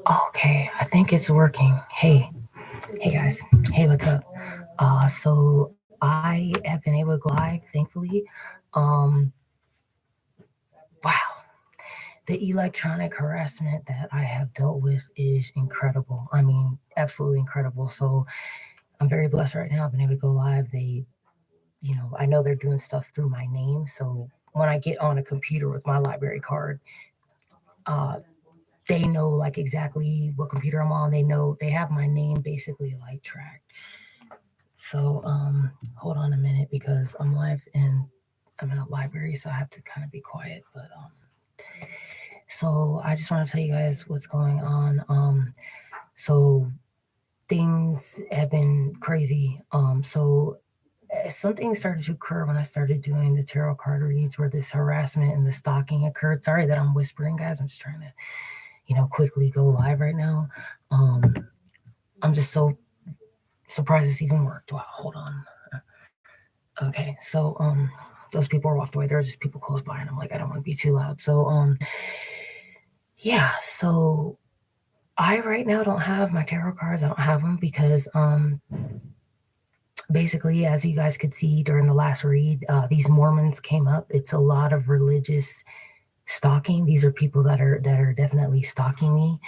Okay, I think it's working. Hey guys. Hey, what's up? So I have been able to go live, thankfully. Um, wow, the electronic harassment that I have dealt with is incredible. I mean, absolutely incredible. So I'm very blessed right now. I've been able to go live. I know they're doing stuff through my name. So when I get on a computer with my library card, uh, they know like exactly what computer I'm on. They have my name basically like tracked. So hold on a minute because I'm live and I'm in a library, so I have to kind of be quiet. But so I just want to tell you guys what's going on. So things have been crazy. Something started to occur when I started doing the tarot card reads, where this harassment and the stalking occurred. Sorry that I'm whispering, guys. I'm just trying to, quickly go live right now. Um, I'm just so surprised this even worked. Wow, hold on. Okay, so those people walked away. There was just people close by, and I'm like, I don't want to be too loud. So yeah. So I right now don't have my tarot cards. I don't have them because basically, as you guys could see during the last read, these Mormons came up. It's a lot of religious stalking. These are people that are definitely stalking me,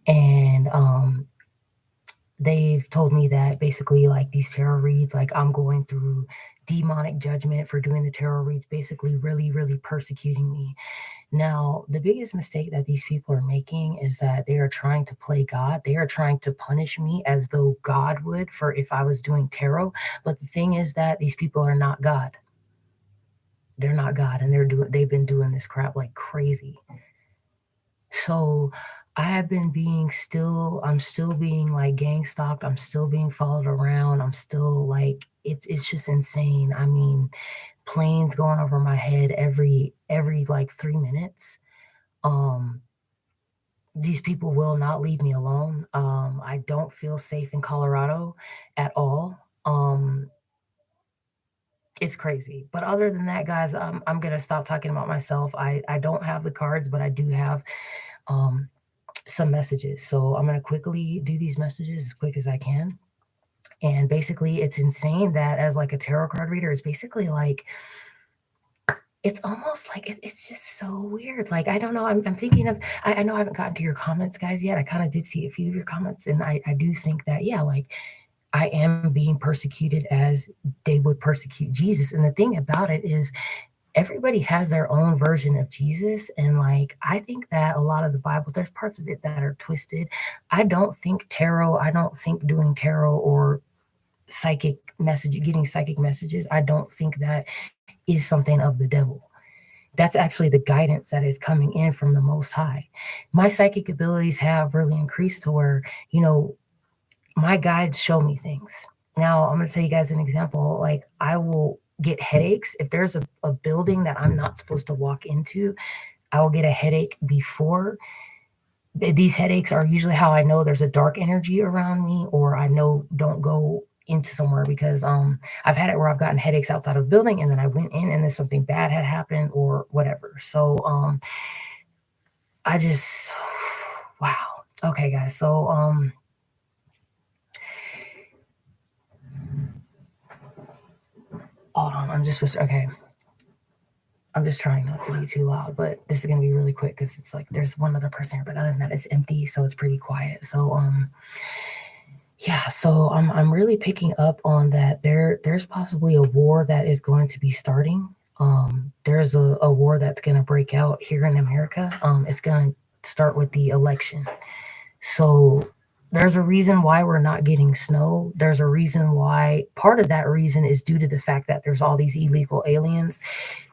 and they've told me that basically like these tarot reads, like I'm going through demonic judgment for doing the tarot reads, basically really persecuting me. Now the biggest mistake that these people are making is that they are trying to play God. They are trying to punish me as though God would for if I was doing tarot. But the thing is that these people are not God. They're not God, and they've been doing this crap like crazy. So I have been I'm still being like gang stalked. I'm still being followed around. I'm still like, it's just insane. I mean, planes going over my head every like 3 minutes. Um, these people will not leave me alone. I don't feel safe in Colorado at all. It's crazy. But other than that, guys, I'm gonna stop talking about myself. I don't have the cards, but I do have um some messages. So I'm going to quickly do these messages as quick as I can. And basically, it's insane that as like a tarot card reader, it's basically like, it's almost like it's just so weird. Like, I don't know. I'm thinking of, I know I haven't gotten to your comments, guys, yet. I kind of did see a few of your comments. And I do think that, yeah, like I am being persecuted as they would persecute Jesus. And the thing about it is, everybody has their own version of Jesus. And like, I think that a lot of the Bible, there's parts of it that are twisted. I don't think doing tarot or getting psychic messages, I don't think that is something of the devil. That's actually the guidance that is coming in from the Most High. My psychic abilities have really increased to where, my guides show me things. Now, I'm going to tell you guys an example. Like, I will get headaches if there's a building that I'm not supposed to walk into. I will get a headache before. These headaches are usually how I know there's a dark energy around me, or I know don't go into somewhere, because I've had it where I've gotten headaches outside of a building, and then I went in and then something bad had happened or whatever. So I just wow. Okay, guys. So hold on. Okay. I'm just trying not to be too loud, but this is gonna be really quick because it's like there's one other person here, but other than that, it's empty, so it's pretty quiet. So yeah, so I'm really picking up on that there's possibly a war that is going to be starting. There's a war that's gonna break out here in America. It's gonna start with the election. So there's a reason why we're not getting snow. There's a reason why. Part of that reason is due to the fact that there's all these illegal aliens.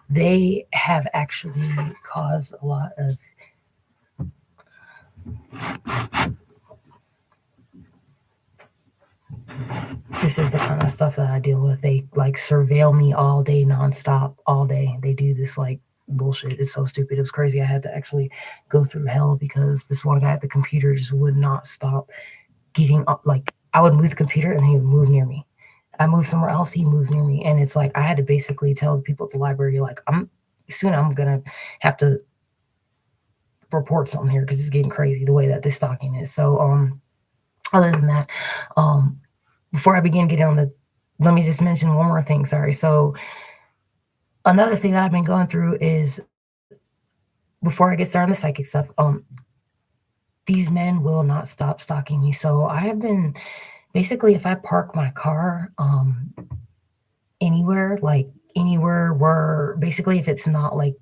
They have actually caused a lot of, this is the kind of stuff that I deal with. They like surveil me all day, nonstop, all day. They do this like bullshit. It's so stupid. It was crazy. I had to actually go through hell because this one guy at the computer just would not stop getting up. Like, I would move the computer and he would move near me. I move somewhere else, he moves near me. And it's like, I had to basically tell the people at the library, like, I'm gonna have to report something here because it's getting crazy the way that this stalking is. So other than that, before I begin getting on the, let me just mention one more thing. Sorry. So another thing that I've been going through is, before I get started on the psychic stuff, these men will not stop stalking me. So I have been, basically, if I park my car anywhere, like anywhere where, basically, if it's not like,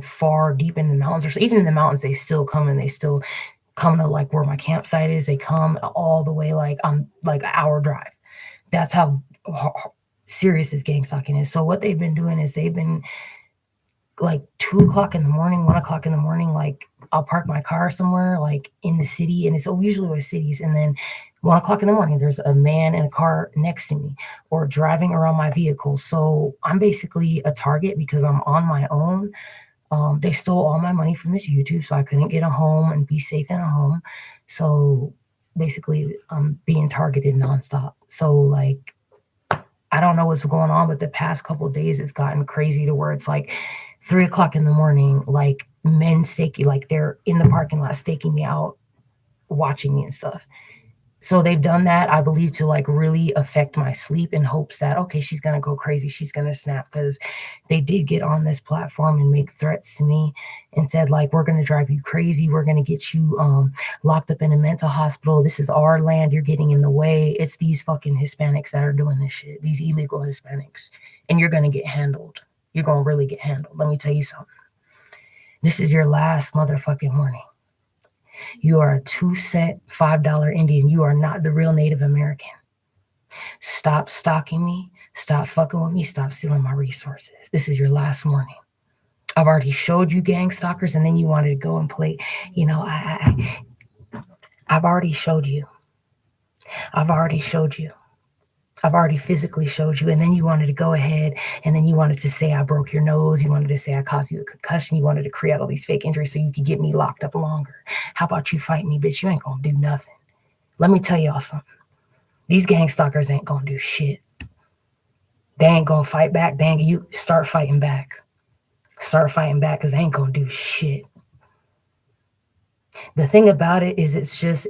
far deep in the mountains, or so, even in the mountains, they still come and they still come to like where my campsite is. They come all the way, like I'm like an hour drive. That's how serious this gang stalking is. So what they've been doing is they've been like 2 o'clock in the morning, 1 o'clock in the morning, like I'll park my car somewhere like in the city, and it's usually with cities, and then 1 o'clock in the morning there's a man in a car next to me or driving around my vehicle. So I'm basically a target because I'm on my own. They stole all my money from this YouTube, so I couldn't get a home and be safe in a home. So basically I'm being targeted nonstop. So like, I don't know what's going on, but the past couple of days it's gotten crazy to where it's like 3 o'clock in the morning, like men staking, like they're in the parking lot staking me out, watching me and stuff. So they've done that, I believe, to like really affect my sleep, in hopes that, okay, she's going to go crazy. She's going to snap, because they did get on this platform and make threats to me and said, like, we're going to drive you crazy. We're going to get you locked up in a mental hospital. This is our land. You're getting in the way. It's these fucking Hispanics that are doing this shit, these illegal Hispanics. And you're going to get handled. You're going to really get handled. Let me tell you something. This is your last motherfucking warning. You are a 2-cent, $5 Indian. You are not the real Native American. Stop stalking me. Stop fucking with me. Stop stealing my resources. This is your last warning. I've already showed you gang stalkers, and then you wanted to go and play. I've already showed you. I've already showed you. I've already physically showed you, and then you wanted to go ahead, and then you wanted to say I broke your nose. You wanted to say I caused you a concussion. You wanted to create all these fake injuries so you could get me locked up longer. How about you fight me, bitch? You ain't gonna do nothing. Let me tell y'all something. These gang stalkers ain't gonna do shit. They ain't gonna fight back. You start fighting back. Start fighting back, because they ain't gonna do shit. The thing about it is, it's just,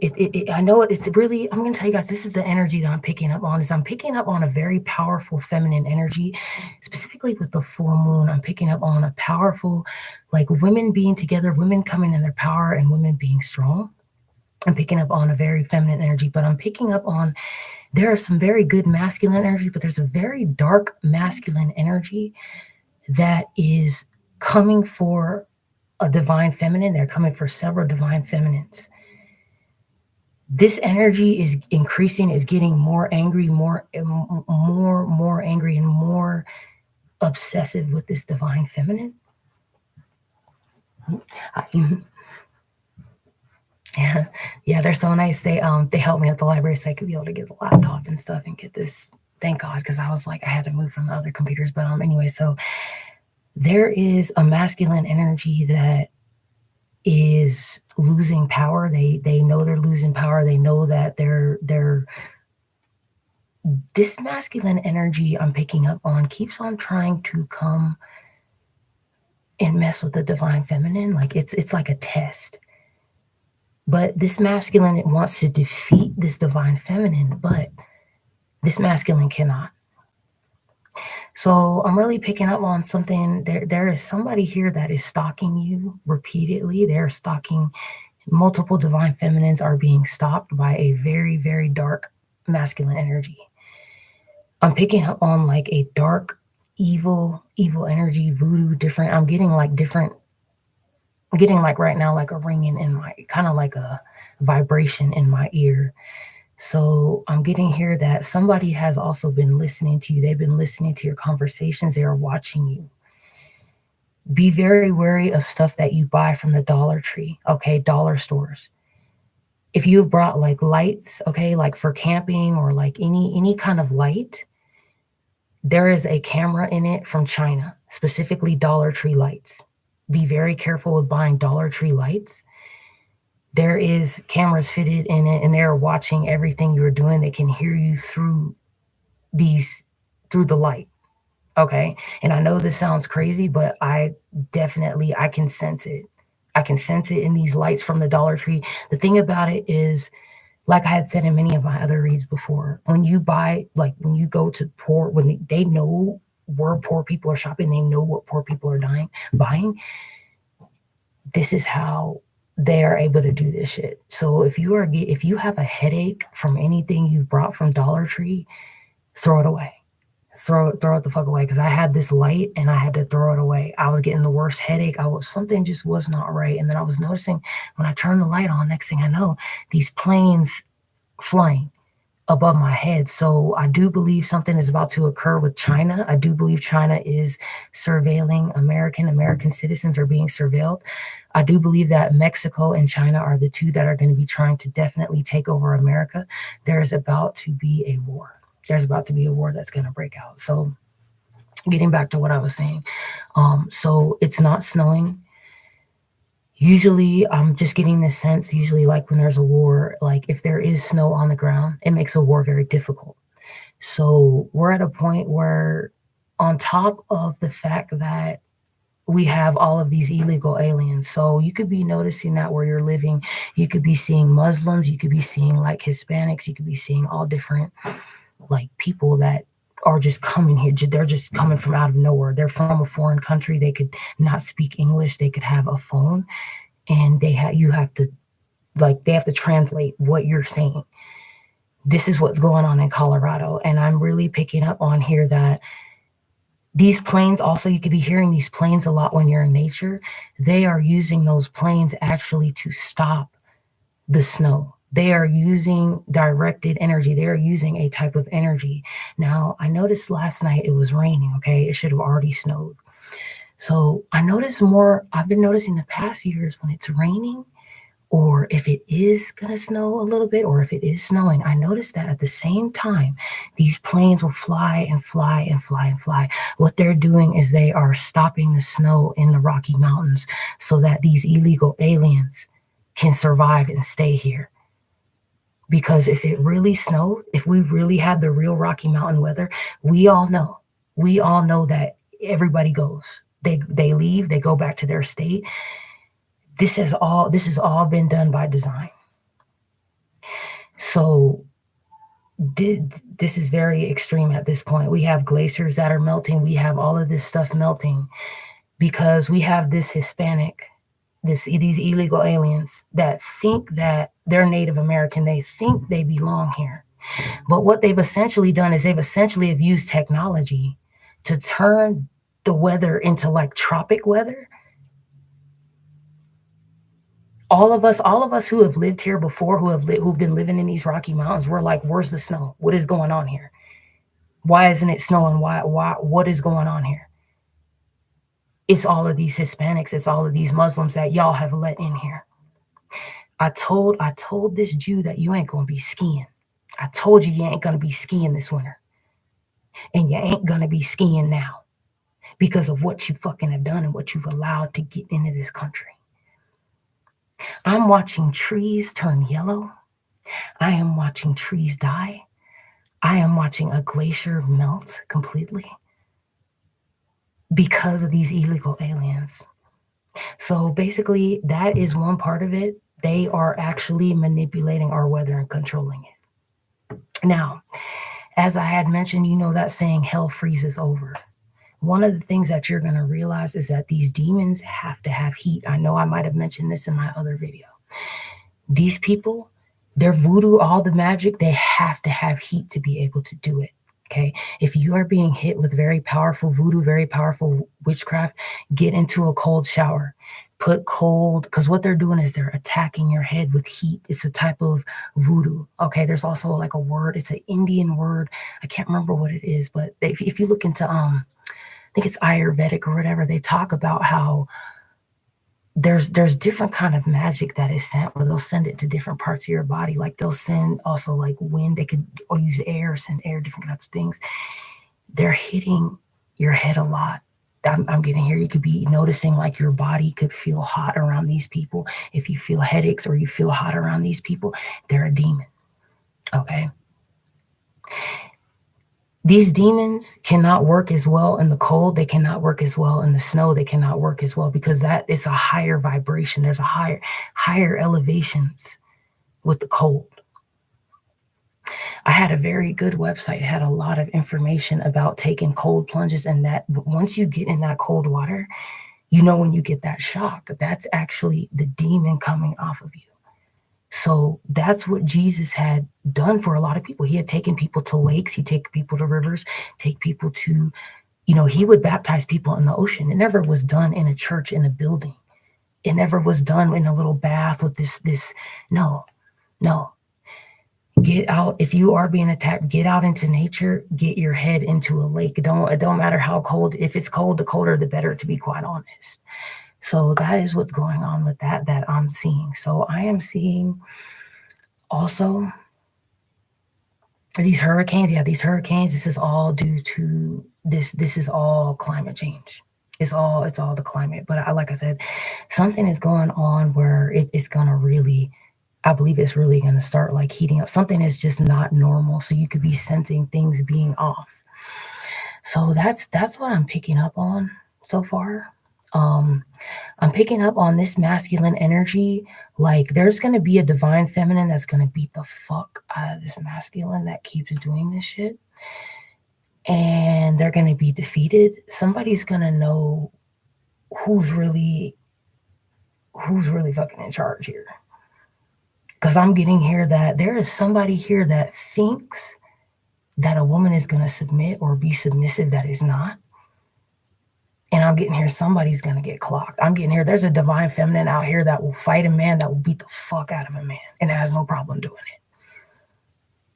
I know it's really, I'm going to tell you guys, this is the energy that I'm picking up on, is I'm picking up on a very powerful feminine energy, specifically with the full moon. I'm picking up on a powerful, like, women being together, women coming in their power, and women being strong. I'm picking up on a very feminine energy, but I'm picking up on, there are some very good masculine energy, but there's a very dark masculine energy that is coming for a divine feminine. They're coming for several divine feminines. This energy is increasing, is getting more angry, more angry, and more obsessive with this divine feminine. Yeah, they're so nice. They helped me at the library so I could be able to get the laptop and stuff and get this. Thank God, because I was like, I had to move from the other computers. But anyway, so there is a masculine energy that is losing power. They know they're losing power. They know that they're this masculine energy I'm picking up on keeps on trying to come and mess with the divine feminine. Like it's like a test. But this masculine, it wants to defeat this divine feminine, but this masculine cannot. So I'm really picking up on something. There is somebody here that is stalking you repeatedly. They're stalking. Multiple divine feminines are being stalked by a very, very dark masculine energy. I'm picking up on like a dark, evil energy, voodoo, different. I'm getting like right now, like a ringing in my, kind of like a vibration in my ear. So I'm getting here that somebody has also been listening to you. They've been listening to your conversations. They are watching you. Be very wary of stuff that you buy from the Dollar Tree, okay, dollar stores. If you've brought like lights, okay, like for camping or like any kind of light, there is a camera in it from China, specifically Dollar Tree lights. Be very careful with buying Dollar Tree lights. There is cameras fitted in it, and they're watching everything you're doing. They can hear you through the light. Okay. And I know this sounds crazy, but I can sense it. I can sense it in these lights from the Dollar Tree. The thing about it is, like I had said in many of my other reads before, when you buy, like when you go to poor, when they know where poor people are shopping, they know what poor people are buying. This is how they are able to do this shit. So if you have a headache from anything you've brought from Dollar Tree, throw it away. Throw it the fuck away, because I had this light and I had to throw it away. I was getting the worst headache. Something just was not right. And then I was noticing when I turned the light on, next thing I know, these planes flying above my head. So I do believe something is about to occur with China. I do believe China is surveilling American citizens are being surveilled. I do believe that Mexico and China are the two that are going to be trying to definitely take over America. There's about to be a war. There's about to be a war that's going to break out. So getting back to what I was saying. So it's not snowing. Usually I'm just getting this sense, usually like when there's a war, like if there is snow on the ground, it makes a war very difficult. So we're at a point where, on top of the fact that we have all of these illegal aliens. So you could be noticing that where you're living, you could be seeing Muslims, you could be seeing like Hispanics, you could be seeing all different like people that are just coming here. They're just coming from out of nowhere. They're from a foreign country. They could not speak English. They could have a phone, and they have to translate what you're saying. This is what's going on in Colorado. And I'm really picking up on here that these planes also, you could be hearing these planes a lot when you're in nature. They are using those planes actually to stop the snow. They are using directed energy. They are using a type of energy. Now, I noticed last night it was raining, okay? It should have already snowed. So I've been noticing the past years when it's raining, or if it is going to snow a little bit, or if it is snowing, I noticed that at the same time, these planes will fly and fly and fly and fly. What they're doing is they are stopping the snow in the Rocky Mountains so that these illegal aliens can survive and stay here. Because if it really snowed, if we really had the real Rocky Mountain weather, we all know that everybody goes. They leave, they go back to their state. This has all been done by design. So this is very extreme at this point. We have glaciers that are melting. We have all of this stuff melting because we have this Hispanic, these illegal aliens that think that they're Native American. They think they belong here. But what they've essentially done is have used technology to turn the weather into like tropic weather. All of us who have lived here before, who've been living in these Rocky Mountains, we're like, where's the snow? What is going on here? Why isn't it snowing? What is going on here? It's all of these Hispanics, it's all of these Muslims that y'all have let in here. I told this Jew that you ain't gonna be skiing. I told you ain't gonna be skiing this winter. And you ain't gonna be skiing now because of what you fucking have done and what you've allowed to get into this country. I'm watching trees turn yellow. I am watching trees die. I am watching a glacier melt completely because of these illegal aliens. So basically, that is one part of it. They are actually manipulating our weather and controlling it. Now, as I had mentioned, that saying, hell freezes over. One of the things that you're going to realize is that these demons have to have heat. I know I might have mentioned this in my other video. These people, their voodoo, all the magic, they have to have heat to be able to do it. Okay. If you are being hit with very powerful voodoo, very powerful witchcraft, get into a cold shower. Put cold, because what they're doing is they're attacking your head with heat. It's a type of voodoo. Okay. There's also like a word. It's an Indian word. I can't remember what it is, but if you look into, I think it's Ayurvedic or whatever, they talk about how there's different kind of magic that is sent, where they'll send it to different parts of your body. Like they'll send also like wind, they could or use air, send air, different types of things. They're hitting your head a lot. I'm getting here. You could be noticing like your body could feel hot around these people. If you feel headaches or you feel hot around these people, they're a demon. Okay. These demons cannot work as well in the cold. They cannot work as well in the snow. They cannot work as well because that is a higher vibration. There's a higher elevations with the cold. I had a very good website, had a lot of information about taking cold plunges, and that once you get in that cold water, you know, when you get that shock, that's actually the demon coming off of you. So that's what Jesus had done for a lot of people. He had taken people to lakes, he'd take people to rivers, take people to, you know, he would baptize people in the ocean. It never was done in a church, in a building. It never was done in a little bath with this. No. Get out. If you are being attacked, get out into nature, get your head into a lake. It don't matter how cold. If it's cold, the colder the better, to be quite honest. So that is what's going on with that I'm seeing. So I am seeing also these hurricanes. Yeah, these hurricanes, this is all due to this is all climate change. It's all the climate. But like I said, something is going on where it's gonna really, I believe it's really going to start like heating up. Something is just not normal. So you could be sensing things being off. So that's what I'm picking up on so far. I'm picking up on this masculine energy. Like there's going to be a divine feminine that's going to beat the fuck out of this masculine that keeps doing this shit. And they're going to be defeated. Somebody's going to know who's really fucking in charge here. Because I'm getting here that there is somebody here that thinks that a woman is going to submit or be submissive that is not. And I'm getting here somebody's going to get clocked. I'm getting here there's a divine feminine out here that will fight a man, that will beat the fuck out of a man and has no problem doing it.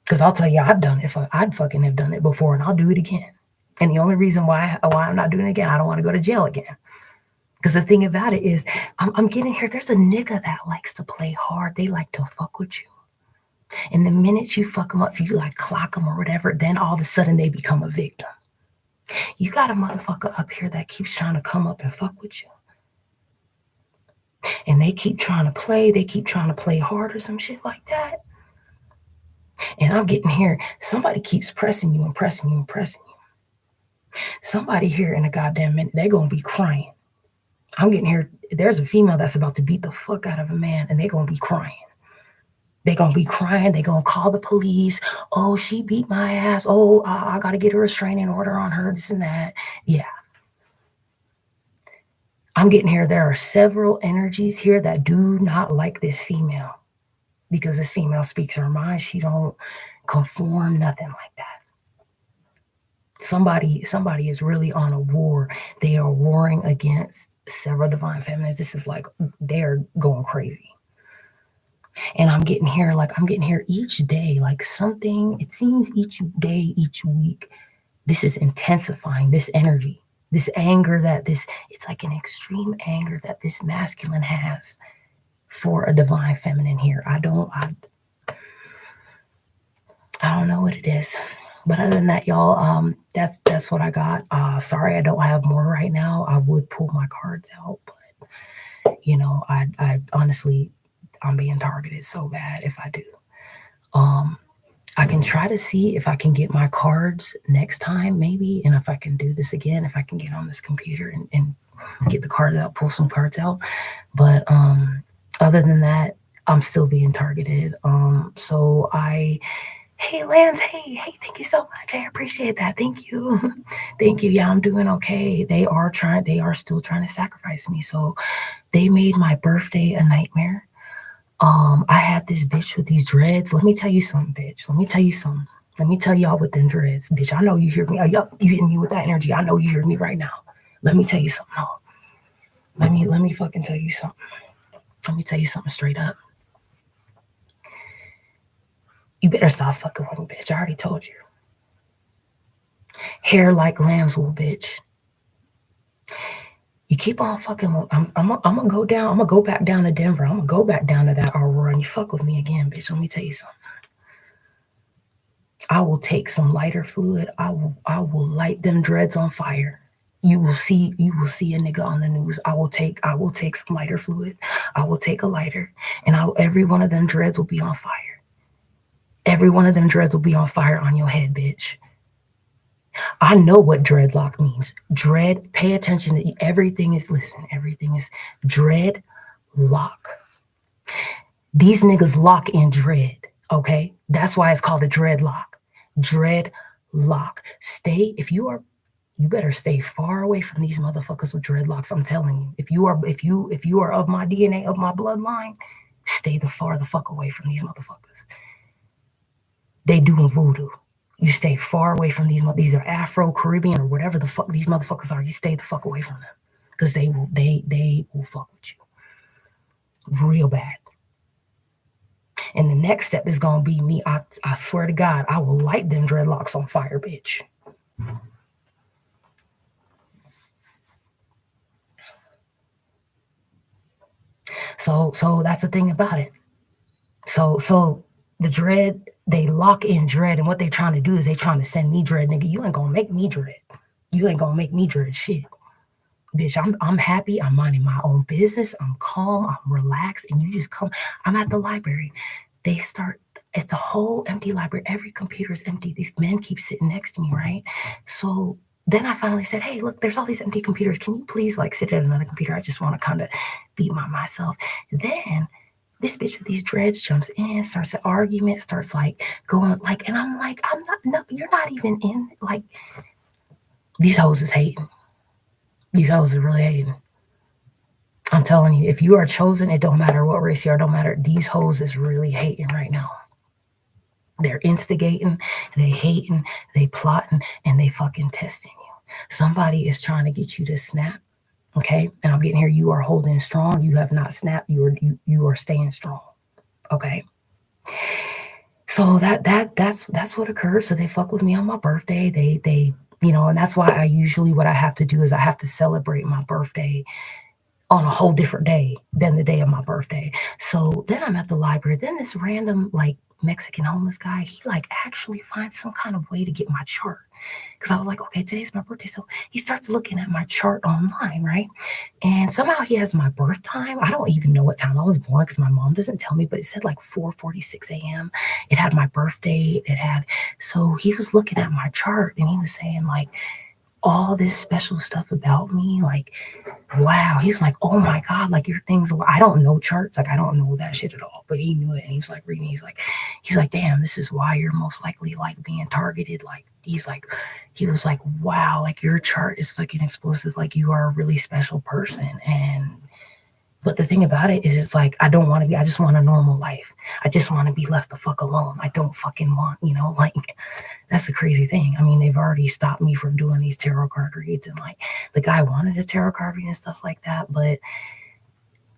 Because I'll tell you, I've done it. I'd fucking have done it before and I'll do it again. And the only reason why I'm not doing it again, I don't want to go to jail again. Because the thing about it is, I'm getting here, there's a nigga that likes to play hard. They like to fuck with you. And the minute you fuck them up, if you like clock them or whatever, then all of a sudden they become a victim. You got a motherfucker up here that keeps trying to come up and fuck with you. And they keep trying to play hard or some shit like that. And I'm getting here, somebody keeps pressing you and pressing you and pressing you. Somebody here in a goddamn minute, they're going to be crying. I'm getting here, there's a female that's about to beat the fuck out of a man and they're going to be crying. They're going to be crying. They're going to call the police. Oh, she beat my ass. Oh, I got to get a restraining order on her, this and that. Yeah. I'm getting here, there are several energies here that do not like this female because this female speaks her mind. She don't conform, nothing like that. Somebody is really on a war. They are warring against several divine feminines. This is like, they're going crazy. And I'm getting here each day, like something, it seems each day, each week, this is intensifying, this energy, this anger it's like an extreme anger that this masculine has for a divine feminine here. I don't know what it is. But other than that, y'all, that's what I got. Sorry, I don't have more right now. I would pull my cards out, but you know, I honestly, I'm being targeted so bad if I do. I can try to see if I can get my cards next time, maybe, and if I can do this again, if I can get on this computer and get the cards out, pull some cards out. But other than that, I'm still being targeted. So hey Lance, hey, thank you so much. I appreciate that. Thank you. Thank you. Yeah, I'm doing okay. They are still trying to sacrifice me. So they made my birthday a nightmare. I had this bitch with these dreads. Let me tell you something, bitch. Let me tell you something. Let me tell y'all with them dreads, bitch. I know you hear me. You hitting me with that energy. I know you hear me right now. Let me tell you something. No. Let me fucking tell you something. Let me tell you something straight up. You better stop fucking with me, bitch. I already told you. Hair like lamb's wool, bitch. You keep on fucking with, I'm gonna go down. I'm gonna go back down to Denver. I'm gonna go back down to that Aurora and you fuck with me again, bitch. Let me tell you something. I will take some lighter fluid. I will light them dreads on fire. You will see a nigga on the news. I will take some lighter fluid. I will take a lighter and every one of them dreads will be on fire. Every one of them dreads will be on fire on your head, bitch. I know what dreadlock means. Dread, pay attention to everything everything is dread lock. These niggas lock in dread, okay? That's why it's called a dreadlock. Dread lock. You better stay far away from these motherfuckers with dreadlocks. I'm telling you. If you are of my DNA, of my bloodline, stay the fuck away from these motherfuckers. They doing voodoo. You stay far away from these are Afro-Caribbean or whatever the fuck these motherfuckers are. You stay the fuck away from them. Because they will fuck with you. Real bad. And the next step is gonna be me. I swear to God, I will light them dreadlocks on fire, bitch. So that's the thing about it. So the dread, they lock in dread, and what they trying to do is they trying to send me dread, nigga. You ain't gonna make me dread. You ain't gonna make me dread shit. Bitch, I'm happy. I'm minding my own business. I'm calm. I'm relaxed. And you just come. I'm at the library. It's a whole empty library. Every computer is empty. These men keep sitting next to me, right? So then I finally said, hey, look, there's all these empty computers. Can you please like sit at another computer? I just want to kind of be myself. Then this bitch with these dreads jumps in, starts an argument, starts like going like, and I'm like, I'm not, no, you're not even in, like, these hoes is hating. These hoes are really hating. I'm telling you, if you are chosen, it don't matter what race you are, don't matter. These hoes is really hating right now. They're instigating, they hating, they plotting, and they fucking testing you. Somebody is trying to get you to snap, okay? And I'm getting here, you are holding strong. You have not snapped. You are staying strong, okay? So that's what occurred. So they fuck with me on my birthday. They and that's why what I have to do is I have to celebrate my birthday on a whole different day than the day of my birthday. So then I'm at the library. Then this random like Mexican homeless guy, he like actually finds some kind of way to get my chart. Because I was like, okay, today's my birthday. So he starts looking at my chart online, right? And somehow he has my birth time. I don't even know what time I was born because my mom doesn't tell me, but it said like 4:46 a.m. It had my birth date. So he was looking at my chart and he was saying like all this special stuff about me. Like, wow. He's like, oh my God, like your things. I don't know charts. Like, I don't know that shit at all, but he knew it. And he was like reading, he's like, damn, this is why you're most likely like being targeted. Like, he was like, wow, like your chart is fucking explosive. Like you are a really special person. But the thing about it is it's like, I just want a normal life. I just want to be left the fuck alone. I don't fucking want, like, that's the crazy thing. I mean, they've already stopped me from doing these tarot card reads, and like the guy wanted a tarot card read and stuff like that. But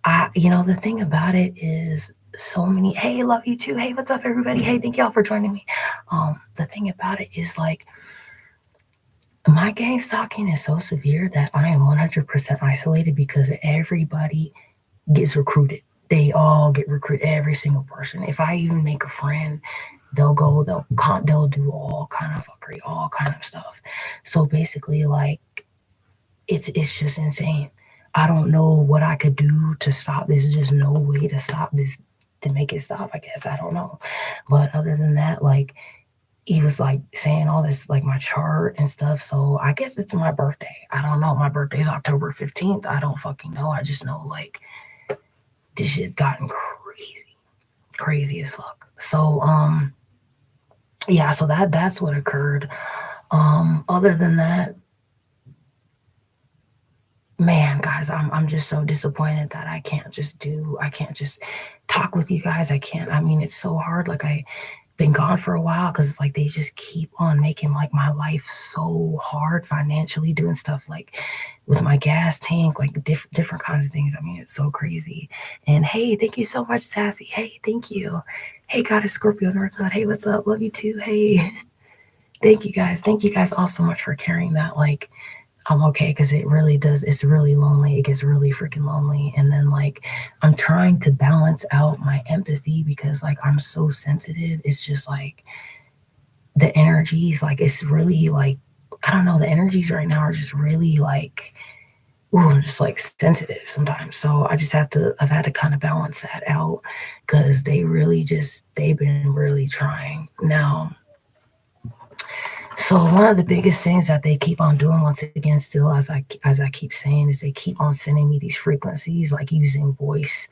the thing about it is so many, hey, love you too. Hey, what's up everybody? Hey, thank y'all for joining me. The thing about it is like, my gang stalking is so severe that I am 100% isolated because everybody gets recruited. They all get recruited, every single person. If I even make a friend, they'll do all kind of fuckery, all kind of stuff. So basically, like, it's just insane. I don't know what I could do to stop this. There's just no way to stop this, to make it stop, I guess. I don't know. But other than that, like, he was like saying all this, like my chart and stuff. So I guess it's my birthday. I don't know. My birthday's October 15th. I don't fucking know. I just know like this shit's gotten crazy as fuck. So yeah, so that's what occurred. Other than that, man, guys, I'm just so disappointed that I can't just talk with you guys. I mean, it's so hard. Like I've been gone for a while because it's like they just keep on making like my life so hard financially, doing stuff like with my gas tank, like different kinds of things. I mean, it's so crazy. And hey, thank you so much, Sassy. Hey, thank you. Hey, Goddess Scorpio Northwood. Hey, what's up? Love you too. Hey, thank you guys. Thank you guys all so much for carrying that. Like, I'm okay, because it really does. It's really lonely. It gets really freaking lonely. And then like I'm trying to balance out my empathy because like I'm so sensitive. It's just like the energies, like it's really like, I don't know, the energies right now are just really like, ooh, I'm just like sensitive sometimes. So I've had to kind of balance that out because they've been really trying. Now, So one of the biggest things that they keep on doing, once again, still as I keep saying, is they keep on sending me these frequencies, like using voice,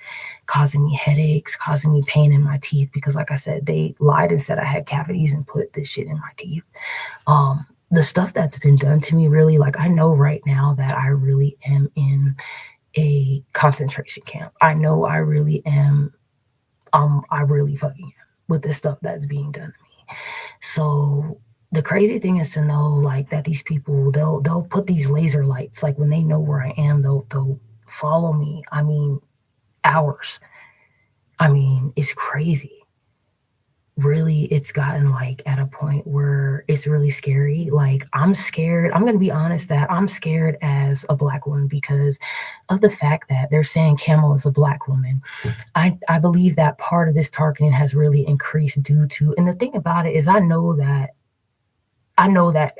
causing me headaches, causing me pain in my teeth, because like I said, they lied and said I had cavities and put this shit in my teeth. The stuff that's been done to me, really, like, I know right now that I really am in a concentration camp. I know I really am. I really fucking am with the stuff that's being done to me. So the crazy thing is to know, like, that these people, they'll put these laser lights, like, when they know where I am, they'll follow me. I mean, hours. I mean, it's crazy. Really, it's gotten, like, at a point where it's really scary. Like, I'm scared. I'm gonna be honest that I'm scared as a Black woman because of the fact that they're saying Camel is a Black woman. I believe that part of this targeting has really increased due to, and the thing about it is, I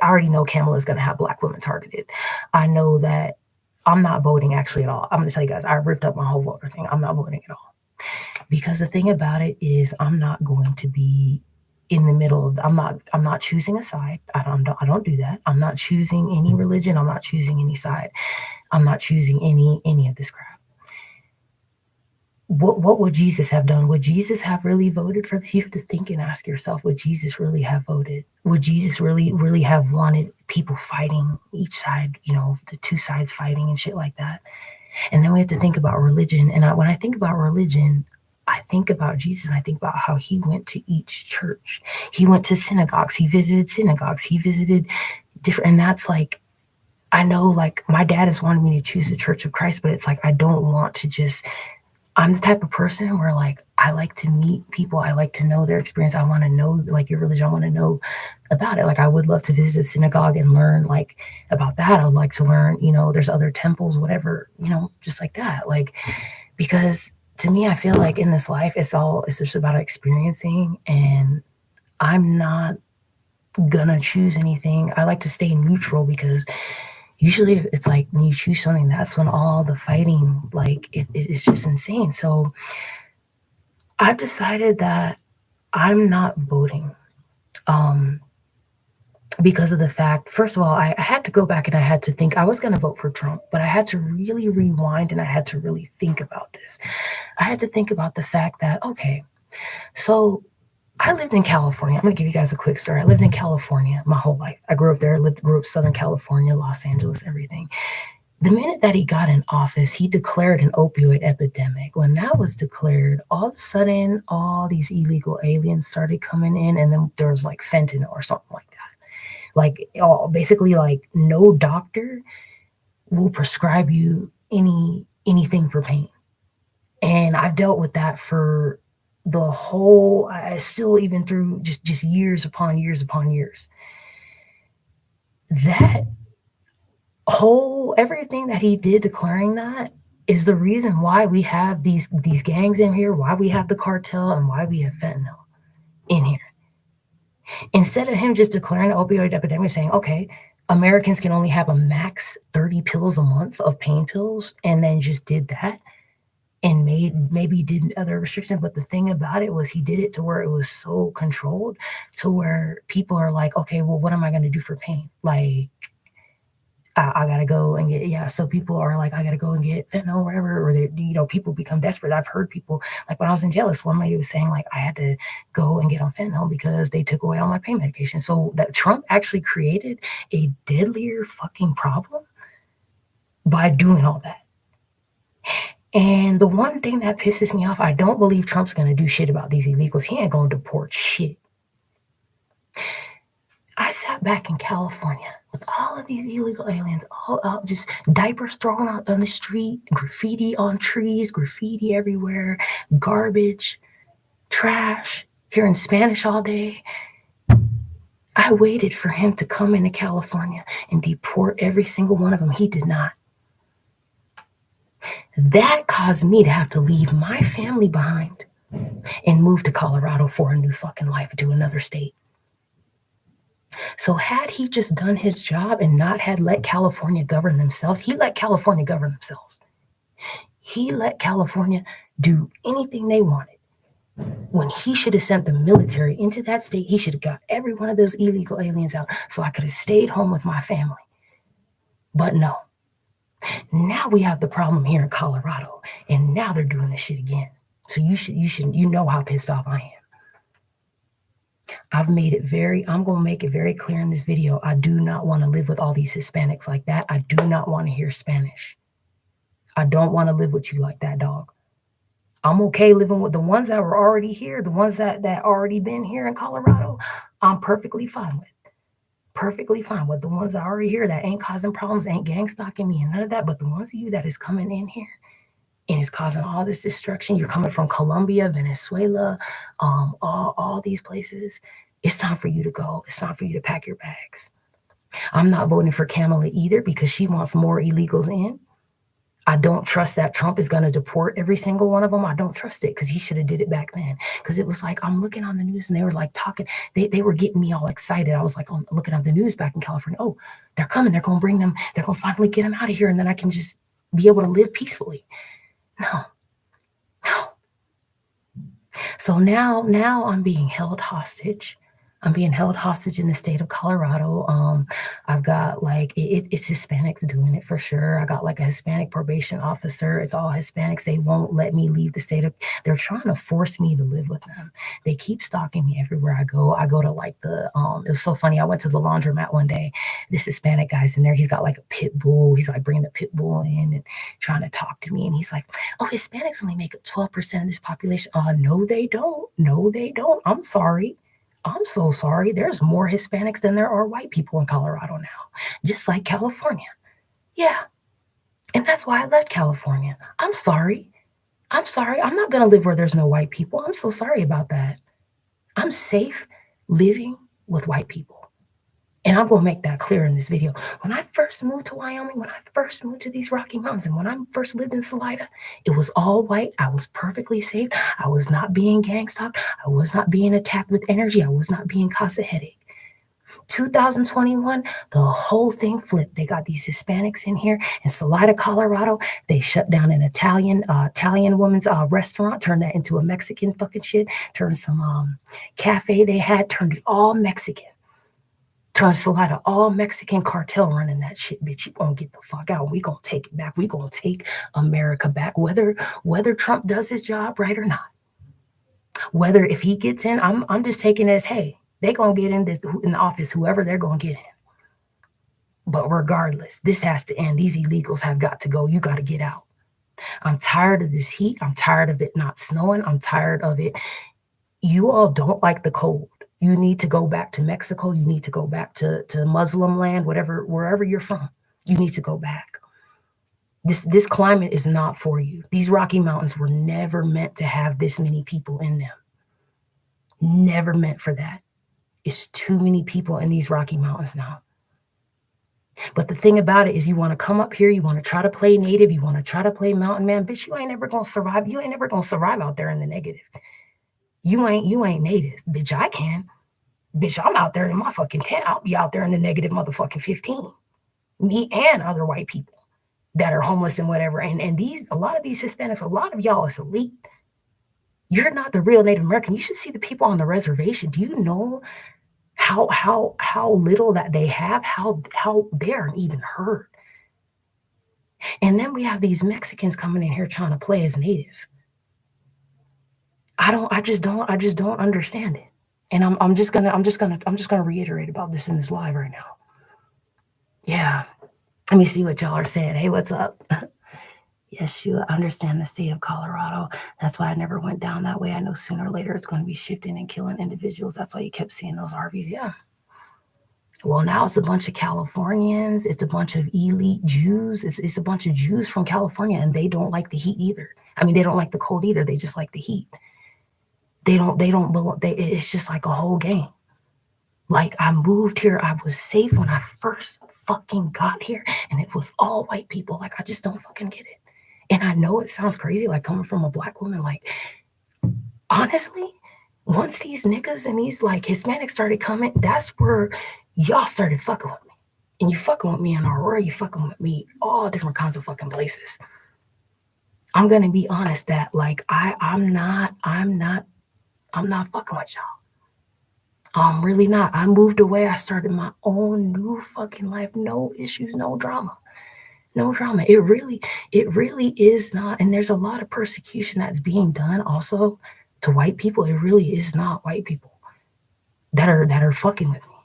already know Camel is gonna have Black women targeted. I know that I'm not voting actually at all. I'm gonna tell you guys, I ripped up my whole voter thing. I'm not voting at all. Because the thing about it is, I'm not going to be in the middle of, I'm not choosing a side. I don't do that. I'm not choosing any religion. I'm not choosing any side. I'm not choosing any of this crap. What would Jesus have done? Would Jesus have really voted for you to think and ask yourself, would Jesus really have voted? Would Jesus really have wanted people fighting each side, the two sides fighting and shit like that? And then we have to think about religion. And when I think about religion, I think about Jesus, and I think about how he went to each church. He went to synagogues. He visited synagogues. He visited different, and that's like, I know, like, my dad has wanted me to choose the Church of Christ, but it's like, I don't want to just, I'm the type of person where, like, I like to meet people. I like to know their experience. I want to know, like, your religion. I want to know about it. Like, I would love to visit a synagogue and learn, like, about that. I'd like to learn, there's other temples, whatever, just like that. Like, because to me, I feel like in this life, it's just about experiencing, and I'm not gonna choose anything. I like to stay neutral because usually it's like when you choose something, that's when all the fighting, like, it's just insane. So I've decided that I'm not voting, because of the fact, first of all, I had to go back and I had to think. I was going to vote for Trump, but I had to really rewind and I had to really think about this. I had to think about the fact that, okay, so I lived in California. I'm going to give you guys a quick story. I lived in California my whole life. I grew up there, grew up Southern California, Los Angeles, everything. The minute that he got in office, he declared an opioid epidemic. When that was declared, all of a sudden, all these illegal aliens started coming in, and then there was like fentanyl or something like that. Like, basically, like, no doctor will prescribe you anything for pain. And I've dealt with that for the whole, I still, even through just years upon years upon years. That whole, everything that he did declaring that is the reason why we have these gangs in here, why we have the cartel, and why we have fentanyl in here. Instead of him just declaring the opioid epidemic, saying, okay, Americans can only have a max 30 pills a month of pain pills, and then just did that and maybe did other restrictions. But the thing about it was, he did it to where it was so controlled to where people are like, okay, well, what am I going to do for pain? Like, I gotta go and get, yeah. So people are like, I gotta go and get fentanyl or whatever, or people become desperate. I've heard people, like, when I was in jail, this one lady was saying, like, I had to go and get on fentanyl because they took away all my pain medication. So that Trump actually created a deadlier fucking problem by doing all that. And the one thing that pisses me off, I don't believe Trump's gonna do shit about these illegals. He ain't gonna deport shit. I sat back in California with all of these illegal aliens, all out, just diapers thrown out on the street, graffiti on trees, graffiti everywhere, garbage, trash, hearing Spanish all day. I waited for him to come into California and deport every single one of them. He did not. That caused me to have to leave my family behind and move to Colorado for a new fucking life, to another state. So had he just done his job and not had let California govern themselves, he let California govern themselves. He let California do anything they wanted. When he should have sent the military into that state, he should have got every one of those illegal aliens out so I could have stayed home with my family. But no. Now we have the problem here in Colorado, and now they're doing this shit again. So you know how pissed off I am. I'm going to make it very clear in this video. I do not want to live with all these Hispanics like that. I do not want to hear Spanish. I don't want to live with you like that, dog. I'm okay living with the ones that were already here, the ones that already been here in Colorado. I'm perfectly fine with. Perfectly fine with the ones that are already here that ain't causing problems, ain't gang stalking me and none of that. But the ones of you that is coming in here and is causing all this destruction, you're coming from Colombia, Venezuela, all these places. It's time for you to go. It's time for you to pack your bags. I'm not voting for Kamala either because she wants more illegals in. I don't trust that Trump is going to deport every single one of them. I don't trust it because he should have did it back then. Because it was like, I'm looking on the news and they were like talking. They were getting me all excited. I was like, I'm looking at the news back in California. Oh, they're coming. They're going to bring them. They're going to finally get them out of here. And then I can just be able to live peacefully. No. So now I'm being held hostage. I'm being held hostage in the state of Colorado. I've got like, it's Hispanics doing it for sure. I got like a Hispanic probation officer. It's all Hispanics. They won't let me leave the state of, they're trying to force me to live with them. They keep stalking me everywhere I go. I go to like it was so funny. I went to the laundromat one day. This Hispanic guy's in there. He's got like a pit bull. He's like bringing the pit bull in and trying to talk to me. And he's like, oh, Hispanics only make up 12% of this population. No, they don't. No, they don't. I'm sorry. I'm so sorry. There's more Hispanics than there are white people in Colorado now, just like California. Yeah. And that's why I left California. I'm sorry. I'm sorry. I'm not going to live where there's no white people. I'm so sorry about that. I'm safe living with white people. And I'm going to make that clear in this video. When I first moved to Wyoming, when I first moved to these Rocky Mountains, and when I first lived in Salida, it was all white. I was perfectly safe. I was not being gang stalked. I was not being attacked with energy. I was not being caused a headache. 2021, the whole thing flipped. They got these Hispanics in here in Salida, Colorado. They shut down an Italian woman's restaurant, turned that into a Mexican fucking shit, turned some cafe they had, turned it all Mexican. Turn Salida all Mexican cartel running that shit, bitch. You gonna get the fuck out. We gonna take it back. We gonna take America back, whether Trump does his job right or not. Whether if he gets in, I'm just taking it as, hey, they gonna get in the office, whoever they're gonna get in. But regardless, this has to end. These illegals have got to go. You got to get out. I'm tired of this heat. I'm tired of it not snowing. I'm tired of it. You all don't like the cold. You need to go back to Mexico. You need to go back to Muslim land, wherever you're from. You need to go back. This climate is not for you. These Rocky Mountains were never meant to have this many people in them. Never meant for that. It's too many people in these Rocky Mountains now. But the thing about it is you want to come up here, you want to try to play native, you want to try to play mountain man. Bitch, you ain't never going to survive. You ain't never going to survive out there in the negative. You ain't native. Bitch, I can. Bitch, I'm out there in my fucking tent. I'll be out there in the negative motherfucking 15. Me and other white people that are homeless and whatever. And a lot of these Hispanics, a lot of y'all is elite. You're not the real Native American. You should see the people on the reservation. Do you know how little that they have, how they aren't even heard? And then we have these Mexicans coming in here trying to play as native. I just don't understand it. And I'm just gonna reiterate about this in this live right now. Yeah. Let me see what y'all are saying. Hey, what's up? Yes, you understand the state of Colorado. That's why I never went down that way. I know sooner or later it's going to be shifting and killing individuals. That's why you kept seeing those RVs. Yeah. Well, now it's a bunch of Californians. It's a bunch of elite Jews. It's a bunch of Jews from California, and they don't like the heat either. I mean, they don't like the cold either. They just like the heat. They don't belong. It's just like a whole game. Like, I moved here. I was safe when I first fucking got here, and it was all white people. Like, I just don't fucking get it. And I know it sounds crazy, like coming from a black woman. Like, honestly, once these niggas and these like Hispanics started coming, that's where y'all started fucking with me. And you fucking with me in Aurora, you fucking with me all different kinds of fucking places. I'm gonna be honest that like I'm not I'm not fucking with y'all. I'm really not. I moved away. I started my own new fucking life. No issues, no drama. No drama. It really is not. And there's a lot of persecution that's being done also to white people. It really is not white people that are fucking with me.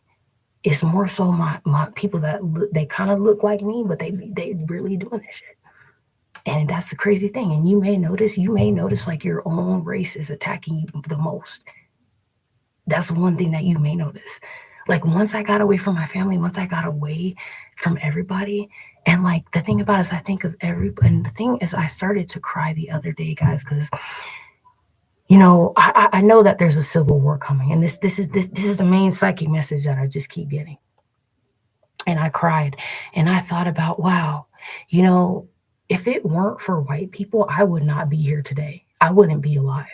It's more so my people that they kind of look like me, but they really doing this shit. And that's the crazy thing. And you may notice like your own race is attacking you the most. That's one thing that you may notice. Like once I got away from my family, once I got away from everybody, and like the thing about it is I think of everybody, and the thing is I started to cry the other day, guys, because I know that there's a civil war coming, and this is the main psychic message that I just keep getting. And I cried, and I thought about, wow, you know, if it weren't for white people, I would not be here today. I wouldn't be alive.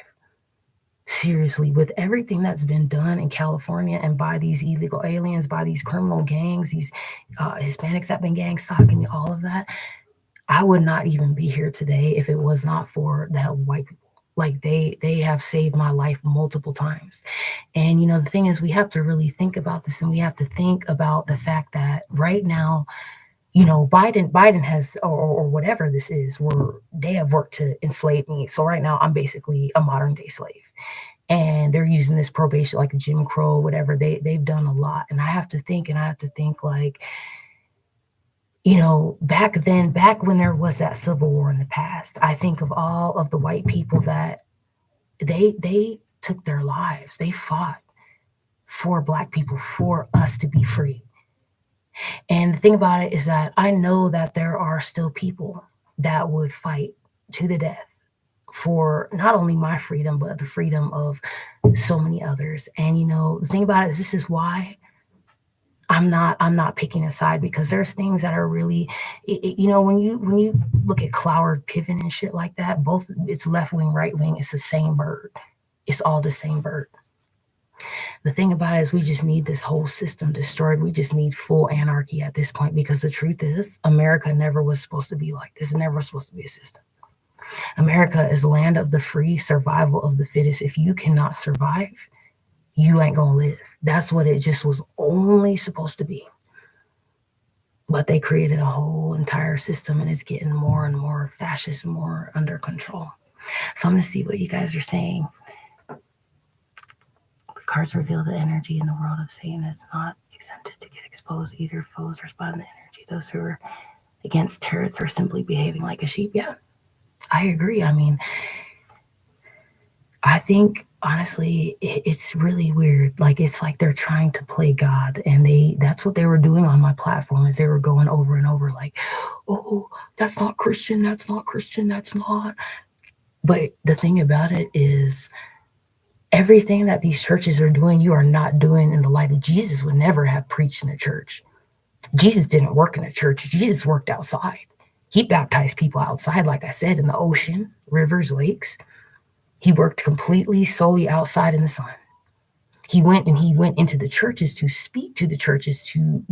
Seriously, with everything that's been done in California and by these illegal aliens, by these criminal gangs, these Hispanics that been gang stalking, all of that, I would not even be here today if it was not for the help of white people. Like they have saved my life multiple times. And the thing is, we have to really think about this, and we have to think about the fact that right now, Biden has, or whatever this is, where they have worked to enslave me. So right now, I'm basically a modern day slave, and they're using this probation like a Jim Crow, whatever. They've done a lot, and I have to think like, back then, back when there was that civil war in the past, I think of all of the white people that they took their lives, they fought for black people, for us to be free. And the thing about it is that I know that there are still people that would fight to the death for not only my freedom, but the freedom of so many others. And the thing about it is this is why I'm not picking a side, because there's things that are really, when you look at Cloward Piven and shit like that, both it's left wing, right wing, it's the same bird. It's all the same bird. The thing about it is we just need this whole system destroyed. We just need full anarchy at this point, because the truth is America never was supposed to be like this. It never was supposed to be a system. America is land of the free, survival of the fittest. If you cannot survive, you ain't gonna live. That's what it just was only supposed to be. But they created a whole entire system, and it's getting more and more fascist, more under control. So I'm gonna see what you guys are saying. Cards reveal the energy in the world of Satan is not exempted to get exposed. Either foes respond to the energy. Those who are against terrorists are simply behaving like a sheep. Yeah, I agree. I mean, I think honestly, it's really weird. Like it's like they're trying to play God, and that's what they were doing on my platform, is they were going over and over like, oh, that's not Christian, that's not Christian, that's not. But the thing about it is, everything that these churches are doing, you are not doing in the light of Jesus. Would never have preached in a church. Jesus didn't work in a church. Jesus worked outside. He baptized people outside, like I said, in the ocean, rivers, lakes. He worked completely, solely outside in the sun. He went into the churches to speak to the churches, to,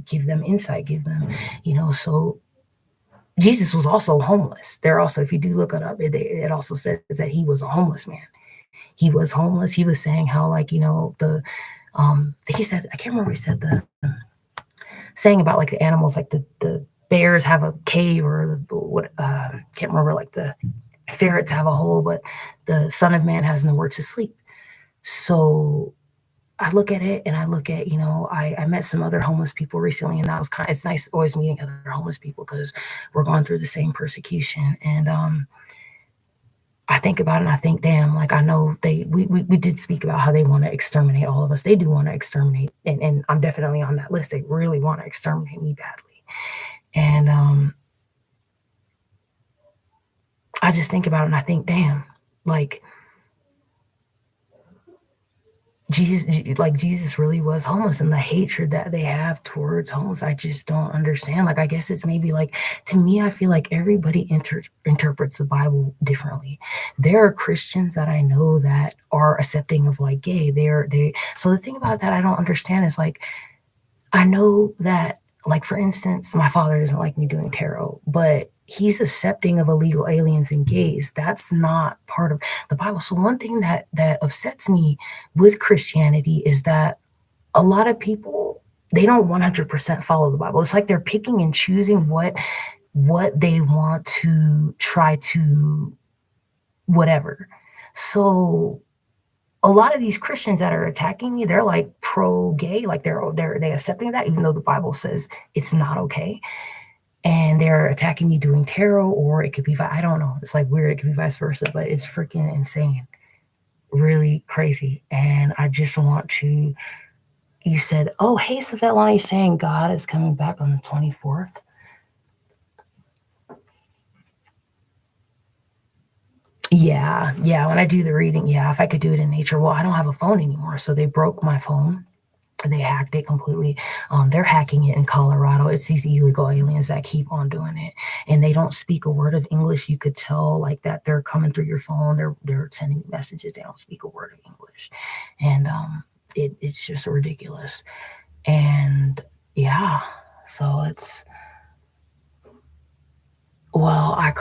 give them insight, give them, so Jesus was also homeless. There also, if you do look it up, it also says that he was a homeless man. He was homeless. He was saying how, like, he said, I can't remember, he said saying about like the animals, like the bears have a cave, or what, can't remember, like the ferrets have a hole, but the Son of Man has nowhere to sleep. So I look at it, and I look at, I met some other homeless people recently, and that was it's nice always meeting other homeless people, because we're going through the same persecution. And I think about it, and I think, damn, like I know we did speak about how they want to exterminate all of us. They do want to exterminate, and I'm definitely on that list. They really want to exterminate me badly. And I just think about it, and I think, damn, like Jesus really was homeless, and the hatred that they have towards homeless, I just don't understand. Like, I guess it's maybe like, to me, I feel like everybody interprets the Bible differently. There are Christians that I know that are accepting of like gay. So the thing about that I don't understand is, like, I know that, like, for instance, my father doesn't like me doing tarot, but he's accepting of illegal aliens and gays. That's not part of the Bible. So one thing that upsets me with Christianity is that a lot of people, they don't 100% follow the Bible. It's like they're picking and choosing what they want to try to whatever. So a lot of these Christians that are attacking me, they're like pro-gay, like they accepting that, even though the Bible says it's not okay. And they're attacking me doing tarot, or it could be, I don't know. It's like weird. It could be vice versa, but it's freaking insane, really crazy. And I just want to. You said, "Oh, hey, Svetlana, saying God is coming back on the 24th." Yeah, yeah. When I do the reading, yeah, if I could do it in nature. Well, I don't have a phone anymore, so they broke my phone. They hacked it completely. They're hacking it in Colorado. It's these illegal aliens that keep on doing it, and they don't speak a word of English. You could tell like that they're coming through your phone. They're sending messages. They don't speak a word of English, and it's just ridiculous. And yeah, so it's well, I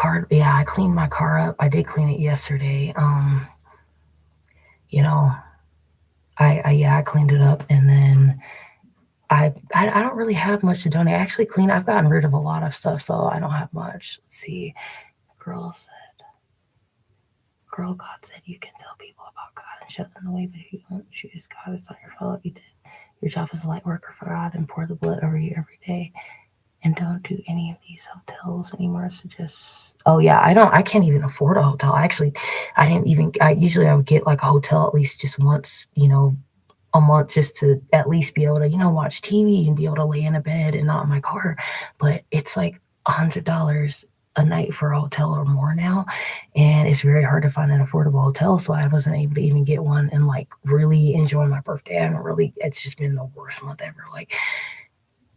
cleaned my car up. I did clean it yesterday. You know, I cleaned it up, and then I don't really have much to donate. Actually, I've gotten rid of a lot of stuff, so I don't have much. Let's see. Girl God said you can tell people about God and shut them away, but if you don't choose God, it's not your fault. You did. Your job as a light worker for God and pour the blood over you every day. And don't do any of these hotels anymore. So just, oh yeah, I can't even afford a hotel. Actually, usually I would get like a hotel at least just once, a month, just to at least be able to, watch TV and be able to lay in a bed and not in my car. But it's like $100 a night for a hotel or more now. And it's very hard to find an affordable hotel. So I wasn't able to even get one and like really enjoy my birthday. It's just been the worst month ever. Like,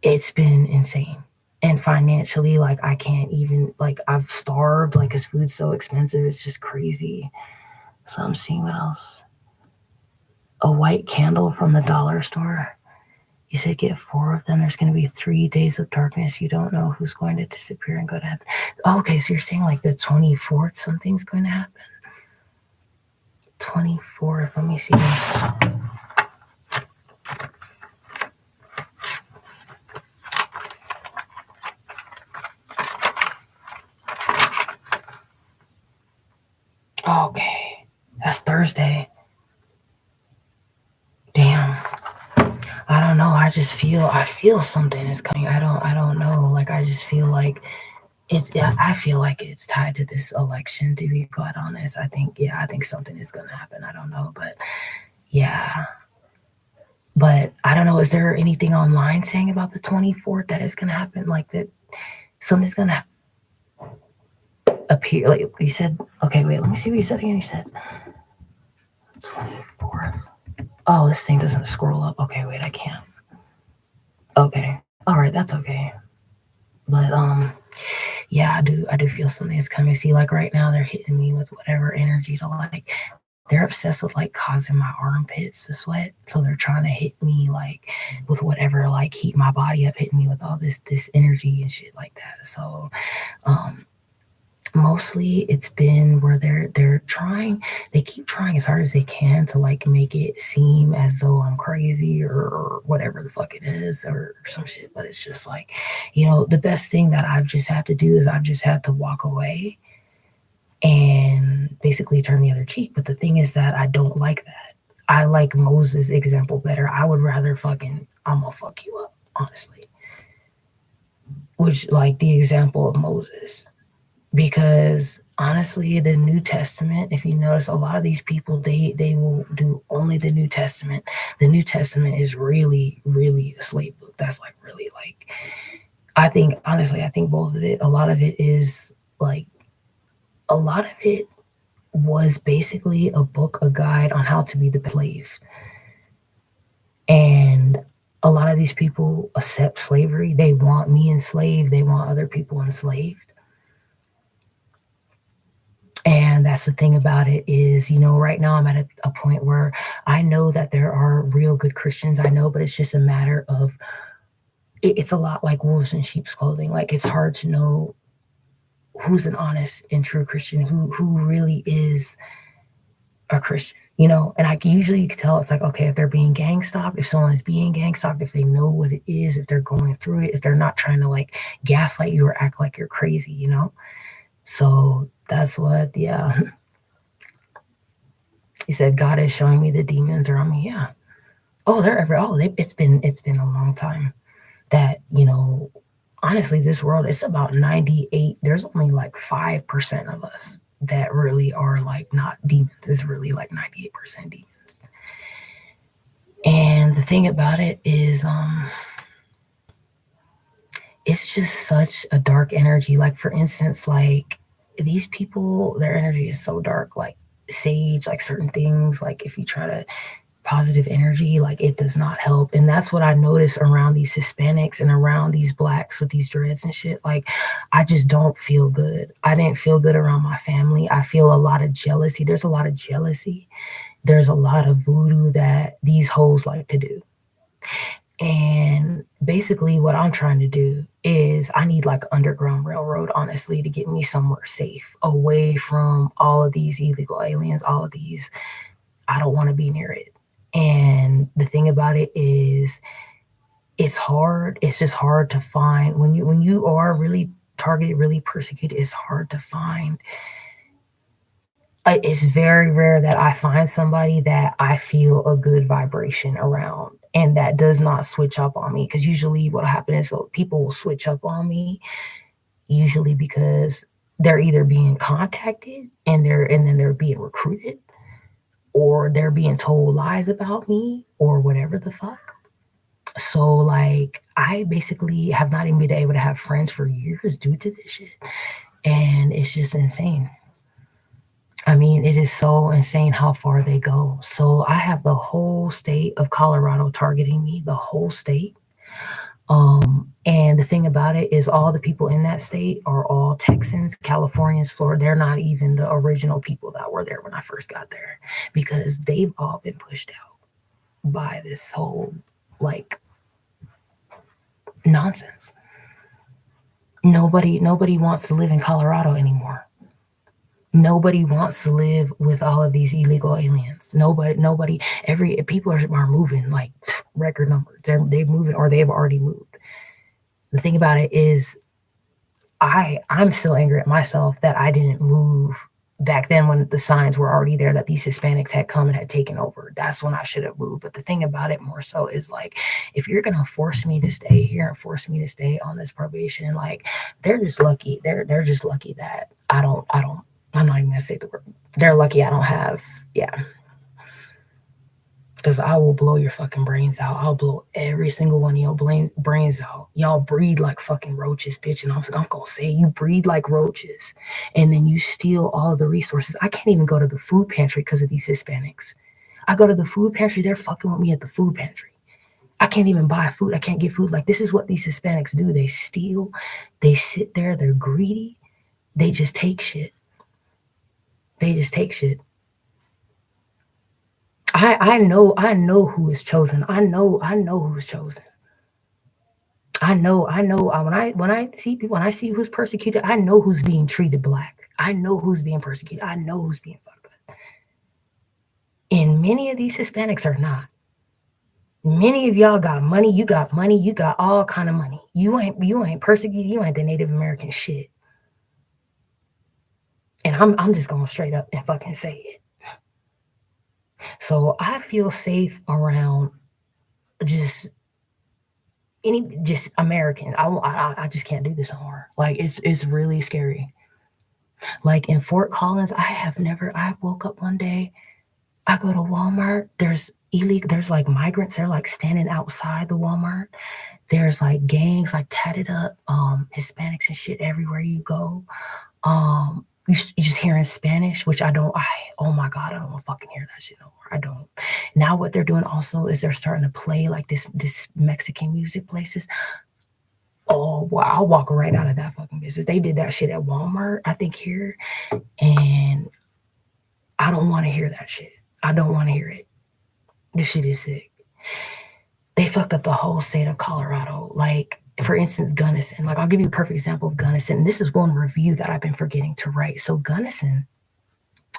it's been insane. And financially, like, I can't even, like, I've starved, like, because food's so expensive. It's just crazy. So I'm seeing what else. A white candle from the dollar store. You said get 4 of them. There's going to be 3 days of darkness. You don't know who's going to disappear and go to heaven. Oh, okay, so you're saying, like, the 24th, something's going to happen? 24th, let me see. Okay, that's Thursday. Damn. I don't know. I feel something is coming. I don't know. Like, I just feel like I feel like it's tied to this election, to be quite honest. I think something is going to happen. I don't know, but yeah. But I don't know. Is there anything online saying about the 24th that is going to happen? Like that something's going to appear? Like you said, okay, wait, let me see what you said again. You said 24th. Oh, this thing doesn't scroll up. Okay, wait, I can't. Okay. All right, that's okay. But yeah, I do feel something is coming. See, like right now they're hitting me with whatever energy to like, they're obsessed with like causing my armpits to sweat. So they're trying to hit me like with whatever, like heat my body up, hitting me with all this energy and shit like that. So mostly it's been where they keep trying as hard as they can to like make it seem as though I'm crazy or whatever the fuck it is or some shit. But it's just like, the best thing that I've just had to do is I've just had to walk away and basically turn the other cheek. But the thing is that I don't like that. I like Moses' example better. I would rather I'm gonna fuck you up, honestly. Which, like, the example of Moses. Because honestly, the New Testament, if you notice, a lot of these people, they will do only the New Testament. The New Testament is really, really a slave book. That's like really like, I think both of it, a lot of it is like, a lot of it was basically a book, a guide on how to be the slaves. And a lot of these people accept slavery. They want me enslaved. They want other people enslaved. And that's the thing about it is, right now I'm at a point where I know that there are real good Christians. I know, but it's just a matter of, it's a lot like wolves in sheep's clothing. Like, it's hard to know who's an honest and true Christian, who really is a Christian, you know. And I can usually you can tell it's like, okay, if they're being gang stalked, if someone is being gang stalked, if they know what it is, if they're going through it, if they're not trying to like gaslight you or act like you're crazy, you know. So that's what, yeah. He said, God is showing me the demons around me. Yeah. Oh, they're ever. Oh, it's been a long time that, you know. Honestly, this world, it's about 98. There's only like 5% of us that really are like not demons. It's really like 98% demons. And the thing about it is, it's just such a dark energy. Like, for instance, like these people, their energy is so dark. Like sage, like certain things, like if you try to positive energy, like it does not help. And that's what I notice around these Hispanics and around these blacks with these dreads and shit. Like, I just don't feel good. I didn't feel good around my family. I feel a lot of jealousy. There's a lot of jealousy. There's a lot of voodoo that these hoes like to do. And basically, what I'm trying to do is I need like underground railroad, honestly, to get me somewhere safe, away from all of these illegal aliens, all of these. I don't want to be near it. And the thing about it is, it's hard. It's just hard to find when you are really targeted, really persecuted. It's hard to find. It's very rare that I find somebody that I feel a good vibration around and that does not switch up on me. Because usually, what happens is people will switch up on me, usually because they're either being contacted and then they're being recruited, or they're being told lies about me, or whatever the fuck. So, like, I basically have not even been able to have friends for years due to this shit. And it's just insane. I mean, it is so insane how far they go. So I have the whole state of Colorado targeting me, the whole state. And the thing about it is, all the people in that state are all Texans, Californians, Florida. They're not even the original people that were there when I first got there, because they've all been pushed out by this whole like nonsense. Nobody wants to live in Colorado anymore. Nobody wants to live with all of these illegal aliens. Nobody. Every people are moving like record numbers. They're moving, or they've already moved. The thing about it is, I'm still angry at myself that I didn't move back then when the signs were already there that these Hispanics had come and had taken over. That's when I should have moved. But the thing about it more so is, like, if you're gonna force me to stay here and force me to stay on this probation, like, they're just lucky. They're just lucky that I don't. I'm not even gonna say the word. They're lucky I don't have. Yeah, because I will blow your fucking brains out. I'll blow every single one of your brains out. Y'all breed like fucking roaches, bitch. And I'm gonna say, you breed like roaches. And then you steal all of the resources. I can't even go to the food pantry because of these Hispanics. I go to the food pantry, they're fucking with me at the food pantry. I can't even buy food. I can't get food. Like, this is what these Hispanics do. They steal. They sit there. They're greedy. They just take shit. They just take shit. I know who is chosen. I know who's chosen. I know when I see who's persecuted, I know who's being treated black. I know who's being persecuted. I know who's being fucked with. And many of these Hispanics are not. Many of y'all got money. You got money. You got all kind of money. You ain't persecuted. You ain't the Native American shit. And I'm just going straight up and fucking say it. So I feel safe around just just Americans. I just can't do this anymore. Like, it's really scary. Like in Fort Collins, I woke up one day, I go to Walmart, there's like migrants, they're like standing outside the Walmart. There's like gangs like tatted up, Hispanics and shit everywhere you go. You just hearing Spanish, which oh my God, I don't want to fucking hear that shit no more. I don't. Now what they're doing also is they're starting to play like this Mexican music places. Oh, well, I'll walk right out of that fucking business. They did that shit at Walmart, I think, here, and I don't want to hear that shit. I don't want to hear it. This shit is sick. They fucked up the whole state of Colorado. Like, For instance, Gunnison. Like, I'll give you a perfect example of Gunnison. And this is one review that I've been forgetting to write. So Gunnison,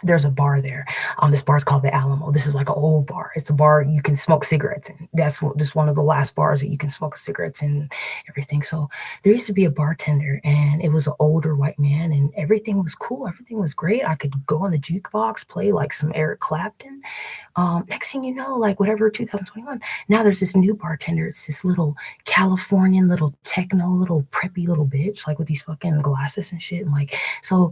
there's a bar there. This bar is called the Alamo. This is like an old bar. It's a bar you can smoke cigarettes in. That's just one of the last bars that you can smoke cigarettes in, everything. So there used to be a bartender, and it was an older white man, and everything was cool. Everything was great. I could go on the jukebox, play like some Eric Clapton. Next thing you know, like whatever, 2021, now there's this new bartender. It's this little Californian, little techno, little preppy little bitch, like with these fucking glasses and shit. And like, so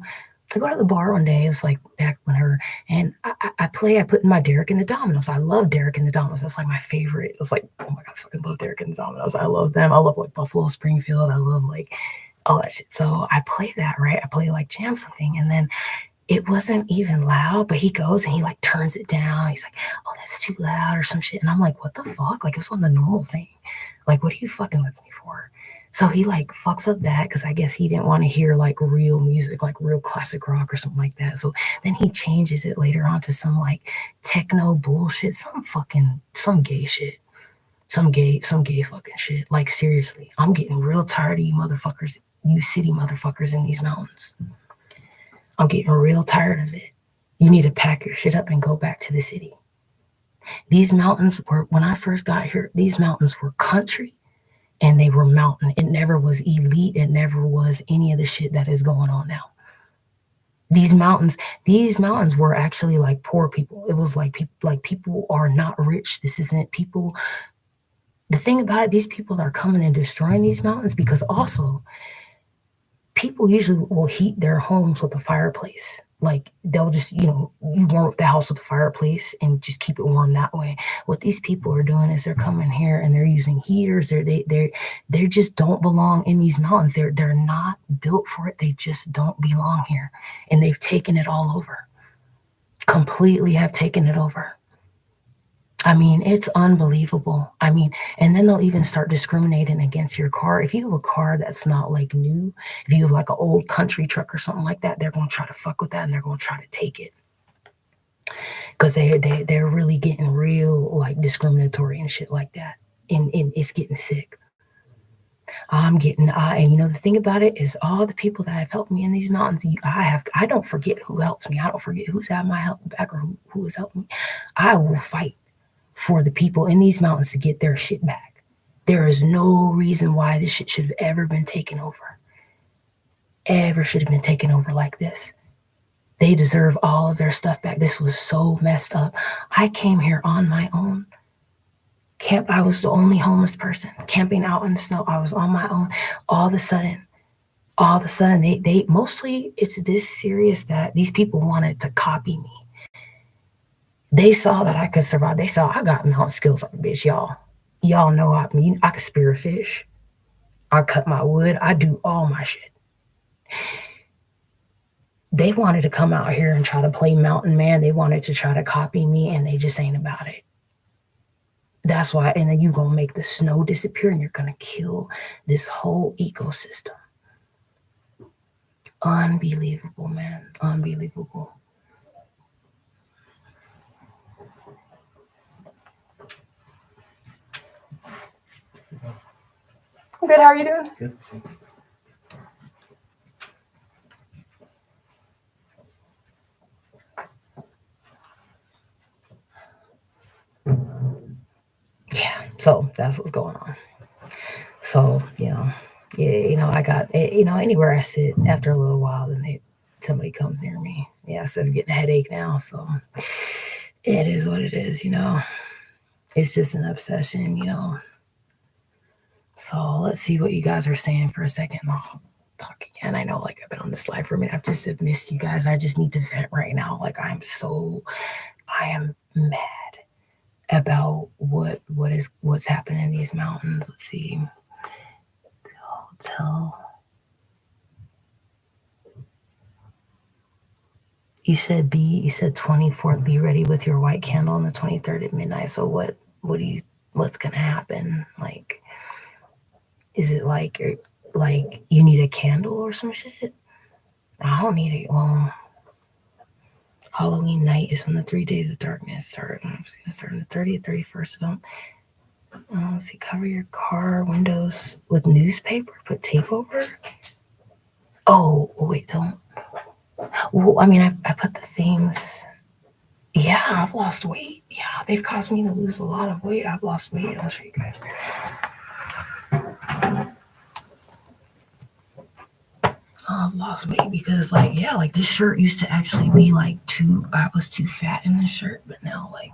I go to the bar one day. It was like back whenever, and I put in my Derek and the Dominoes. I love Derek and the Dominoes. That's like my favorite. It was like, oh my God, I fucking love Derek and the Dominoes. I love them. I love like Buffalo Springfield. I love like all that shit. So I play that, right? I play like jam something, and then it wasn't even loud, but he goes and he like turns it down. He's like, oh, that's too loud or some shit. And I'm like, what the fuck? Like, it was on the normal thing. Like, what are you fucking with me for? So he like fucks up that because I guess he didn't want to hear like real music, like real classic rock or something like that. So then he changes it later on to some like techno bullshit, some gay shit. Some gay fucking shit. Like, seriously, I'm getting real tired of you motherfuckers, you city motherfuckers in these mountains. I'm getting real tired of it. You need to pack your shit up and go back to the city. These mountains were, when I first got here, these mountains were country and they were mountain. It never was elite. It never was any of the shit that is going on now. These mountains were actually like poor people. It was like people are not rich. This isn't people. The thing about it, these people are coming and destroying these mountains because also people usually will heat their homes with a fireplace. Like, they'll just, you warm up the house with a fireplace and just keep it warm that way. What these people are doing is they're coming here and they're using heaters. They just don't belong in these mountains. They're not built for it. They just don't belong here. And they've taken it all over. Completely have taken it over. I mean, it's unbelievable. I mean, and then they'll even start discriminating against your car. If you have a car that's not like new, if you have like an old country truck or something like that, they're going to try to fuck with that and they're going to try to take it. Because they're really getting real like discriminatory and shit like that. And it's getting sick. And the thing about it is all the people that have helped me in these mountains, I don't forget who helps me. I don't forget who's had my help back or who has helped me. I will fight for the people in these mountains to get their shit back. There is no reason why this shit should have ever been taken over. Ever should have been taken over like this. They deserve all of their stuff back. This was so messed up. I came here on my own. I was the only homeless person camping out in the snow. I was on my own. All of a sudden, they mostly, it's this serious that these people wanted to copy me. They saw that I could survive. They saw I got mountain skills like a bitch, y'all. Y'all know I could spear a fish. I cut my wood. I do all my shit. They wanted to come out here and try to play mountain man. They wanted to try to copy me, and they just ain't about it. That's why, and then you're going to make the snow disappear, and you're going to kill this whole ecosystem. Unbelievable, man. Unbelievable. Good. How are you doing? Good. Yeah. So that's what's going on. So, I got, anywhere I sit after a little while, then somebody comes near me. Yeah. So I'm getting a headache now. So it is what it is, It's just an obsession, So let's see what you guys are saying for a second. I'll talk again. I know, like, I've been on this live for a minute. I've just missed you guys. I just need to vent right now. Like, I am mad about what's happening in these mountains. Let's see. You said 24th, be ready with your white candle on the 23rd at midnight. So what's gonna happen? Like, is it like you need a candle or some shit? I don't need it. Well, Halloween night is when the 3 days of darkness start. I'm just gonna start on the 30th, 31st. Let's see, cover your car windows with newspaper, put tape over. Oh, wait, don't. Well, I mean, I put the things. Yeah, I've lost weight. Yeah, they've caused me to lose a lot of weight. I've lost weight. I'll show you guys. I've lost weight because, like, yeah, like this shirt used to actually be like too. I was too fat in this shirt, but now, like,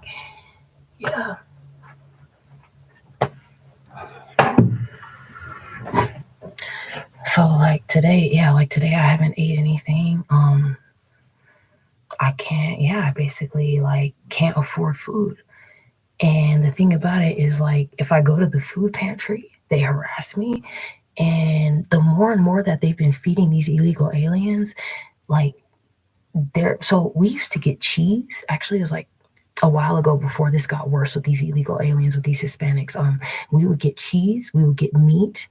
yeah. So, like today, yeah, like today, I haven't ate anything. I can't. Yeah, I basically like can't afford food. And the thing about it is, like, if I go to the food pantry, they harass me. And the more and more that they've been feeding these illegal aliens, like, so we used to get cheese. Actually, it was like a while ago before this got worse with these illegal aliens, with these Hispanics. We would get cheese, we would get meat.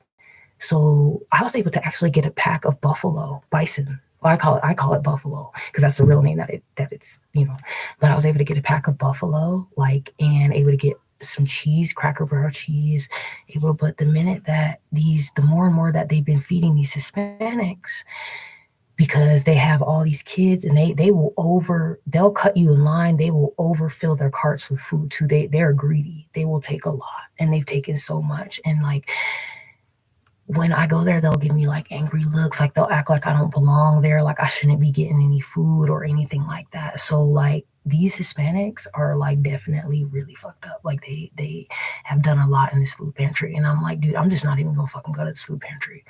So I was able to actually get a pack of buffalo, bison. Well, I call it buffalo because that's the real name that it's, But I was able to get a pack of buffalo, like, and able to get some cheese, Cracker Barrel cheese, able. But the minute that the more and more that they've been feeding these Hispanics, because they have all these kids, and they'll cut you in line, they will overfill their carts with food too. They're greedy, they will take a lot, and they've taken so much. And like, when I go there, they'll give me like angry looks, like they'll act like I don't belong there, like I shouldn't be getting any food or anything like that. So like, these Hispanics are like definitely really fucked up. Like they have done a lot in this food pantry, and I'm like, dude, I'm just not even gonna fucking go to this food pantry,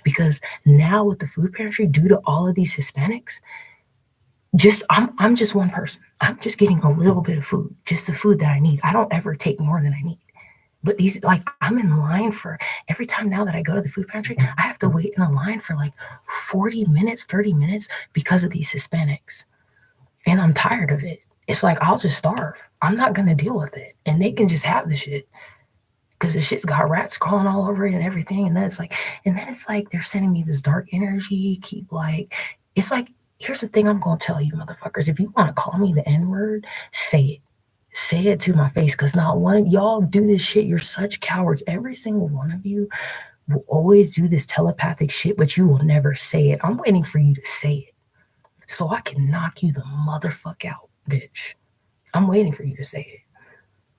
because now with the food pantry, due to all of these Hispanics, I'm just one person. I'm just getting a little bit of food, just the food that I need. I don't ever take more than I need. But these, like, I'm in line for every time now that I go to the food pantry, I have to wait in a line for like 40 minutes, 30 minutes because of these Hispanics. And I'm tired of it. It's like, I'll just starve. I'm not going to deal with it. And they can just have the shit because the shit's got rats crawling all over it and everything. And then it's like they're sending me this dark energy. Keep like, it's like, here's the thing I'm going to tell you, motherfuckers. If you want to call me the N word, say it. Say it to my face, because not one of y'all do this shit. You're such cowards. Every single one of you will always do this telepathic shit, but you will never say it. I'm waiting for you to say it so I can knock you the motherfuck out, bitch. I'm waiting for you to say it.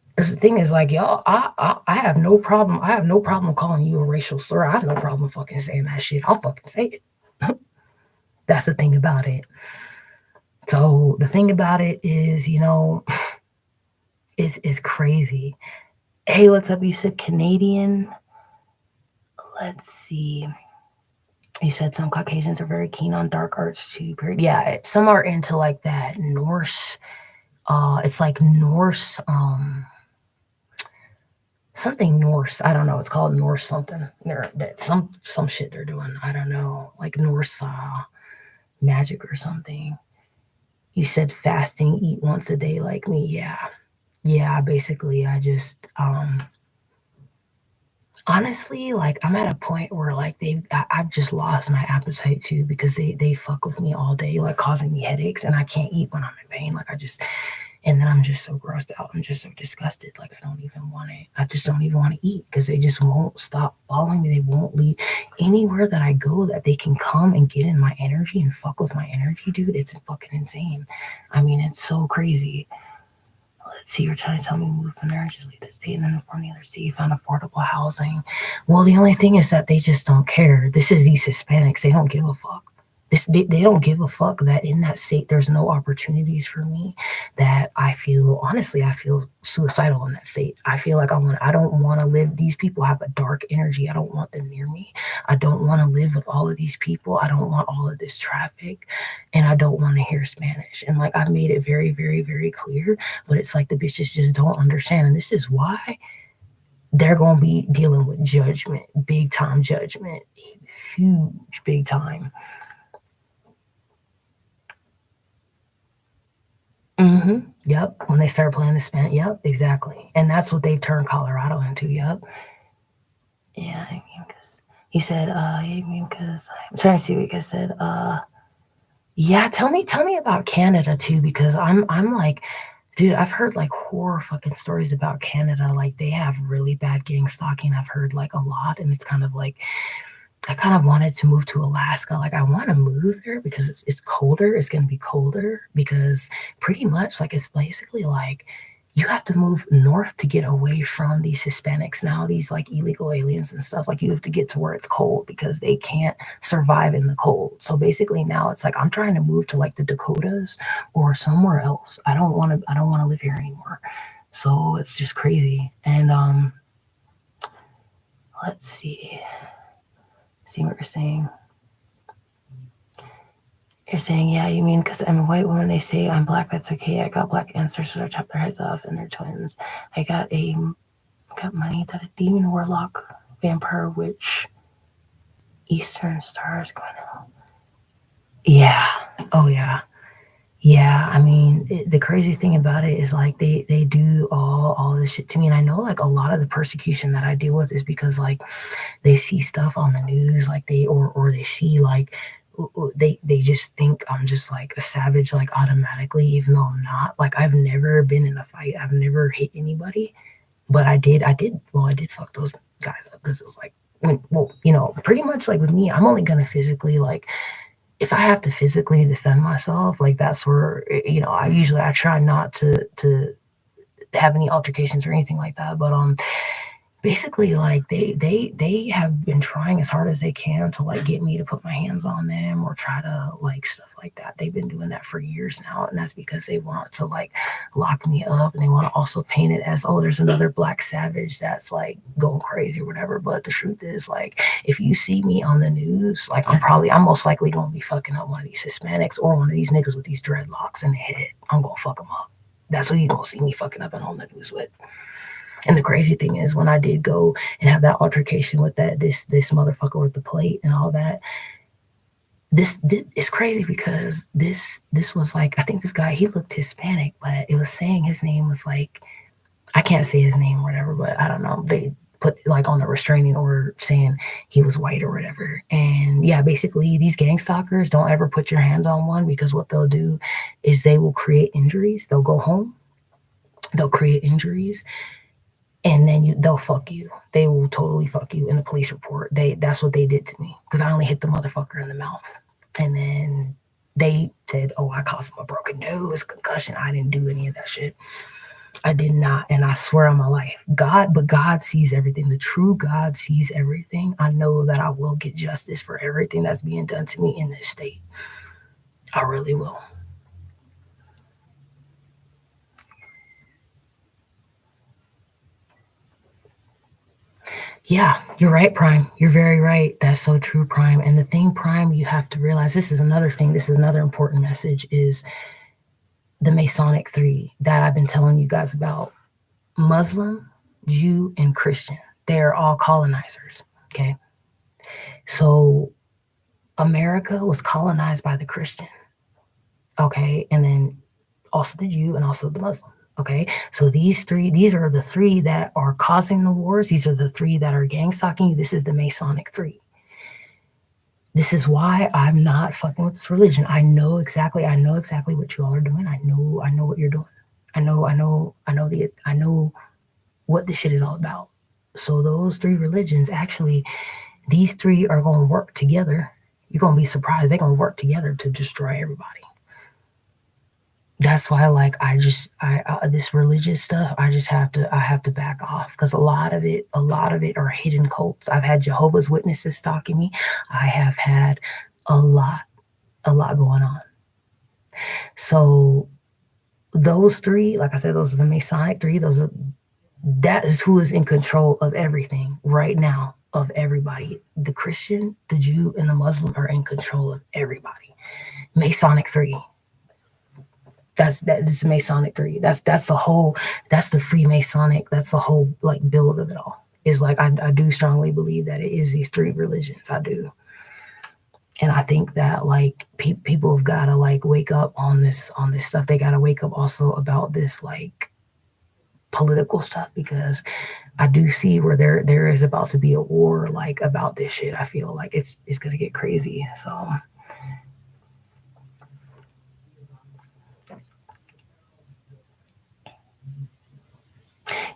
Because the thing is, like, y'all, I have no problem. I have no problem calling you a racial slur. I have no problem fucking saying that shit. I'll fucking say it. That's the thing about it. So the thing about it is, it's crazy. Hey, what's up? You said Canadian. Let's see. You said some Caucasians are very keen on dark arts too. Yeah, some are into like that Norse. It's like Norse. Something Norse. I don't know. It's called Norse something. That some shit they're doing. I don't know. Like Norse magic or something. You said fasting, eat once a day like me. Yeah. Basically, I just honestly, like, I'm at a point where like I've just lost my appetite too, because they fuck with me all day, like causing me headaches, and I can't eat when I'm in pain. Like, and then I'm just so grossed out. I'm just so disgusted. Like, I don't even want it. I just don't even want to eat because they just won't stop following me. They won't leave. Anywhere that I go that they can come and get in my energy and fuck with my energy, dude, it's fucking insane. I mean, it's so crazy. Let's see, you're trying to tell me to move from there and just leave the state, and then from the other state you found affordable housing. Well, the only thing is that they just don't care. This is these Hispanics. They don't give a fuck. They don't give a fuck that in that state there's no opportunities for me, that honestly, I feel suicidal in that state. I feel like I don't want to live. These people have a dark energy. I don't want them near me. I don't want to live with all of these people. I don't want all of this traffic, and I don't want to hear Spanish. And like, I've made it very, very, very clear, but it's like the bitches just don't understand. And this is why they're going to be dealing with judgment, big time judgment, huge, big time. Yep. When they start playing the Spanish. Yep, exactly. And that's what they've turned Colorado into. Yep. Yeah, I mean, because he said, because I'm trying to see what you guys said. Yeah, tell me about Canada too, because I'm like, Dude, I've heard like horror fucking stories about Canada. Like they have really bad gang stalking. I've heard like a lot, and it's kind of like I kind of wanted to move to Alaska. Like I want to move there because it's colder. It's going to be colder because pretty much like it's basically like you have to move north to get away from these Hispanics now, these like illegal aliens and stuff. Like you have to get to where it's cold because they can't survive in the cold. So basically now it's like I'm trying to move to like the Dakotas or somewhere else. I don't want to live here anymore. So it's just crazy. And let's see what you're saying. You're saying, yeah, you mean because I'm a white woman, they say I'm black, that's okay. I got black ancestors, I chopped their heads off and they're twins. I got money that a demon, warlock, vampire, witch, Eastern stars going out. Yeah. Oh yeah. Yeah, I mean, the crazy thing about it is like they do all this shit to me, and I know like a lot of the persecution that I deal with is because like they see stuff on the news, like or they see like they just think I'm just like a savage like automatically, even though I'm not. Like I've never been in a fight, I've never hit anybody, but I did fuck those guys up because it was like pretty much like with me, I'm only gonna physically like if I have to physically defend myself, like that's where I try not to have any altercations or anything like that. But basically like they have been trying as hard as they can to like get me to put my hands on them or try to like stuff like that. They've been doing that for years now, and that's because they want to like lock me up, and they want to also paint it as, oh, there's another black savage that's like going crazy or whatever. But the truth is, like, if you see me on the news, like I'm most likely gonna be fucking up one of these Hispanics or one of these niggas with these dreadlocks in the head. I'm gonna fuck them up. That's who you gonna see me fucking up and on the news with. And the crazy thing is, when I did go and have that altercation with this motherfucker with the plate and all that, this is crazy because this was like, I think this guy, he looked Hispanic, but it was saying his name was like, I can't say his name or whatever, but I don't know. They put like on the restraining order saying he was white or whatever. And yeah, basically these gang stalkers, don't ever put your hand on one, because what they'll do is they will create injuries. They'll go home, they'll create injuries, and then they'll fuck you. They will totally fuck you in the police report. That's what they did to me because I only hit the motherfucker in the mouth, and then they said, "Oh, I caused him a broken nose, concussion." I didn't do any of that shit. I did not, and I swear on my life, God sees everything. The true God sees everything. I know that I will get justice for everything that's being done to me in this state. I really will. Yeah, you're right, Prime. You're very right. That's so true, Prime. And the thing, Prime, you have to realize, this is another thing, this is another important message, is the Masonic three that I've been telling you guys about. Muslim, Jew, and Christian. They're all colonizers. Okay. So America was colonized by the Christian. Okay. And then also the Jew and also the Muslim. Okay, so these are the three that are causing the wars. These are the three that are gang stalking you. This is the Masonic three. This is why I'm not fucking with this religion. I know exactly what you all are doing. I know what you're doing. I know what this shit is all about. So those three religions, actually, these three are going to work together. You're going to be surprised. They're going to work together to destroy everybody. That's why, like, this religious stuff, I have to back off, because a lot of it are hidden cults. I've had Jehovah's Witnesses stalking me. I have had a lot going on. So those three, like I said, those are the Masonic three. That is who is in control of everything right now, of everybody. The Christian, the Jew, and the Muslim are in control of everybody. Masonic three. That is Masonic three. That's the whole. That's the Freemasonic. That's the whole like build of it all. Is like I do strongly believe that it is these three religions. I do. And I think that like people have got to like wake up on this stuff. They got to wake up also about this like political stuff, because I do see where there is about to be a war like about this shit. I feel like it's gonna get crazy. So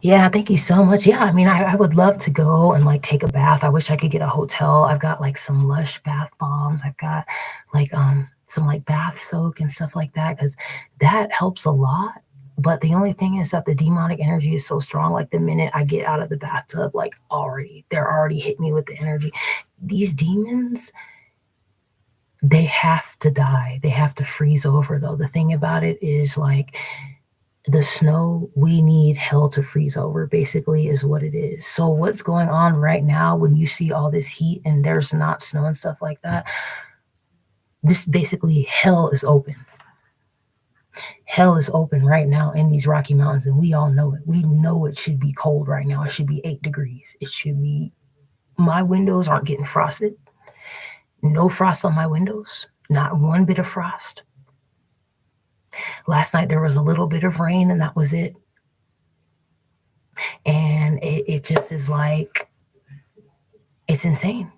Yeah, thank you so much. Yeah, I mean, I would love to go and like take a bath. I wish I could get a hotel. I've got like some Lush bath bombs. I've got like some like bath soak and stuff like that because that helps a lot. But the only thing is that the demonic energy is so strong. Like the minute I get out of the bathtub, like they're already hit me with the energy. These demons, they have to die. They have to freeze over though. The thing about it is like the snow, we need hell to freeze over, basically, is what it is. So, what's going on right now when you see all this heat and there's not snow and stuff like that? This basically hell is open. Hell is open right now in these Rocky Mountains, and we all know it. We know it should be cold right now. It should be 8 degrees. It should be. My windows aren't getting frosted. No frost on my windows. Not one bit of frost. Last night there was a little bit of rain, and that was it. And it just is like, it's insane.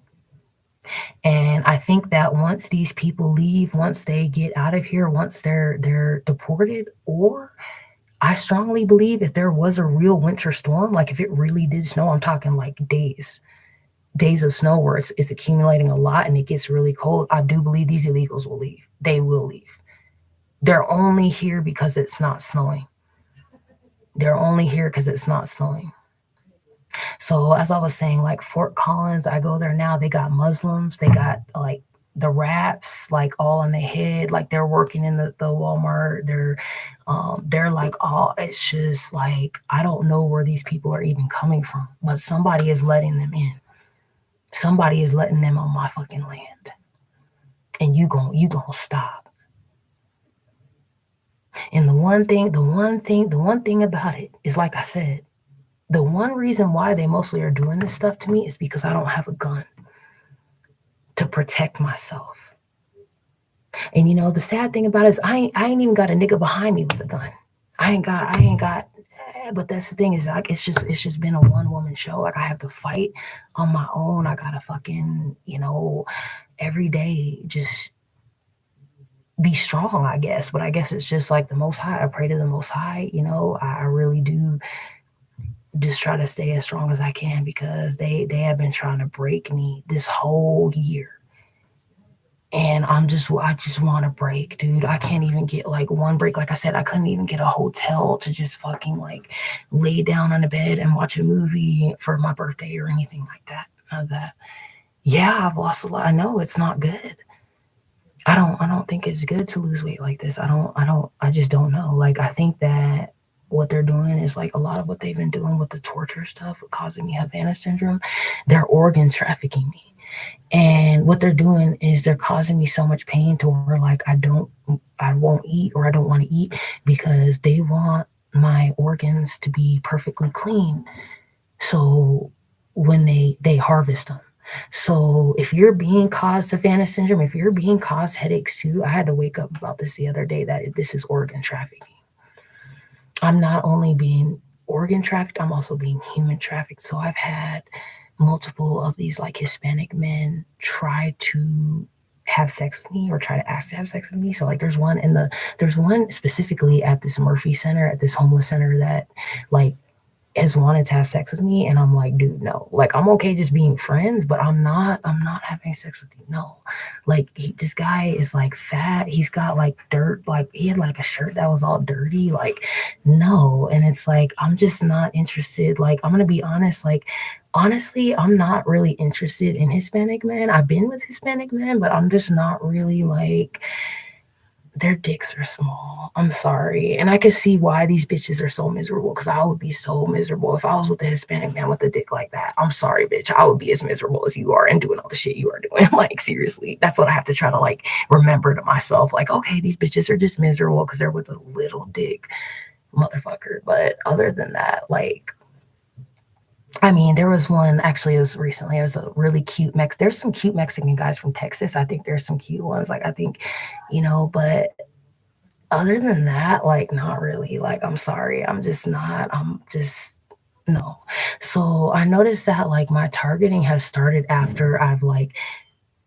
And I think that once these people leave, once they get out of here, once they're deported, or I strongly believe if there was a real winter storm, like if it really did snow, I'm talking like days of snow where it's accumulating a lot and it gets really cold. I do believe these illegals will leave. They will leave. They're only here because it's not snowing. They're only here because it's not snowing. So as I was saying, like Fort Collins, I go there now. They got Muslims. They got like the wraps, like all on their head. Like they're working in the Walmart. They're like all. It's just like I don't know where these people are even coming from, but somebody is letting them in. Somebody is letting them on my fucking land, and you gonna stop. And the one thing about it is, like I said, the one reason why they mostly are doing this stuff to me is because I don't have a gun to protect myself. And the sad thing about it is I ain't even got a nigga behind me with a gun. I ain't got but that's the thing is like it's just been a one woman show. Like I have to fight on my own. I gotta fucking, every day just be strong, I guess. But I guess it's just like the most high. I pray to the most high, I really do just try to stay as strong as I can because they have been trying to break me this whole year. And I just want to break, dude. I can't even get like one break. Like I said, I couldn't even get a hotel to just fucking like lay down on the bed and watch a movie for my birthday or anything like that. None of that. Yeah, I've lost a lot. I know it's not good. I don't think it's good to lose weight like this. I just don't know. Like I think that what they're doing is like a lot of what they've been doing with the torture stuff causing me Havana syndrome. They're organ trafficking me. And what they're doing is they're causing me so much pain to where like I won't eat or I don't want to eat because they want my organs to be perfectly clean. So when they harvest them. So if you're being caused Savannah syndrome, if you're being caused headaches too, I had to wake up about this the other day that this is organ trafficking. I'm not only being organ trafficked, I'm also being human trafficked. So I've had multiple of these like Hispanic men try to have sex with me or try to ask to have sex with me. So like there's one specifically at this Murphy Center, at this homeless center that like has wanted to have sex with me, and I'm like, dude, no. Like I'm okay just being friends, but I'm not having sex with you. No. Like this guy is like fat. He's got like dirt. Like he had like a shirt that was all dirty. Like no. And it's like I'm just not interested. Like I'm gonna be honest. Like honestly, I'm not really interested in Hispanic men. I've been with Hispanic men, but I'm just not really like their dicks are small. I'm sorry. And I can see why these bitches are so miserable because I would be so miserable if I was with a Hispanic man with a dick like that. I'm sorry, bitch. I would be as miserable as you are and doing all the shit you are doing. Like, seriously. That's what I have to try to like remember to myself. Like, okay, these bitches are just miserable because they're with a little dick motherfucker. But other than that, like, I mean, there was one actually. It was recently. It was a really cute Mex. There's some cute Mexican guys from Texas. I think there's some cute ones. Like I think, but other than that, like not really. Like I'm sorry, I'm just not. I'm just no. So I noticed that like my targeting has started after I've like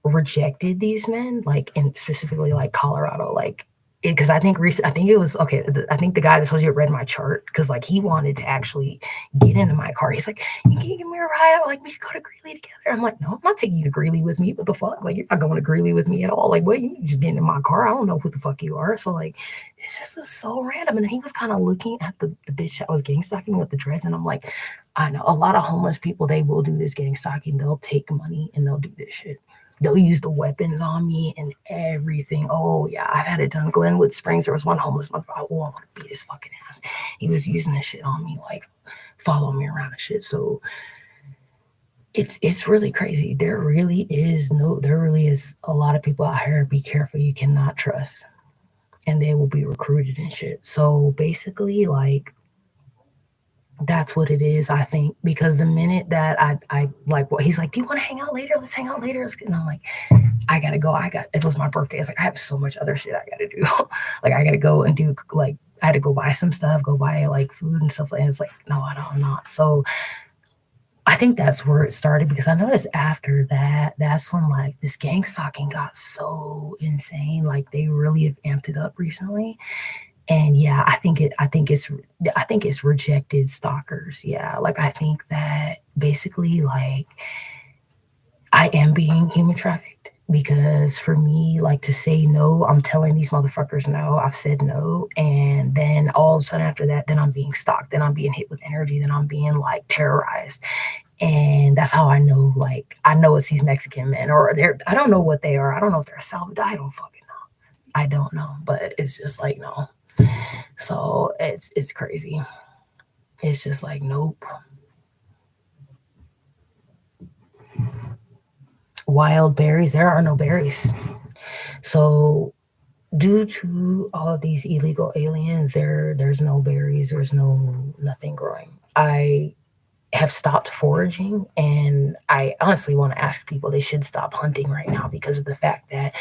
rejected these men, like in specifically like Colorado. Like because I think it was okay. I think the guy that told you read my chart because like he wanted to actually get into my car. He's like, "You can give me a ride? Like we could go to Greeley together." I'm like, "No, I'm not taking you to Greeley with me. What the fuck? Like you're not going to Greeley with me at all. Like what? You just getting in my car? I don't know who the fuck you are." So like, it's just so random. And then he was kind of looking at the bitch that was gang stalking with the dreads, and I'm like, I know a lot of homeless people. They will do this gang stalking. They'll take money and they'll do this shit. They'll use the weapons on me and everything. Oh yeah, I've had it done. Glenwood Springs, there was one homeless motherfucker. Oh, I want to beat his fucking ass. He was using this shit on me, like following me around and shit. So it's really crazy. There really is a lot of people out here. Be careful, you cannot trust. And they will be recruited and shit. So basically, like that's what it is, I think, because the minute that I like what he's like, do you want to hang out later? Let's hang out later. And I'm like, I gotta go. It was my birthday. It's like I have so much other shit I gotta do. Like I gotta go and do like I had to go buy some stuff, go buy like food and stuff. And it's like, no, I'm not. So I think that's where it started because I noticed after that, that's when like this gang stalking got so insane. Like they really have amped it up recently. And yeah, I think it's rejected stalkers. Yeah, like I think that basically like I am being human trafficked because for me, like to say no, I'm telling these motherfuckers no. I've said no, and then all of a sudden after that, then I'm being stalked. Then I'm being hit with energy. Then I'm being like terrorized, and that's how I know. Like I know it's these Mexican men, or they're I don't know what they are. I don't know if they're Salvador. I don't fucking know. I don't know, but it's just like no. So it's crazy. It's just like nope. Wild berries. There are no berries. So due to all of these illegal aliens, there's no berries. There's nothing growing. I have stopped foraging, and I honestly want to ask people they should stop hunting right now because of the fact that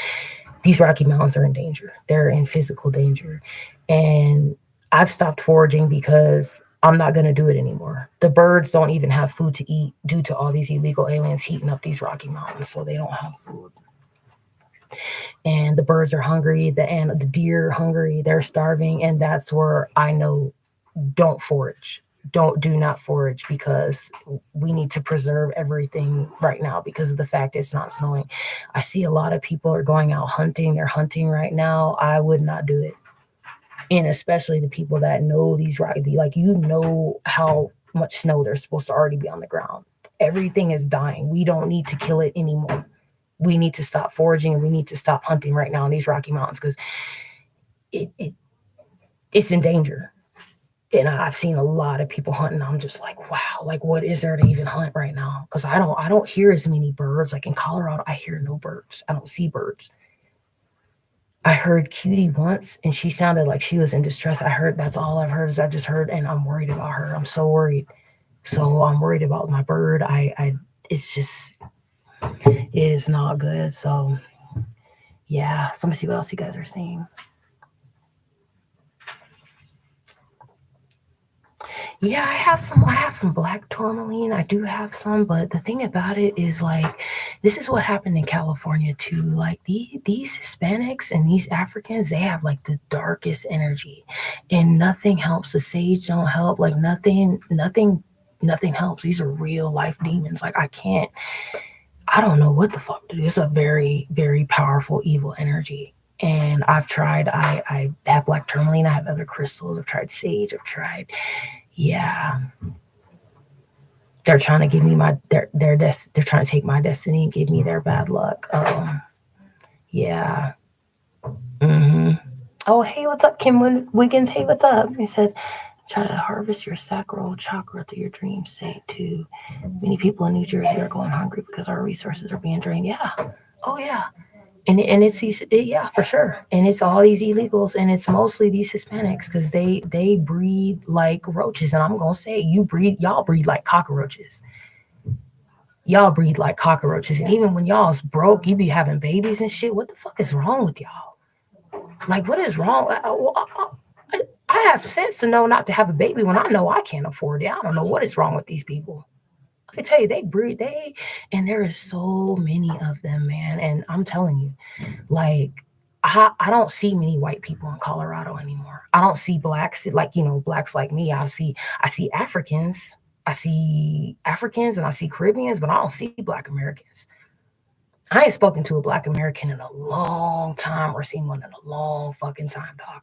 these Rocky Mountains are in danger. They're in physical danger. And I've stopped foraging because I'm not going to do it anymore. The birds don't even have food to eat due to all these illegal aliens heating up these Rocky Mountains. So they don't have food. And the birds are hungry, the deer are hungry, they're starving. And that's where I know don't forage. Do not forage because we need to preserve everything right now because of the fact it's not snowing. I see a lot of people are going out hunting. They're hunting right now. I would not do it. And especially the people that know these like you know how much snow there's supposed to already be on the ground. Everything is dying. We don't need to kill it anymore. We need to stop foraging and we need to stop hunting right now in these Rocky Mountains because it's in danger. And I've seen a lot of people hunting. I'm just like, wow, like what is there to even hunt right now? Because I don't hear as many birds. Like in Colorado, I hear no birds. I don't see birds. I heard Cutie once, and she sounded like she was in distress. That's all I've heard is I've just heard, and I'm worried about her. I'm so worried. So I'm worried about my bird. It's just, it is not good. So yeah, so let me see what else you guys are saying. Yeah, I have some black tourmaline. I do have some, but the thing about it is like this is what happened in California too. Like these Hispanics and these Africans, they have like the darkest energy. And nothing helps. The sage don't help. Like nothing helps. These are real life demons. Like I don't know what the fuck to do. It's a very, very powerful evil energy. And I've tried, I have black tourmaline, I have other crystals, I've tried sage, yeah, they're trying to give me they're trying to take my destiny and give me their bad luck. Yeah. hmm Oh, hey, what's up, Kim Wiggins? Hey, what's up? He said, try to harvest your sacral chakra through your dream state too. Many people in New Jersey are going hungry because our resources are being drained. Yeah. Oh, yeah. And it's yeah, for sure. And it's all these illegals, and it's mostly these Hispanics because they breed like roaches. And I'm gonna say y'all breed like cockroaches. Y'all breed like cockroaches. And even when y'all's broke, you be having babies and shit. What the fuck is wrong with y'all? Like, what is wrong? I have sense to know not to have a baby when I know I can't afford it. I don't know what is wrong with these people. I can tell you, and there is so many of them, man. And I'm telling you, like, I don't see many white people in Colorado anymore. I don't see blacks like, blacks like me. I see Africans. I see Africans and I see Caribbeans, but I don't see black Americans. I ain't spoken to a black American in a long time or seen one in a long fucking time, dog.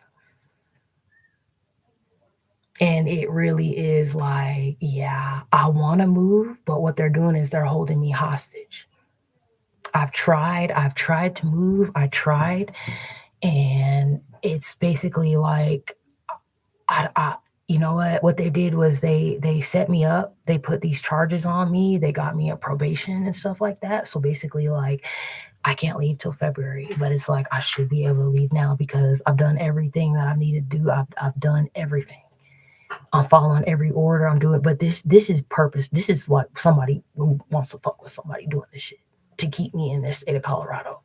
And it really is like, yeah, I want to move, but what they're doing is they're holding me hostage. I've tried to move. I tried, and it's basically like, I you know what they did was they set me up. They put these charges on me. They got me a probation and stuff like that. So basically, like, I can't leave till February, but it's like I should be able to leave now because I've done everything that I need to do. I've done everything. I'm following every order. I'm doing, but this is purpose. This is what somebody who wants to fuck with somebody doing this shit to keep me in this state of Colorado,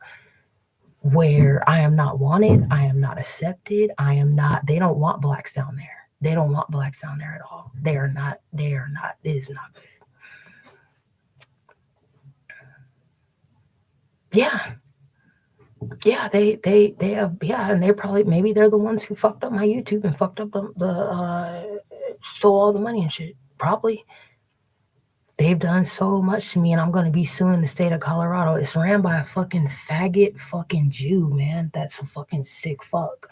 where I am not wanted, I am not accepted, I am not. They don't want blacks down there. They don't want blacks down there at all. They are not. They are not. It is not good. Yeah, yeah. They have. Yeah, and they're probably maybe they're the ones who fucked up my YouTube and fucked up the stole all the money and shit. Probably. They've done so much to me, and I'm gonna be suing the state of Colorado. It's ran by a fucking faggot fucking Jew, man. That's a fucking sick fuck.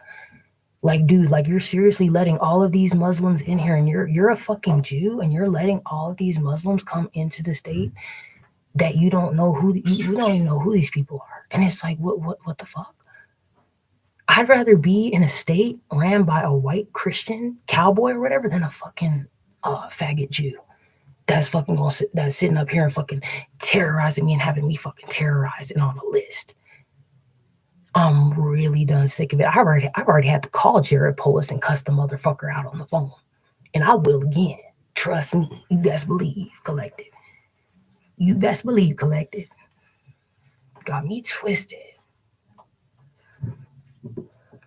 Like, dude, like you're seriously letting all of these Muslims in here, and you're a fucking Jew, and you're letting all of these Muslims come into the state that you don't know who you don't even know who these people are. And it's like, what the fuck? I'd rather be in a state ran by a white Christian cowboy or whatever than a fucking faggot Jew that's fucking that's sitting up here and fucking terrorizing me and having me fucking terrorized and on a list. I'm really done sick of it. I've already had to call Jared Polis and cuss the motherfucker out on the phone. And I will again. Trust me. You best believe, collective. You best believe, collective. Got me twisted.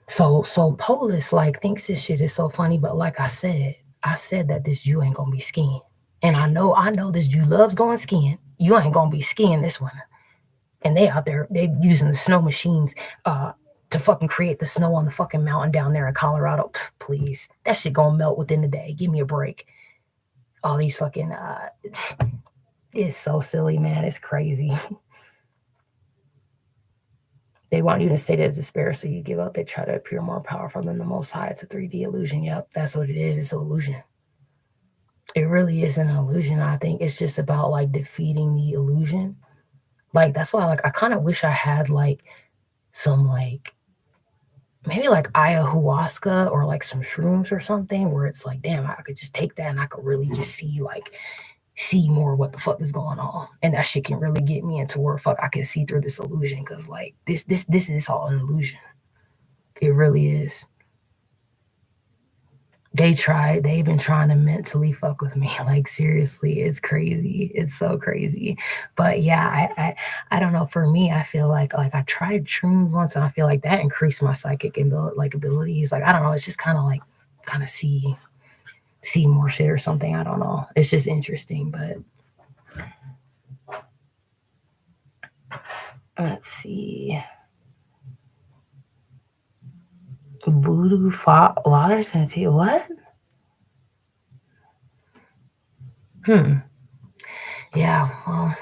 So Polis like thinks this shit is so funny, but like I said that this Jew ain't gonna be skiing. And I know this Jew loves going skiing. You ain't gonna be skiing this winter. And they out there, they using the snow machines to fucking create the snow on the fucking mountain down there in Colorado. Pff, please, that shit gonna melt within a day. Give me a break. All these fucking it's so silly, man. It's crazy. They want you to say there's despair, so you give up. They try to appear more powerful than the Most High. It's a 3D illusion. Yep, that's what it is. It's an illusion. It really is an illusion. I think it's just about like defeating the illusion. Like that's why, like, I kind of wish I had like some like maybe like ayahuasca or like some shrooms or something where it's like, damn, I could just take that and I could really just see more what the fuck is going on, and that shit can really get me into where fuck I can see through this illusion, because like this is all an illusion. It really is. They've been trying to mentally fuck with me. Like seriously, it's crazy. It's so crazy. But yeah, I don't know. For me, I feel like I tried shrooms once, and I feel like that increased my psychic abilities. Like I don't know. It's just kind of see more shit or something. I don't know. It's just interesting. But let's see. Voodoo father's gonna tell you what? Yeah. Well,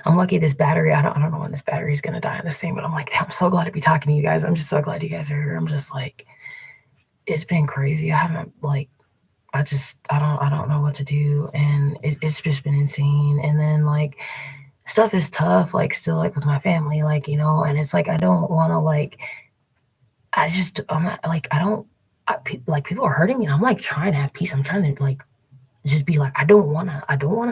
I'm lucky this battery. I don't know when this battery is gonna die in this thing, but I'm like, I'm so glad to be talking to you guys. I'm just so glad you guys are here. I'm just like, it's been crazy. I haven't like, I don't know what to do, and it's just been insane. And then like, stuff is tough. Like still like with my family, like and it's like I don't want to like. I'm not, like I don't. Like people are hurting me, and I'm like trying to have peace. I'm trying to like just be like, I don't wanna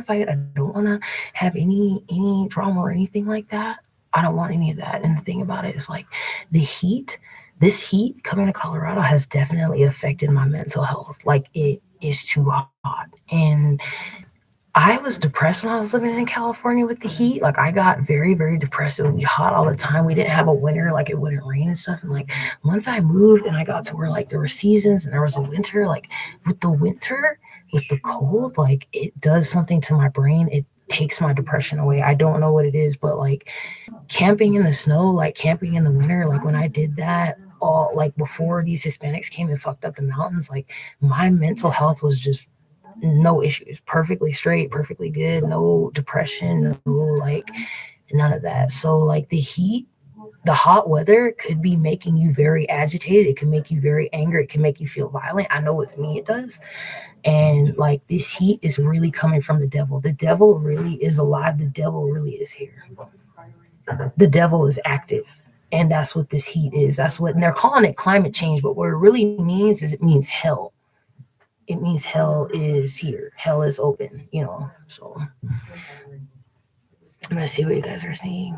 fight. I don't wanna have any drama or anything like that. I don't want any of that. And the thing about it is like the heat, this heat coming to Colorado has definitely affected my mental health. Like it is too hot. And I was depressed when I was living in California with the heat. Like I got very, very depressed. It would be hot all the time. We didn't have a winter, like it wouldn't rain and stuff. And like once I moved and I got to where like there were seasons and there was a winter, like with the winter, with the cold, like it does something to my brain. It takes my depression away. I don't know what it is, but like camping in the snow, like camping in the winter, like when I did that, all like before these Hispanics came and fucked up the mountains, like my mental health was just no issues, perfectly straight, perfectly good, no depression, no like none of that. So like the hot weather could be making you very agitated. It can make you very angry. It can make you feel violent. I know with me it does. And like this heat is really coming from the devil. The devil really is alive. The devil really is here. The devil is active. And that's what this heat is. That's what, and they're calling it climate change, but what it really means is it means hell. It means hell is here. Hell is open, you know. So I'm gonna see what you guys are saying.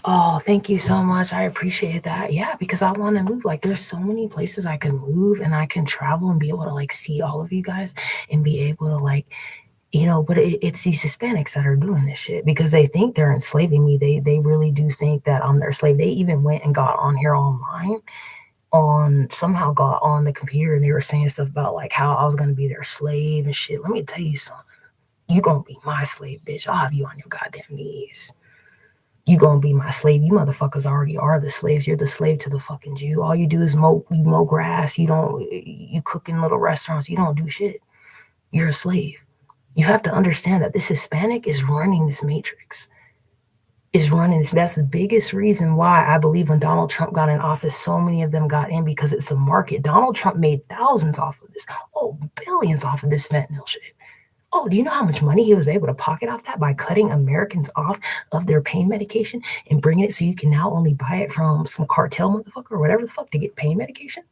Oh, thank you so much. I appreciate that. Yeah, because I want to move. Like, there's so many places I can move and I can travel and be able to like see all of you guys and be able to like, you know. But it's these Hispanics that are doing this shit because they think they're enslaving me. They really do think that I'm their slave. They even went and got on here online on somehow got on the computer and they were saying stuff about like how I was gonna be their slave and shit. Let me tell you something. You gonna be my slave, bitch. I'll have you on your goddamn knees. You gonna be my slave. You motherfuckers already are the slaves. You're the slave to the fucking Jew. All you do is mow grass. You cook in little restaurants. You don't do shit. You're a slave. You have to understand that this Hispanic is running this matrix. Is running this. That's the biggest reason why I believe when Donald Trump got in office, so many of them got in because it's a market. Donald Trump made thousands off of this. Oh, billions off of this fentanyl shit. Oh, do you know how much money he was able to pocket off that by cutting Americans off of their pain medication and bringing it so you can now only buy it from some cartel motherfucker or whatever the fuck to get pain medication?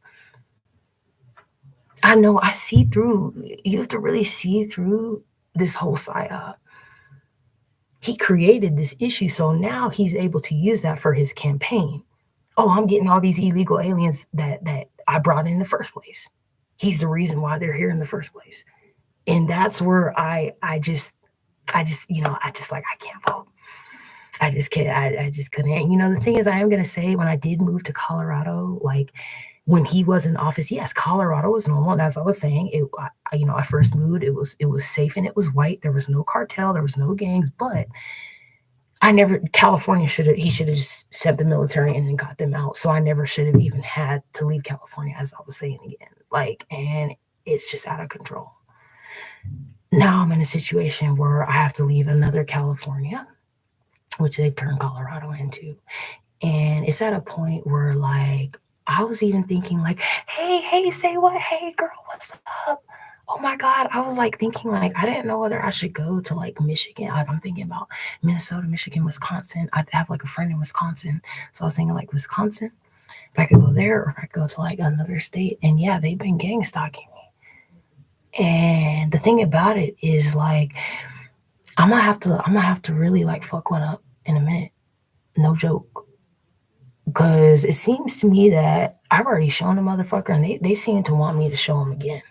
I know, I see through, you have to really see through this whole psyop. He created this issue, so now he's able to use that for his campaign. Oh, I'm getting all these illegal aliens that I brought in the first place. He's the reason why they're here in the first place. And that's where I just you know, I just like I can't vote. I just can't. I just couldn't. And, you know, the thing is, I am gonna say when I did move to Colorado, like when he was in office, yes, Colorado was normal. And as I was saying, you know, I first moved. It was safe and it was white. There was no cartel. There was no gangs. But I never. California should have. He should have just sent the military in and got them out. So I never should have even had to leave California. As I was saying again, like, and it's just out of control. Now I'm in a situation where I have to leave another California, which they've turned Colorado into. And it's at a point where like I was even thinking like, hey, say what? Hey girl, what's up? Oh my God. I was like thinking like I didn't know whether I should go to like Michigan. Like I'm thinking about Minnesota, Michigan, Wisconsin. I have like a friend in Wisconsin. So I was thinking like Wisconsin, if I could go there or if I could go to like another state. And yeah, they've been gang stalking me. And the thing about it is like I'm gonna have to really like fuck one up in a minute. No joke. Because it seems to me that I've already shown the motherfucker and they seem to want me to show him again.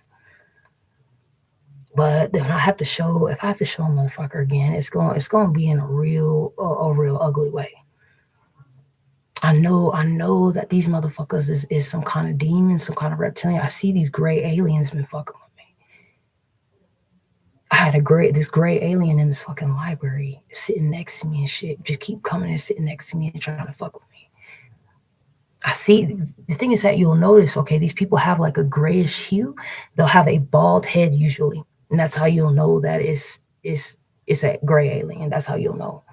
But then if I have to show a motherfucker again, it's going to be in a real ugly way. I know that these motherfuckers is some kind of demon, some kind of reptilian. I see these gray aliens been fucking with me. I had this gray alien in this fucking library sitting next to me and shit. Just keep coming and sitting next to me and trying to fuck with me. I see. The thing is that you'll notice, okay, these people have like a grayish hue. They'll have a bald head usually, and that's how you'll know that it's a gray alien. That's how you'll know.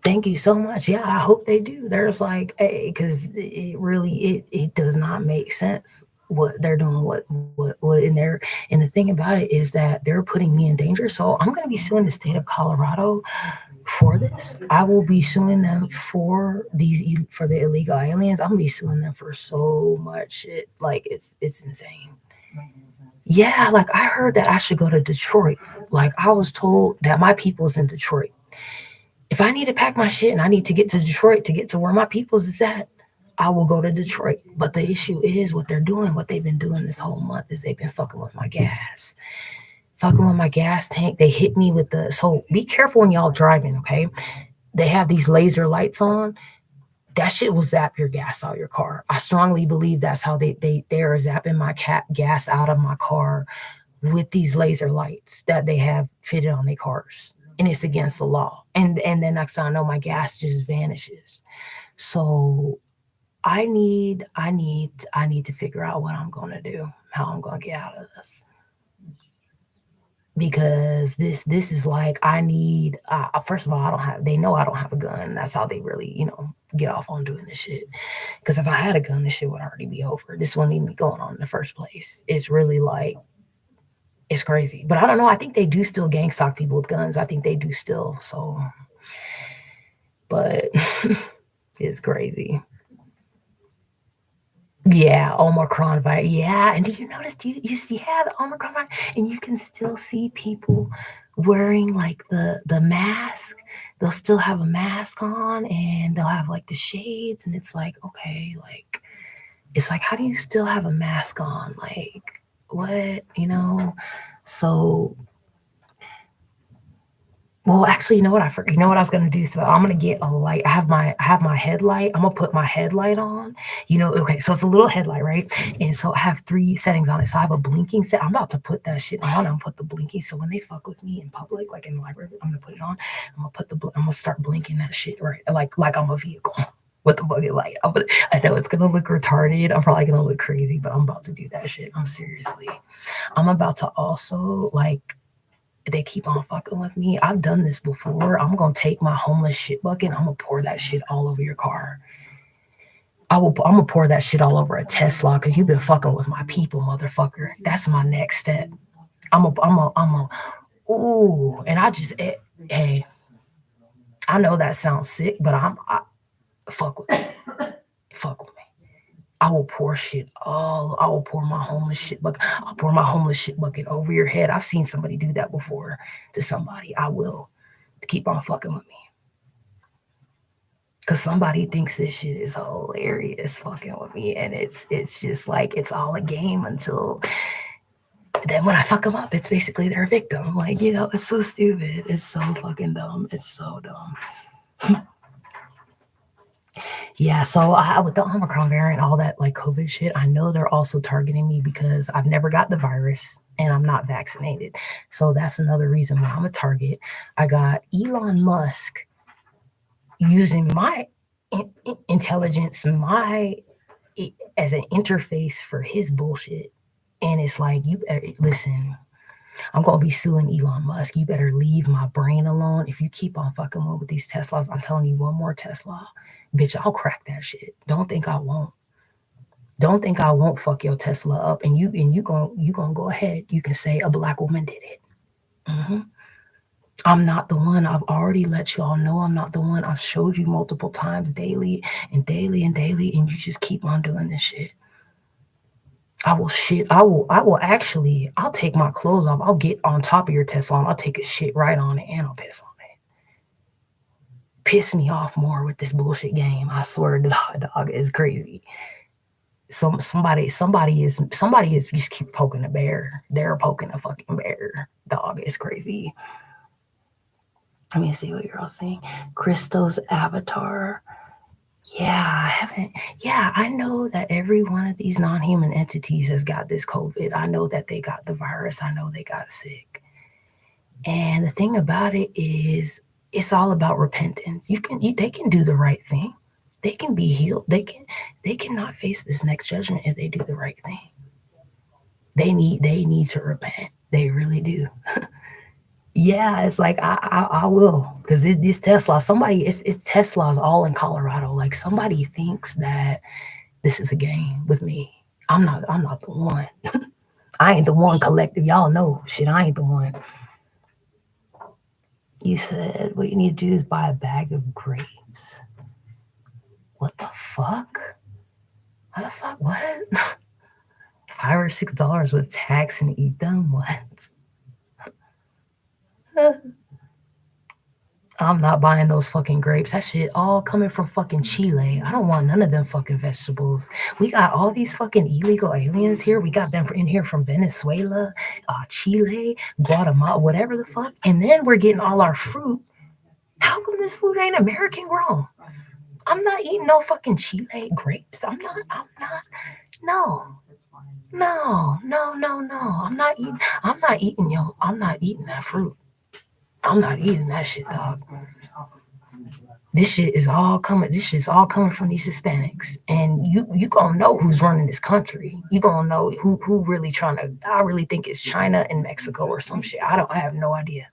Thank you so much. Yeah, I hope they do. There's like, hey, because it does not make sense what they're doing, what in there. And the thing about it is that they're putting me in danger. So I'm going to be suing the state of Colorado for this. I will be suing them for the illegal aliens. I'm gonna be suing them for so much shit. Like it's insane. Yeah, like I heard that I should go to Detroit. Like I was told that my people's in Detroit. If I need to pack my shit and I need to get to Detroit to get to where my people's is at, I will go to Detroit. But the issue is what they're doing, what they've been doing this whole month is they've been fucking with my gas. Fucking with my gas tank. They hit me with so be careful when y'all driving, okay? They have these laser lights on. that shit will zap your gas out of your car. I strongly believe that's how they are zapping my gas out of my car with these laser lights that they have fitted on their cars, and it's against the law. And then next thing I know, my gas just vanishes. So I need to figure out what I'm gonna do, how I'm gonna get out of this, because this is like I need. First of all, I don't have. They know I don't have a gun. That's how they really get off on doing this shit. Because if I had a gun, this shit would already be over. This wouldn't even be going on in the first place. It's really like it's crazy. But I don't know. I think they do still gang stalk people with guns. I think they do still. So, but it's crazy. Yeah, Omicron virus. Yeah, and do you notice? Do you see how the Omicron virus? And you can still see people wearing like the mask. They'll still have a mask on, and they'll have like the shades, and it's like okay, like it's like how do you still have a mask on? Like what? So well, actually, you know what you know what I was gonna do? So I'm gonna get a light. I have my headlight. I'm gonna put my headlight on. Okay, so it's a little headlight, right? And so I have three settings on it. So I have a blinking set. I'm about to put that shit on. I'm gonna put the blinking. So when they fuck with me in public, like in the library, I'm gonna put it on. I'm gonna start blinking that shit, right? Like I'm a vehicle with the fucking light. I know it's gonna look retarded. I'm probably gonna look crazy, but I'm about to do that shit. I'm about to also like they keep on fucking with me. I've done this before. I'm gonna take my homeless shit bucket and I'm gonna pour that shit all over your car. I'm gonna pour that shit all over a Tesla because you've been fucking with my people, motherfucker. That's my next step. Ooh, and hey, I know that sounds sick, but fuck with me. Fuck with me. I will pour shit I will pour my homeless shit bucket. I'll pour my homeless shit bucket over your head. I've seen somebody do that before to somebody. I will to keep on fucking with me. Cause somebody thinks this shit is hilarious fucking with me. And it's just like it's all a game until then when I fuck them up, it's basically their victim. Like, it's so stupid. It's so fucking dumb. It's so dumb. Yeah, so with the Omicron variant, all that like COVID shit, I know they're also targeting me because I've never got the virus and I'm not vaccinated. So that's another reason why I'm a target. I got Elon Musk using my intelligence, as an interface for his bullshit. And it's like, you listen, I'm gonna be suing Elon Musk. You better leave my brain alone. If you keep on fucking with these Teslas, I'm telling you, one more Tesla, bitch, I'll crack that shit. Don't think I won't. Don't think I won't fuck your Tesla up. And you gonna go ahead. You can say a black woman did it. Mm-hmm. I'm not the one. I've already let y'all know I'm not the one. I've showed you multiple times daily and daily and daily, and you just keep on doing this shit. I'll take my clothes off. I'll get on top of your Tesla and I'll take a shit right on it and I'll piss on it. Piss me off more with this bullshit game. I swear to God, dog, is crazy. Somebody is just keep poking a bear. They're poking a fucking bear. Dog, it's crazy. Let me see what you're all saying. Christo's avatar. Yeah, I haven't. Yeah, I know that every one of these non-human entities has got this COVID. I know that they got the virus. I know they got sick. And the thing about it is, it's all about repentance. They can do the right thing. They can be healed. They cannot face this next judgment if they do the right thing. They need to repent. They really do. Yeah, it's like I will, because this Tesla, it's Teslas all in Colorado. Like somebody thinks that this is a game with me. I'm not the one. I ain't the one, collective. Y'all know shit. I ain't the one. You said what you need to do is buy a bag of grapes. What the fuck? What the fuck? What? $5 or $6 with tax and eat them? What? I'm not buying those fucking grapes. That shit all coming from fucking Chile. I don't want none of them fucking vegetables. We got all these fucking illegal aliens here. We got them in here from Venezuela, Chile, Guatemala, whatever the fuck. And then we're getting all our fruit. How come this food ain't American grown? I'm not eating no fucking Chile grapes. I'm not. No. No, no, no, no. I'm not eating yo. I'm not eating that fruit. I'm not eating that shit, dog. This shit is all coming. This shit's all coming from these Hispanics, and you gonna know who's running this country. You gonna know who really trying to. I really think it's China and Mexico or some shit. I don't. I have no idea.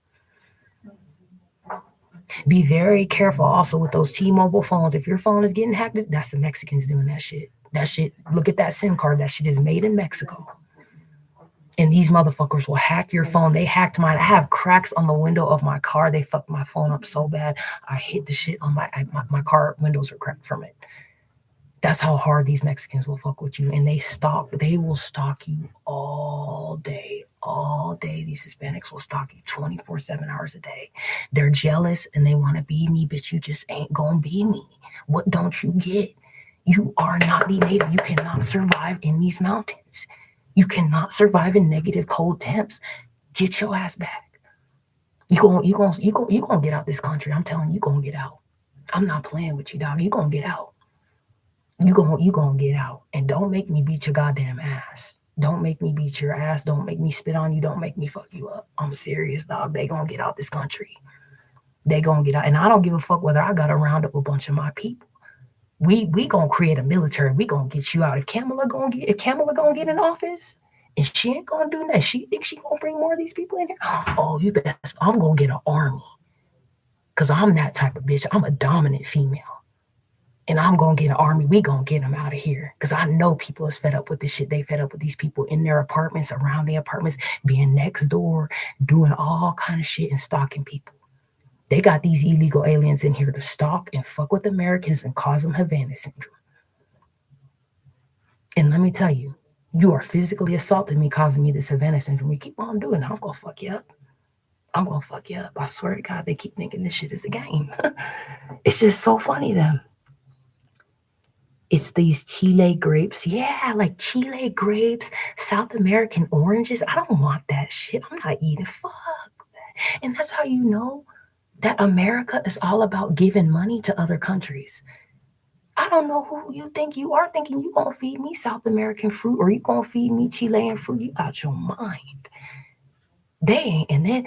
Be very careful also with those T-Mobile phones. If your phone is getting hacked, that's the Mexicans doing that shit. That shit. Look at that SIM card. That shit is made in Mexico. And these motherfuckers will hack your phone. They hacked mine. I have cracks on the window of my car. They fucked my phone up so bad. I hit the shit on my car windows are cracked from it. That's how hard these Mexicans will fuck with you. And they will stalk you all day. All day. These Hispanics will stalk you 24/7 hours a day. They're jealous and they want to be me, but you just ain't gonna be me. What don't you get? You are not the native. You cannot survive in these mountains. You cannot survive in negative cold temps. Get your ass back. You gonna get out this country. I'm telling you, you gonna get out. I'm not playing with you, dog. You gonna get out. You gonna get out. And don't make me beat your goddamn ass. Don't make me beat your ass. Don't make me spit on you. Don't make me fuck you up. I'm serious, dog. They gonna get out this country. They gonna get out. And I don't give a fuck whether I gotta round up a bunch of my people. We gonna create a military. We gonna get you out. If Kamala gonna get in office, and she ain't gonna do that. She thinks she gonna bring more of these people in here. Oh, you best. I'm gonna get an army, cause I'm that type of bitch. I'm a dominant female, and I'm gonna get an army. We gonna get them out of here, cause I know people is fed up with this shit. They fed up with these people in their apartments, around their apartments, being next door, doing all kind of shit and stalking people. They got these illegal aliens in here to stalk and fuck with Americans and cause them Havana syndrome. And let me tell you, you are physically assaulting me, causing me this Havana syndrome. You keep on doing it, I'm gonna fuck you up. I'm gonna fuck you up. I swear to God, they keep thinking this shit is a game. It's just so funny, them. It's these Chile grapes. Yeah, like Chile grapes, South American oranges. I don't want that shit. I'm not eating. Fuck that. And that's how you know that America is all about giving money to other countries. I don't know who you think you are thinking you gonna feed me South American fruit or you gonna feed me Chilean fruit. You out your mind. They ain't. And then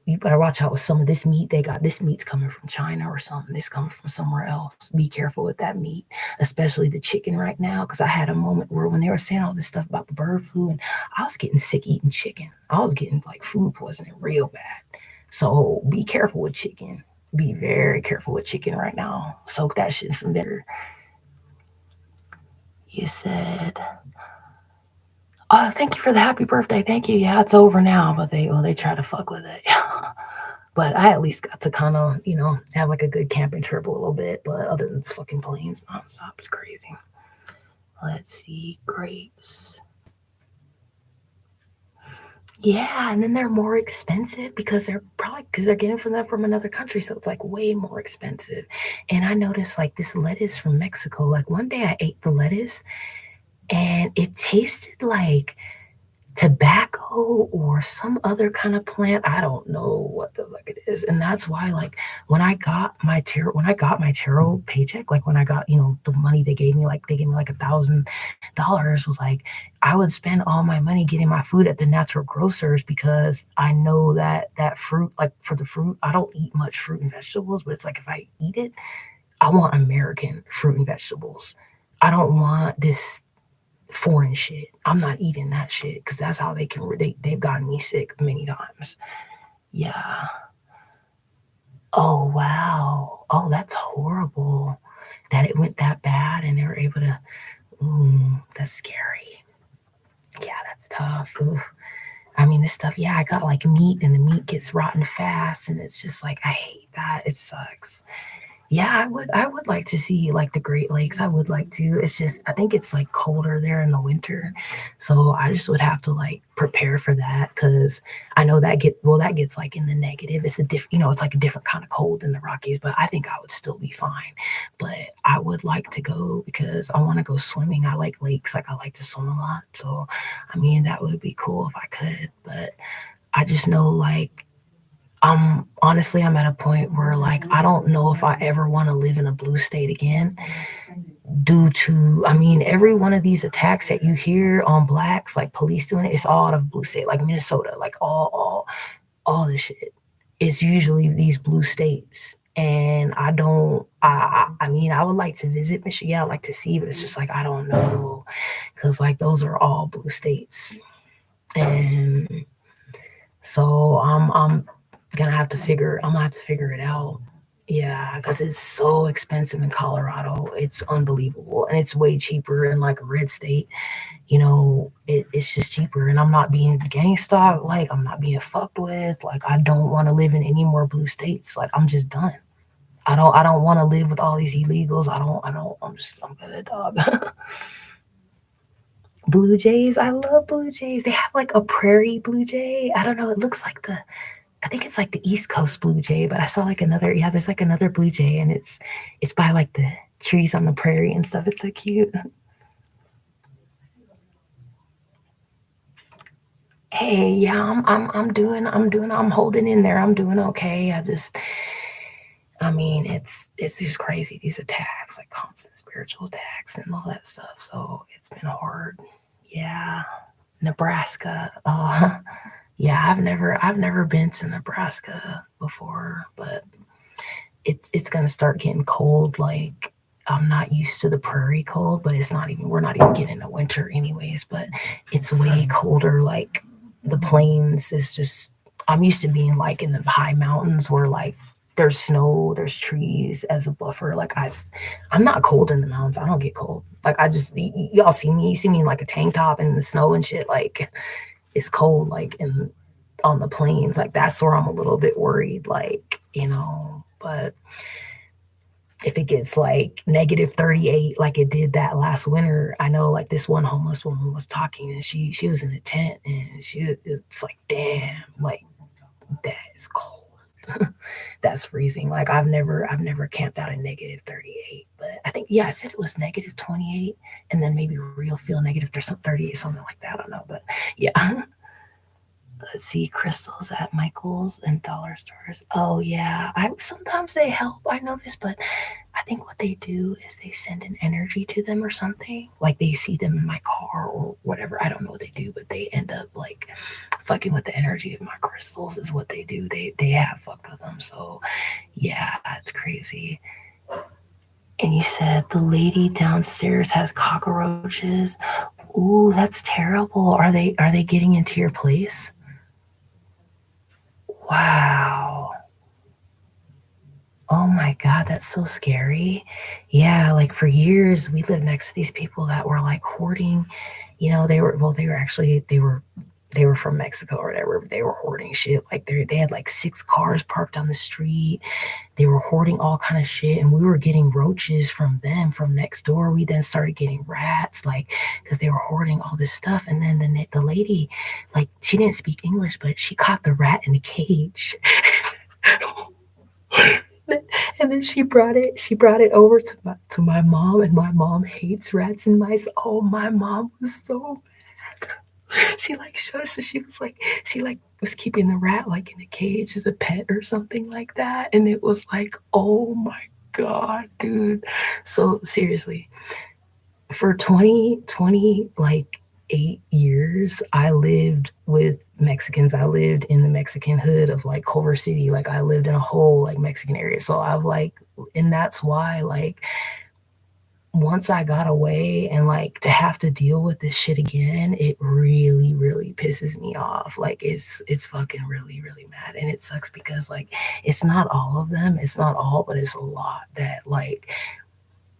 you better watch out with some of this meat. They got this meat's coming from China or something. This coming from somewhere else. Be careful with that meat, especially the chicken right now. Because I had a moment where when they were saying all this stuff about the bird flu, and I was getting sick eating chicken. I was getting like food poisoning real bad. So be careful with chicken. Be very careful with chicken right now. Soak that shit in some vinegar. You said, "Oh, thank you for the happy birthday. Thank you. Yeah, it's over now, but they try to fuck with it." But I at least got to kind of, have like a good camping trip a little bit. But other than fucking planes nonstop, it's crazy. Let's see, grapes. Yeah, and then they're more expensive because they're getting from them from another country, so it's like way more expensive. And I noticed like this lettuce from Mexico. Like one day I ate the lettuce, and it tasted like tobacco or some other kind of plant. I don't know what the fuck it is. And that's why like when I got my tarot paycheck, like when I got, the money they gave me like $1,000 was like I would spend all my money getting my food at the natural grocers because I know that fruit, like for the fruit, I don't eat much fruit and vegetables, but it's like if I eat it, I want American fruit and vegetables. I don't want this foreign shit. I'm not eating that shit because that's how they've gotten me sick many times. Yeah. Oh wow. Oh, that's horrible. That it went that bad and they were able to. That's scary. Yeah, that's tough. Ooh. I mean, this stuff. Yeah, I got like meat and the meat gets rotten fast, and it's just like I hate that. It sucks. Yeah, I would like to see like the Great Lakes. I would like to. It's just I think it's like colder there in the winter. So I just would have to like prepare for that because I know that gets like in the negative. It's a different, it's like a different kind of cold in the Rockies, but I think I would still be fine. But I would like to go because I want to go swimming. I like lakes, like I like to swim a lot. So I mean that would be cool if I could, but I just know like Honestly, I'm at a point where like I don't know if I ever want to live in a blue state again due to, I mean, every one of these attacks that you hear on blacks, like police doing it, it's all out of blue state, like Minnesota, like all this shit. It's usually these blue states. And I don't, I mean, I would like to visit Michigan. I'd like to see, but it's just like, I don't know. Cause like those are all blue states. And so I'm gonna have to figure it out. Yeah, because it's so expensive in Colorado. It's unbelievable. And it's way cheaper in like a red state. It's just cheaper. And I'm not being gang stalked, like I'm not being fucked with. Like I don't want to live in any more blue states. Like I'm just done. I don't want to live with all these illegals. I'm good, dog. Blue jays, I love blue jays. They have like a prairie blue jay. I don't know, it looks like I think it's like the East Coast blue jay, but I saw like another, yeah, there's like another blue jay, and it's by like the trees on the prairie and stuff. It's so cute. Hey, yeah, I'm holding in there. I'm doing okay. I mean, it's just crazy, these attacks, like constant spiritual attacks and all that stuff. So it's been hard. Yeah. Nebraska. Yeah, I've never been to Nebraska before, but it's gonna start getting cold. Like I'm not used to the prairie cold, but we're not even getting a winter anyways. But it's way colder. Like the plains is just, I'm used to being like in the high mountains where like there's snow, there's trees as a buffer. Like I'm not cold in the mountains. I don't get cold. Like I just y'all see me. You see me in like a tank top in the snow and shit. Like it's cold. Like in on the plains. Like that's where I'm a little bit worried. But if it gets like negative 38 like it did that last winter, I know like this one homeless woman was talking, and she was in a tent, and it's like, damn, like that is cold. That's freezing. Like I've never camped out in negative 38, but I think, yeah, I said it was negative 28, and then maybe real feel negative there's some 38, something like that. I don't know, but yeah. Let's see, crystals at Michael's and dollar stores. Oh yeah, I sometimes they help, I notice, but I think what they do is they send an energy to them or something. Like they see them in my car or whatever. I don't know what they do, but they end up like fucking with the energy of my crystals is what they do. They have fucked with them. So yeah, it's crazy. And you said the lady downstairs has cockroaches. Ooh, that's terrible. Are they getting into your place? Wow. Oh my God, that's so scary. Yeah, like for years we lived next to these people that were like hoarding, they were from Mexico or whatever. They were hoarding shit. Like they had like 6 cars parked on the street. They were hoarding all kind of shit, and we were getting roaches from them from next door. We then started getting rats, like because they were hoarding all this stuff. And then the lady, like she didn't speak English, but she caught the rat in a cage. And then she brought it over to my mom, and my mom hates rats and mice. Oh, my mom was so, she like showed us, so she was keeping the rat like in a cage as a pet or something like that. And it was like, oh my God, dude. So seriously, for 20 like 8 years, I lived with Mexicans. I lived in the Mexican hood of like Culver City. Like I lived in a whole like Mexican area. So I've like, and that's why like once I got away and like to have to deal with this shit again, it really, really pisses me off. Like it's fucking really, really mad. And it sucks because like it's not all of them. It's not all, but it's a lot that like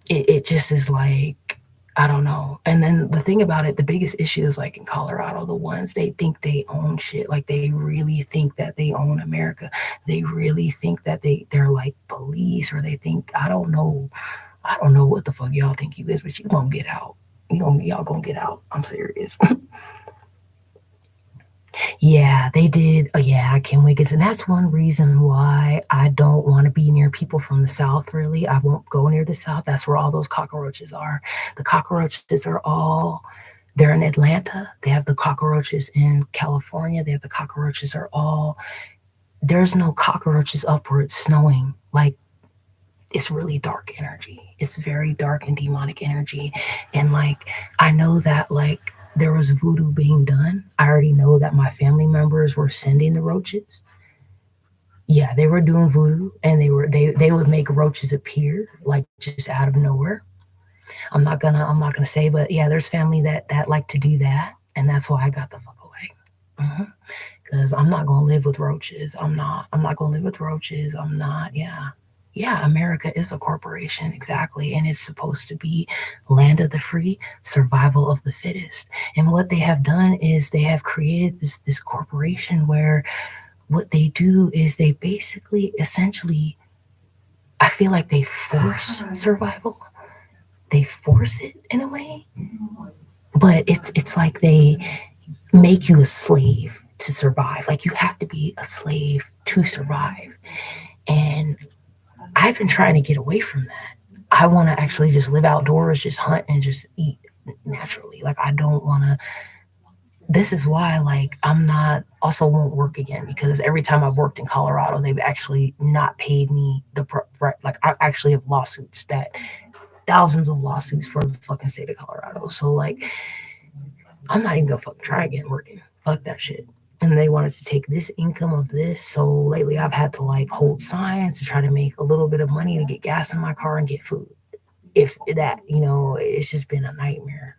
it just is like, I don't know. And then the thing about it, the biggest issue is like in Colorado, the ones they think they own shit. Like they really think that they own America. They really think that they're like police, or they think, I don't know. I don't know what the fuck y'all think you is, but you gonna get out. Y'all gonna get out. I'm serious. Yeah, they did. Yeah, Kim Wiggins. And that's one reason why I don't want to be near people from the South, really. I won't go near the South. That's where all those cockroaches are. The cockroaches are all, they're in Atlanta. They have the cockroaches in California. They have the cockroaches are all there's no cockroaches up where it's snowing. Like, it's really dark energy. It's very dark and demonic energy. And like, I know that like there was voodoo being done. I already know that my family members were sending the roaches. Yeah, they were doing voodoo, and they would make roaches appear like just out of nowhere. I'm not gonna say, but yeah, there's family that like to do that, and that's why I got the fuck away. Because I'm not gonna live with roaches. I'm not gonna live with roaches. I'm not. Yeah. Yeah, America is a corporation, exactly, and it's supposed to be land of the free, survival of the fittest. And what they have done is they have created this corporation where what they do is they basically, essentially, I feel like they force survival. They force it in a way, but it's like they make you a slave to survive. Like, you have to be a slave to survive. And I've been trying to get away from that. I want to actually just live outdoors, just hunt and just eat naturally. Like, I don't want to. This is why, like, I'm not, also won't work again, because every time I've worked in Colorado, they've actually not paid me like, I actually have lawsuits, that thousands of lawsuits for the fucking state of Colorado. So like, I'm not even gonna fucking try again working. Fuck that shit. And they wanted to take this income of this. So lately I've had to like hold signs to try to make a little bit of money to get gas in my car and get food. If that, it's just been a nightmare.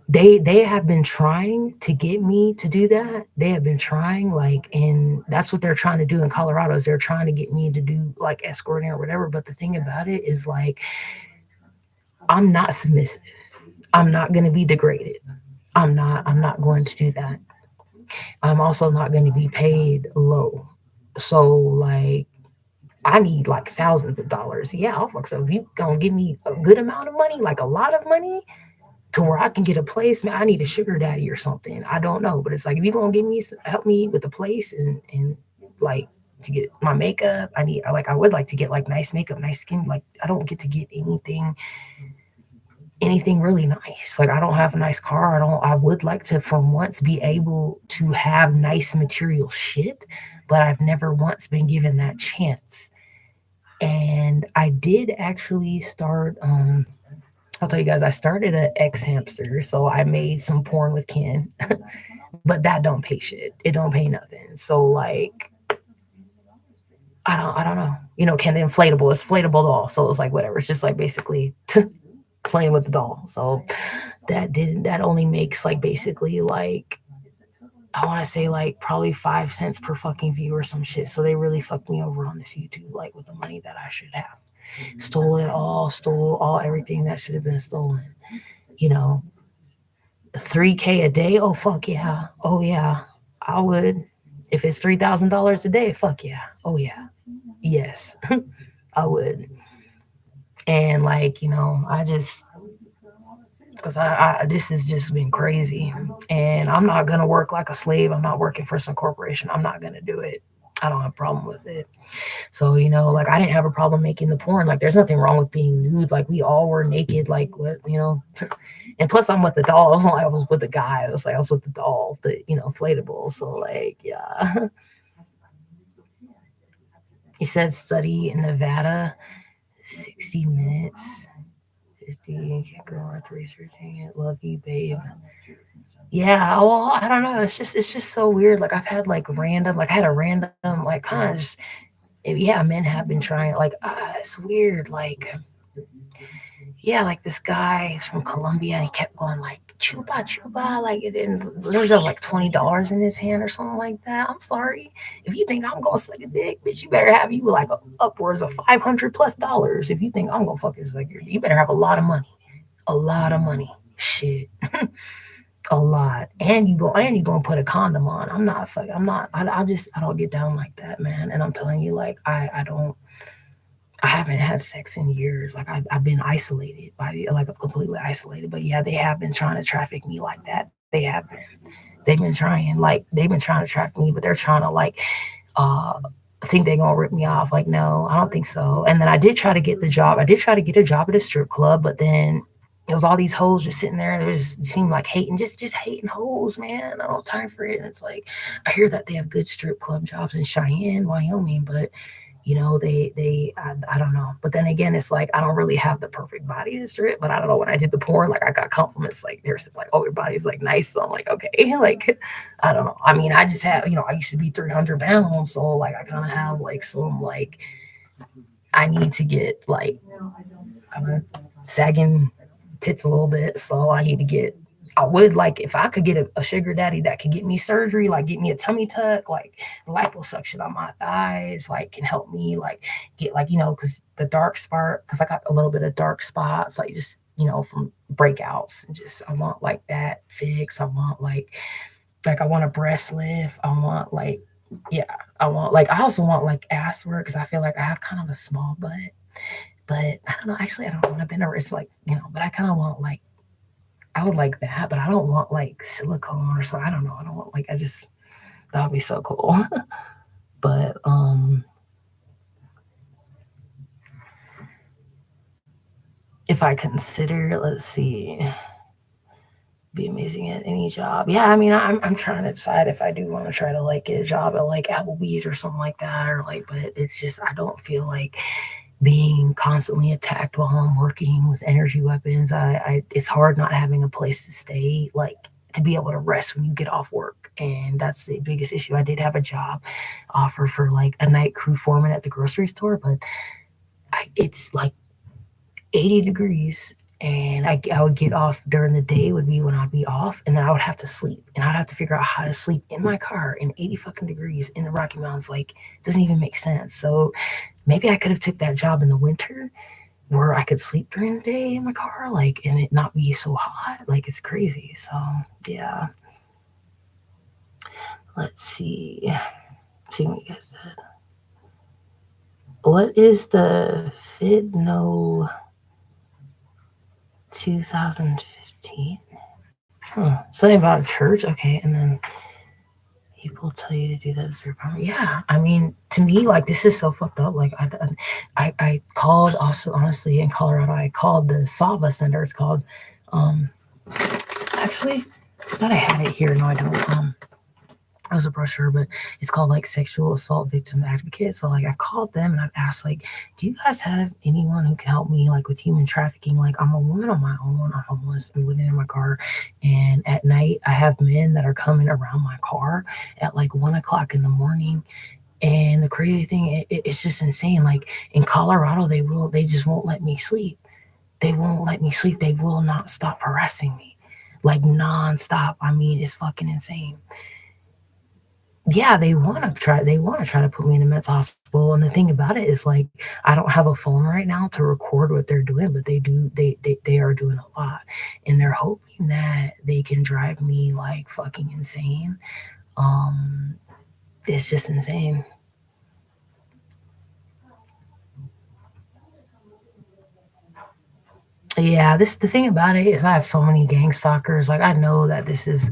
They have been trying to get me to do that. They have been trying, like, and that's what they're trying to do in Colorado, is they're trying to get me to do like escorting or whatever. But the thing about it is, like, I'm not submissive. I'm not going to be degraded. I'm not going to do that. I'm also not going to be paid low. So like, I need like thousands of dollars. Yeah, I'll fuck. So if you gonna give me a good amount of money, like a lot of money, to where I can get a place, man, I need a sugar daddy or something. I don't know, but it's like, if you gonna give me, help me with the place, and like, to get my makeup, I would like to get like nice makeup, nice skin. Like, I don't get to get anything really nice. Like, I don't have a nice car. I would like to for once be able to have nice material shit, but I've never once been given that chance. And I did actually start, I'll tell you guys, I started an X hamster. So I made some porn with Ken, but that don't pay shit. It don't pay nothing. So like, I don't know. Ken, the inflatable, it's inflatable doll. So it's like, whatever. It's just like basically playing with the doll. So that only makes like basically like, I want to say like probably 5 cents per fucking view or some shit. So they really fucked me over on this YouTube, like, with the money that I should have. Stole all everything that should have been stolen. You know, 3K a day. Oh fuck yeah. Oh yeah. I would. If it's $3,000 a day, fuck yeah. Oh yeah. Yes. I would. And like, I just, because this has just been crazy, and I'm not gonna work like a slave. I'm not working for some corporation. I'm not gonna do it. I don't have a problem with it. So, like, I didn't have a problem making the porn. Like, there's nothing wrong with being nude. Like, we all were naked. Like, what. And plus, I'm with the doll. It wasn't like I was with the guy. It was like I was with the doll, the inflatable. So like, yeah. He said study in Nevada, 60 minutes. 50, can't go on researching it. Love you, babe. Yeah, well, I don't know. It's just so weird. Like, I've had like random, like I had a random, like, kind of just, yeah, men have been trying. Like, it's weird. Like, yeah, like this guy is from Colombia, and he kept going like chupa chupa, like it didn't. There's like $20 in his hand or something like that. I'm sorry, if you think I'm gonna suck a dick, bitch, you better have you like upwards of $500+. If you think I'm gonna fucking suck your dick, you better have a lot of money. Shit. A lot. And you gonna put a condom on. I'm not fucking. I'm not. I don't get down like that, man. And I'm telling you, like, I don't. I haven't had sex in years. Like, I've been isolated like, completely isolated. But yeah, they have been trying to traffic me like that. They have been. They've been trying to traffic me, but they're trying to like, uh, think they're gonna rip me off. Like, no, I don't think so. And then I did try to get the job. I did try to get a job at a strip club, but then It was all these hoes just sitting there. They just seemed like hating, just hating hoes, man. I don't have time for it. And it's like, I hear that they have good strip club jobs in Cheyenne, Wyoming, but I don't know. But then again, it's like I don't really have the perfect body to strip. But I don't know, when I did the porn, like I got compliments, like they're like, "Oh, your body's like nice." So I'm like, okay, like I don't know. I mean, I just have, I used to be 300 pounds, so like I kind of have like some like I need to get like kind of sagging tits a little bit. So I need to get. I would like if I could get a sugar daddy that could get me surgery, like get me a tummy tuck, like liposuction on my thighs, like can help me like get like because the dark spot, because I got a little bit of dark spots, like just from breakouts, and just I want like that fix. I want like I want a breast lift. I want like yeah, I want like I also want like ass work because I feel like I have kind of a small butt. But I don't know. Actually, I don't want to bend over. It's like, but I kind of want like, I would like that, but I don't want like silicone or so. I don't know. I don't want like, that would be so cool. But, if I consider, let's see, be amazing at any job. Yeah, I mean, I'm trying to decide if I do want to try to like get a job at like Applebee's or something like that, or like, but it's just, I don't feel like being constantly attacked while I'm working with energy weapons. It's hard not having a place to stay, like to be able to rest when you get off work. And that's the biggest issue. I did have a job offer for like a night crew foreman at the grocery store, but it's like 80 degrees. And I would get off during the day would be when I'd be off, and then I would have to sleep, and I'd have to figure out how to sleep in my car in 80 fucking degrees in the Rocky Mountains. Like, it doesn't even make sense. So maybe I could have took that job in the winter where I could sleep during the day in my car, like, and it not be so hot. Like, it's crazy. So yeah. Let's see. See what you guys said. What is the Fidno 2015? Something about a church. Okay, and then people tell you to do that as their power. Yeah, I mean, to me, like this is so fucked up. Like I called also honestly in Colorado. I called the Sava Center. It's called. Um, Actually, I thought I had it here. No, I don't. It was a brochure, but it's called like Sexual Assault Victim Advocate. So like I've called them and I've asked like, do you guys have anyone who can help me like with human trafficking? Like I'm a woman on my own. I'm homeless. I'm living in my car, and at night I have men that are coming around my car at like 1 o'clock in the morning. And the crazy thing, it's just insane. Like in Colorado, they just won't let me sleep. They won't let me sleep. They will not stop harassing me, like nonstop. I mean, it's fucking insane. Yeah, they want to try to put me in a mental hospital. And the thing about it is like I don't have a phone right now to record what they're doing, but they are doing a lot. And they're hoping that they can drive me like fucking insane. It's just insane. Yeah, this the thing about it is I have so many gang stalkers. Like I know that this is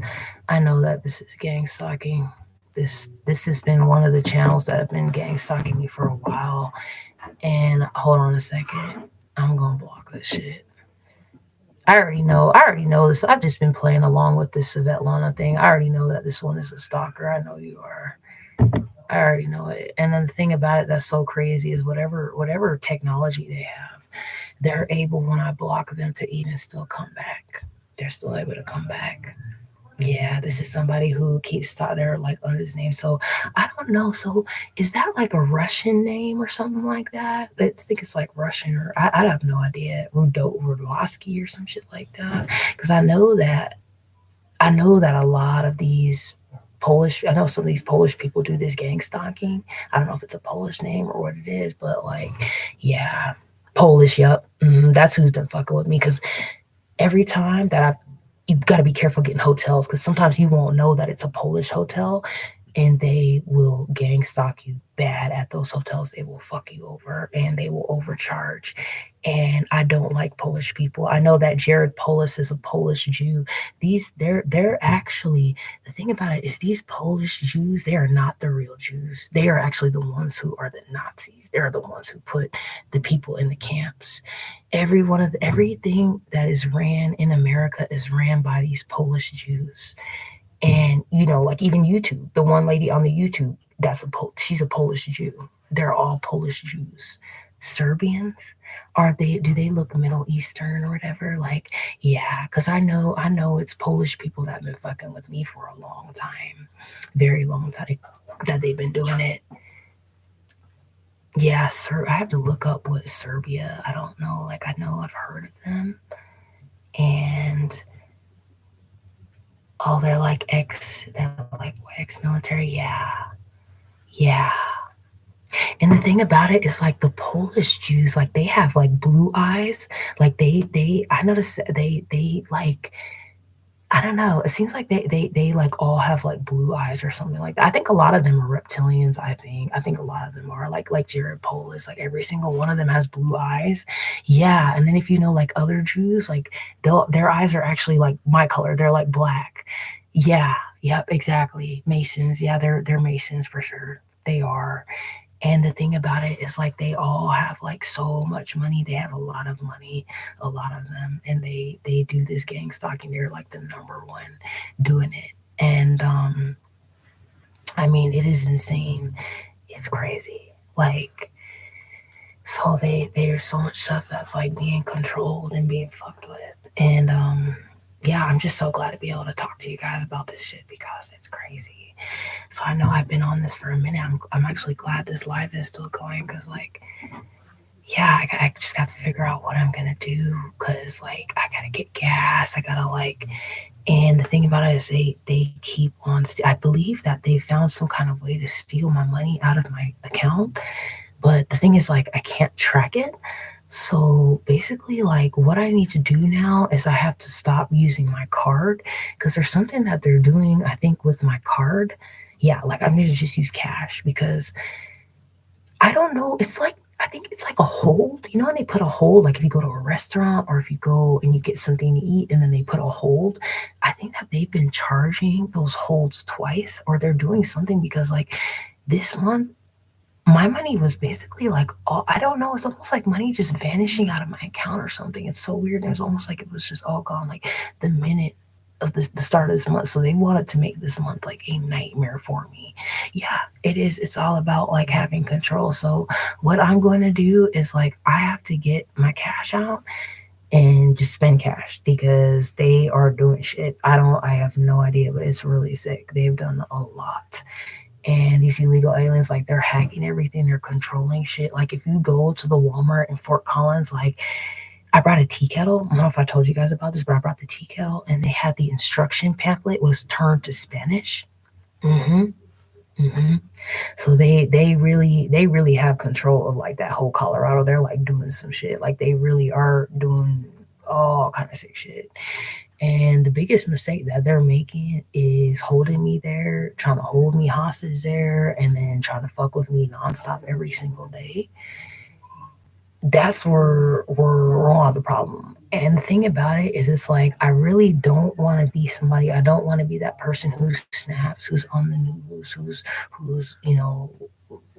gang stalking. This has been one of the channels that have been gang stalking me for a while. And hold on a second, I'm gonna block this shit. I already know this. I've just been playing along with this Svetlana thing. I already know that this one is a stalker. I know you are. I already know it. And then the thing about it that's so crazy is whatever technology they have, they're able when I block them to even still come back. They're still able to come back. Yeah, this is somebody who keeps there like under his name. So I don't know. So is that like a Russian name or something like that? I think it's like Russian, or I have no idea. Rudowski or some shit like that. Because I know that a lot of these I know some of these Polish people do this gang stalking. I don't know if it's a Polish name or what it is, but like, yeah, Polish. Yep, that's who's been fucking with me. Because every time that you've got to be careful getting hotels because sometimes you won't know that it's a Polish hotel, and they will gang stalk you bad at those hotels. They will fuck you over and they will overcharge. And I don't like Polish people. I know that Jared Polis is a Polish Jew. They're actually, the thing about it is these Polish Jews, they are not the real Jews. They are actually the ones who are the Nazis. They're the ones who put the people in the camps. Everything that is ran in America is ran by these Polish Jews. And like even YouTube, the one lady on the YouTube, she's a Polish Jew. They're all Polish Jews. Serbians, do they look Middle Eastern or whatever? Like, yeah, because I know it's Polish people that have been fucking with me for a long time, very long time, that they've been doing it. Yeah, sir, I have to look up what Serbia. I don't know. Like, I know I've heard of them, and oh, they're like ex-military. Yeah, yeah. And the thing about it is like the Polish Jews, like they have like blue eyes. Like I noticed they like, I don't know. It seems like they like all have like blue eyes or something like that. I think a lot of them are reptilians. I think a lot of them are like Jared Polis. Like every single one of them has blue eyes. Yeah, and then if you know like other Jews, like their eyes are actually like my color. They're like black. Yeah. Yep. Exactly. Masons. Yeah, they're Masons for sure. They are. And the thing about it is like they all have like so much money. They have a lot of money, a lot of them, and they do this gang stalking. They're like the number one doing it. And I mean, it is insane. It's crazy. Like, so there's so much stuff that's like being controlled and being fucked with. And yeah, I'm just so glad to be able to talk to you guys about this shit because it's crazy. So I know I've been on this for a minute. I'm actually glad this live is still going because, like, yeah, I just got to figure out what I'm gonna do because, like, I gotta get gas. I gotta like, and the thing about it is they keep on. I believe that they found some kind of way to steal my money out of my account, but the thing is, like, I can't track it. So basically, like, what I need to do now is I have to stop using my card because there's something that they're doing, I think, with my card. Yeah, like I need to just use cash because I don't know. It's like, I think it's like a hold. You know when they put a hold, like if you go to a restaurant or if you go and you get something to eat and then they put a hold. I think that they've been charging those holds twice or they're doing something because, like, this month my money was basically like all, I don't know, it's almost like money just vanishing out of my account or something. It's so weird. It was almost like it was just all gone like the minute of the start of this month. So they wanted to make this month like a nightmare for me. Yeah, it is. It's all about like having control. So what I'm going to do is like I have to get my cash out and just spend cash because they are doing shit. I have no idea, but it's really sick. They've done a lot. And these illegal aliens, like they're hacking everything, they're controlling shit. Like if you go to the Walmart in Fort Collins, like I brought a tea kettle. I don't know if I told you guys about this, but I brought the tea kettle and they had the instruction pamphlet was turned to Spanish. Mm-hmm. Mm-hmm. So they really have control of like that whole Colorado. They're like doing some shit. Like they really are doing all kind of sick shit. And the biggest mistake that they're making is holding me there, trying to hold me hostage there, and then trying to fuck with me nonstop every single day. That's where we're on the problem. And the thing about it is, it's like I really don't want to be somebody. I don't want to be that person who snaps, who's on the news, who's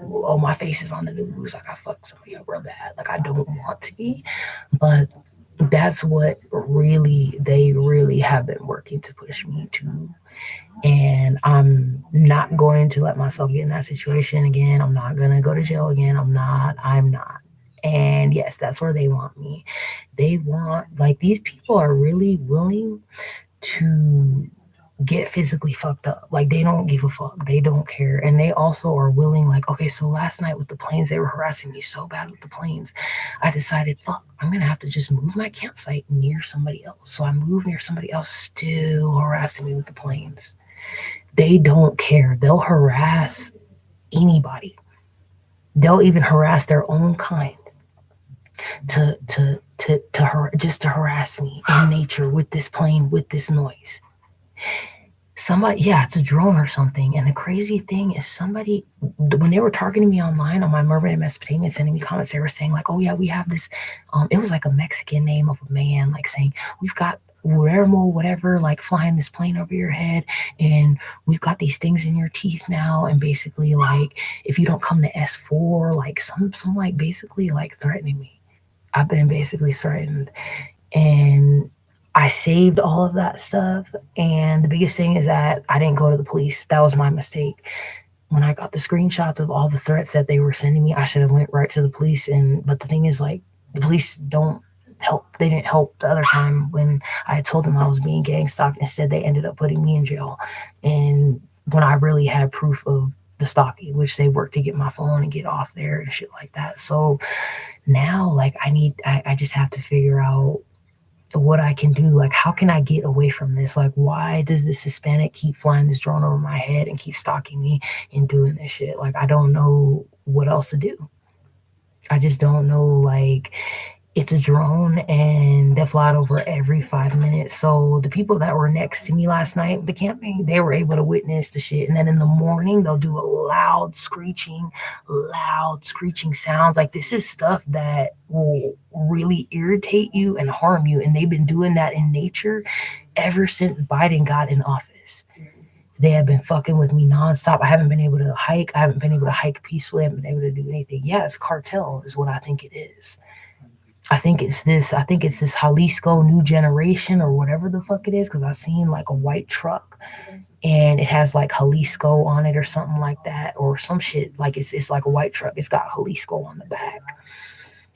oh, my face is on the news, like I fucked somebody up real bad. Like I don't want to be, but that's what they really have been working to push me to. And I'm not going to let myself get in that situation again. I'm not going to go to jail again. I'm not. And yes, that's where they want me. They want, like, these people are really willing to get physically fucked up. Like they don't give a fuck. They don't care. And they also are willing, like, okay, so last night with the planes, they were harassing me so bad with the planes. I decided, fuck, I'm gonna have to just move my campsite near somebody else. So I moved near somebody else still harassing me with the planes. They don't care. They'll harass anybody. They'll even harass their own kind just to harass me in nature with this plane, with this noise. Somebody, yeah, it's a drone or something. And the crazy thing is, somebody, when they were targeting me online on my Mermaid in Mesopotamia, sending me comments, they were saying like, "Oh yeah, we have this." It was like a Mexican name of a man, like saying, "We've got whatever, like flying this plane over your head, and we've got these things in your teeth now, and basically like if you don't come to S4, like some like basically like threatening me. I've been basically threatened, and I saved all of that stuff. And the biggest thing is that I didn't go to the police. That was my mistake. When I got the screenshots of all the threats that they were sending me, I should have went right to the police. And but the thing is, like, the police don't help. They didn't help the other time when I had told them I was being gang stalked. Instead, they ended up putting me in jail. And when I really had proof of the stalking, which they worked to get my phone and get off there and shit like that. So now, like, I just have to figure out what I can do. Like, how can I get away from this? Like, why does this Hispanic keep flying this drone over my head and keep stalking me and doing this shit? Like, I don't know what else to do. I just don't know. Like, it's a drone and they fly it over every 5 minutes. So the people that were next to me last night, the camping, they were able to witness the shit. And then in the morning, they'll do a loud screeching sounds. Like, this is stuff that will really irritate you and harm you. And they've been doing that in nature ever since Biden got in office. They have been fucking with me nonstop. I haven't been able to hike. I haven't been able to hike peacefully. I haven't been able to do anything. Yeah, it's cartel is what I think it is. I think it's this Jalisco new generation or whatever the fuck it is, because I've seen like a white truck and it has like Jalisco on it or something like that, or some shit. Like, it's like a white truck. It's got Jalisco on the back.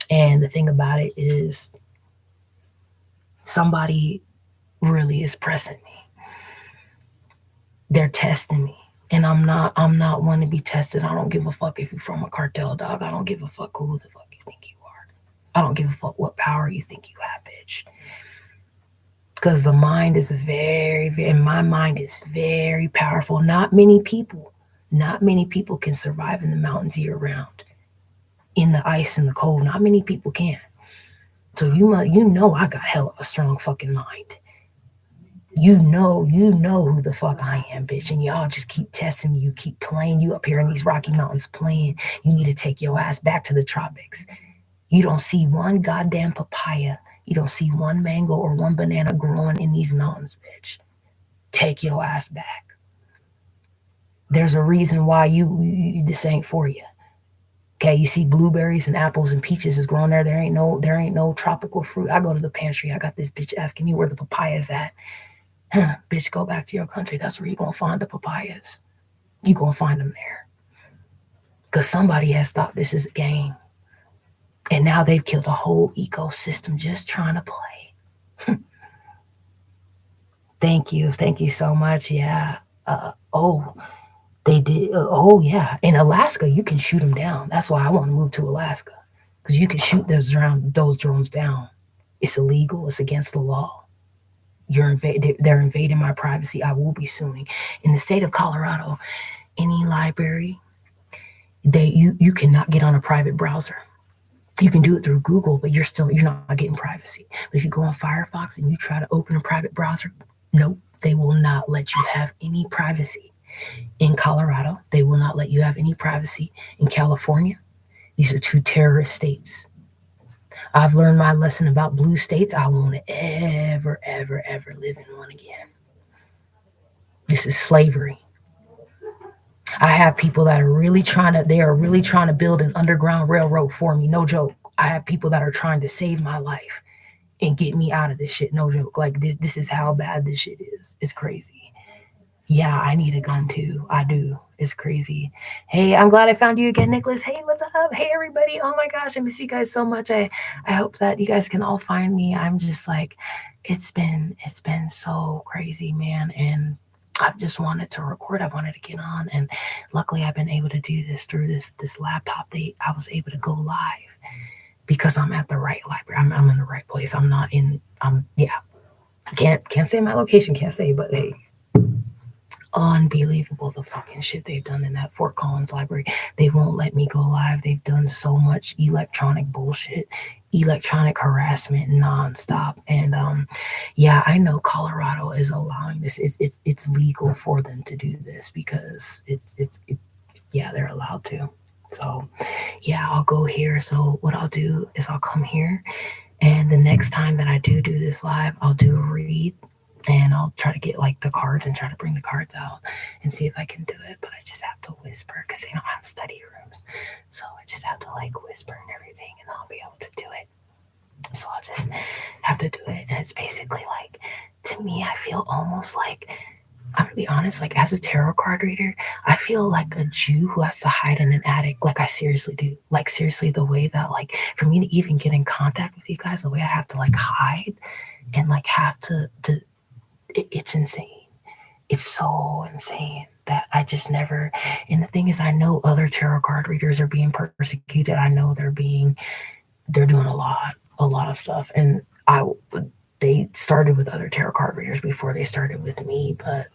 And the thing about it is, somebody really is pressing me. They're testing me. And I'm not one to be tested. I don't give a fuck if you're from a cartel, dog. I don't give a fuck who the fuck you think you are. I don't give a fuck what power you think you have, bitch. Because the mind is and my mind is very powerful. Not many people can survive in the mountains year round, in the ice and the cold. Not many people can. So you know I got hell of a strong fucking mind. You know who the fuck I am, bitch. And y'all just keep testing me. You keep playing. You up here in these Rocky Mountains playing. You need to take your ass back to the tropics. You don't see one goddamn papaya. You don't see one mango or one banana growing in these mountains, bitch. Take your ass back. There's a reason why this ain't for you. Okay, you see blueberries and apples and peaches is growing there. There ain't no tropical fruit. I go to the pantry. I got this bitch asking me where the papayas at. Huh, bitch, go back to your country. That's where you're gonna find the papayas. You gonna find them there. Cause somebody has thought this is a game. And now they've killed a whole ecosystem just trying to play. Thank you. Thank you so much. Yeah. Oh, they did. Oh, yeah. In Alaska, you can shoot them down. That's why I want to move to Alaska, because you can shoot those drones down. It's illegal. It's against the law. They're invading my privacy. I will be suing. In the state of Colorado, any library, you cannot get on a private browser. You can do it through Google, but you're not getting privacy. But if you go on Firefox and you try to open a private browser, nope, they will not let you have any privacy. In Colorado, they will not let you have any privacy. In California, these are two terrorist states. I've learned my lesson about blue states. I won't ever, ever, ever live in one again. This is slavery. I have people that are really trying to build an underground railroad for me. No joke. I have people that are trying to save my life and get me out of this shit. No joke. Like, this is how bad this shit is. It's crazy. Yeah, I need a gun too. I do. It's crazy. Hey, I'm glad I found you again, Nicholas. Hey, what's up? Hey, everybody. Oh my gosh, I miss you guys so much. I hope that you guys can all find me. I'm just like, it's been so crazy, man. And I've just wanted to record. I wanted to get on, and luckily I've been able to do this through this laptop. I was able to go live because I'm at the right library. I'm in the right place. I'm not in. Yeah. Can't say my location. Can't say, but hey. unbelievable the fucking shit they've done in that Fort Collins library. They won't let me go live. They've done so much electronic bullshit, electronic harassment nonstop. And yeah, I know Colorado is allowing this. It's legal for them to do this because yeah, they're allowed to. So yeah, I'll go here. So what I'll do is I'll come here, and the next time that I do this live, I'll do a read, and I'll try to get like the cards and try to bring the cards out and see if I can do it. But I just have to whisper because they don't have study rooms. So I just have to like whisper and everything, and I'll be able to do it. So I'll just have to do it. And it's basically like, to me, I feel almost like, I'm gonna be honest, like as a tarot card reader, I feel like a Jew who has to hide in an attic. Like I seriously do. Like seriously, the way that like for me to even get in contact with you guys, the way I have to like hide and like have to it's insane. It's so insane that I just never. And the thing is, I know other tarot card readers are being persecuted. I know they're doing a lot of stuff, and they started with other tarot card readers before they started with me, but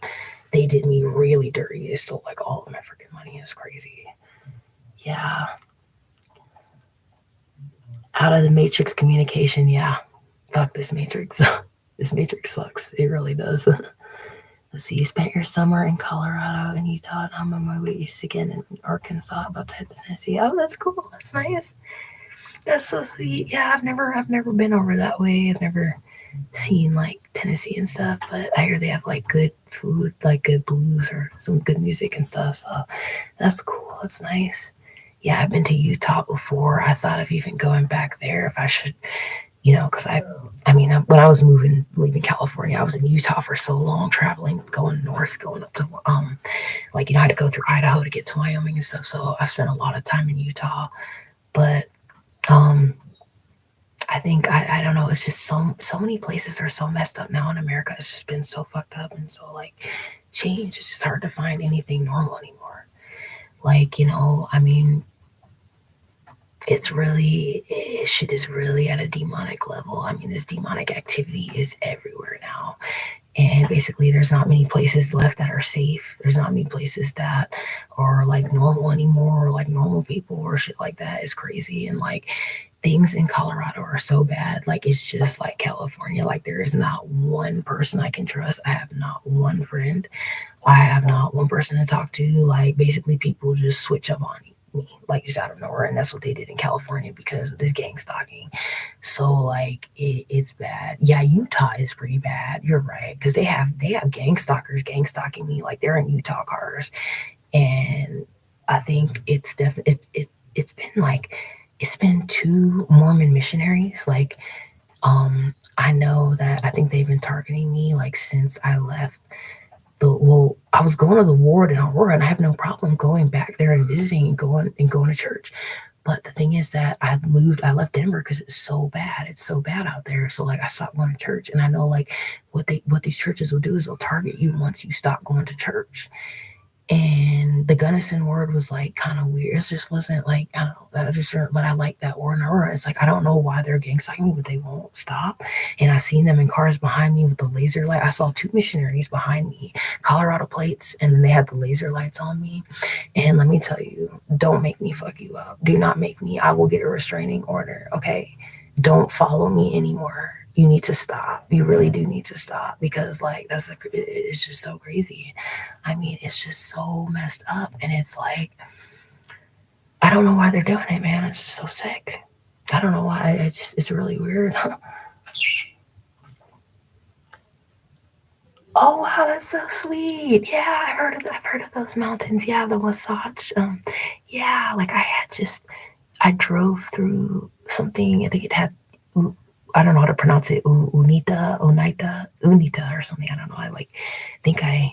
they did me really dirty. They stole like all of my freaking money. It's crazy. Yeah. Out of the matrix communication. Yeah. Fuck this matrix. This matrix sucks. It really does. Let's see. You spent your summer in Colorado and Utah, and I'm on my way east again in Arkansas, about to head to Tennessee. Oh, that's cool. That's nice. That's so sweet. Yeah, I've never been over that way. I've never seen like Tennessee and stuff, but I hear they have like good food, like good blues or some good music and stuff. So that's cool. That's nice. Yeah, I've been to Utah before. I thought of even going back there if I should, because I mean, when I was leaving California, I was in Utah for so long, traveling, going north, going up to, like, I had to go through Idaho to get to Wyoming and stuff. So I spent a lot of time in Utah, but, I think I don't know. It's just so many places are so messed up now in America. It's just been so fucked up and so like change. It's just hard to find anything normal anymore. Like I mean, shit is really at a demonic level. I mean, this demonic activity is everywhere now. And basically, there's not many places left that are safe. There's not many places that are like normal anymore, or like normal people or shit like that. Is crazy. And like things in Colorado are so bad. Like it's just like California. Like there is not one person I can trust. I have not one friend. I have not one person to talk to. Like basically, people just switch up on me, like just out of nowhere, and that's what they did in California because of this gang stalking. So like it's bad. Yeah, Utah is pretty bad. You're right because they have gang stalkers gang stalking me. Like they're in Utah cars, and I think it's definitely it's been like it's been two Mormon missionaries. Like I know that I think they've been targeting me like since I left I was going to the ward in Aurora, and I have no problem going back there and visiting and going to church. But the thing is that I left Denver because it's so bad. It's so bad out there. So like I stopped going to church, and I know like what these churches will do is they'll target you once you stop going to church. And the Gunnison word was like kind of weird. It just wasn't like, I don't know, but I like that word in Aurora. It's like I don't know why they're gang stalking me, but they won't stop. And I've seen them in cars behind me with the laser light. I saw two missionaries behind me, Colorado plates, and then they had the laser lights on me. And let me tell you, don't make me fuck you up. Do not make me. I will get a restraining order. Okay, don't follow me anymore. You need to stop. You really do need to stop because like it's just so crazy. I mean, it's just so messed up, and it's like I don't know why they're doing it, man. It's just so sick. I don't know why. It's really weird. Oh wow, that's so sweet. Yeah, I've heard of those mountains. Yeah, the Wasatch. Yeah, like I drove through something. I think it had I don't know how to pronounce it. Unita, or something. I don't know. Think I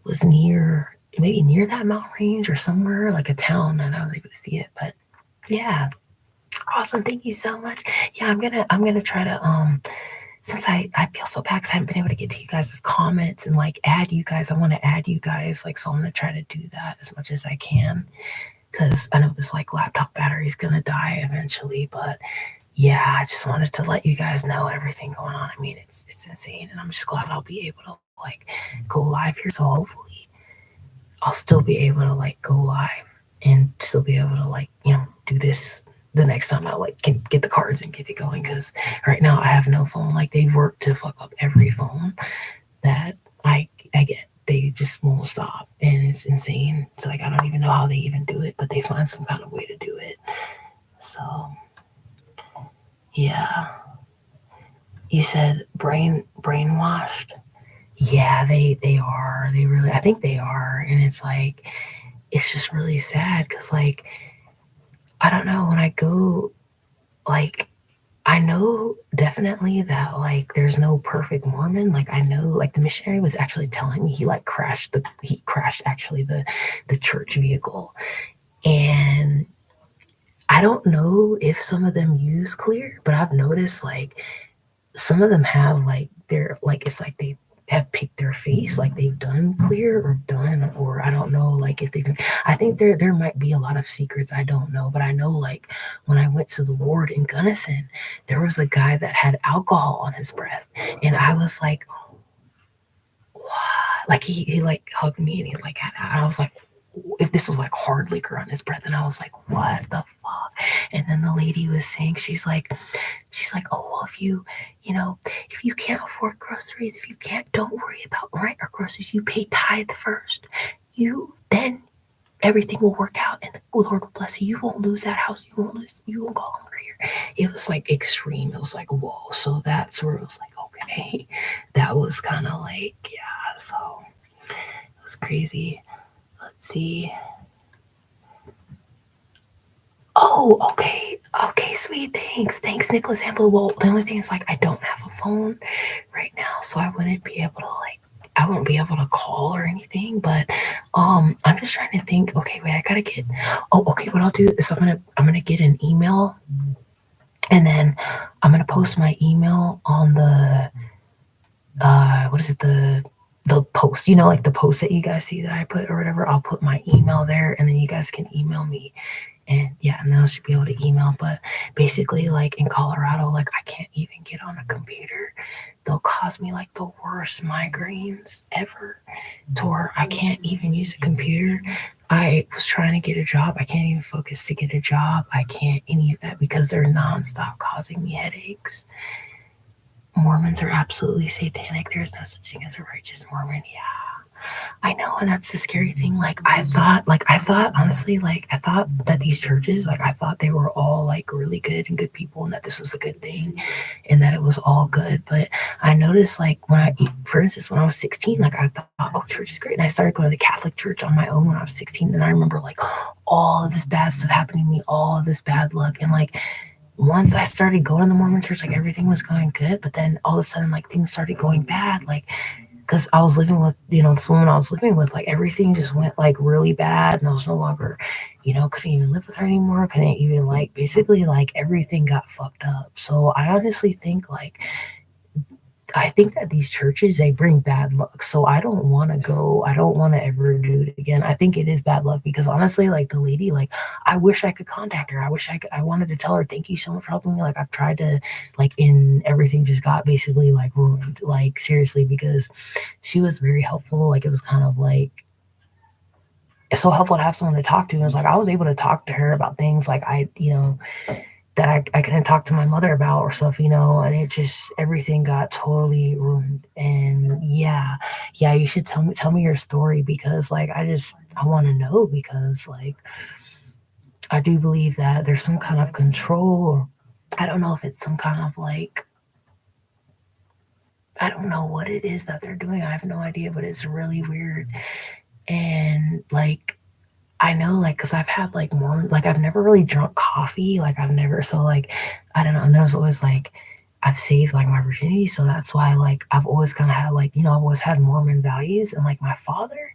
was maybe near that mountain range or somewhere like a town, and I was able to see it. But yeah, awesome. Thank you so much. Yeah, I'm gonna try to since I feel so bad because I haven't been able to get to you guys' comments and like add you guys. I want to add you guys, like, so I'm gonna try to do that as much as I can because I know this like laptop battery is gonna die eventually. But yeah, I just wanted to let you guys know everything going on. I mean, it's insane, and I'm just glad I'll be able to like go live here. So hopefully I'll still be able to like go live and still be able to like, do this the next time I like can get the cards and get it going. Because right now I have no phone. Like they've worked to fuck up every phone that I get. They just won't stop, and it's insane. It's like I don't even know how they even do it, but they find some kind of way to do it. So yeah, you said brainwashed. Yeah, they are. They really, I think they are, and it's like it's just really sad because like I don't know when I go like I know definitely that like there's no perfect Mormon. Like I know like the missionary was actually telling me he crashed actually the church vehicle. And I don't know if some of them use clear, but I've noticed like some of them have like they're like it's like they have picked their face like they've done clear or done or I don't know like if they I think there might be a lot of secrets I don't know, but I know like when I went to the ward in Gunnison there was a guy that had alcohol on his breath and I was like what? Like he like hugged me and he like had I was like if this was like hard liquor on his breath and I was like what the fuck. And then the lady was saying she's like, oh, well, if you can't afford groceries, if you can't, don't worry about rent or groceries. You pay tithe first. Then everything will work out and the Lord will bless you. You won't lose that house. You won't go hungry. It was like extreme. It was like, whoa. So that's where it was like, okay, that was kind of like, yeah. So it was crazy. Let's see. Oh, okay. Okay, sweet. Thanks, Nicholas Ample. Well, the only thing is like I don't have a phone right now, so I won't be able to call or anything, but I'm just trying to think, okay, wait, I gotta get okay, what I'll do is I'm gonna get an email and then I'm gonna post my email on the what is it, the post, like the post that you guys see that I put or whatever. I'll put my email there and then you guys can email me and yeah, and then I should be able to email. But basically, like in Colorado, like I can't even get on a computer. They'll cause me like the worst migraines ever, to where I can't even use a computer. I was trying to get a job. I can't even focus to get a job. I can't any of that because they're nonstop causing me headaches. Mormons are absolutely satanic. There's no such thing as a righteous Mormon. Yeah. I know, and that's the scary thing. Honestly, I thought that these churches, like, I thought they were all like really good and good people, and that this was a good thing, and that it was all good. But I noticed, like, for instance, when I was 16, like, I thought, oh, church is great, and I started going to the Catholic church on my own when I was 16, and I remember like all of this bad stuff happening to me, all of this bad luck, and like once I started going to the Mormon church, like everything was going good, but then all of a sudden, like things started going bad, like because I was living with, this woman I was living with, like everything just went like really bad, and I was no longer, couldn't even live with her anymore. Couldn't even like basically like everything got fucked up. So I honestly think like I think that these churches they bring bad luck. So I don't want to go. I don't want to ever do it again. I think it is bad luck because honestly, like the lady, like I wish I could contact her. I wish I could. I wanted to tell her thank you so much for helping me. Like I've tried to, like in everything just got basically like ruined. Like seriously, because she was very helpful. Like it was kind of like it's so helpful to have someone to talk to. And it was like I was able to talk to her about things like that I couldn't talk to my mother about or stuff, and it just everything got totally ruined. And yeah, you should tell me your story because like I want to know because like I do believe that there's some kind of control or I don't know if it's some kind of like I don't know what it is that they're doing. I have no idea, but it's really weird. And like I know, like, because I've had like more, like, I've never really drunk coffee. Like, I've never, so like, I don't know. And there was always like, I've saved like my virginity. So that's why, like, I've always kind of had like, I've always had Mormon values. And like, my father,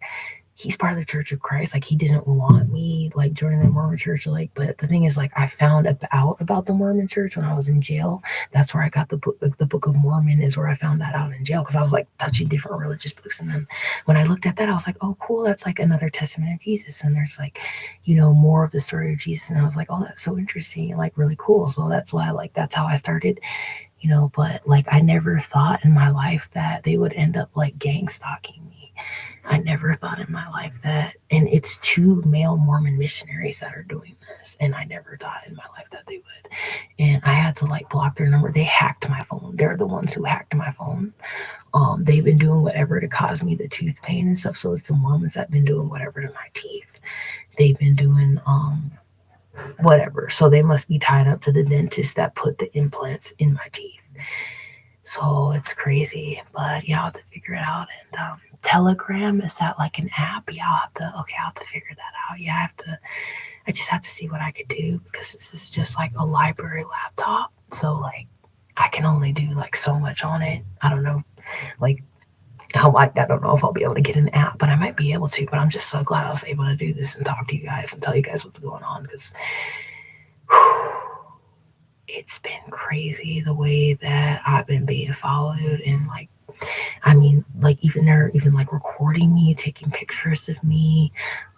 he's part of the Church of Christ. Like he didn't want me like joining the Mormon church. Like, but the thing is, like, I found out about the Mormon church when I was in jail. That's where I got the book. Like, the Book of Mormon is where I found that out in jail because I was like touching different religious books. And then when I looked at that, I was like, oh, cool. That's like another testament of Jesus. And there's like, more of the story of Jesus. And I was like, oh, that's so interesting and like really cool. So that's why, like, that's how I started But like I never thought in my life that they would end up like gang stalking me. I never thought in my life that, and it's two male Mormon missionaries that are doing this, and I never thought in my life that they would. And I had to like block their number. They hacked my phone. They're the ones who hacked my phone. They've been doing whatever to cause me the tooth pain and stuff. So it's the Mormons that have been doing whatever to my teeth. They've been doing whatever. So they must be tied up to the dentist that put the implants in my teeth. So it's crazy, but yeah, I'll have to figure it out. And Telegram, is that like an app? Yeah, I'll have to figure that out. Yeah, I just have to see what I could do because this is just like a library laptop. So like I can only do like so much on it. I don't know, like I don't know if I'll be able to get an app, but I might be able to. But I'm just so glad I was able to do this and talk to you guys and tell you guys what's going on because it's been crazy the way that I've been being followed and like I mean like even they're even like recording me, taking pictures of me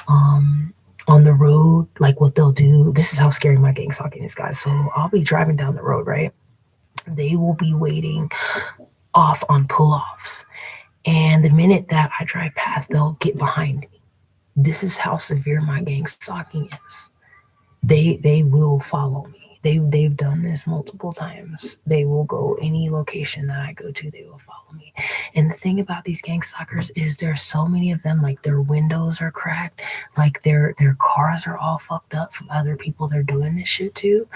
on the road. Like what they'll do, this is how scary my gang stalking is, guys. So I'll be driving down the road, right? They will be waiting off on pull-offs. And the minute that I drive past, they'll get behind me. This is how severe my gang stalking is. They will follow me. They've done this multiple times. They will go any location that I go to, they will follow me. And the thing about these gang stalkers is there's so many of them, like their windows are cracked, like their cars are all fucked up from other people they're doing this shit to,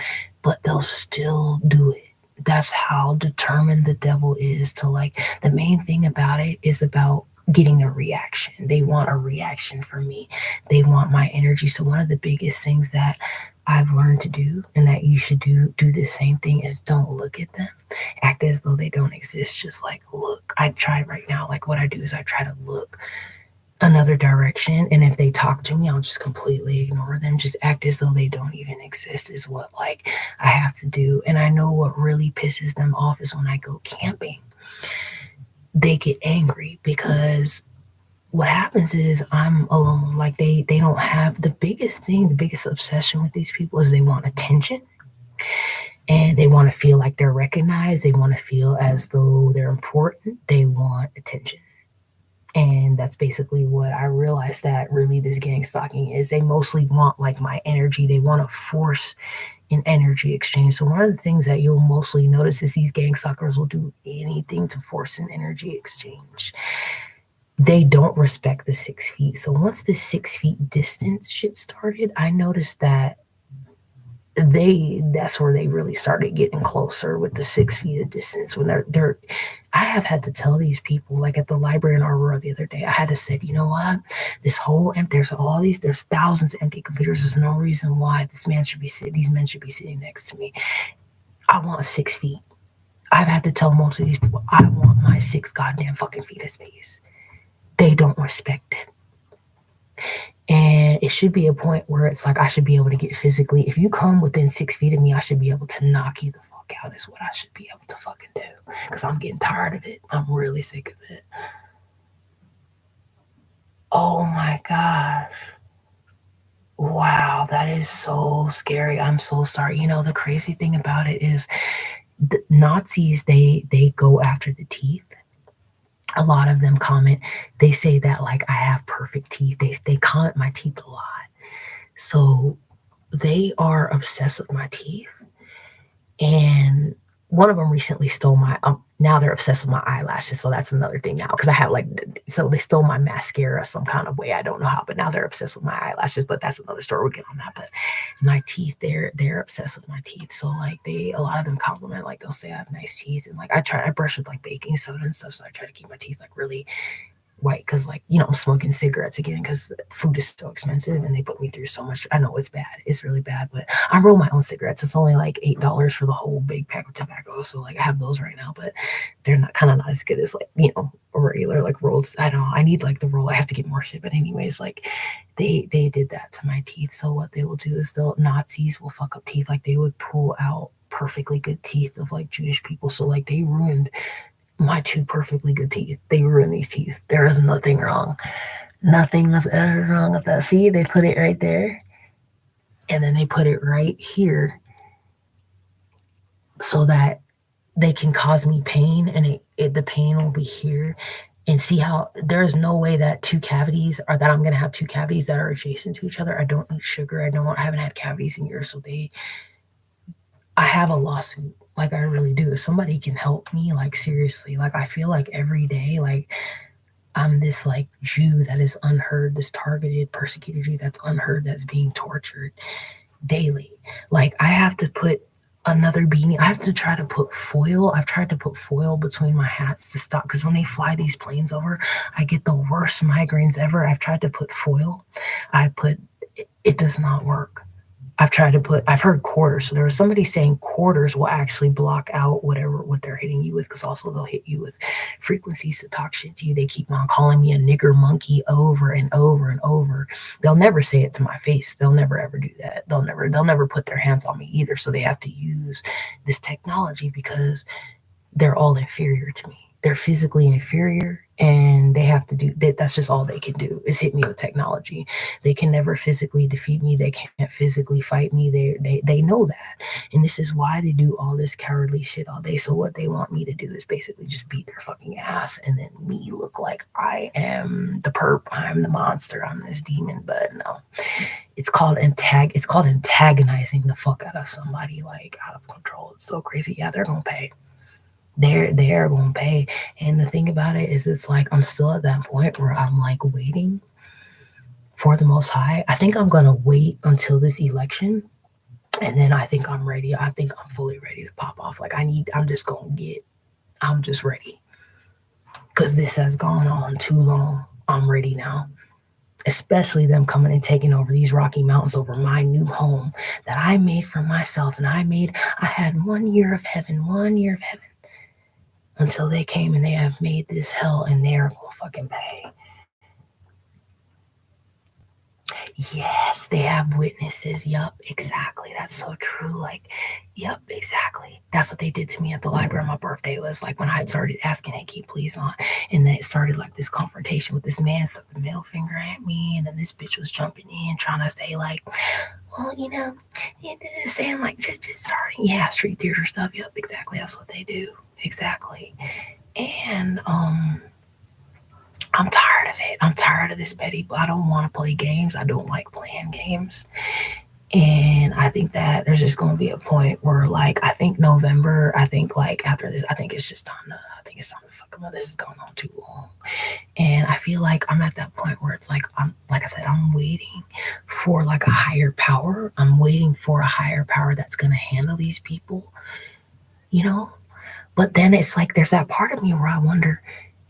but they'll still do it. That's how determined the devil is to like the main thing about it is about getting a reaction. They want a reaction from me. They want my energy. So one of the biggest things that I've learned to do and that you should do the same thing is don't look at them. Act as though they don't exist. Just like look. I try right now, like what I do is I try to look another direction, and if they talk to me I'll just completely ignore them. Just act as though they don't even exist is what like I have to do. And I know what really pisses them off is when I go camping. They get angry because what happens is I'm alone. Like they don't have the biggest thing, the biggest obsession with these people is they want attention and they want to feel like they're recognized. They want to feel as though they're important. They want attention. And that's basically what I realized that really this gang stalking is. They mostly want like my energy. They want to force an energy exchange. So one of the things that you'll mostly notice is these gang stalkers will do anything to force an energy exchange. They don't respect the 6 feet. So once the 6 feet distance shit started, I noticed that that's where they really started getting closer with the 6 feet of distance. When they're I have had to tell these people, like at the library in Aurora the other day, I had to say, you know what? This whole empty, there's thousands of empty computers. There's no reason why these men should be sitting next to me. I want 6 feet. I've had to tell most of these people, I want my 6 goddamn fucking feet of space. They don't respect it. And it should be a point where it's like I should be able to get physically. If you come within 6 feet of me, I should be able to knock you the fuck out. Is what I should be able to fucking do. Because I'm getting tired of it. I'm really sick of it. Oh my gosh. Wow, that is so scary. I'm so sorry. The crazy thing about it is the Nazis, they go after the teeth. A lot of them comment, they say that like I have perfect teeth. They comment my teeth a lot. So they are obsessed with my teeth. And one of them recently stole my, now they're obsessed with my eyelashes. So that's another thing now. Cause I have like, so they stole my mascara some kind of way. I don't know how, but now they're obsessed with my eyelashes, but that's another story. We'll get on that. But my teeth, they're obsessed with my teeth. So like a lot of them compliment, like they'll say I have nice teeth. And like, I brush with like baking soda and stuff. So I try to keep my teeth like really white because like I'm smoking cigarettes again because food is so expensive and they put me through so much. I know it's bad, it's really bad, but I roll my own cigarettes. It's only like $8 for the whole big pack of tobacco, so like I have those right now, but they're not as good as like regular like rolls. I don't know, I need like the roll. I have to get more shit, but anyways, like they did that to my teeth. So what they will do is Nazis will fuck up teeth. Like they would pull out perfectly good teeth of like Jewish people. So like they ruined my two perfectly good teeth. They ruined these teeth. There is nothing wrong. Nothing was ever wrong with that. See, they put it right there. And then they put it right here so that they can cause me pain, and the pain will be here. And see how there's no way that two cavities are that I'm gonna have two cavities that are adjacent to each other. I don't eat sugar. I haven't had cavities in years, so I have a lawsuit. Like I really do. If somebody can help me, like seriously, like I feel like every day, like I'm this like Jew that is unheard, this targeted, persecuted Jew that's unheard, that's being tortured daily. Like I have to put another beanie. I have to try to put foil. I've tried to put foil between my hats to stop because when they fly these planes over, I get the worst migraines ever. I've tried to put foil. It does not work. I've heard quarters. So there was somebody saying quarters will actually block out what they're hitting you with, because also they'll hit you with frequencies to talk shit to you. They keep on calling me a nigger monkey over and over and over. They'll never say it to my face. They'll never ever do that. They'll never put their hands on me either. So they have to use this technology because they're all inferior to me. They're physically inferior, and they have to do that. That's just all they can do is hit me with technology. They can never physically defeat me. They can't physically fight me. They know that. And this is why they do all this cowardly shit all day. So what they want me to do is basically just beat their fucking ass, and then me look like I am the perp, I'm the monster, I'm this demon. But no. It's called antagonizing the fuck out of somebody, like out of control. It's so crazy. Yeah, they're gonna pay. They're gonna pay. And the thing about it is, it's like I'm still at that point where I'm like waiting for the Most High. I think I'm gonna wait until this election, and then I think I'm ready. I think I'm fully ready to pop off. Like I'm just ready, because this has gone on too long. I'm ready now. Especially them coming and taking over these Rocky Mountains, over my new home that I made for myself. And I had 1 year of heaven, 1 year of heaven, until they came and they have made this hell, and they're gonna fucking pay. Yes, they have witnesses. Yup, exactly. That's so true. Like, yup, exactly. That's what they did to me at the library on my birthday. It was like when I had started asking, hey, can you please not? And then it started like this confrontation with this man, stuck the middle finger at me. And then this bitch was jumping in, trying to say, like, well, they're saying, like, just starting. Yeah, street theater stuff. Yup, exactly. That's what they do. Exactly. And, I'm tired of it. I'm tired of this petty. I don't want to play games. I don't like playing games. And I think that there's just going to be a point where, like, I think November, I think, like, after this, I think it's just time to, I think it's time to fuck them up. This is going on too long. And I feel like I'm at that point where it's like, like I said, I'm waiting for, like, a higher power. I'm waiting for a higher power that's going to handle these people, you know? But then it's like, there's that part of me where I wonder,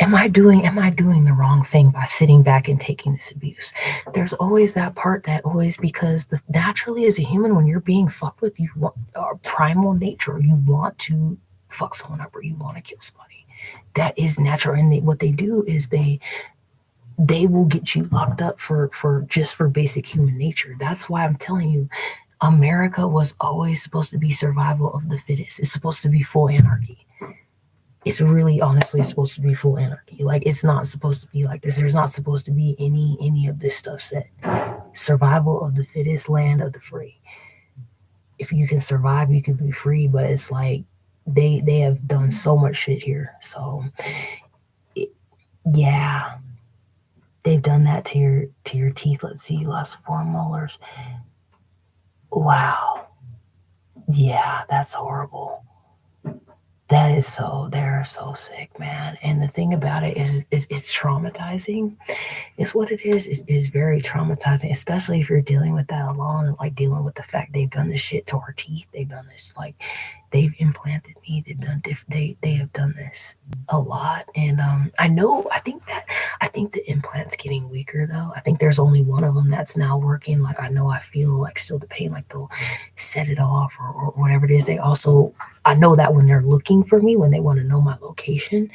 am I doing the wrong thing by sitting back and taking this abuse? There's always that part that always, because naturally as a human, when you're being fucked with, you want, our primal nature, you want to fuck someone up, or you want to kill somebody. That is natural. And what they do is they will get you locked up for basic human nature. That's why I'm telling you, America was always supposed to be survival of the fittest. It's supposed to be full anarchy. It's really honestly supposed to be full anarchy. Like, it's not supposed to be like this. There's not supposed to be any of this stuff said. Survival of the fittest, land of the free. If you can survive, you can be free. But it's like they have done so much shit here. So yeah, they've done that to your teeth. Let's see, you lost 4 molars. Wow. Yeah, that's horrible. They're so sick, man. And the thing about it is it's traumatizing. It's what it is. It's very traumatizing, especially if you're dealing with that alone, and like dealing with the fact they've done this shit to our teeth. They've done this, like, they've implanted me. They've done they have done this a lot. And I think the implant's getting weaker though. I think there's only one of them that's now working. Like, I feel like still the pain, like they'll set it off, or whatever it is. I know that when they're looking for me, when they want to know my location,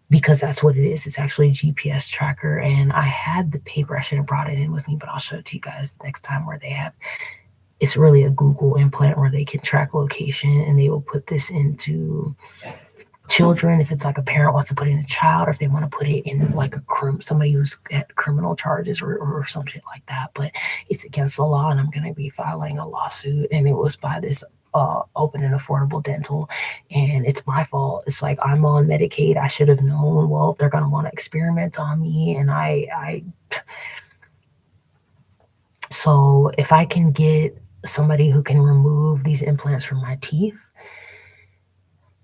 because that's what it is. It's actually a GPS tracker. And I had the paper. I should have brought it in with me, but I'll show it to you guys next time, where it's really a Google implant where they can track location, and they will put this into children. If it's like a parent wants to put in a child, or if they want to put it in like somebody who's got criminal charges, or some shit like that. But it's against the law, and I'm going to be filing a lawsuit. And it was by this open an affordable dental, and it's my fault. It's like I'm on Medicaid. I should have known. Well, they're gonna want to experiment on me, and I. So if I can get somebody who can remove these implants from my teeth,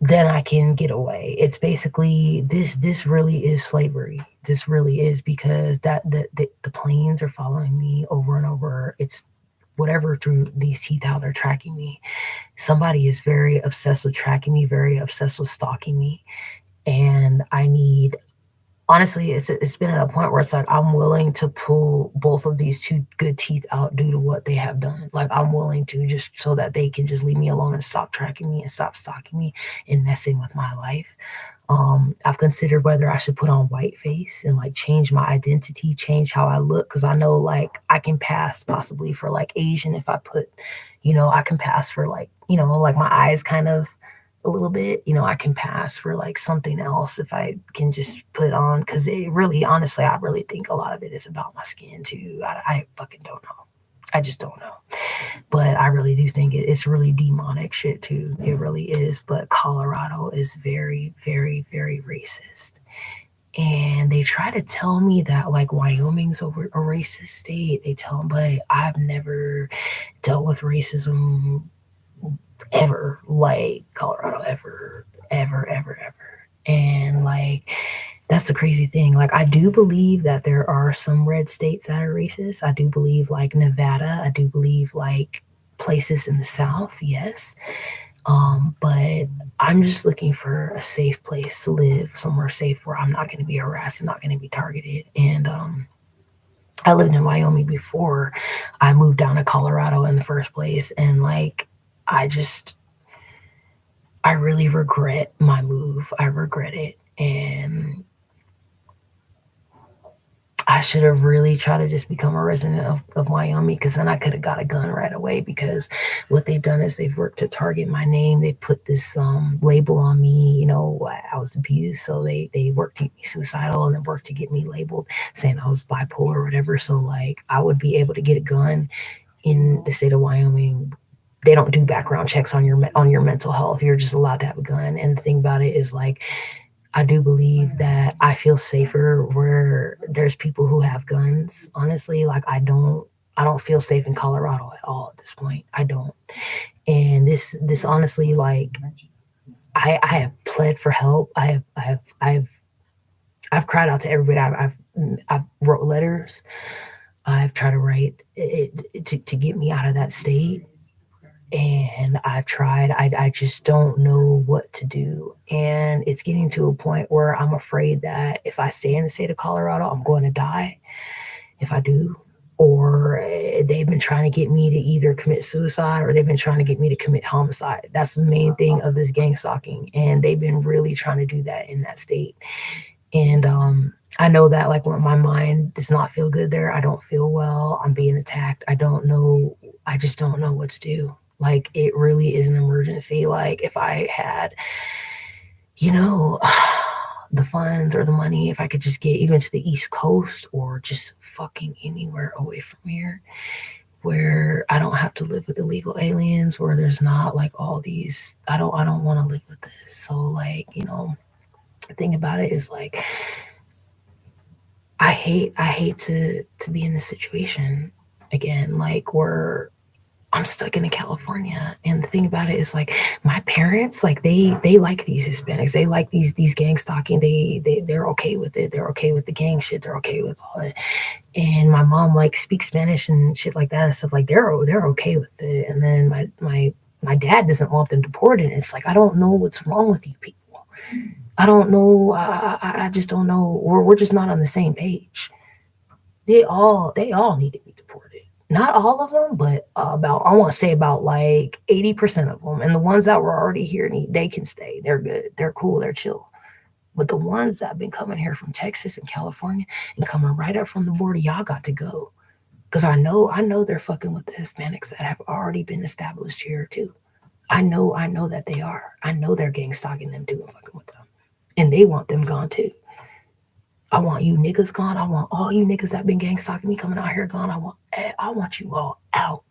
then I can get away. It's basically this really is slavery. This really is, because the planes are following me over and over. It's whatever through these teeth, how they're tracking me. Somebody is very obsessed with tracking me, very obsessed with stalking me. And I need, honestly, it's been at a point where it's like I'm willing to pull both of these two good teeth out due to what they have done. Like I'm willing to, just so that they can just leave me alone and stop tracking me and stop stalking me and messing with my life. I've considered whether I should put on white face and like change my identity, change how I look, because I know like I can pass possibly for like Asian if I put, I can pass for like, like my eyes kind of a little bit, I can pass for like something else if I can just put it on, because it really, honestly, I really think a lot of it is about my skin too. I fucking don't know. I just don't know. But I really do think it's really demonic shit too. It really is. But Colorado is very, very, very racist. And they try to tell me that like Wyoming's a racist state. They tell them, but I've never dealt with racism ever like Colorado, ever, ever, ever, ever. And like, that's the crazy thing. Like, I do believe that there are some red states that are racist. I do believe like Nevada. I do believe like places in the South. Yes. But I'm just looking for a safe place to live, somewhere safe where I'm not going to be harassed and not going to be targeted. And I lived in Wyoming before I moved down to Colorado in the first place. And like, I just, I really regret my move. I regret it. And I should have really tried to just become a resident of Wyoming, because then I could have got a gun right away. Because what they've done is they've worked to target my name. They put this label on me, I was abused. So they worked to get me suicidal, and then worked to get me labeled saying I was bipolar or whatever. So like I would be able to get a gun in the state of Wyoming. They don't do background checks on your mental health. You're just allowed to have a gun. And the thing about it is like, I do believe that I feel safer where there's people who have guns. Honestly, like I don't feel safe in Colorado at all at this point. I don't. And this honestly, like I have pled for help. I've cried out to everybody. I've wrote letters. I've tried to write it to get me out of that state. And I've tried. I just don't know what to do. And it's getting to a point where I'm afraid that if I stay in the state of Colorado, I'm going to die if I do. Or they've been trying to get me to either commit suicide, or they've been trying to get me to commit homicide. That's the main thing of this gang stalking. And they've been really trying to do that in that state. And I know that like when my mind does not feel good there, I don't feel well, I'm being attacked. I don't know. I just don't know what to do. Like, it really is an emergency. Like, if I had, you know, the funds or the money, if I could just get even to the East Coast or just fucking anywhere away from here where I don't have to live with illegal aliens, where there's not like all these, I don't want to live with this. So like, the thing about it is like, I hate to be in this situation again, like where I'm stuck in California. And the thing about it is like my parents, like they like these Hispanics. They like these gang stalking. They're okay with it. They're okay with the gang shit. They're okay with all that. And my mom like speaks Spanish and shit like that and stuff. Like they're okay with it. And then my dad doesn't want them deported. And it's like, I don't know what's wrong with you people. I don't know. I just don't know. We're just not on the same page. They all need to be deported. Not all of them, but I want to say about like 80% of them. And the ones that were already here, they can stay. They're good. They're cool. They're chill. But the ones that have been coming here from Texas and California and coming right up from the border, y'all got to go. Because I know they're fucking with the Hispanics that have already been established here too. I know that they are. I know they're gang stalking them too and fucking with them. And they want them gone too. I want you niggas gone. I want all you niggas that been gang stalking me coming out here gone. I want you all out.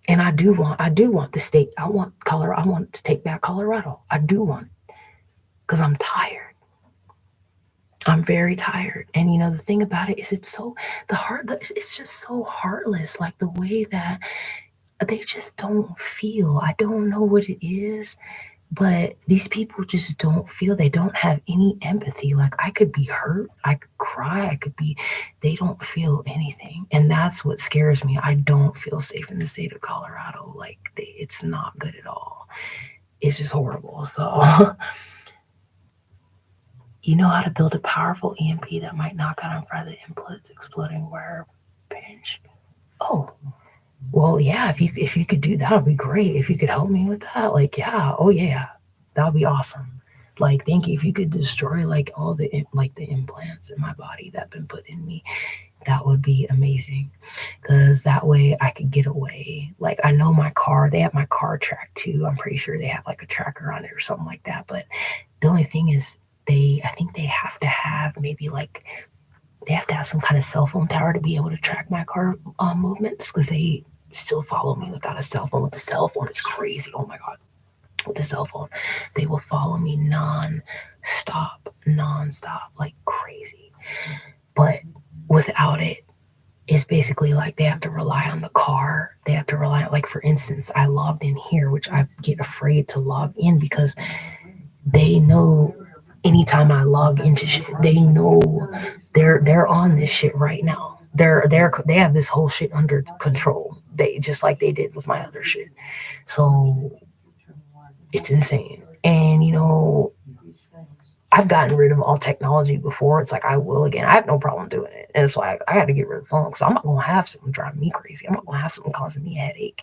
And I do want the state. I want Colorado. I want to take back Colorado. I do want it because I'm tired. I'm very tired. And you know, the thing about it is it's so it's just so heartless. Like the way that they just don't feel. I don't know what it is, but these people just don't feel. They don't have any empathy. Like I could be hurt, I could cry, they don't feel anything. And that's what scares me. I don't feel safe in the state of Colorado. Like it's not good at all. It's just horrible. So you know how to build a powerful EMP that might knock out on front of the inputs, exploding wire pinch. Oh, well, yeah. If you could do that, would be great. If you could help me with that, like, yeah. Oh, yeah, that would be awesome. Like, thank you. If you could destroy like all the the implants in my body that been put in me, that would be amazing. Cause that way I could get away. Like I know my car. They have my car tracked too. I'm pretty sure they have like a tracker on it or something like that. But the only thing is, I think they have to have maybe like they have to have some kind of cell phone tower to be able to track my car movements because they still follow me without a cell phone. With the cell phone, it's crazy. Oh my god, with the cell phone, they will follow me non-stop, like crazy. But without it, it's basically like they have to rely on the car. They have to rely on, like for instance, I logged in here, which I get afraid to log in because they know anytime I log into shit, they know they're on this shit right now. They have this whole shit under control. They just like they did with my other shit. So it's insane. And you know, I've gotten rid of all technology before. It's like I will again. I have no problem doing it. And it's like I got to get rid of the phone because I'm not gonna have something driving me crazy. I'm not gonna have something causing me a headache.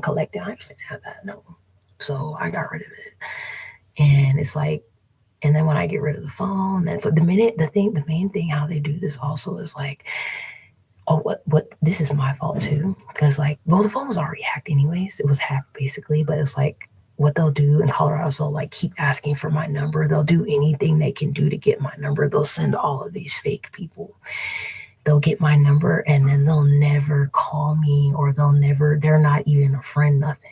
Collecting. I ain't finna have that. No. So I got rid of it. And it's like, and then when I get rid of the phone, that's like the main thing how they do this also is like, oh, what, this is my fault too. Because like, well, the phone was already hacked anyways. It was hacked basically, but it's like, what they'll do in Colorado, so like keep asking for my number. They'll do anything they can do to get my number. They'll send all of these fake people. They'll get my number and then they'll never call me or they're not even a friend, nothing.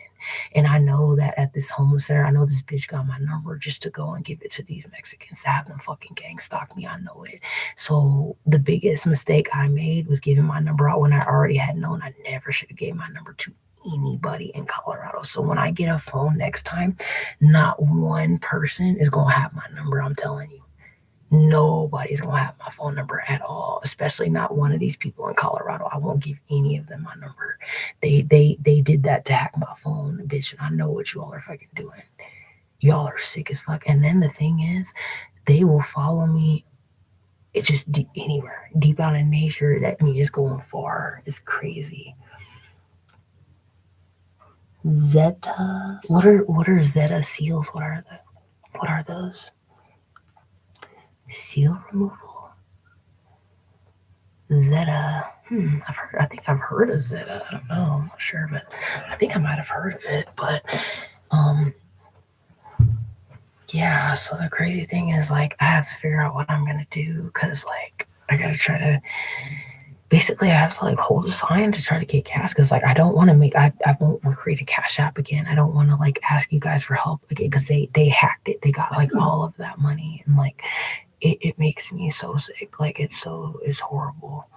And I know that at this homeless center, I know this bitch got my number just to go and give it to these Mexicans to have them fucking gang stalk me. I know it. So the biggest mistake I made was giving my number out when I already had known I never should have gave my number to anybody in Colorado. So when I get a phone next time, not one person is gonna have my number. I'm telling you. Nobody's gonna have my phone number at all, especially not one of these people in Colorado. I won't give any of them my number. They did that to hack my phone, bitch, and I know what you all are fucking doing. Y'all are sick as fuck. And then the thing is, they will follow me. It's just anywhere, deep out in nature. That means it's going far. It's crazy. Zeta. What are Zeta seals? What are those? Seal removal. Zeta. I think I've heard of Zeta. I don't know. I'm not sure, but I think I might have heard of it. But um, yeah. So the crazy thing is, like, I have to figure out what I'm gonna do because, like, I gotta try to. Basically, I have to like hold a sign to try to get cash because, like, I don't want to make. I won't create a cash app again. I don't want to like ask you guys for help again because they hacked it. They got like all of that money and like it makes me so sick. Like it's horrible.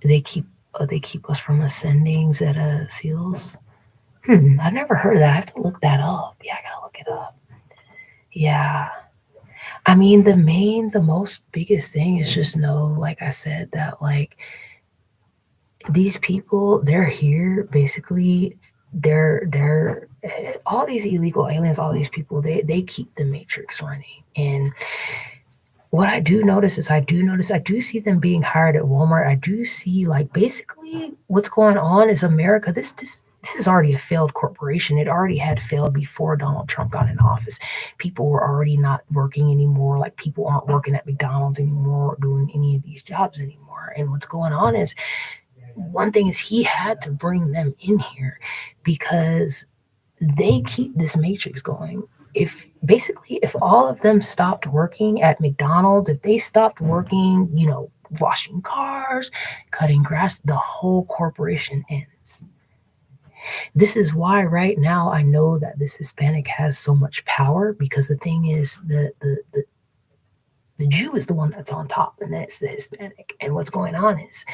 They keep us from ascending Zeta seals. I've never heard of that. I have to look that up. Yeah, I gotta look it up. Yeah. I mean, the most biggest thing is just know, like I said, that like these people, they're here basically. They're all these illegal aliens, all these people, they keep the matrix running. And what I do notice is I do see them being hired at Walmart. I do see like basically what's going on is America. This is already a failed corporation. It already had failed before Donald Trump got in office. People were already not working anymore. Like people aren't working at McDonald's anymore or doing any of these jobs anymore. And what's going on is one thing is he had to bring them in here because they keep this matrix going. If all of them stopped working at McDonald's, if they stopped working, washing cars, cutting grass, the whole corporation ends. This is why right now I know that this Hispanic has so much power, because the thing is the Jew is the one that's on top, and then it's the Hispanic. And what's going on is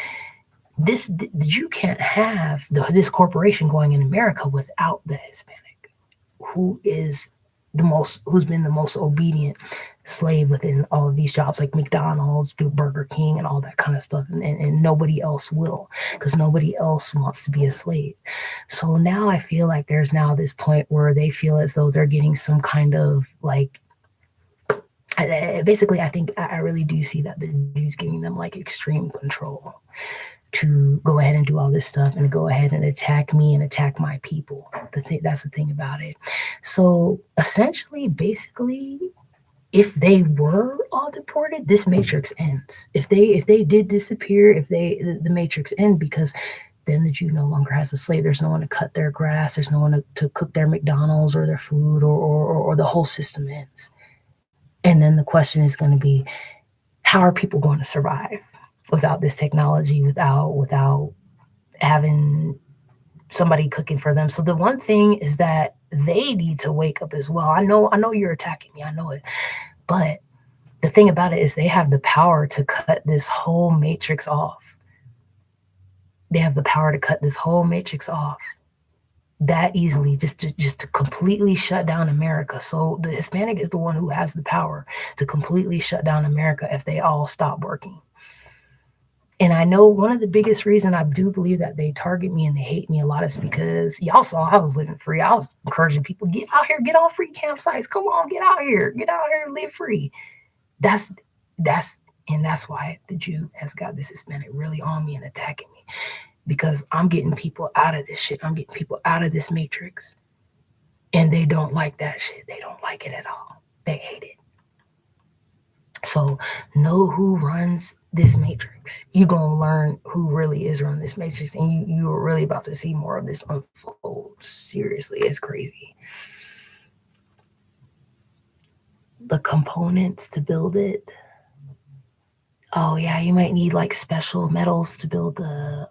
the Jew can't have this corporation going in America without the Hispanic, who's been the most obedient slave within all of these jobs, like McDonald's, Burger King, and all that kind of stuff. And nobody else will, because nobody else wants to be a slave. So now I feel like there's now this point where they feel as though they're getting some kind of like, basically, I think I really do see that the Jews giving them like extreme control to go ahead and do all this stuff and to go ahead and attack me and attack my people. That's the thing about it. So essentially, basically, if they were all deported, this matrix ends. If they did disappear, if the matrix ends, because then the Jew no longer has a slave. There's no one to cut their grass. There's no one to cook their McDonald's or their food, or the whole system ends. And then the question is going to be, how are people going to survive without this technology, without having somebody cooking for them? So the one thing is that they need to wake up as well. I know you're attacking me. I know it. But the thing about it is they have the power to cut this whole matrix off. They have the power to cut this whole matrix off that easily, just to completely shut down America. So the Hispanic is the one who has the power to completely shut down America if they all stop working. And I know one of the biggest reasons I do believe that they target me and they hate me a lot is because y'all saw I was living free. I was encouraging people, get out here, get on free campsites. Come on, get out here, live free. That's why the Jew has got this Hispanic really on me and attacking me, because I'm getting people out of this shit. I'm getting people out of this matrix, and they don't like that shit. They don't like it at all. They hate it. So know who runs this matrix. You're going to learn who really is running this matrix, and you're really about to see more of this unfold. Seriously, it's crazy. The components to build it. Oh yeah, you might need like special metals to build the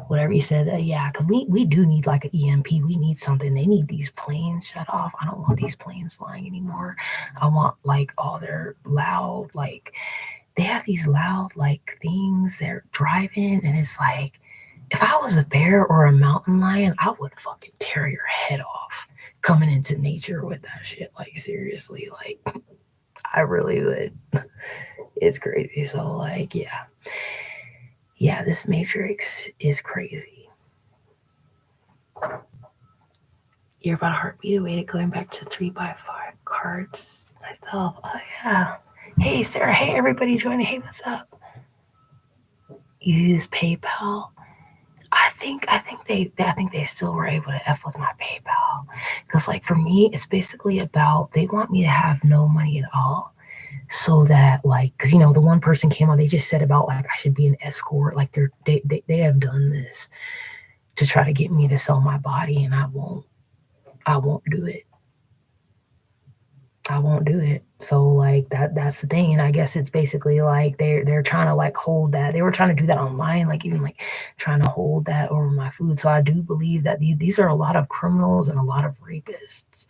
whatever you said. Yeah, because we do need like an EMP. We need something. They need these planes shut off. I don't want these planes flying anymore. I want like all their loud, like they have these loud like things they're driving, and it's like, if I was a bear or a mountain lion, I would fucking tear your head off coming into nature with that shit. Like seriously, like I really would. It's crazy. So like, yeah, this matrix is crazy. You're about a heartbeat away to going back to 3x5 cards myself. Oh yeah. Hey Sarah. Hey everybody joining. Hey, what's up? You use PayPal? I think they still were able to F with my PayPal, because like for me, it's basically about, they want me to have no money at all. So that like, because the one person came on, they just said about like I should be an escort. Like they have done this to try to get me to sell my body, and I won't do it. I won't do it. So like that's the thing. And I guess it's basically like they're trying to like hold that. They were trying to do that online, like even like trying to hold that over my food. So I do believe that these are a lot of criminals and a lot of rapists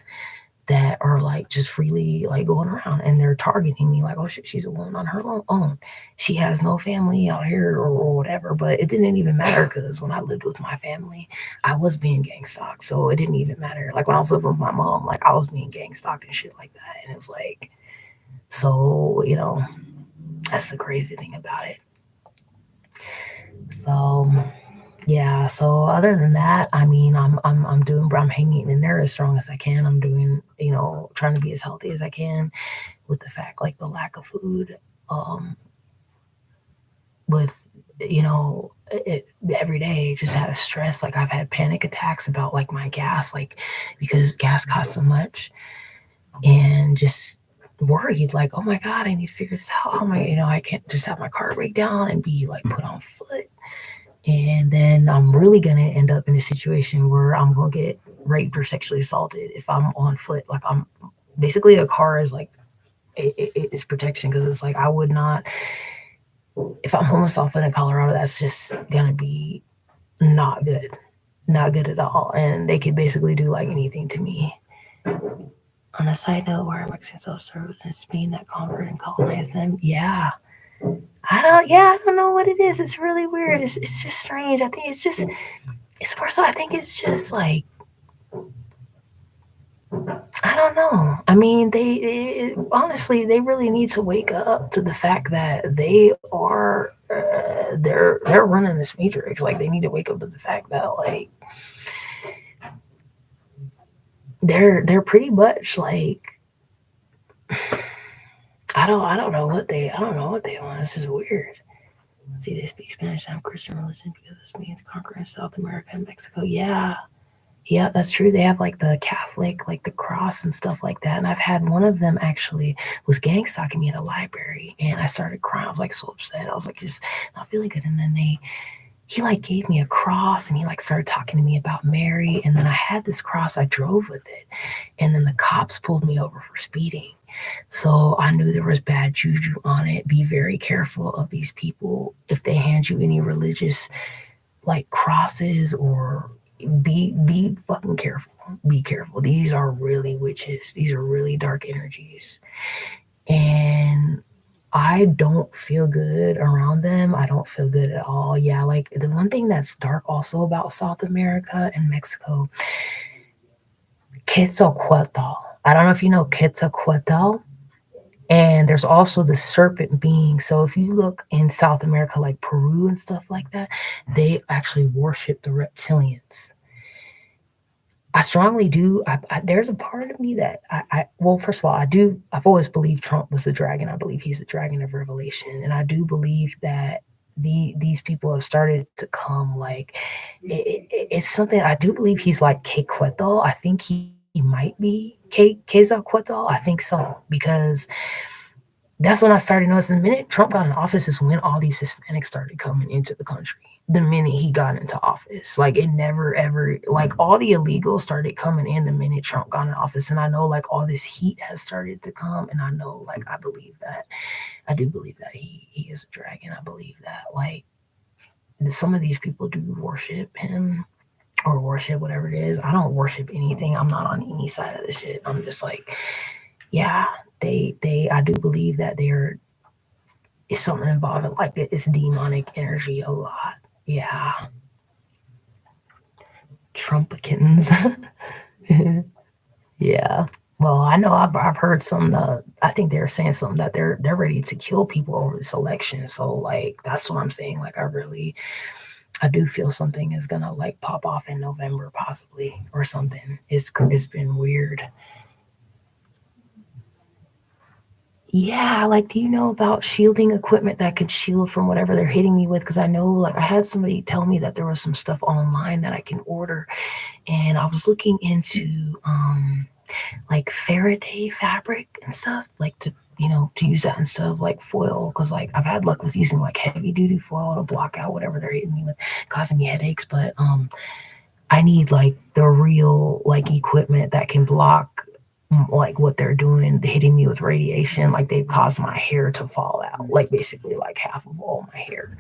that are like just freely like going around, and they're targeting me like, oh shit, she's a woman on her own. She has no family out here or whatever. But it didn't even matter, because when I lived with my family, I was being gang stalked. So it didn't even matter. Like when I was living with my mom, like I was being gang stalked and shit like that. And it was like, so, that's the crazy thing about it. So yeah, so other than that, I mean, I'm hanging in there as strong as I can. I'm doing, trying to be as healthy as I can, with the fact, like the lack of food, with, every day just have stress. Like I've had panic attacks about like my gas, like because gas costs so much, and just worried like, oh my God, I need to figure this out. How am I, I can't just have my car break down and be like put on foot. And then I'm really going to end up in a situation where I'm going to get raped or sexually assaulted if I'm on foot. Like I'm basically, a car is like, it's protection, because it's like, I would not, if I'm homeless on foot in Colorado, that's just going to be not good. not good at all, and they could basically do like anything to me. On a side note, where Mexican self-serve in Spain that conquered and colonized them, yeah. I don't know what it is. It's really weird. It's just strange. I think it's just, it's first of all, I think it's just like, I don't know. I mean, honestly, they really need to wake up to the fact that they are, they're running this matrix. Like, they need to wake up to the fact that, like, they're pretty much like, I don't know what they want. This is weird. See, they speak Spanish and have Christian religion because this means conquering South America and Mexico. Yeah, yeah, that's true. They have like the Catholic, like the cross and stuff like that. And I've had one of them actually was gang stalking me at a library, and I started crying. I was like so upset. I was like just not feeling good. And then he like gave me a cross, and he like started talking to me about Mary. And then I had this cross, I drove with it, and then the cops pulled me over for speeding. So I knew there was bad juju on it. Be very careful of these people if they hand you any religious like crosses, or be fucking careful. Be careful. These are really witches. These are really dark energies. And I don't feel good around them. I don't feel good at all. Yeah, like the one thing that's dark also about South America and Mexico, Quetzalcoatl. I don't know if you know Quetzalcoatl. And there's also the serpent being. So if you look in South America, like Peru and stuff like that, they actually worship the reptilians. I strongly do. There's a part of me that well, first of all, I do. I've always believed Trump was the dragon. I believe he's the dragon of Revelation, and I do believe that these people have started to come. Like it's something. I do believe he's like Quetzal. I think he might be Quetzal. I think so, because that's when I started noticing. The minute Trump got in office is when all these Hispanics started coming into the country. The minute he got into office, like it never ever, like all the illegals started coming in the minute Trump got in office. And I know like all this heat has started to come, and I know like I believe that, I do believe that he is a dragon. I believe that like some of these people do worship him, or worship whatever it is. I don't worship anything. I'm not on any side of the shit. I'm just like, yeah, I do believe that there is something involved, like it's demonic energy a lot. Yeah. Trumpikins. Yeah. Well, I know I've heard some. I think they're saying something that they're ready to kill people over this election. So like that's what I'm saying. Like I do feel something is gonna like pop off in November possibly, or something. It's been weird. Yeah, like, do you know about shielding equipment that could shield from whatever they're hitting me with? Because I know, like, I had somebody tell me that there was some stuff online that I can order, and I was looking into like Faraday fabric and stuff, like to use that instead of like foil, because like I've had luck with using like heavy duty foil to block out whatever they're hitting me with, causing me headaches. But I need like the real like equipment that can block like what they're doing, hitting me with radiation. Like they've caused my hair to fall out, like basically like half of all my hair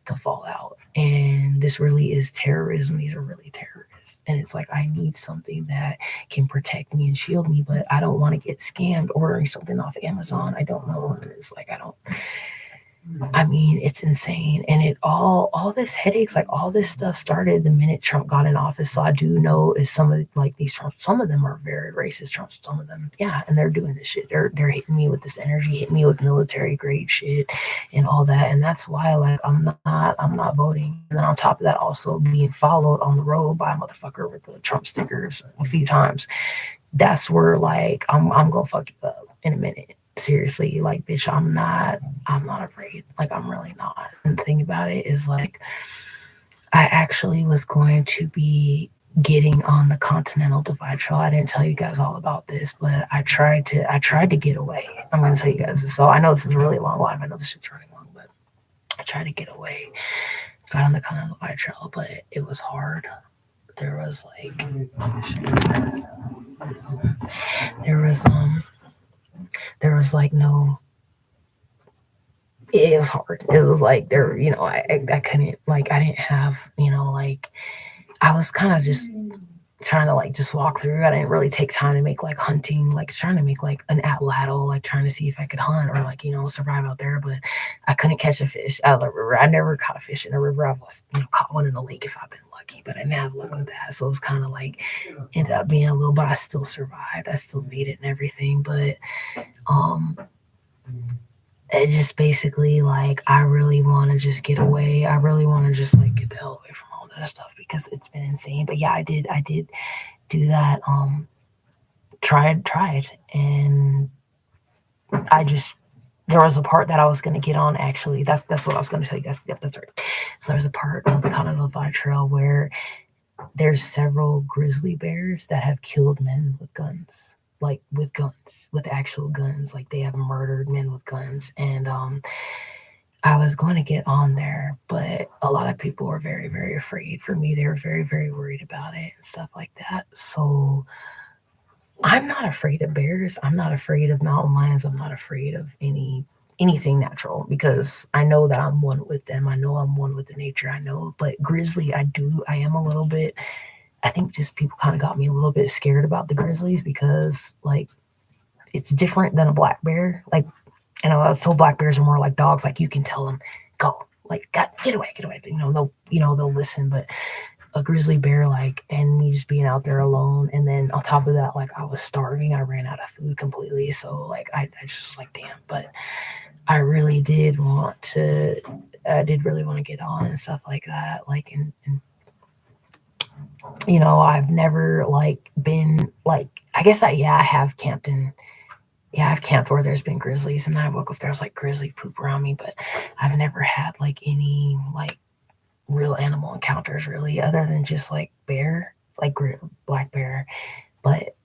to fall out. And this really is terrorism. These are really terrorists. And it's like I need something that can protect me and shield me, but I don't want to get scammed ordering something off Amazon. I don't know. And it's like I mean, it's insane. And all this headaches, like all this stuff started the minute Trump got in office. So I do know is some of like these Trumps, some of them are very racist Trumps, some of them, yeah, and they're doing this shit. They're hitting me with this energy, hitting me with military grade shit and all that. And that's why like I'm not voting. And then on top of that, also being followed on the road by a motherfucker with the Trump stickers a few times. That's where like I'm gonna fuck you up in a minute. Seriously, like bitch, I'm not afraid. Like I'm really not. And the thing about it is like I actually was going to be getting on the Continental Divide Trail. I didn't tell you guys all about this, but I tried to get away. I'm gonna tell you guys this. So I know this is a really long live. I know this shit's running long, but I tried to get away. Got on the Continental Divide Trail, but it was hard. There was like there was there was like no, it was hard. It was like there, I couldn't, like I didn't have, like I was kind of just trying to like just walk through. I didn't really take time to make like hunting, like trying to make like an atlatl, like trying to see if I could hunt or like, survive out there. But I couldn't catch a fish out of the river. I never caught a fish in a river. I've caught one in the lake if I've been lucky, but I didn't have luck with that. So it was kind of like ended up being a little, but I still survived. I still made it and everything. But it just basically like I really want to just get away. I really want to just like get the hell away from all that stuff because it's been insane. But yeah, I did do that. Tried, and I just there was a part that I was gonna get on. Actually, that's what I was gonna tell you guys. Yep, that's right. So there's a part of the Continental Divide Trail where there's several grizzly bears that have killed men with guns, like with actual guns. Like they have murdered men with guns, and I was going to get on there, but a lot of people were very, very afraid for me. They were very, very worried about it and stuff like that. So I'm not afraid of bears. I'm not afraid of mountain lions. I'm not afraid of anything natural because I know that I'm one with them. I know I'm one with the nature. I know, but grizzly, I am a little bit. I think just people kind of got me a little bit scared about the grizzlies because like it's different than a black bear. Like, I was told black bears are more like dogs. Like you can tell them, go, like get away. They'll listen, but a grizzly bear, like, and me just being out there alone, and then on top of that, like I was starving. I ran out of food completely, so like I just was like, damn. But I really did want to. I did really want to get on and stuff like that. Like, and I've never like been like. I guess I have camped in. Yeah, I've camped where there's been grizzlies, and I woke up there's like grizzly poop around me, but I've never had like any like real animal encounters really other than just like bear, like black bear. But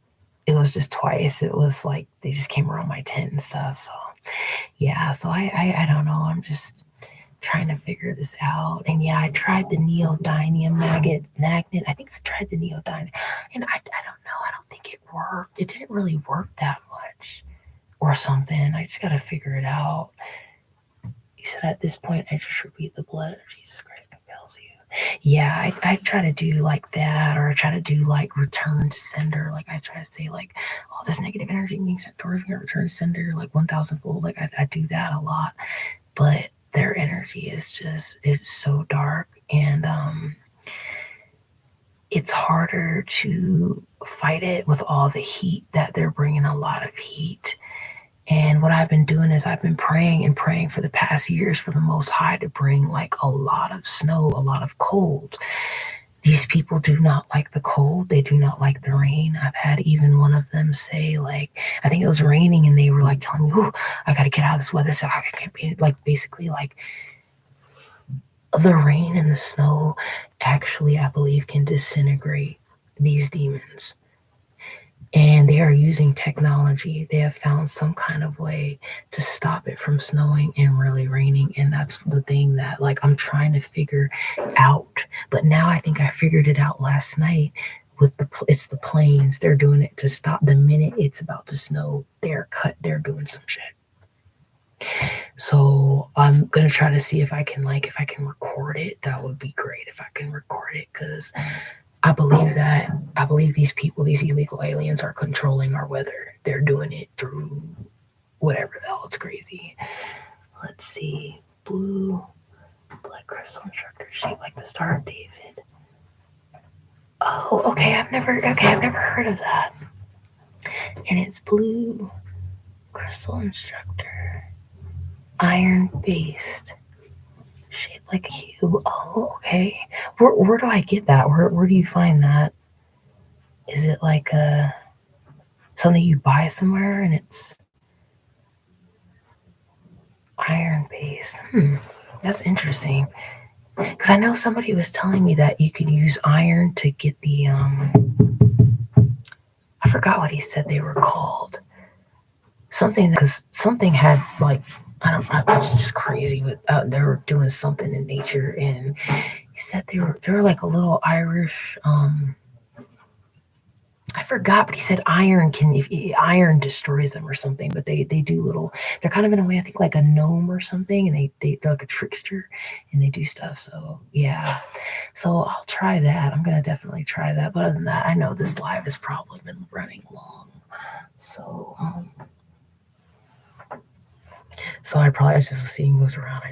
it was just twice. It was like they just came around my tent and stuff. So yeah, so I don't know. I'm just trying to figure this out. And yeah, I tried the neodymium magnet. I think I tried the neodymium, and I don't know. I don't think it worked. It didn't really work that much or something. I just got to figure it out. You said at this point, I just repeat the blood of Jesus Christ compels you. Yeah, I try to do like that, or I try to do like return to sender. Like I try to say like, oh, this negative energy being sent towards me, return to sender, like 1,000-fold. Like I do that a lot, but their energy is just it's so dark, and it's harder to fight it with all the heat that they're bringing. A lot of heat. And what I've been doing is I've been praying and praying for the past years for the Most High to bring like a lot of snow, a lot of cold. These people do not like the cold. They do not like the rain. I've had even one of them say like, I think it was raining and they were like telling me, oh, I got to get out of this weather. So I can't be like, basically like the rain and the snow actually, I believe, can disintegrate these demons. And they are using technology. They have found some kind of way to stop it from snowing and really raining. And that's the thing that like I'm trying to figure out. But now I think I figured it out last night with it's the planes. They're doing it to stop the minute it's about to snow. They're doing some shit. So I'm gonna try to see if I can record it. That would be great if I can record it, because I believe these people, these illegal aliens, are controlling our weather. They're doing it through whatever the hell. It's crazy. Let's see. Blue blood crystal instructor shaped like the Star of David. Oh, okay. I've never heard of that. And it's blue crystal instructor, iron based, shaped like a cube. Oh, okay. Where do I get that? Where do you find that? Is it like something you buy somewhere and it's iron based? That's interesting. Because I know somebody was telling me that you could use iron to get the I forgot what he said they were called. Something, because something had like, I don't know, it's just crazy, but they were doing something in nature, and he said they were like a little Irish I forgot, but he said iron can, if iron destroys them or something. But they do little. They're kind of in a way, I think, like a gnome or something, and they're like a trickster, and they do stuff. So yeah, so I'll try that. I'm gonna definitely try that. But other than that, I know this live has probably been running long, so so I was just seeing moves around.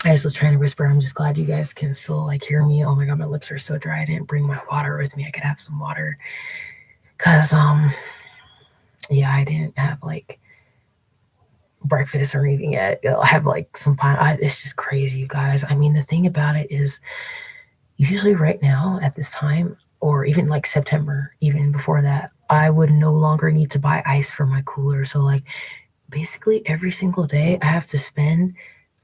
I just was trying to whisper. I'm just glad you guys can still like hear me. Oh my god, my lips are so dry. I didn't bring my water with me. I could have some water, cause yeah, I didn't have like breakfast or anything yet. I have like some pine. It's just crazy, you guys. I mean, the thing about it is, usually right now at this time, or even like September, even before that, I would no longer need to buy ice for my cooler. So like basically every single day I have to spend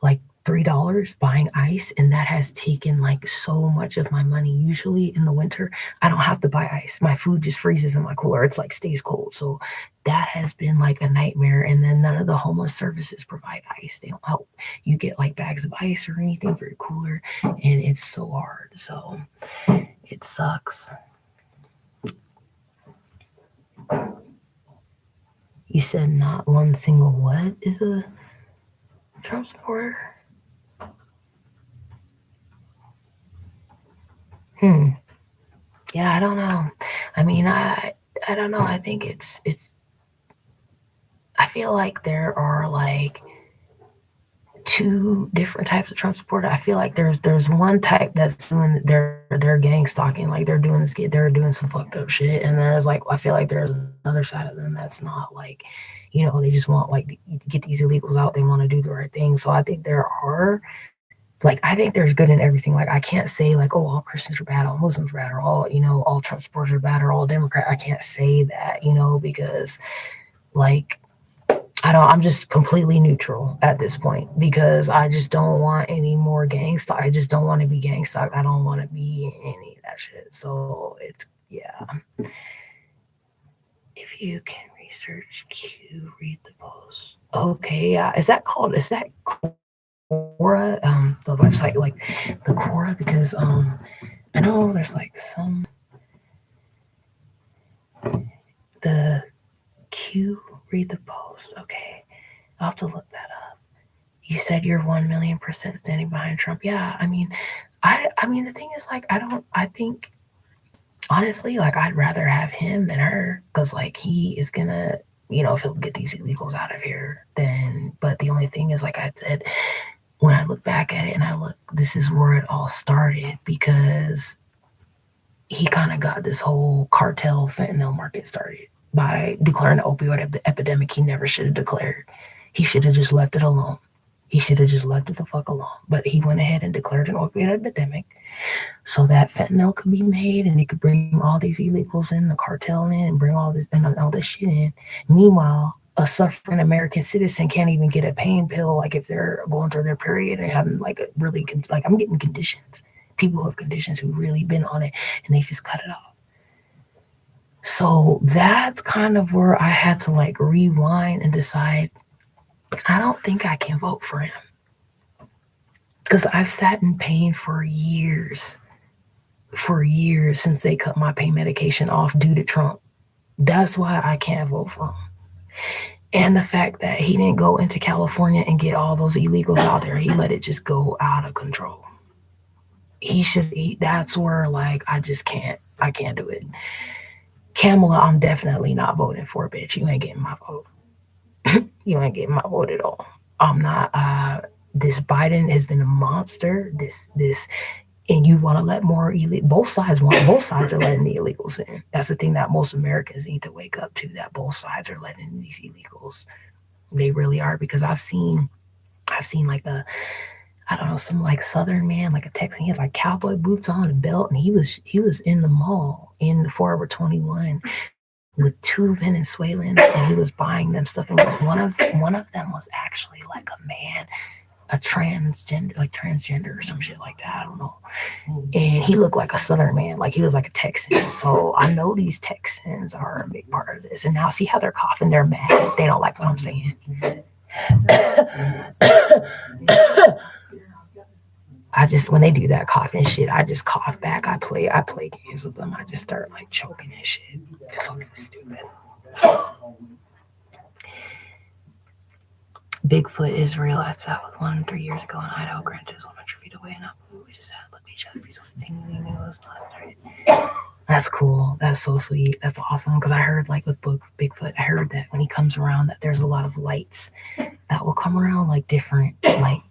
like $3 buying ice, and that has taken like so much of my money. Usually in the winter I don't have to buy ice, my food just freezes in my cooler, it's like stays cold. So that has been like a nightmare. And then none of the homeless services provide ice. They don't help you get like bags of ice or anything for your cooler, and it's so hard. So it sucks. You said not one single what is a Trump supporter? Hmm. Yeah, I don't know. I mean, I don't know. I think it's. I feel like there are like two different types of Trump supporter. I feel like there's one type that's doing their gang stalking, like they're doing some fucked up shit, and there's like I feel like there's another side of them that's not like, they just want like to get these illegals out. They want to do the right thing. So I think there are like I think there's good in everything. Like I can't say like, oh, all Christians are bad, all Muslims are bad, or all Trump supporters are bad, or all Democrat. I can't say that, because like I don't. I'm just completely neutral at this point because I just don't want any more gang stalk. I just don't want to be gang stalked. I don't want to be any of that shit. So it's yeah. If you can research Q, read the post. Okay, yeah. Is that Quora? The website like the Quora, because I know there's like some the Q, read the post. Okay, I'll have to look that up. You said you're 1,000,000% standing behind Trump. Yeah, I mean the thing is like I think honestly like I'd rather have him than her, because like he is gonna, if he'll get these illegals out of here, then but the only thing is like I said, when I look back at it and this is where it all started, because he kind of got this whole cartel fentanyl market started by declaring the opioid epidemic. He never should have declared. He should have just left it alone. He should have just left it the fuck alone. But he went ahead and declared an opioid epidemic so that fentanyl could be made and they could bring all these illegals in, the cartel in, and bring all this shit in. Meanwhile, a suffering American citizen can't even get a pain pill, like if they're going through their period and having like a really like I'm getting conditions. People who have conditions who really been on it, and they just cut it off. So that's kind of where I had to like rewind and decide I don't think I can vote for him, because I've sat in pain for years since they cut my pain medication off due to Trump. That's why I can't vote for him. And the fact that he didn't go into California and get all those illegals out there, he let it just go out of control. That's where like I can't do it. Kamala, I'm definitely not voting for, bitch. You ain't getting my vote. You ain't getting my vote at all. I'm not. This Biden has been a monster. This, and you want to let more illegal. Both sides are letting the illegals in. That's the thing that most Americans need to wake up to. That both sides are letting in these illegals. They really are, because I've seen like I don't know, some like Southern man, like a Texan. He had like cowboy boots on, a belt, and he was in the mall in the Forever 21 with two Venezuelans, and he was buying them stuff. And one of them was actually like a man, a transgender or some shit like that. I don't know. And he looked like a Southern man, like he was like a Texan. So I know these Texans are a big part of this. And now see how they're coughing? They're mad. They don't like what I'm saying. I just when they do that coughing shit, I just cough back. I play games with them. I just start like choking and shit. Fucking stupid. Bigfoot is real. I sat with one 3 years ago in Idaho. Granted, it was 100 feet away, and we just had looked at each other. We seen anything new. It was not right. That's cool. That's so sweet. That's awesome. Because I heard like with Bigfoot, I heard that when he comes around, that there's a lot of lights that will come around, like different, like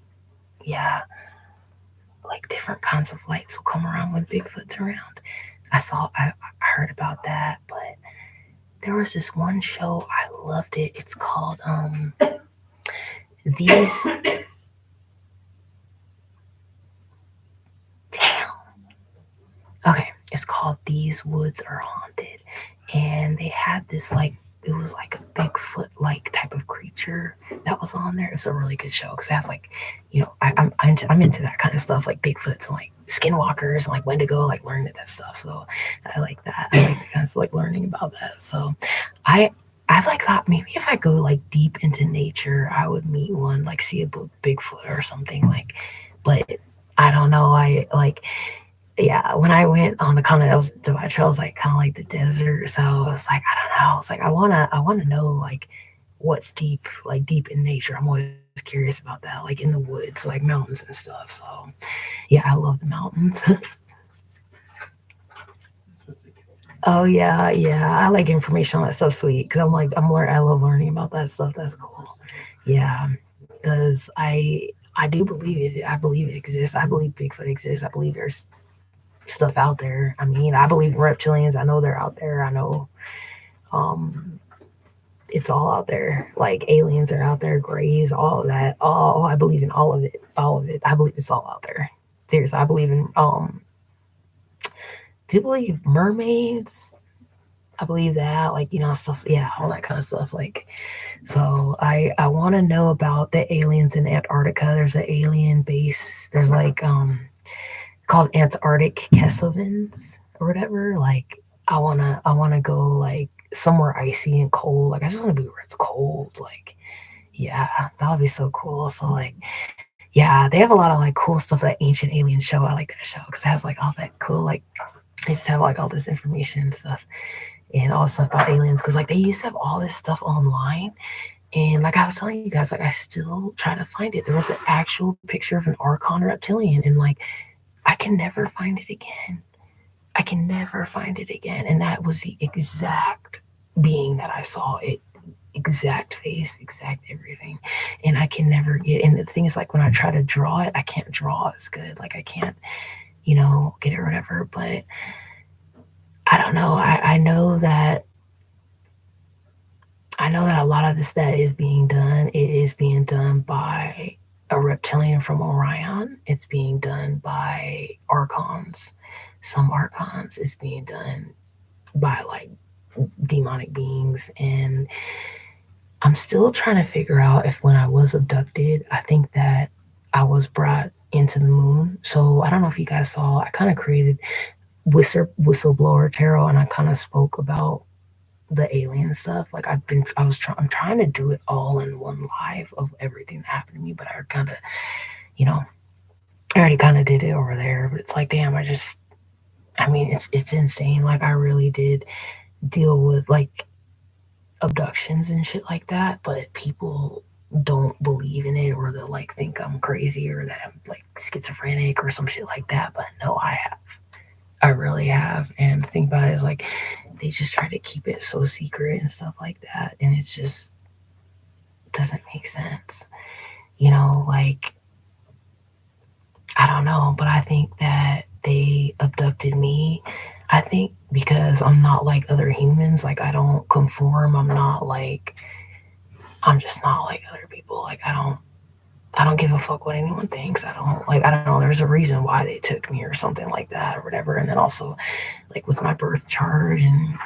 yeah, like different kinds of lights will come around when Bigfoot's around. I heard about that, but there was this one show I loved it. It's called these damn okay. It's called These Woods Are Haunted, and they had this like it was like a Bigfoot like type of creature that was on there. It's a really good show because it has like, I'm into that kind of stuff like Bigfoots and like skinwalkers and like Wendigo, like learning that stuff. So I like that. I like the kind of like learning about that. So I I've like thought maybe if I go like deep into nature, I would meet one, like see a Bigfoot or something like. But I don't know. I like yeah, when I went on the Continental Divide Trail, it was like kind of like the desert. So I was like, I don't know. It's like I wanna know like what's deep, like deep in nature. I'm always curious about that, like in the woods, like mountains and stuff. So yeah, I love the mountains. Oh yeah, yeah. I like information on that stuff, sweet. Because I love learning about that stuff. That's cool. Yeah, because I do believe it. I believe it exists. I believe Bigfoot exists. I believe there's stuff out there. I mean, I believe in reptilians. I know they're out there. I know um it's all out there. Like aliens are out there, grays, all of that. All I believe in all of it. All of it. I believe it's all out there. Seriously, I believe in do you believe mermaids? I believe that, like, stuff, yeah, all that kind of stuff. Like, so I want to know about the aliens in Antarctica. There's an alien base. There's like called Antarctic Kesselvins or whatever. Like I wanna go like somewhere icy and cold. Like I just wanna be where it's cold. Like yeah, that would be so cool. So like yeah, they have a lot of like cool stuff. That Ancient Alien show. I like that show because it has like all that cool like they just have like all this information and stuff and all stuff about aliens because like they used to have all this stuff online. And like I was telling you guys, like I still try to find it. There was an actual picture of an Archon reptilian, and like I can never find it again. I can never find it again. And that was the exact being that I saw it, exact face, exact everything. And I can never get, and the thing is, like, when I try to draw it, I can't draw as good. Like, I can't, get it or whatever. But I don't know. I know that a lot of this that is being done, it is being done by a reptilian from Orion. It's being done by archons. Some archons. It's being done by like demonic beings. And I'm still trying to figure out if when I was abducted, I think that I was brought into the moon. So I don't know if you guys saw, I kind of created Whistleblower Tarot, and I kind of spoke about the alien stuff. Like I'm trying to do it all in one live of everything that happened to me, but I kind of, you know, I already kind of did it over there. But it's like, damn, I mean, it's insane. Like I really did deal with like abductions and shit like that, but people don't believe in it, or they'll like think I'm crazy or that I'm like schizophrenic or some shit like that. But no, I have. I really have. And the thing about it is like they just try to keep it so secret and stuff like that. And it's just doesn't make sense. Like I don't know, but I think that they abducted me. I think because I'm not like other humans, like I don't conform. I'm just not like other people. Like I don't give a fuck what anyone thinks. I don't know, there's a reason why they took me or something like that or whatever. And then also like with my birth chart and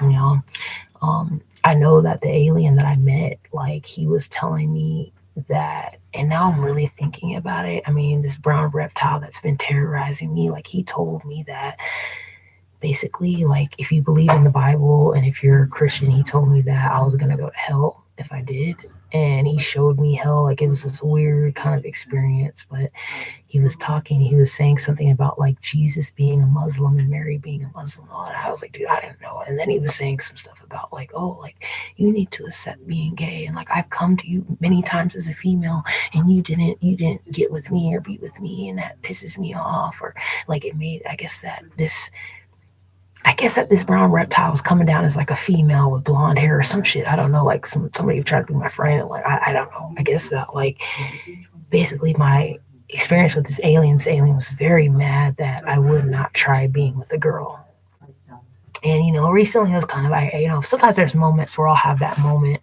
I know that the alien that I met, like he was telling me that, and now I'm really thinking about it. I mean, this brown reptile that's been terrorizing me, like he told me that basically, like if you believe in the Bible and if you're a Christian, he told me that I was gonna go to hell if I did. and he showed me hell. Like, it was this weird kind of experience, but he was saying something about like Jesus being a Muslim and Mary being a Muslim. And I was like, dude, I didn't know. And then he was saying some stuff about like, oh, like you need to accept being gay, and like I've come to you many times as a female, and you didn't get with me or be with me, and that pisses me off. Or like it made, I guess that this brown reptile was coming down as like a female with blonde hair or some shit. I don't know. Like somebody tried to be my friend. And like I don't know. I guess that like basically my experience with this alien was very mad that I would not try being with a girl. And recently it was kind of like, sometimes there's moments where I'll have that moment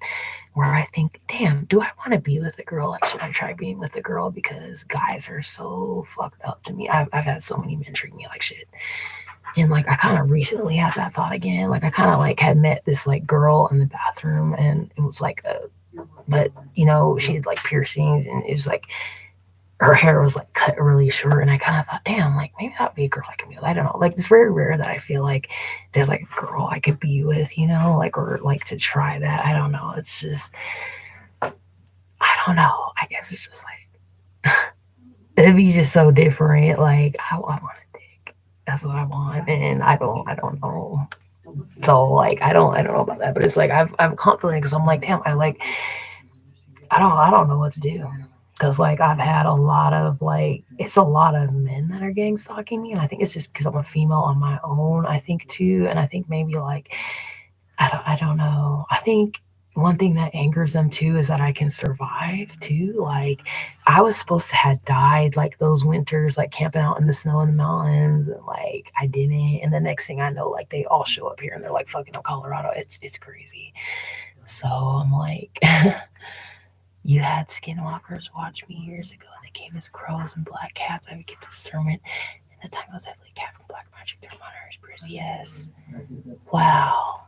where I think, damn, do I want to be with a girl? Like, should I try being with a girl? Because guys are so fucked up to me. I've had so many men treat me like shit. And like I kind of recently had that thought again. Like I kind of like had met this like girl in the bathroom, and it was like but she had like piercings, and it was like her hair was like cut really short, and I kind of thought, damn, like maybe that'd be a girl I can be with. I don't know. Like it's very rare that I feel like there's like a girl I could be with, like or like to try that. I don't know. It's just I don't know. I guess it's just like it'd be just so different. Like I want a dick. That's what I want, and I don't know. So like I don't know about that, but it's like I'm confident because I'm like, damn, I don't know what to do. Because like I've had a lot of like it's a lot of men that are gang stalking me, and I think it's just because I'm a female on my own. I think too, and I think maybe like I don't know. I think one thing that angers them too is that I can survive too. Like I was supposed to have died like those winters, like camping out in the snow in the mountains, and like I didn't. And the next thing I know, like they all show up here and they're like fucking up Colorado. It's crazy. So I'm like. You had skinwalkers watch me years ago, and they came as crows and black cats. I would give discernment. And the time I was heavily capped from black magic, their monitors, spirits. Yes. Wow.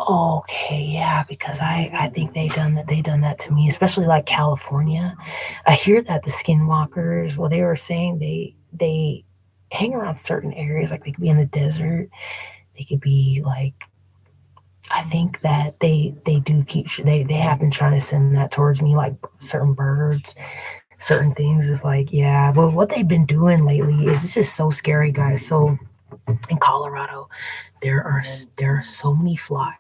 Okay, yeah, because I think they done that to me, especially like California. I hear that the skinwalkers, well, they were saying they hang around certain areas, like they could be in the desert, they could be like I think that they do they have been trying to send that towards me, like certain birds, certain things. Is like, yeah. Well, what they've been doing lately is this is so scary, guys. So in Colorado, there are so many flies.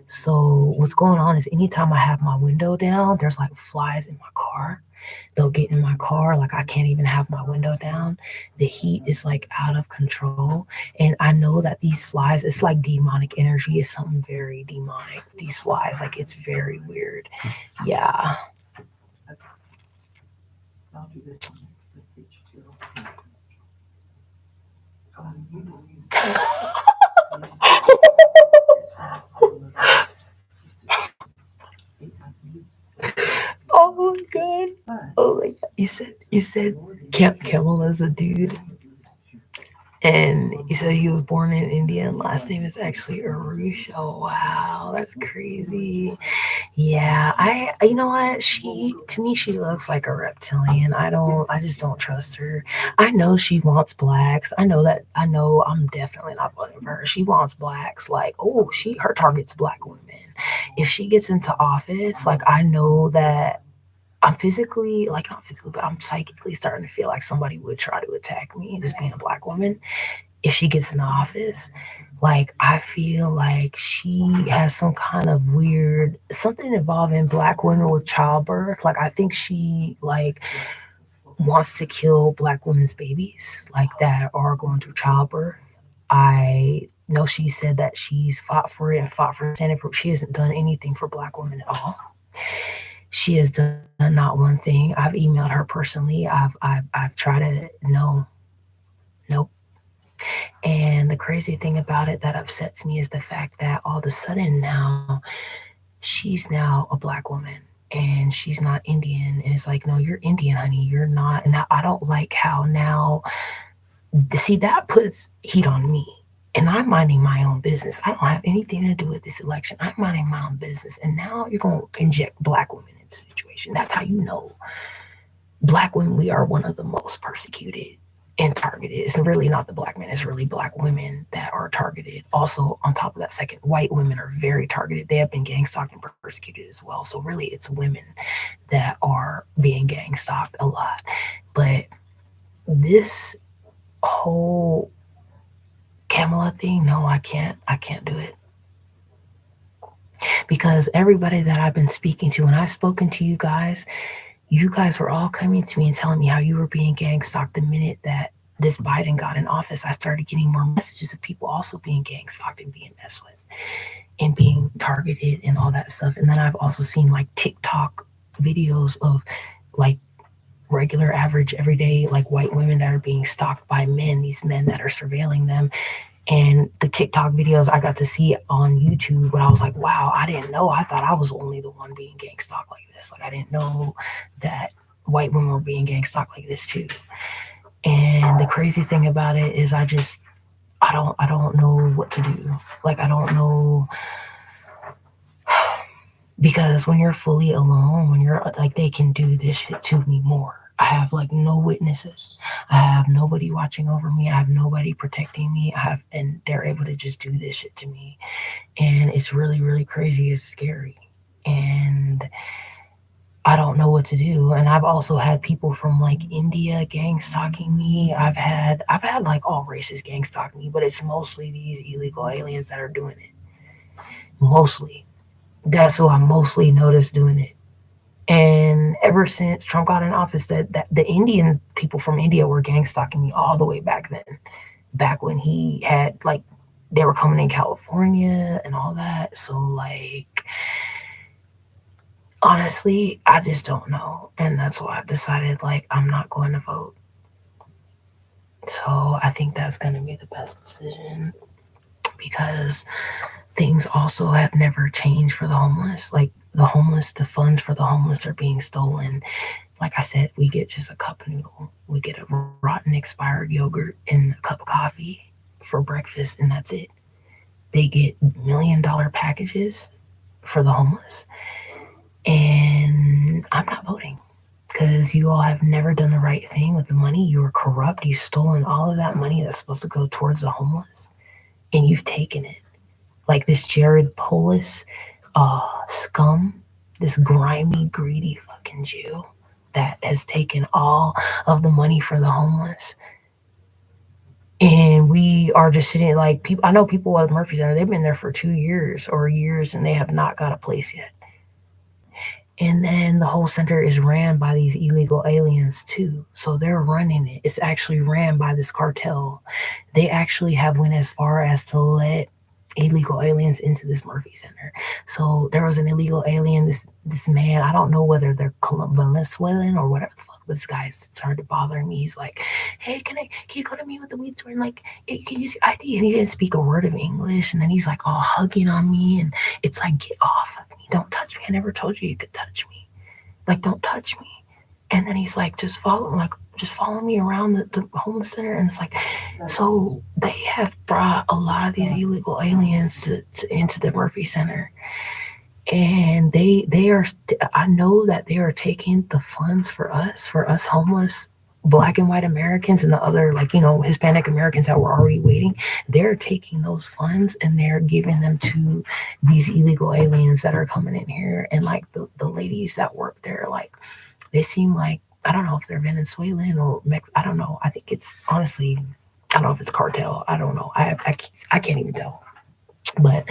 So what's going on is anytime I have my window down, there's like flies in my car. They'll get in my car, like I can't even have my window down. The heat is like out of control. And I know that these flies, it's like demonic energy. It's something very demonic. These flies, like it's very weird. Yeah. Oh my god. Oh my god. You said Camp Kimmel is a dude. And he said he was born in India and last name is actually Arusha. Oh, wow, that's crazy. Yeah, you know what? To me, she looks like a reptilian. I just don't trust her. I know she wants blacks. I know I'm definitely not voting for her. She wants blacks. Like, oh, her target's black women. If she gets into office, like, I know that I'm physically, like, not physically, but I'm psychically starting to feel like somebody would try to attack me just being a black woman if she gets in office. Like I feel like she has some kind of weird something involving black women with childbirth. Like I think she like wants to kill black women's babies like that are going through childbirth. I know she said that she's fought for it and fought for standing for. She hasn't done anything for black women at all. She has done not one thing. I've emailed her personally. I've tried to no, nope. And the crazy thing about it that upsets me is the fact that all of a sudden now she's now a black woman and she's not Indian. And it's like, no, you're Indian, honey. You're not. And I don't like how now, see, that puts heat on me. And I'm minding my own business. I don't have anything to do with this election. I'm minding my own business. And now you're going to inject black women into the situation. That's how you know black women, we are one of the most persecuted. and targeted. It's really not the black men, it's really black women that are targeted. Also, on top of that, second, white women are very targeted. They have been gang stalked and persecuted as well. So really it's women that are being gang stalked a lot. But this whole Camelot thing, no, I can't do it. Because everybody that I've been speaking to, and I've spoken to you guys were all coming to me and telling me how you were being gang stalked the minute that this Biden got in office. I started getting more messages of people also being gang stalked and being messed with and being targeted and all that stuff. And then I've also seen like TikTok videos of like regular, average, everyday, like white women that are being stalked by men, these men that are surveilling them. And the TikTok videos I got to see on YouTube, but I was like, wow, I didn't know. I thought I was only the one being gang stalked like this. Like, I didn't know that white women were being gang stalked like this too. And the crazy thing about it is I don't know what to do. Like, I don't know, because when you're fully alone, when you're like, they can do this shit to me more. I have like no witnesses. I have nobody watching over me. I have nobody protecting me. And they're able to just do this shit to me. And it's really, really crazy. It's scary. And I don't know what to do. And I've also had people from like India gang stalking me. I've had like all races gang stalking me, but it's mostly these illegal aliens that are doing it. Mostly. That's who I mostly noticed doing it. And ever since Trump got in office, that the Indian people from India were gang stalking me all the way back then. Back when he had like they were coming in California and all that. So like honestly, I just don't know. And that's why I've decided like I'm not going to vote. So I think that's gonna be the best decision because things also have never changed for the homeless. Like the homeless, the funds for the homeless are being stolen. Like I said, we get just a cup of noodle. We get a rotten expired yogurt and a cup of coffee for breakfast, and that's it. They get $1 million packages for the homeless. And I'm not voting because you all have never done the right thing with the money. You are corrupt. You've stolen all of that money that's supposed to go towards the homeless, and you've taken it. Like this Jared Polis scum, this grimy, greedy fucking Jew that has taken all of the money for the homeless. And we are just sitting like people. I know people at Murphy Center, they've been there for 2 years or years and they have not got a place yet. And then the whole center is ran by these illegal aliens too. So they're running it. It's actually ran by this cartel. They actually have went as far as to let illegal aliens into this Murphy Center. So there was an illegal alien, this man, I don't know whether they're Venezuelan or whatever the fuck, but this guy started bothering me. He's like, hey, can you go to me with the weed store and like, hey, can you use your ID? And he didn't speak a word of English. And then he's like all hugging on me. And it's like, get off of me. Don't touch me. I never told you you could touch me. Like, don't touch me. And then he's like, just follow me around the homeless center. And it's like, so they have brought a lot of these illegal aliens into the Murphy Center. And they are, I know that they are taking the funds for us homeless black and white Americans and the other, like, Hispanic Americans that were already waiting. They're taking those funds and they're giving them to these illegal aliens that are coming in here. And like the ladies that work there, like, they seem like, I don't know if they're Venezuelan or I don't know. I think it's honestly, I don't know if it's cartel. I don't know. I can't even tell. But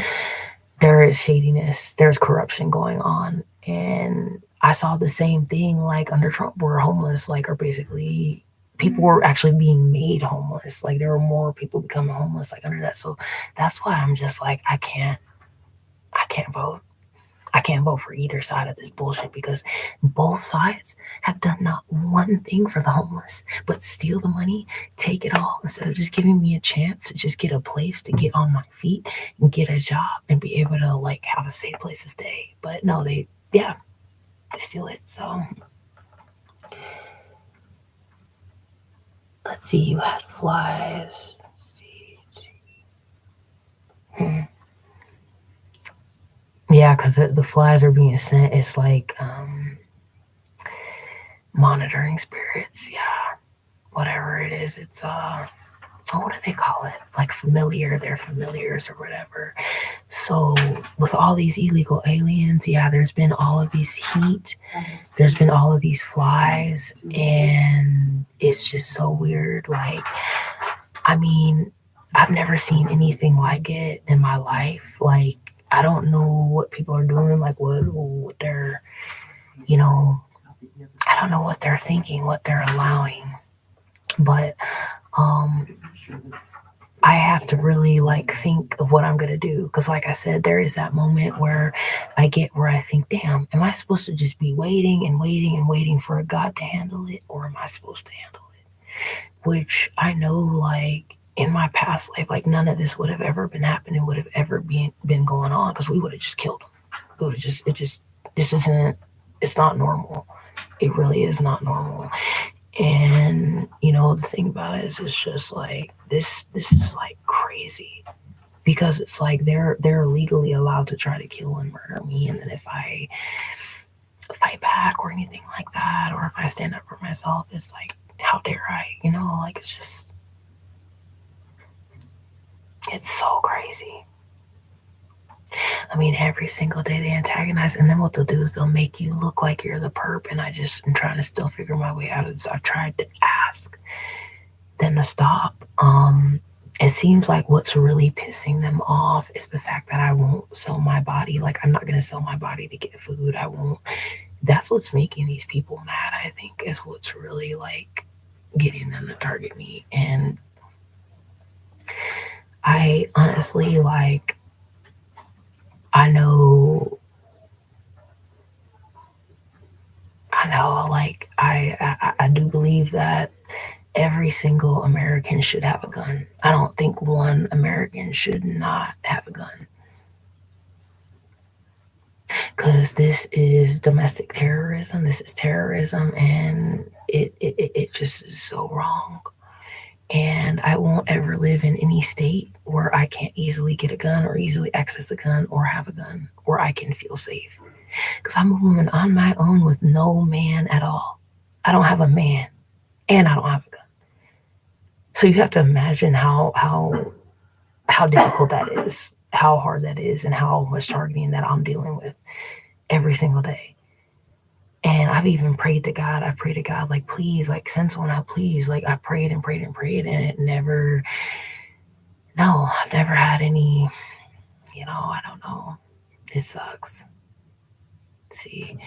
there is shadiness, there's corruption going on. And I saw the same thing like under Trump where homeless like are basically people were actually being made homeless. Like there were more people becoming homeless like under that. So that's why I'm just like I can't vote. I can't vote for either side of this bullshit because both sides have done not one thing for the homeless but steal the money, take it all instead of just giving me a chance to just get a place to get on my feet and get a job and be able to like have a safe place to stay. But no, they steal it. So let's see, you had flies. Let's see. Yeah, because the flies are being sent. It's like monitoring spirits. Yeah. whatever it is. It's what do they call it? Like familiar, they're familiars or whatever. So with all these illegal aliens, yeah, there's been all of these heat, there's been all of these flies, and it's just so weird. Like, I mean, I've never seen anything like it in my life. Like, I don't know what people are doing, like what they're, you know, I don't know what they're thinking, what they're allowing. But um I have to really like think of what I'm gonna do. Cause like I said, there is that moment where I get where I think, damn, am I supposed to just be waiting and waiting and waiting for a God to handle it? Or am I supposed to handle it? Which I know like in my past life, like none of this would have ever been happening, would have ever been going on, because we would have just killed them. We would have just this isn't it's not normal. It really is not normal. And the thing about it is it's just like this is like crazy, because it's like they're legally allowed to try to kill and murder me, and then if I fight back or anything like that, or if I stand up for myself, it's like, how dare I? Like, it's just, it's so crazy. I mean, every single day they antagonize, and then what they'll do is they'll make you look like you're the perp, and I just am trying to still figure my way out of this. I've tried to ask them to stop. It seems like what's really pissing them off is the fact that I won't sell my body. Like, I'm not gonna sell my body to get food. I won't. That's what's making these people mad, I think, is what's really like getting them to target me. And I honestly, like, I know, like, I do believe that every single American should have a gun. I don't think one American should not have a gun, because this is domestic terrorism. This is terrorism, and it just is so wrong. And I won't ever live in any state where I can't easily get a gun or easily access a gun or have a gun where I can feel safe. Because I'm a woman on my own with no man at all. I don't have a man, and I don't have a gun. So you have to imagine how difficult that is, how hard that is, and how much targeting that I'm dealing with every single day. And I've even prayed to God. I prayed to God, like, please, like, send someone out, please. Like, I prayed and prayed and prayed, and it never, no, I've never had any, I don't know. It sucks. See,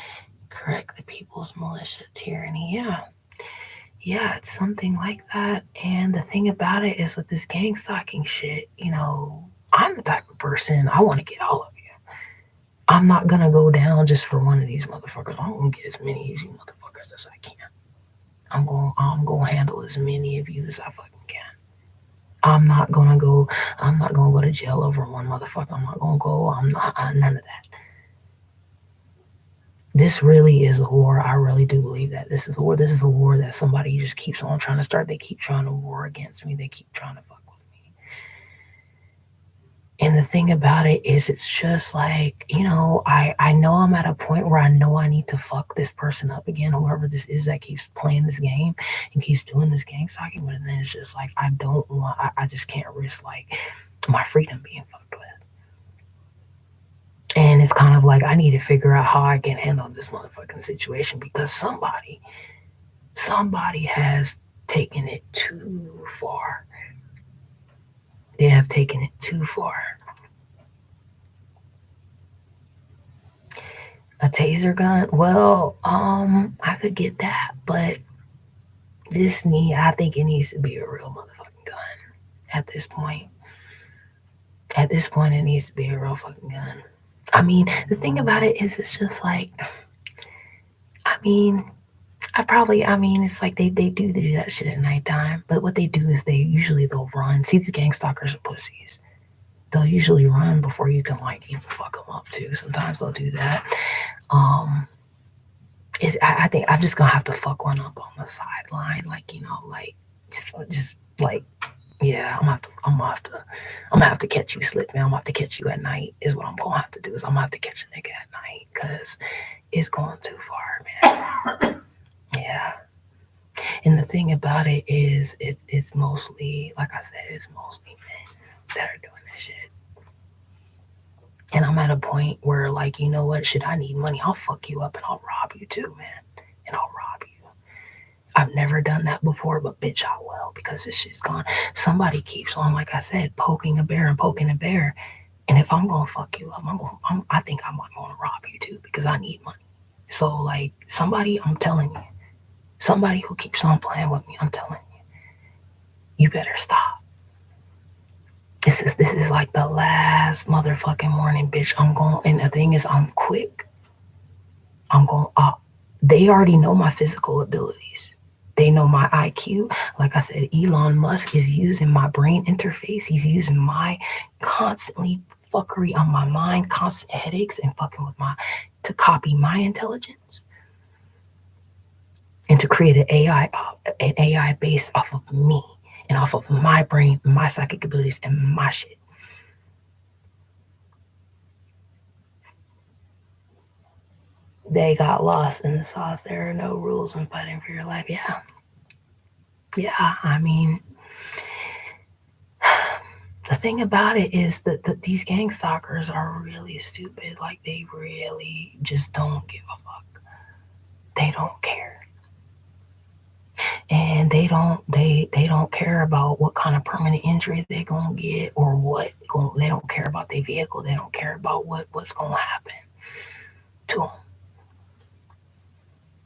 correct the people's militia tyranny. Yeah. Yeah, it's something like that. And the thing about it is, with this gang stalking shit, I'm the type of person, I want to get all of you. I'm not gonna go down just for one of these motherfuckers. I'm gonna get as many of you motherfuckers as I can. I'm gonna handle as many of you as I fucking can. I'm not gonna go. I'm not gonna go to jail over one motherfucker. I'm not gonna go. I'm not none of that. This really is a war. I really do believe that this is a war. This is a war that somebody just keeps on trying to start. They keep trying to war against me. They keep trying to fuck with me. And the thing about it is, it's just like, I know I'm at a point where I know I need to fuck this person up again, whoever this is that keeps playing this game and keeps doing this gang stalking. But then it's just like, I don't want, I just can't risk like my freedom being fucked with. And it's kind of like, I need to figure out how I can handle this motherfucking situation, because somebody has taken it too far. They have taken it too far. A taser gun? Well, I could get that, but I think it needs to be a real motherfucking gun at this point. At this point, it needs to be a real fucking gun. I mean, the thing about it is, it's just like, I mean, it's like they do that shit at nighttime, but what they do is they'll run. See, these gang stalkers are pussies. They'll usually run before you can like even fuck them up too. Sometimes they'll do that. I think I'm just gonna have to fuck one up on the sideline, like, like just like, yeah, I'm gonna have to catch you slipping. I'm gonna have to catch you at night. Is what I'm gonna have to do. Is I'm gonna have to catch a nigga at night, because it's going too far, man. Yeah. And the thing about it is, it's mostly, like I said, it's mostly men that are doing this shit. And I'm at a point where, like, you know what? Shit, I need money. I'll fuck you up and I'll rob you too, man. And I'll rob you. I've never done that before, but bitch, I will, because this shit's gone. Somebody keeps on, like I said, poking a bear and poking a bear. And if I'm gonna fuck you up, I think I'm gonna rob you too, because I need money. So, like, somebody, I'm telling you, somebody who keeps on playing with me, I'm telling you, you better stop. This is like the last motherfucking morning, bitch. I'm going, and the thing is, I'm quick. I'm going up. They already know my physical abilities. They know my IQ. Like I said, Elon Musk is using my brain interface. He's using my constantly fuckery on my mind, constant headaches, and fucking with my, to copy my intelligence and to create an AI based off of me and off of my brain, my psychic abilities, and my shit. They got lost in the sauce. There are no rules when fighting for your life. Yeah. Yeah. I mean, the thing about it is that these gang stalkers are really stupid. Like, they really just don't give a fuck. They don't care. And they don't care about what kind of permanent injury they're gonna get, or they don't care about their vehicle. They don't care about what's gonna happen to them.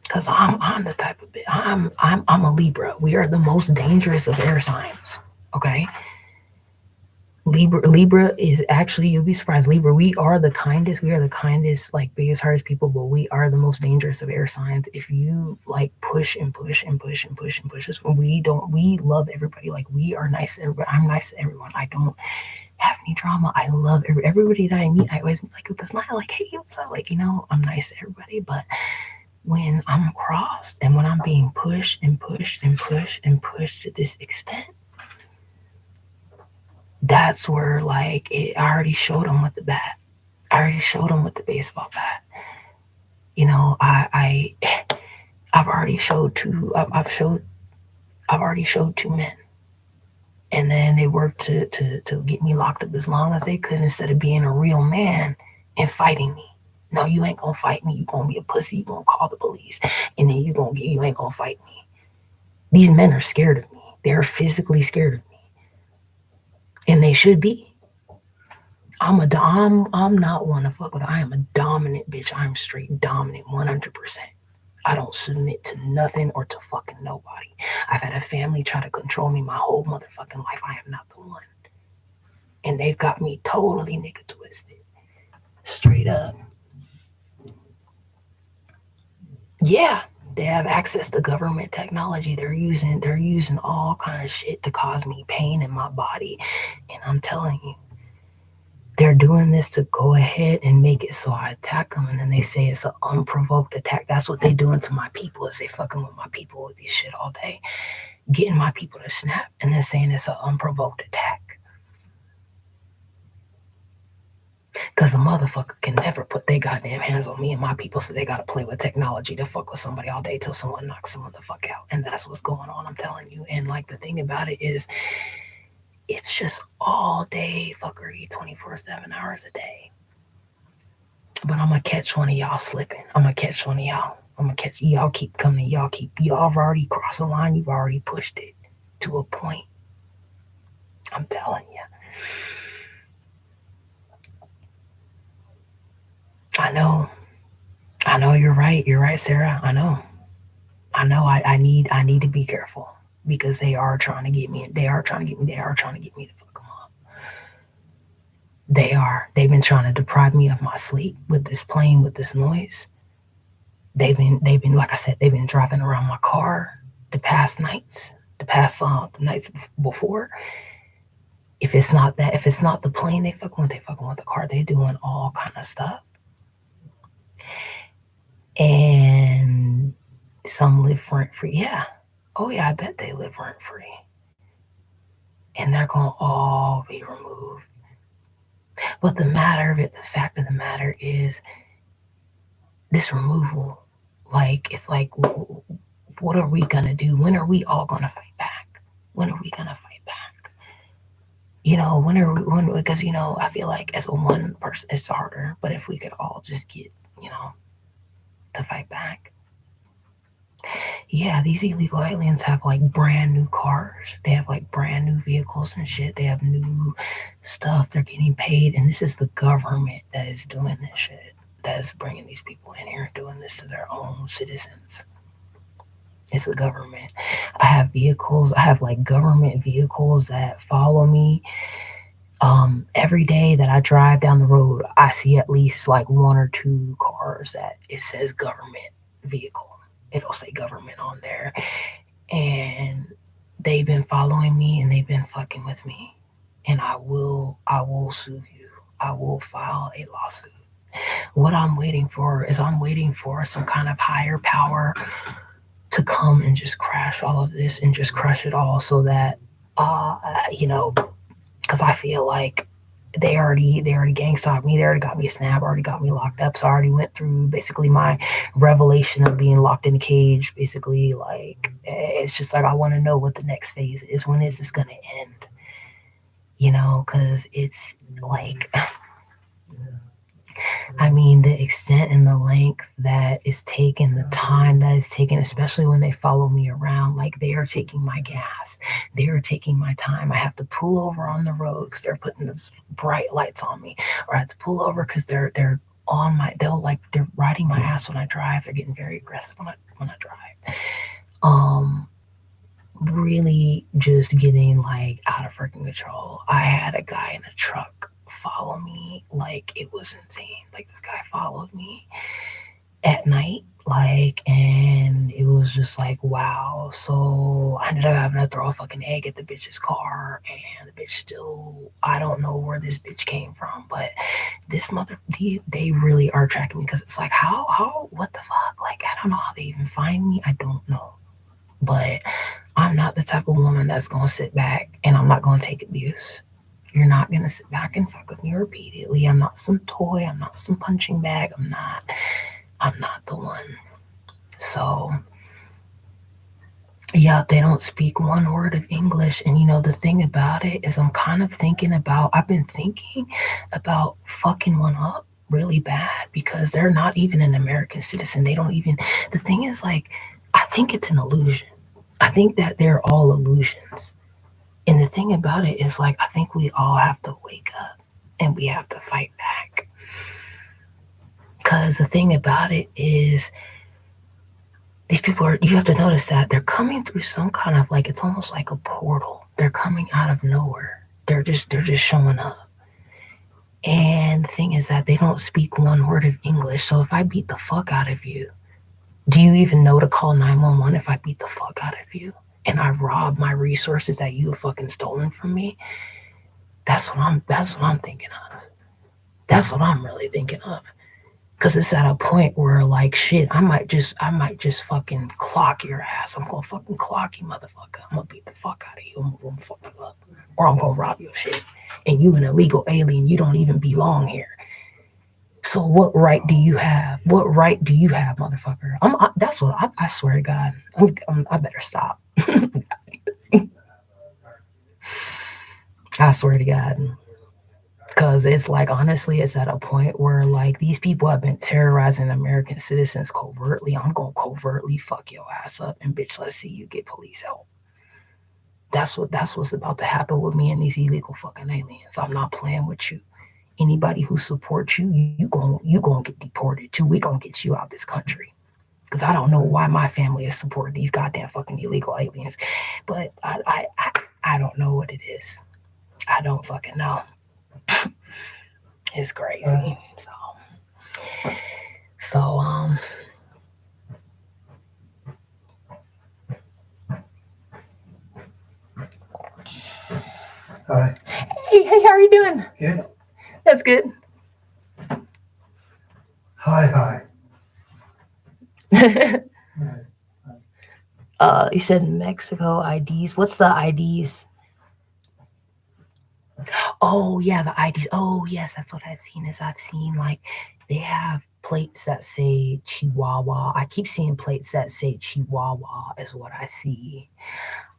Because I'm the type of I'm a Libra. We are the most dangerous of air signs. Okay. Libra is actually, you'll be surprised. Libra, we are the kindest. We are the kindest, like, biggest, hardest people, but we are the most dangerous of air signs. If you, like, push and push and push and push and push us, we love everybody. Like, we are nice to everybody. I'm nice to everyone. I don't have any drama. I love everybody that I meet. I always like with a smile, like, hey, what's up? Like, I'm nice to everybody. But when I'm crossed and when I'm being pushed and pushed and pushed and pushed to this extent, that's where, like, I already showed them with the bat. I already showed them with the baseball bat. I've already showed two. I've already showed two men, and then they worked to get me locked up as long as they could, instead of being a real man and fighting me. No, you ain't gonna fight me. You gonna be a pussy. You gonna call the police, and then you ain't gonna fight me. These men are scared of me. They're physically scared of me, and they should be. I'm not one to fuck with. I am a dominant bitch. I'm straight dominant 100%. I don't submit to nothing or to fucking nobody. I've had a family try to control me my whole motherfucking life. I am not the one. And they've got me totally nigga twisted. Straight up. Yeah. They have access to government technology. They're using all kind of shit to cause me pain in my body. And I'm telling you, they're doing this to go ahead and make it so I attack them, and then they say it's an unprovoked attack. That's what they're doing to my people. Is they fucking with my people with this shit all day, getting my people to snap, and then saying it's an unprovoked attack. Because a motherfucker can never put their goddamn hands on me and my people, so they gotta play with technology to fuck with somebody all day till someone knocks someone the fuck out. And that's what's going on, I'm telling you. And, like, the thing about it is, it's just all day fuckery, 24/7 hours a day. But I'm gonna catch one of y'all slipping. I'm gonna catch one of y'all. I'm gonna catch y'all. Keep coming. Y'all have already crossed the line. You've already pushed it to a point. I'm telling you. I know. I know you're right. You're right, Sarah. I know. I know. I need to be careful, because they are trying to get me. They are trying to get me. They are trying to get me to fuck them up. They are. They've been trying to deprive me of my sleep with this plane, with this noise. They've been like I said, they've been driving around my car the past nights, the nights before. If it's not the plane they fucking with the car. They doing all kind of stuff. And some live rent free. Yeah. Oh yeah, I bet they live rent free. And they're gonna all be removed. But the fact of the matter is, this removal, like, it's like, What are we gonna do? When are we all gonna fight back? When are we gonna fight back? When, because, I feel like as a one person, it's harder. But if we could all just get, to fight back. Yeah, these illegal aliens have like brand new cars. They have like brand new vehicles and shit. They have new stuff. They're getting paid. And this is the government that is doing this shit. That is bringing these people in here and doing this to their own citizens. It's the government. I have vehicles. I have like government vehicles that follow me. Every day that I drive down the road, I see at least like one or two cars that it says government vehicle. It'll say government on there. And they've been following me and they've been fucking with me. And I will sue you. I will file a lawsuit. What I'm waiting for is I'm waiting for some kind of higher power to come and just crash all of this and just crush it all so that, because I feel like they already gang stalked me. They already got me a snap, already got me locked up. So I already went through basically my revelation of being locked in a cage. Basically, like, it's just like I want to know what the next phase is. When is this gonna end? Because it's like, I mean, the extent and the length that is taken, the time that is taken, especially when they follow me around, like they are taking my gas, they are taking my time. I have to pull over on the road because they're putting those bright lights on me, or I have to pull over because they're they're riding my ass when I drive. They're getting very aggressive when I drive. Really just getting like out of freaking control. I had a guy in a truck follow me, like it was insane. Like this guy followed me at night, like, and it was just like, wow. So I ended up having to throw a fucking egg at the bitch's car, and the bitch still, I don't know where this bitch came from, but this they really are tracking me, because it's like, what the fuck? Like, I don't know how they even find me. I don't know. But I'm not the type of woman that's gonna sit back, and I'm not gonna take abuse. You're not gonna sit back and fuck with me repeatedly. I'm not some toy. I'm not some punching bag. I'm not the one. So yeah, they don't speak one word of English. And the thing about it is I've been thinking about fucking one up really bad, because they're not even an American citizen. The thing is, like, I think it's an illusion. I think that they're all illusions. And the thing about it is, like, I think we all have to wake up and we have to fight back. Because the thing about it is, these people you have to notice that they're coming through some kind of, like, it's almost like a portal. They're coming out of nowhere. They're just showing up. And the thing is that they don't speak one word of English. So if I beat the fuck out of you, do you even know to call 911 if I beat the fuck out of you and I rob my resources that you have fucking stolen from me? That's what I'm thinking of. That's what I'm really thinking of. Cause it's at a point where, like, shit, I might just fucking clock your ass. I'm gonna fucking clock you, motherfucker. I'm gonna beat the fuck out of you. I'm gonna fuck you up. Or I'm gonna rob your shit. And you an illegal alien, you don't even belong here. So what right do you have? What right do you have, motherfucker? That's what I swear to God. I better stop. I swear to God. Because it's like, honestly, it's at a point where, like, these people have been terrorizing American citizens covertly. I'm going to covertly fuck your ass up, and bitch, let's see you get police help. That's what's about to happen with me and these illegal fucking aliens. I'm not playing with you. Anybody who supports you, you gonna get deported too. We gonna get you out this country. Because I don't know why my family is supporting these goddamn fucking illegal aliens, but I don't know what it is. I don't fucking know. It's crazy. So Hi. Hey, how are you doing? Good. That's good. Hi. You said Mexico IDs. What's the IDs? Oh yeah, the IDs. Oh yes, that's what I've seen. Like, they have plates that say Chihuahua. I keep seeing plates that say Chihuahua is what I see.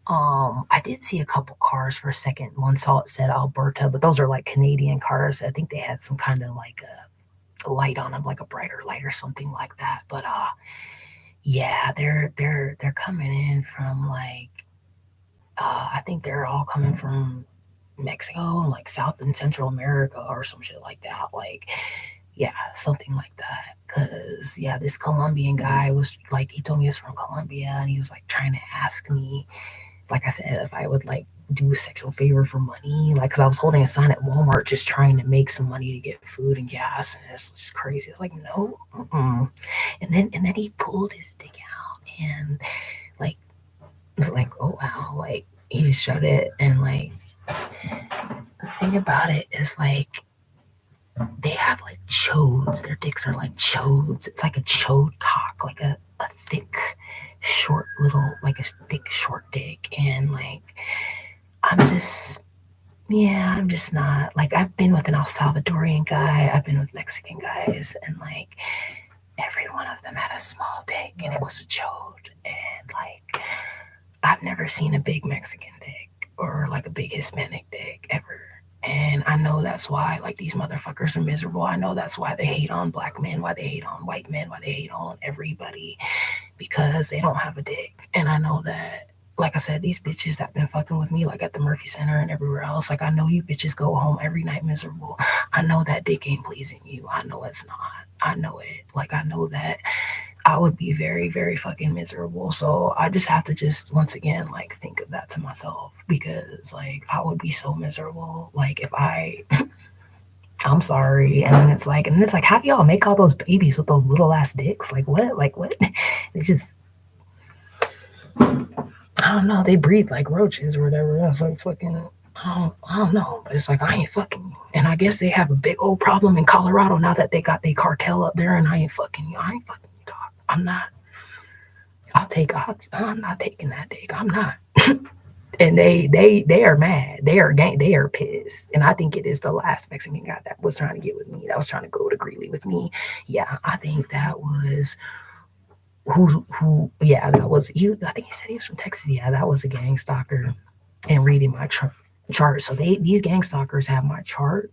I did see a couple cars for a second. One said Alberta, but those are like Canadian cars. I think they had some kind of like a light on them, like a brighter light or something like that. But yeah, they're coming in from like I think they're all coming from Mexico and like South and Central America or some shit like that. Like, yeah, something like that. Cause yeah, this Colombian guy was like, he told me he was from Colombia, and he was like trying to ask me, like I said, if I would like do a sexual favor for money. Like, cause I was holding a sign at Walmart just trying to make some money to get food and gas, and it's just crazy. I was like, no, mm-mm. And then he pulled his dick out and like was like, oh wow, like he just showed it, and like the thing about it is like they have like chodes. Their dicks are like chodes. It's like a chode cock, like a thick, short little, like a thick, short dick. And like, I'm just, yeah, I'm just not. Like, I've been with an El Salvadorian guy, I've been with Mexican guys, and like, every one of them had a small dick, and it was a chode. And like, I've never seen a big Mexican dick or like a big Hispanic dick ever. And I know that's why like these motherfuckers are miserable. I know that's why they hate on black men, why they hate on white men, why they hate on everybody, because they don't have a dick. And I know that, like I said, these bitches that been fucking with me, like at the Murphy Center and everywhere else, like I know you bitches go home every night miserable. I know that dick ain't pleasing you. I know it's not. I know it. Like I know that I would be very, very fucking miserable. So I just have to just once again like think of that to myself, because like I would be so miserable. Like if I'm sorry. And then it's like, how do y'all make all those babies with those little ass dicks? Like what? Like what? It's just, I don't know. They breed like roaches or whatever. That's like fucking, I don't know. But it's like, I ain't fucking you. And I guess they have a big old problem in Colorado now that they got their cartel up there, and I ain't fucking you. I ain't fucking you, dog. I'm not. I'm not taking that dick. I'm not. And they are mad. They are pissed. And I think it is the last Mexican guy that was trying to get with me, that was trying to go to Greeley with me. Yeah, I think that was who yeah, that was you. I think he said he was from Texas. Yeah, that was a gang stalker. And reading my chart. So these gang stalkers have my chart.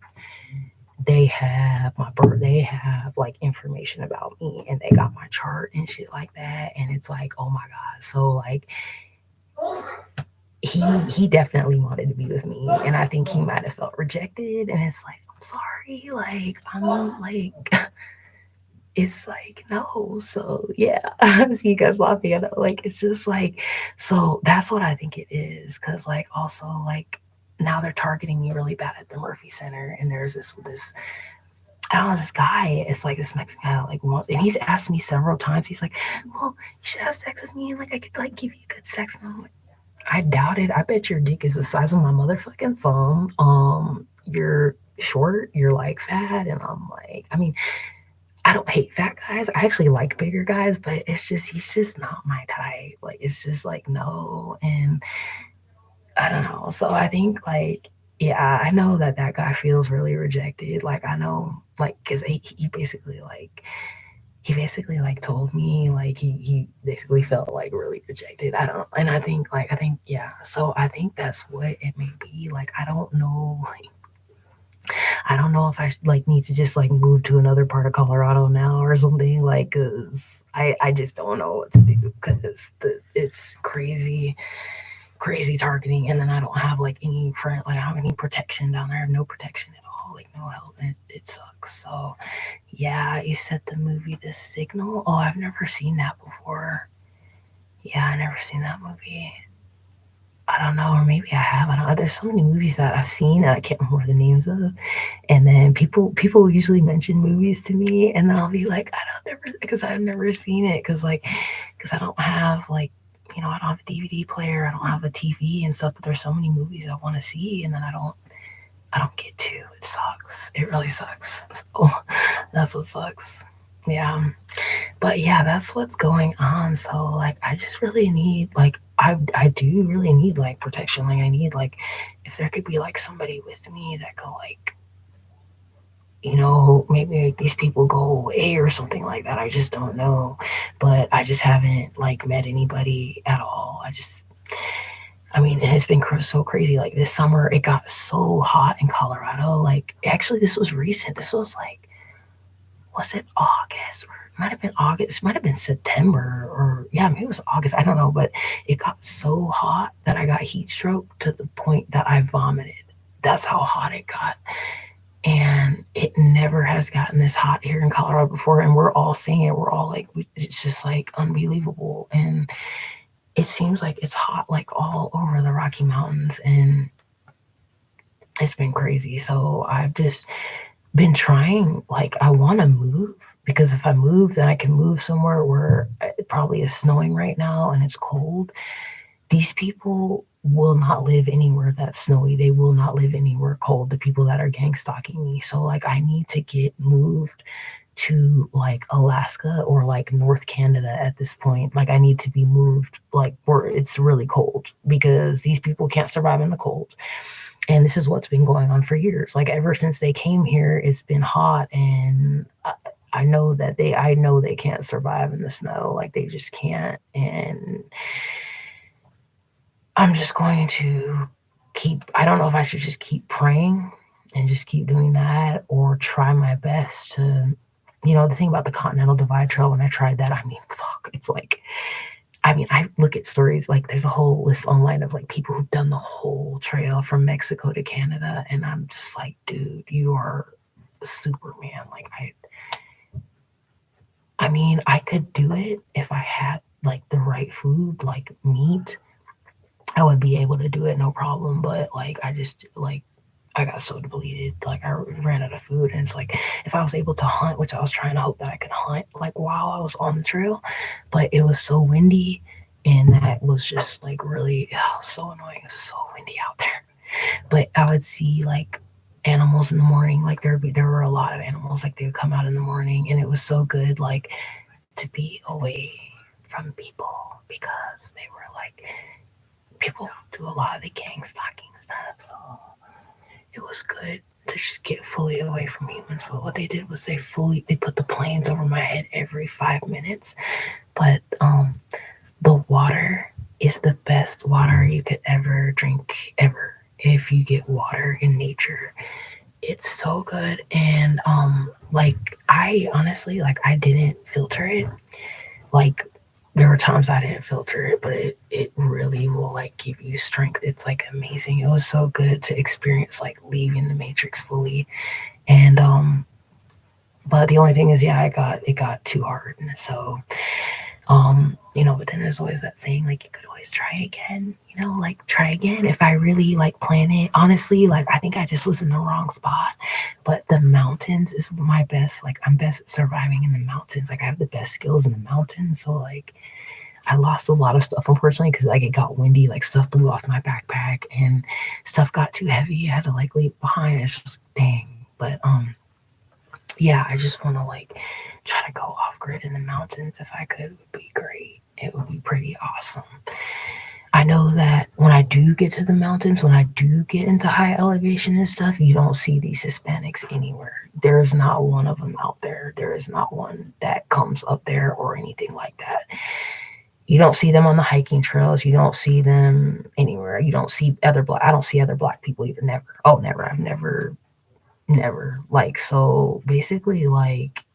They have my birth. They have like information about me, and they got my chart and shit like that. And it's like, oh my god. So like he definitely wanted to be with me, and I think he might have felt rejected, and it's like, I'm sorry, like I'm like it's like no. So yeah. See you guys laughing at it. Like it's just like, so that's what I think it is, because like also like now they're targeting me really bad at the Murphy Center, and there's this I don't know, this guy, it's like this Mexican guy, like wants, and he's asked me several times. He's like, well, you should have sex with me, and like I could like give you good sex. And I'm like, I doubt it. I bet your dick is the size of my motherfucking thumb. You're short, you're like fat, and I'm like, I mean, I don't hate fat guys. I actually like bigger guys, but it's just he's just not my type. Like it's just like no, and I don't know. So I think like yeah, I know that that guy feels really rejected. Like I know, like because he basically like told me like he basically felt like really rejected. I don't, and I think yeah. So I think that's what it may be. Like I don't know. Like I don't know if I like need to just like move to another part of Colorado now or something. Like, cause I just don't know what to do, because it's crazy targeting, and then I don't have like any friend, like I don't have any protection down there. I have no protection at all, like no help. It sucks. So yeah, you said the movie The Signal. Oh, I've never seen that before. Yeah, I never seen that movie. I don't know, or maybe I have. I don't know. There's so many movies that I've seen and I can't remember the names of. And then people usually mention movies to me, and then I'll be like, I don't never, because I've never seen it, because I don't have like, I don't have a DVD player, I don't have a TV and stuff. But there's so many movies I want to see, and then I don't get to. It sucks. It really sucks. So that's what sucks. Yeah. But yeah, that's what's going on. So like I just really need like I do really need like protection. Like I need like if there could be like somebody with me that could like maybe like these people go away or something like that. I just don't know. But I just haven't like met anybody at all. I mean, and it's been so crazy. Like this summer, it got so hot in Colorado. Like, actually, this was recent. This was like, was it August? Or it might have been August. It might have been September. Or, yeah, maybe it was August. I don't know. But it got so hot that I got heat stroke to the point that I vomited. That's how hot it got. And it never has gotten this hot here in Colorado before. And we're all seeing it. We're all like, it's just like unbelievable. And it seems like it's hot like all over the Rocky Mountains, and it's been crazy. So I've just been trying, like, I want to move because if I move, then I can move somewhere where it probably is snowing right now and it's cold. These people will not live anywhere that's snowy. They will not live anywhere cold, the people that are gang stalking me. So, like, I need to get moved to like Alaska or like North Canada at this point. Like, I need to be moved like where it's really cold because these people can't survive in the cold. And this is what's been going on for years. Like, ever since they came here, it's been hot, and I know that I know they can't survive in the snow. Like, they just can't. And I'm just going to I don't know if I should just keep praying and just keep doing that or try my best to, the thing about the Continental Divide Trail, when I tried that, I mean, fuck, it's like, I mean, I look at stories, like there's a whole list online of like people who've done the whole trail from Mexico to Canada. And I'm just like, dude, you are Superman. Like, I mean, I could do it if I had like the right food, like meat. I would be able to do it, no problem. But like, I got so depleted. Like, I ran out of food, and it's like if I was able to hunt, which I was trying to hope that I could hunt like while I was on the trail, but it was so windy, and that was just like really so annoying. It was so windy out there. But I would see like animals in the morning. Like there were a lot of animals. Like they would come out in the morning, and it was so good. Like to be away from people because they were like people do a lot of the gang stalking stuff. So it was good to just get fully away from humans. But what they did was they put the planes over my head every 5 minutes. But the water is the best water you could ever drink ever. If you get water in nature, it's so good. And like I honestly, like, I didn't filter it. Like, there were times I didn't filter it, but it really will like give you strength. It's like amazing. It was so good to experience like leaving the matrix fully. And but the only thing is, yeah, it got too hard. And so but then there's always that saying, like, you could always try again, like try again. If I really like plan it, honestly, like I think I just was in the wrong spot. But the mountains is my best, like I'm best at surviving in the mountains. Like I have the best skills in the mountains. So like I lost a lot of stuff, unfortunately, because like it got windy, like stuff blew off my backpack and stuff got too heavy. I had to like leave behind. It's just dang. But yeah, I just want to like try to go off grid in the mountains. If I could, it would be great. It would be pretty awesome. I know that when I do get to the mountains, when I do get into high elevation and stuff, you don't see these Hispanics anywhere. There's not one of them out there. There is not one that comes up there or anything like that. You don't see them on the hiking trails. You don't see them anywhere. You don't see I don't see other black people either. Never. Oh, never. I've never. Like, so basically, like,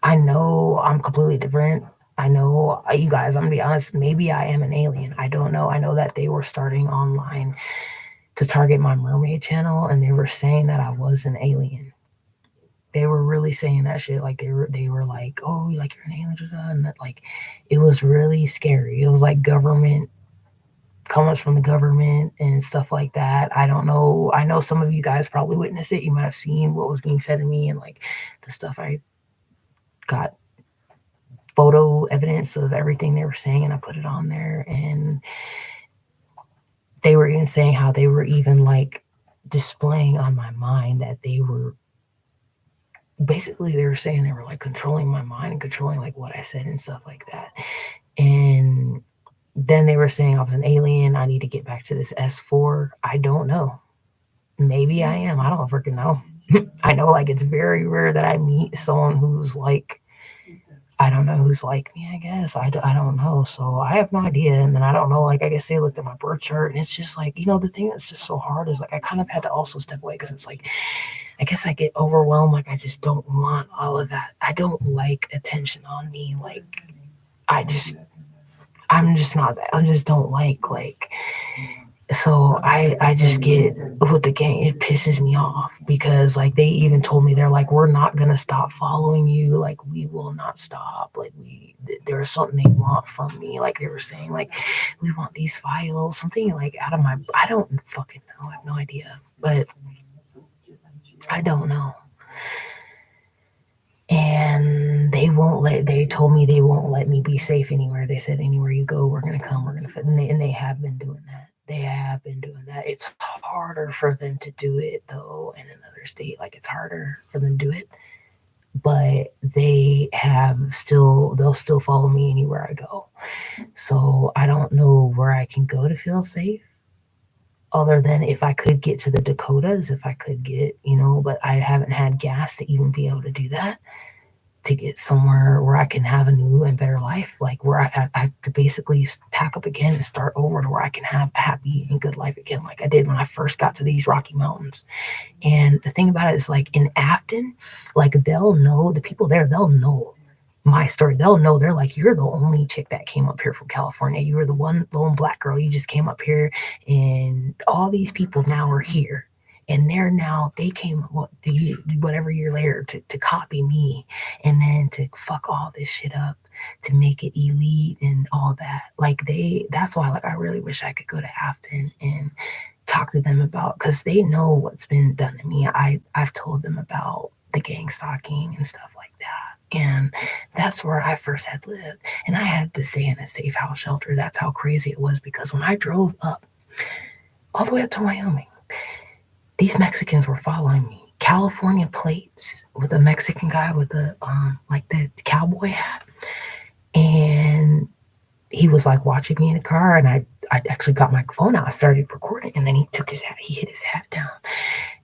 I know I'm completely different. I know you guys, I'm gonna be honest, maybe I am an alien. I don't know. I know that they were starting online to target my Mermaid channel, and they were saying that I was an alien. They were really saying that shit. Like they were like, oh, like you're an alien, and that, like, it was really scary. It was like government comments from the government and stuff like that. I don't know. I know some of you guys probably witnessed it. You might have seen what was being said to me and like the stuff I got photo evidence of everything they were saying, and I put it on there. And they were even saying how they were even like displaying on my mind that they were saying they were like controlling my mind and controlling like what I said and stuff like that. And then they were saying I was an alien. I need to get back to this S4. I don't know. Maybe I am. I don't freaking know. I know like it's very rare that I meet someone who's like, I don't know, who's like me, I guess. I don't know. So I have no idea. And then I don't know, like, I guess they looked at my birth chart and it's just like, the thing that's just so hard is like, I kind of had to also step away because it's like, I guess I get overwhelmed. Like, I just don't want all of that. I don't like attention on me. Like, I just, I'm just not that. I just don't like, so I just get with the gang. It pisses me off because like they even told me they're like, we're not gonna stop following you. Like we will not stop. Like there's something they want from me. Like they were saying like, we want these files, something like out of my. I don't fucking know. I have no idea, but I don't know. And they told me they won't let me be safe anywhere. They said anywhere you go, we're gonna come, we're gonna fit. And they have been doing that. They have been doing that. It's harder for them to do it though in another state. Like it's harder for them to do it. But they'll still follow me anywhere I go. So I don't know where I can go to feel safe. Other than if I could get to the Dakotas, if I could get, but I haven't had gas to even be able to do that, to get somewhere where I can have a new and better life, like where I have to basically pack up again and start over to where I can have a happy and good life again, like I did when I first got to these Rocky Mountains. And the thing about it is, like in Afton, like they'll know the people there, they'll know my story. They'll know. They're like, you're the only chick that came up here from California. You were the one lone black girl. You just came up here, and all these people now are here. And they came whatever year later to copy me and then to fuck all this shit up to make it elite and all that. Like that's why like I really wish I could go to Afton and talk to them about, because they know what's been done to me. I've told them about the gang stalking and stuff like that. And that's where I first had lived. And I had to stay in a safe house shelter. That's how crazy it was, because when I drove up, all the way up to Wyoming, these Mexicans were following me. California plates with a Mexican guy with like the cowboy hat. And he was like watching me in the car, and I actually got my phone out. I started recording, and then he hit his hat down.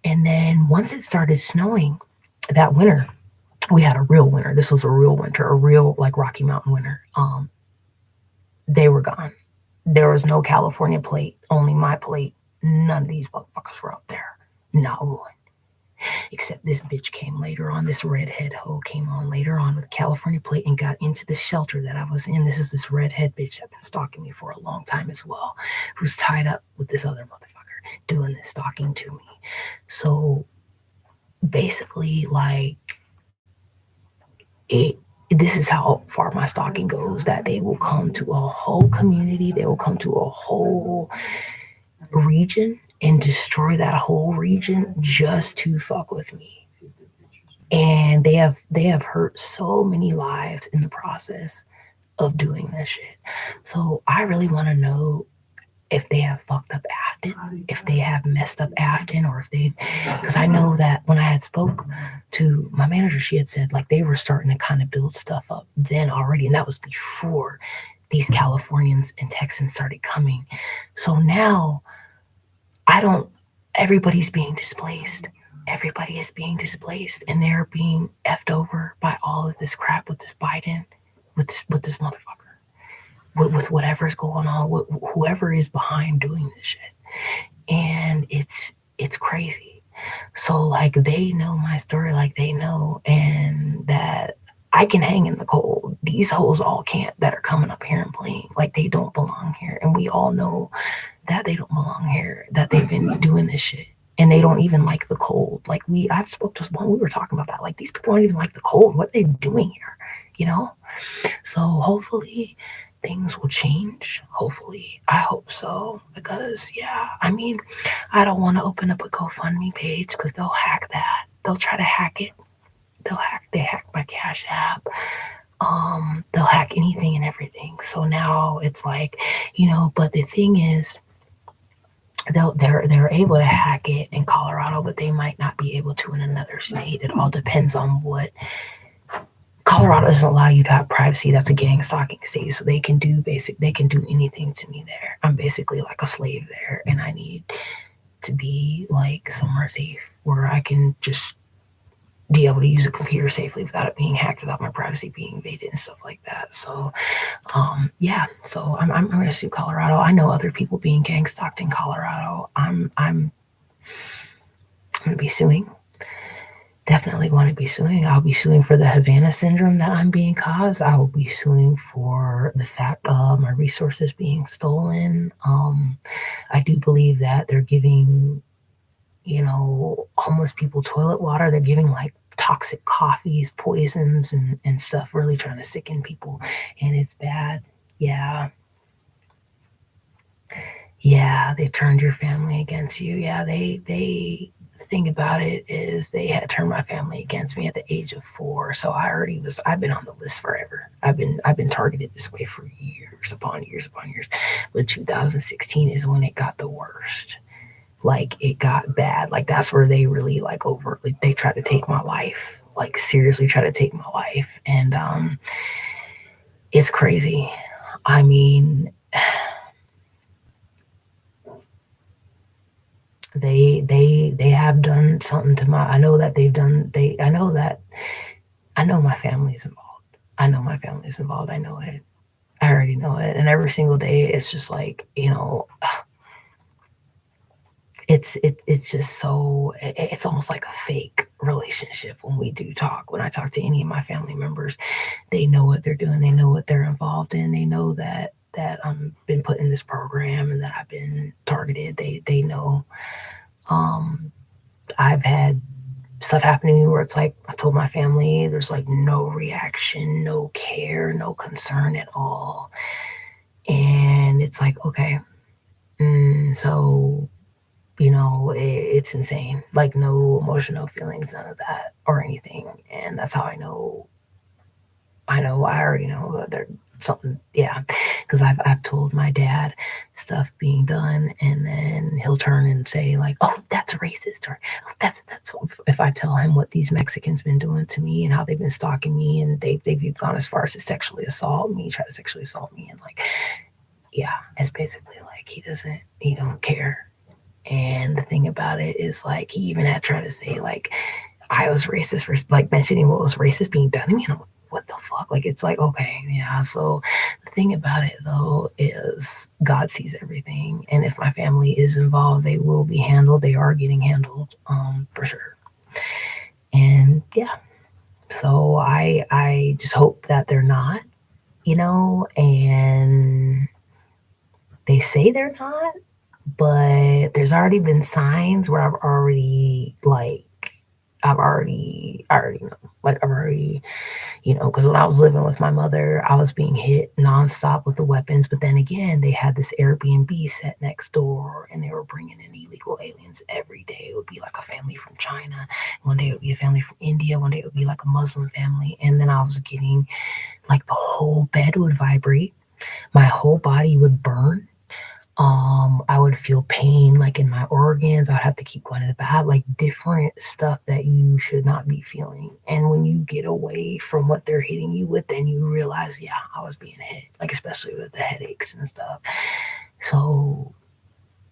And then once it started snowing that winter, we had a real winter. This was a real winter, a real like Rocky Mountain winter. They were gone. There was no California plate, only my plate. None of these motherfuckers were up there. Not one. Except this bitch came later on. This redhead hoe came on later on with a California plate and got into the shelter that I was in. This is this redhead bitch that's been stalking me for a long time as well, who's tied up with this other motherfucker doing this stalking to me. So basically, like, this is how far my stalking goes, that they will come to a whole community, they will come to a whole region and destroy that whole region just to fuck with me. And they have hurt so many lives in the process of doing this shit. So I really want to know if they have fucked up Afton, if they have messed up Afton, or if they, because I know that when I had spoke to my manager, she had said like they were starting to kind of build stuff up then already, and that was before these Californians and Texans started coming. So now I don't, everybody's being displaced. Everybody is being displaced, and they're being effed over by all of this crap with this Biden, with this motherfucker. With whatever's going on, with whoever is behind doing this shit. And it's crazy. So like they know my story, like they know, and that I can hang in the cold. These hoes all can't, that are coming up here and playing like they don't belong here. And we all know that they don't belong here, that they've been doing this shit. And they don't even like the cold. Like I've spoke to someone, we were talking about that. Like these people don't even like the cold. What are they doing here? So hopefully things will change. Hopefully. I hope so. Because yeah, I mean, I don't want to open up a GoFundMe page because they'll hack that. They'll try to hack it. They hacked my Cash App. They'll hack anything and everything. So now it's like, but the thing is, they're able to hack it in Colorado, but they might not be able to in another state. It all depends on what. Colorado doesn't allow you to have privacy. That's a gang stalking state, so they can do anything to me there. I'm basically like a slave there, and I need to be like somewhere safe. where I can just be able to use a computer safely without it being hacked, without my privacy being invaded and stuff like that. So yeah, so I'm going to sue Colorado. I know other people being gang stalked in Colorado. I'm going to be suing. Definitely going to be suing. I'll be suing for the Havana syndrome that I'm being caused. I will be suing for the fact of my resources being stolen. I do believe that they're giving, homeless people toilet water. They're giving like toxic coffees, poisons, and stuff, really trying to sicken people. And it's bad. Yeah. Yeah, they turned your family against you. Yeah, they the thing about it is they had turned my family against me at the age of 4. So I've been on the list forever. I've been targeted this way for years upon years upon years. But 2016 is when it got the worst. Like it got bad. Like that's where they really like overtly they tried to take my life. Like seriously try to take my life. And it's crazy. I mean, they have done something to my, I know that they've done they I know my family's involved. I know my family's involved. I know it. I already know it. And every single day it's just like, it's just so it's almost like a fake relationship when we do talk. When I talk to any of my family members, they know what they're doing, they know what they're involved in, they know that I'm been put in this program and that I've been targeted. They know. um I've had stuff happen to me where it's like I told my family, there's like no reaction, no care, no concern at all. And it's like, okay, so, it's insane. Like, no emotional feelings, none of that or anything. And that's how I already know that there's something, yeah, because I've told my dad stuff being done, and then he'll turn and say like, "Oh, that's racist," or "Oh, that's." If I tell him what these Mexicans been doing to me and how they've been stalking me, and they've gone as far as to sexually assault me, try to sexually assault me, and like, yeah, it's basically like he don't care. And the thing about it is like he even had tried to say like I was racist for like mentioning what was racist being done to me. And I'm like, what the fuck? Like, it's like, okay, yeah. So the thing about it though is God sees everything. And if my family is involved, they will be handled. They are getting handled, for sure. And yeah, so I just hope that they're not, and they say they're not, but there's already been signs where I already know. Like I've already, because when I was living with my mother, I was being hit nonstop with the weapons. But then again, they had this Airbnb set next door, and they were bringing in illegal aliens every day. It would be like a family from China. One day it would be a family from India. One day it would be like a Muslim family. And then I was getting like the whole bed would vibrate, my whole body would burn. I would feel pain like in my organs. I'd have to keep going to the bathroom, like different stuff that you should not be feeling. And when you get away from what they're hitting you with, then you realize, yeah, I was being hit, like especially with the headaches and stuff. So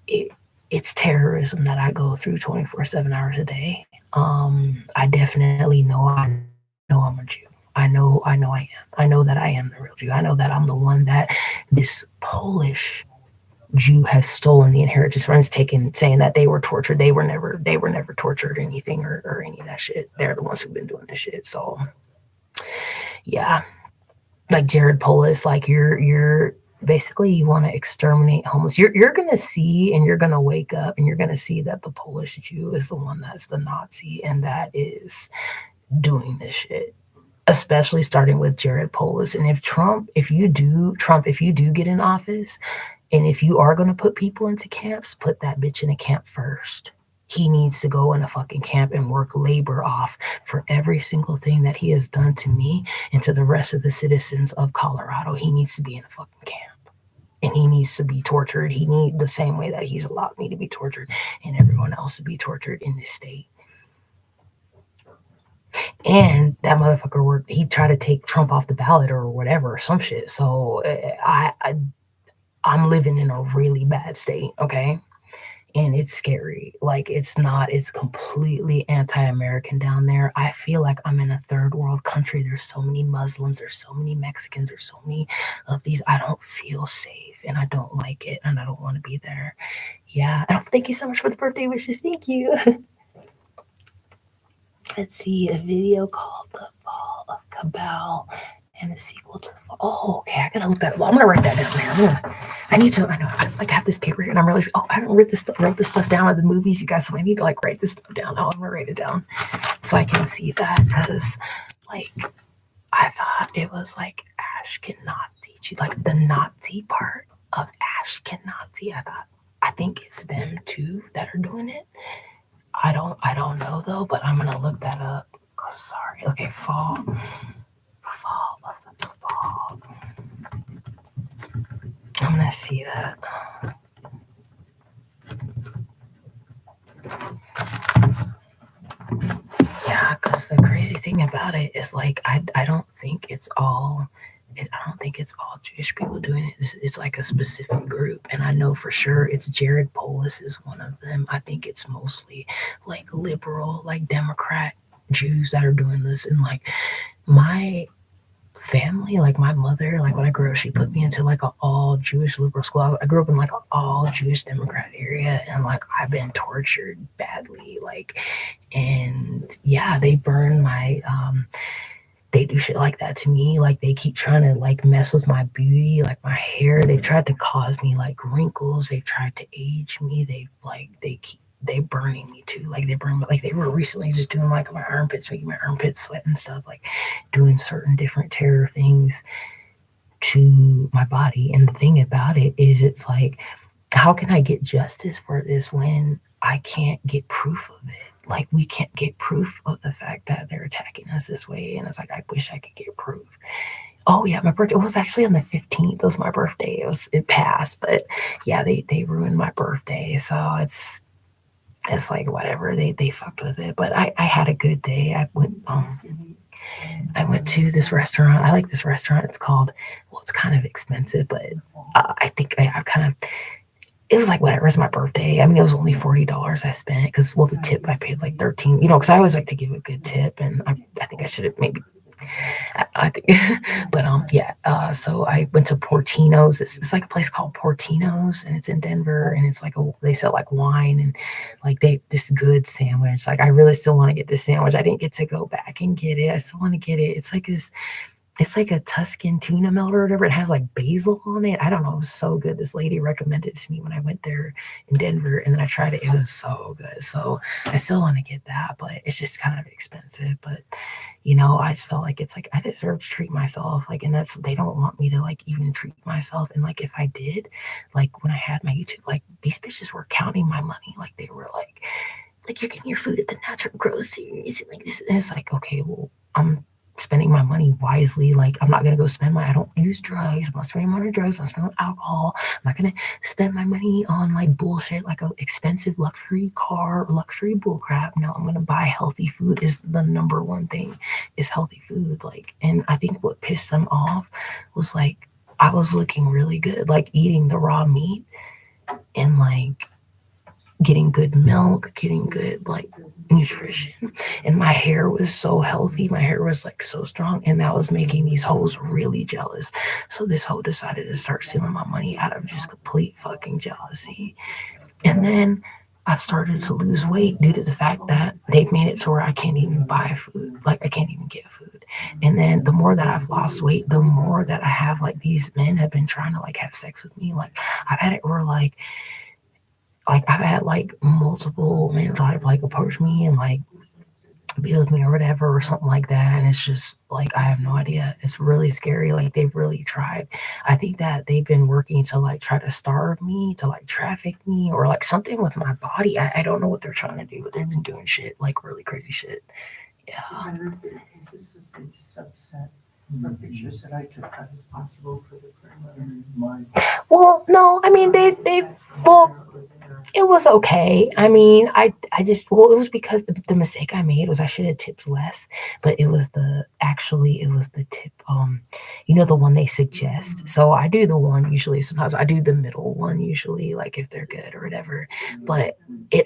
it it's terrorism that I go through 24/7 hours a day. I definitely know I'm a Jew. I know I am. I know that I am the real Jew. I know that I'm the one that this Polish Jew has stolen the inheritance from, taken, saying that they were tortured. They were never tortured or anything, or any of that shit. They're the ones who've been doing this shit. So yeah, like Jared Polis, like you're basically you want to exterminate homeless. You're gonna see, and you're gonna wake up and you're gonna see that the Polish Jew is the one that's the Nazi and that is doing this shit. Especially starting with Jared Polis. And if you do get in office, and if you are going to put people into camps, put that bitch in a camp first. He needs to go in a fucking camp and work labor off for every single thing that he has done to me and to the rest of the citizens of Colorado. He needs to be in a fucking camp. And he needs to be tortured. He needs the same way that he's allowed me to be tortured and everyone else to be tortured in this state. And that motherfucker worked. He tried to take Trump off the ballot or whatever, some shit. So I'm living in a really bad state, okay? and it's scary. Like, it's completely anti-American down there. I feel like I'm in a third world country. There's so many Muslims, there's so many Mexicans, there's so many of these. I don't feel safe, and I don't like it, and I don't want to be there. Yeah. Oh, thank you so much for the birthday wishes. Thank you. Let's see, a video called The Fall of Cabal and a sequel to the Fall. Oh, okay. I gotta look that. Well, I'm gonna write that down there. I need to. I know. I like have this paper here, and I'm realizing. Oh, I haven't wrote this stuff down with the movies, you guys. So I need to like write this stuff down. Oh, I'm gonna write it down so I can see that, because like I thought it was like Ashkenazi, like the Nazi part of Ashkenazi. I think it's them too that are doing it. I don't know though, but I'm gonna look that up. Oh, sorry. Okay, fall of the fall. I'm gonna see that. Yeah, because the crazy thing about it is like I don't think it's all. I don't think it's all Jewish people doing it. It's like a specific group, and I know for sure it's Jared Polis is one of them. I think it's mostly like liberal, like Democrat Jews that are doing this, and like my family, like my mother, like when I grew up, she put me into like an all Jewish liberal school. I grew up in like an all Jewish Democrat area, and like I've been tortured badly, like, and yeah, they burn my they do shit like that to me. Like they keep trying to like mess with my beauty, like my hair. They've tried to cause me like wrinkles. They've tried to age me. They burning me too. Like they burn, like they were recently just doing like my armpits, making my armpits sweat and stuff, like doing certain different terror things to my body. And the thing about it is, it's like, how can I get justice for this when I can't get proof of it? Like we can't get proof of the fact that they're attacking us this way. And it's like, I wish I could get proof. Oh yeah, my birthday was actually on the 15th. It was my birthday. It passed, but yeah, they ruined my birthday. So it's like whatever. They fucked with it. But I had a good day. I went to this restaurant. I like this restaurant. It's called, well, it's kind of expensive, but I think I kind of, it was like whatever, it's my birthday. I mean, it was only $40 I spent, because, well, the tip I paid like 13, because I always like to give a good tip, and I think I should have maybe, I think, but yeah. So I went to Portino's. It's like a place called Portino's, and it's in Denver, and it's like they sell like wine, and like this good sandwich. Like I really still want to get this sandwich. I didn't get to go back and get it. I still want to get it. It's like a Tuscan tuna melt or whatever. It has like basil on it. I don't know. It was so good. This lady recommended it to me when I went there in Denver, and then I tried it. It was so good. So I still want to get that, but it's just kind of expensive. But I just felt like it's like I deserve to treat myself. Like, and they don't want me to like even treat myself. And like if I did, like when I had my YouTube, like these bitches were counting my money. Like they were like you're getting your food at the natural groceries. And like this, and it's like, okay, well, I'm spending my money wisely. Like I'm not gonna go spend I don't use drugs. I'm not spending money on drugs. I'm not spending on alcohol. I'm not gonna spend my money on like bullshit, like an expensive luxury car, luxury bullcrap. No, I'm gonna buy healthy food. Is the number one thing, is healthy food. Like, and I think what pissed them off was like I was looking really good, like eating the raw meat and like getting good milk, getting good like nutrition, and my hair was so healthy. My hair was like so strong, and that was making these hoes really jealous. So this hoe decided to start stealing my money out of just complete fucking jealousy. And then I started to lose weight due to the fact that they've made it to where I can't even buy food. Like I can't even get food. And then the more that I've lost weight, the more that I have like these men have been trying to like have sex with me. Like I've had it where like I've had like multiple men try to like approach me and like be with me or whatever or something like that, and it's just like I have no idea. It's really scary. Like they've really tried. I think that they've been working to like try to starve me, to like traffic me, or like something with my body. I don't know what they're trying to do, but they've been doing shit, like really crazy shit. Yeah. This is a subset of pictures that I took that is possible for the perimeter. Well, no, I mean well, It was okay. I mean, I just, well, it was because the mistake I made was I should have tipped less, but it was the tip, the one they suggest. So I do the one usually, sometimes I do the middle one usually, like if they're good or whatever. But it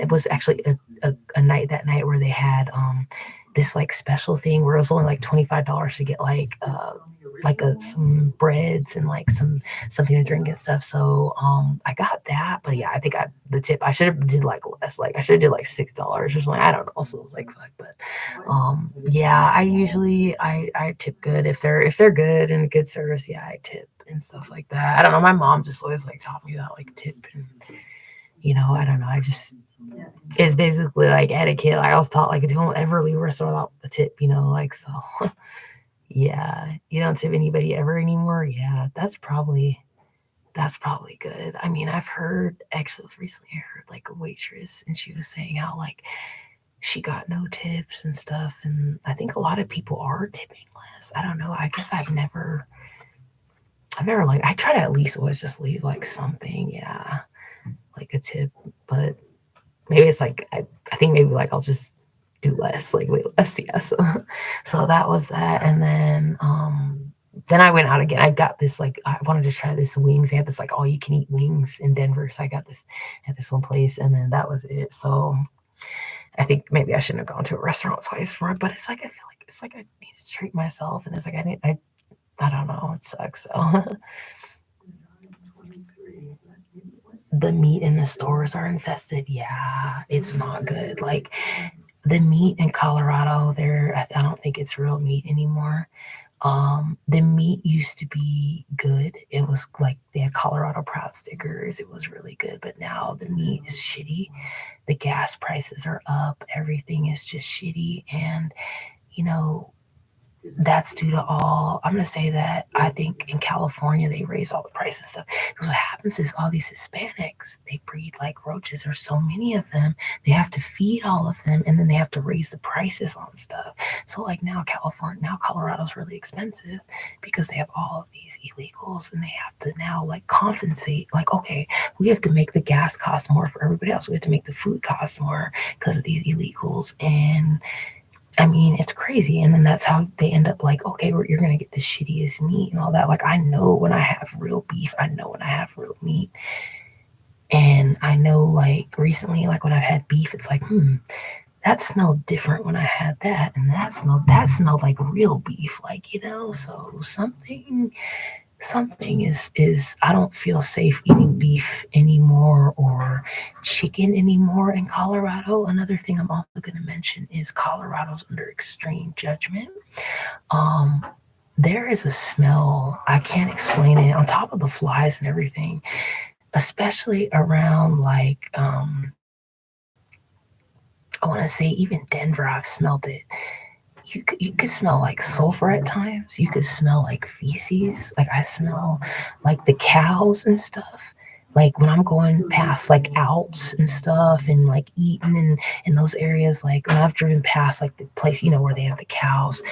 was actually a night that night where they had this like special thing where it was only like $25 to get some breads and like something to drink and stuff. So I got that, but yeah, I think the tip I should have did like less. Like I should have did like $6 or something. I don't know. So it was like fuck, but yeah, I usually I tip good if they're good and good service. Yeah, I tip and stuff like that. I don't know. My mom just always like taught me that like tip and I don't know. I just it's basically like etiquette. Like I was taught like don't ever leave a restaurant without a tip. Like so. Yeah, you don't tip anybody ever anymore. Yeah, that's probably good. I mean, I've heard actually recently I heard like a waitress and she was saying how like she got no tips and stuff, and I think a lot of people are tipping less. I don't know. I guess I've never like I try to at least always just leave like something, yeah, like a tip, but maybe it's like I think maybe like I'll just do less, like way less, yeah. So that was that, and then I went out again. I got this like I wanted to try this wings. They had this like all you can eat wings in Denver, so I got this at this one place, and then that was it. So I think maybe I shouldn't have gone to a restaurant twice for it, but it's like I feel like it's like I need to treat myself, and it's like I don't know, it sucks. So the meat in the stores are infested. Yeah, it's not good. Like the meat in Colorado, there I don't think it's real meat anymore. The meat used to be good. It was like they had Colorado Proud stickers. It was really good, but now the meat is shitty. The gas prices are up. Everything is just shitty, and you know that's due to all. I'm gonna say that I think in California they raise all the prices and stuff. Because what happens is all these Hispanics they breed like roaches. There's so many of them. They have to feed all of them, and then they have to raise the prices on stuff. So like now Colorado's really expensive because they have all of these illegals, and they have to now like compensate. Like okay, we have to make the gas cost more for everybody else. We have to make the food cost more because of these illegals and I mean, it's crazy. And then that's how they end up like, okay, you're going to get the shittiest meat and all that. Like, I know when I have real beef, I know when I have real meat. And I know, like, recently, like, when I've had beef, it's like, that smelled different when I had that. And that smelled like real beef, like, so something is I don't feel safe eating beef anymore or chicken anymore in Colorado. Another thing I'm also going to mention is Colorado's under extreme judgment. Um, there is a smell I can't explain it on top of the flies and everything, especially around like I want to say even Denver. I've smelled it. You could smell like sulfur at times. You could smell like feces. Like I smell like the cows and stuff. Like when I'm going past like outs and stuff and like eating in those areas, like when I've driven past like the place, where they have the cows,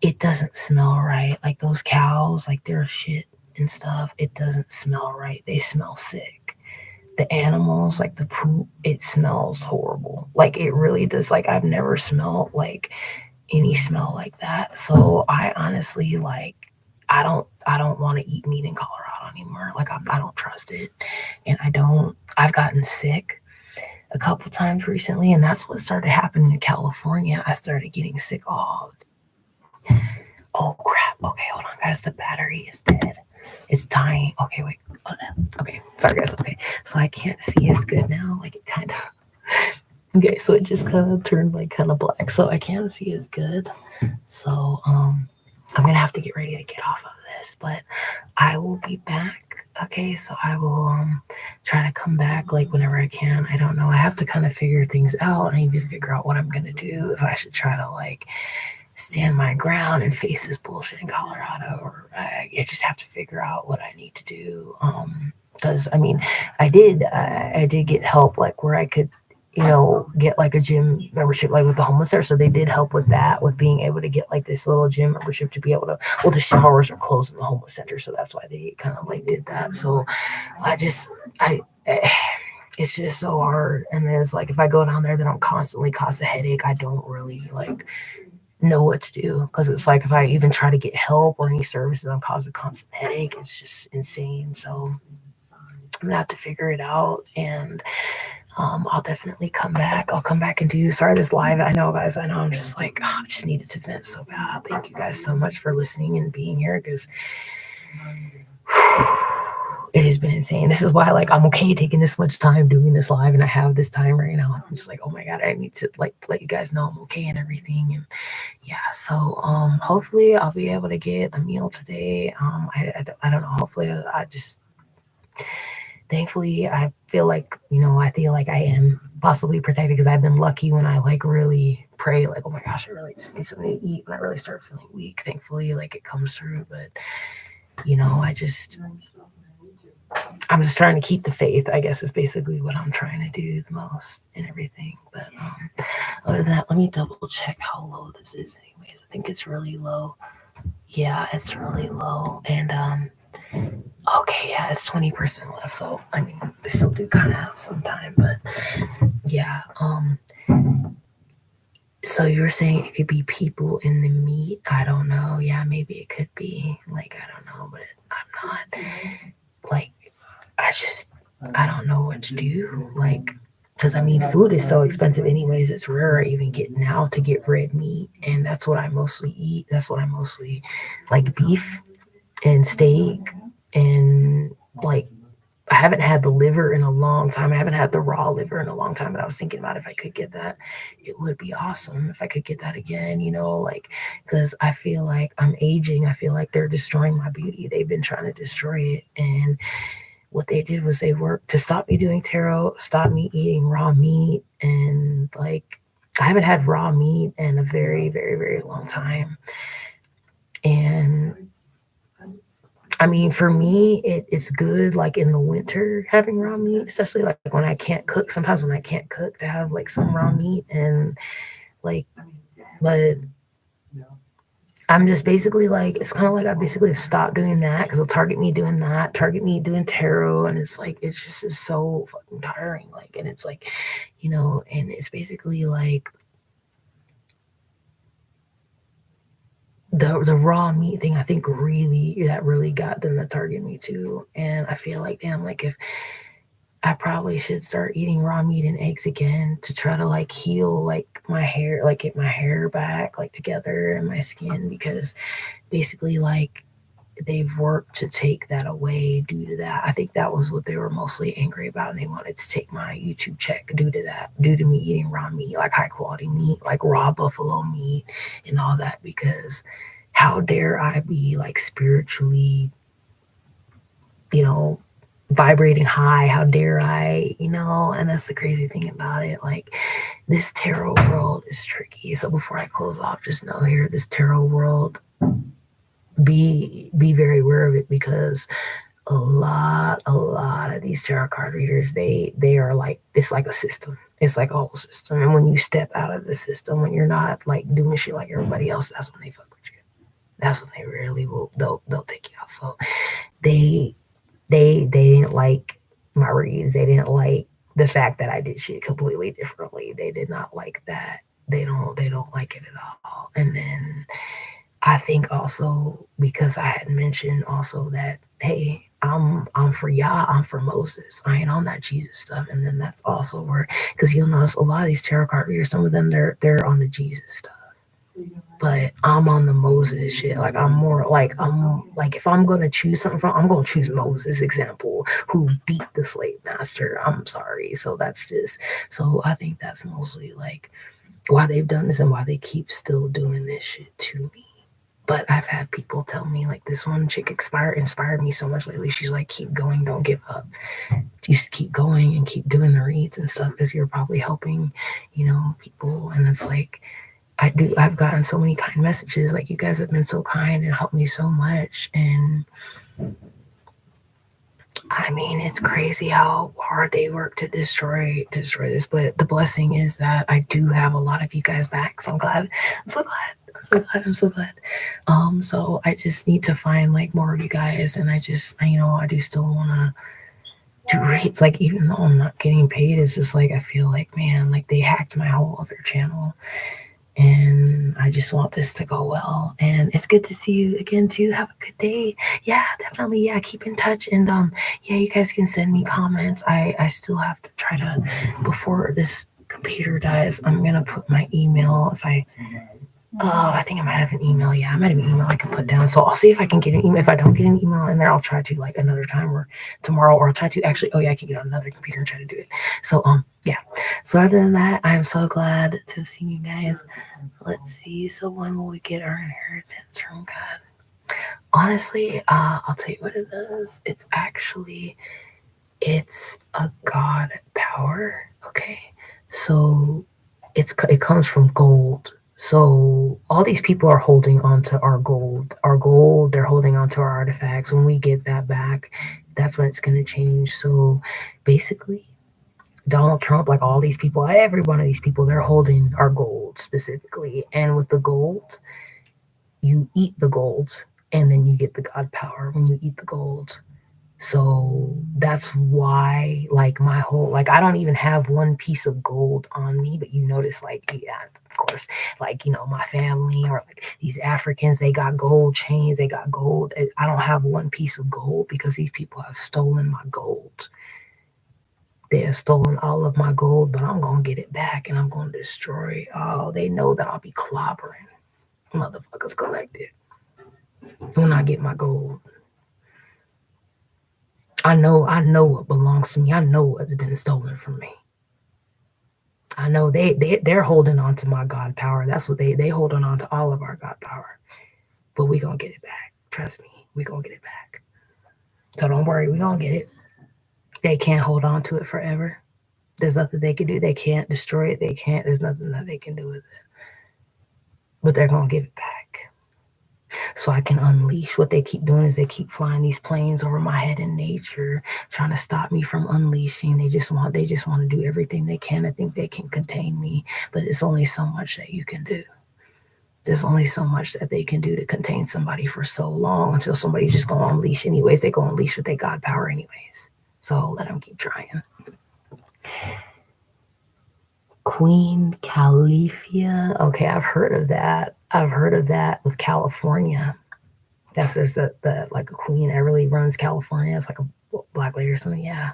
it doesn't smell right. Like those cows, like their shit and stuff, it doesn't smell right. They smell sick. The animals, like the poop, it smells horrible. Like it really does. Like I've never smelled like any smell like that. So I honestly like I don't want to eat meat in Colorado anymore. Like I don't trust it, and I've gotten sick a couple times recently, and that's what started happening in California. I started getting sick all the time. Oh crap! Okay, hold on, guys. The battery is dead. It's dying. Okay, wait. Okay, sorry guys. Okay, so I can't see as good now. Like it kind of. Okay, so it just kind of turned like kind of black, so I can't see as good. So I'm gonna have to get ready to get off of this, but I will be back. Okay, so I will try to come back like whenever I can. I don't know. I have to kind of figure things out. I need to figure out what I'm gonna do if I should try to like stand my ground and face this bullshit in Colorado, or I just have to figure out what I need to do. Because I mean, I did get help like where I could get like a gym membership like with the homeless there. So they did help with that, with being able to get like this little gym membership to be able to, well, the showers are closed in the homeless center. So that's why they kind of like did that. So I just, I it's just so hard. And then it's like if I go down there, then I'm constantly cause a headache. I don't really like know what to do because it's like if I even try to get help or any services, I'm causing constant headache. It's just insane. So I'm gonna have to figure it out, and I'll definitely come back. I'll come back and do. Sorry, this live. I know, guys. I know. I'm just like, I just needed to vent so bad. Thank you guys so much for listening and being here because it has been insane. This is why, like, I'm okay taking this much time doing this live, and I have this time right now. I'm just like, oh my god, I need to like let you guys know I'm okay and everything. And yeah, so hopefully I'll be able to get a meal today. I don't know. Hopefully, I just thankfully I feel like I feel like I am possibly protected because I've been lucky when I like really pray like, oh my gosh, I really just need something to eat when I really start feeling weak. Thankfully, like it comes through, but I'm just trying to keep the faith, I guess, is basically what I'm trying to do the most and everything. But other than that, let me double check how low this is anyways. I think it's really low. Yeah, it's really low. And okay, yeah, it's 20% left. So I mean, I still do kind of have some time, but yeah. So you're saying it could be people in the meat? I don't know. Yeah, maybe it could be. Like, I don't know, but I'm not like I don't know what to do. Like, because I mean, food is so expensive, anyways. It's rare even get now to get red meat, and that's what I mostly eat. That's what I mostly like beef and steak and like. I haven't had the liver in a long time. I haven't had the raw liver in a long time, but I was thinking about if I could get that, it would be awesome if I could get that again, like, because I feel like I'm aging. I feel like they're destroying my beauty. They've been trying to destroy it. And what they did was they worked to stop me doing tarot, stop me eating raw meat. And like, I haven't had raw meat in a very, very, very long time. And I mean, for me, it's good like in the winter having raw meat, especially like when I can't cook. Sometimes when I can't cook, to have like some raw meat and like, but I'm just basically like, it's kind of like I basically have stopped doing that because they'll target me doing that, target me doing tarot. And it's like, it's just is so fucking tiring. Like, and it's like, and it's basically like the raw meat thing, I think really got them to target me too. And I feel like, damn, like if I probably should start eating raw meat and eggs again to try to like heal like my hair, like get my hair back like together and my skin because basically like they've worked to take that away due to that. I think that was what they were mostly angry about, and they wanted to take my YouTube check due to that, due to me eating raw meat, like high quality meat, like raw buffalo meat and all that, because how dare I be like spiritually, you know, vibrating high, how dare I, and that's the crazy thing about it. Like this tarot world is tricky. So before I close off, just know here, this tarot world, be very aware of it because a lot of these tarot card readers, they are like, it's like a system. It's like a whole system. And when you step out of the system, when you're not like doing shit like everybody else, that's when they fuck with you. That's when they really will, they'll take you out. So they they didn't like my reads. They didn't like the fact that I did shit completely differently. They did not like that. They don't like it at all. And then I think also because I had mentioned also that, hey, I'm for Yah, I'm for Moses. I ain't on that Jesus stuff. And then that's also where, because you'll notice a lot of these tarot card readers, some of them they're on the Jesus stuff. But I'm on the Moses shit. Like I'm more like, I'm like, if I'm gonna choose something from, I'm gonna choose Moses example, who beat the slave master. I'm sorry. So that's just, so I think that's mostly like why they've done this and why they keep still doing this shit to me. But I've had people tell me like this one chick inspired me so much lately. She's like, keep going, don't give up. Just keep going and keep doing the reads and stuff because you're probably helping, people. And it's like I've gotten so many kind messages. Like you guys have been so kind and helped me so much. And I mean, it's crazy how hard they work to destroy this. But the blessing is that I do have a lot of you guys back. So I'm glad. I'm so glad. I'm so glad. I'm so glad. So I just need to find like more of you guys, and I do still want to to reach, like, even though I'm not getting paid, it's just like I feel like, man, like they hacked my whole other channel. And I just want this to go well. And it's good to see you again too. Have a good day. Yeah, definitely. Yeah, keep in touch. And yeah, you guys can send me comments. I still have to try to, before this computer dies, I'm gonna put my email. If I think I might have an email. Yeah, I might have an email I can put down. So I'll see if I can get an email. If I don't get an email in there, I'll try to like another time or tomorrow, or I'll try to actually. Oh yeah, I can get on another computer and try to do it. So yeah. So other than that, I'm so glad to have seen you guys. Let's see. So when will we get our inheritance from God? Honestly, I'll tell you what it is. It's a God power. Okay, so it comes from gold. So all these people are holding on to our gold. Our gold, they're holding on to our artifacts. When we get that back, that's when it's going to change. So basically, Donald Trump, like all these people, every one of these people, they're holding our gold specifically. And with the gold, you eat the gold and then you get the God power when you eat the gold. So that's why, like, my whole, like, I don't even have one piece of gold on me, but you notice, like, yeah, of course, like, my family or like these Africans, they got gold chains, they got gold. I don't have one piece of gold because these people have stolen my gold. They have stolen all of my gold, but I'm going to get it back and I'm going to destroy it. Oh, they know that I'll be clobbering motherfuckers collected when I get my gold. I know what belongs to me. I know what's been stolen from me. I know they're holding on to my God power. That's what they holding on to all of our God power. But we gonna get it back. Trust me, we gonna get it back. So don't worry, we gonna get it. They can't hold on to it forever. There's nothing they can do. They can't destroy it. They can't. There's nothing that they can do with it. But they're gonna give it back. So I can unleash. What they keep doing is they keep flying these planes over my head in nature, trying to stop me from unleashing. They just want to do everything they can. I think they can contain me, but it's only so much that you can do. There's only so much that they can do to contain somebody for so long until somebody's just gonna unleash anyways. They gonna unleash with their God power anyways. So let them keep trying. Queen Califia. Okay, I've heard of that. I've heard of that with California. There's the like a queen that really runs California. It's like a black lady or something. Yeah.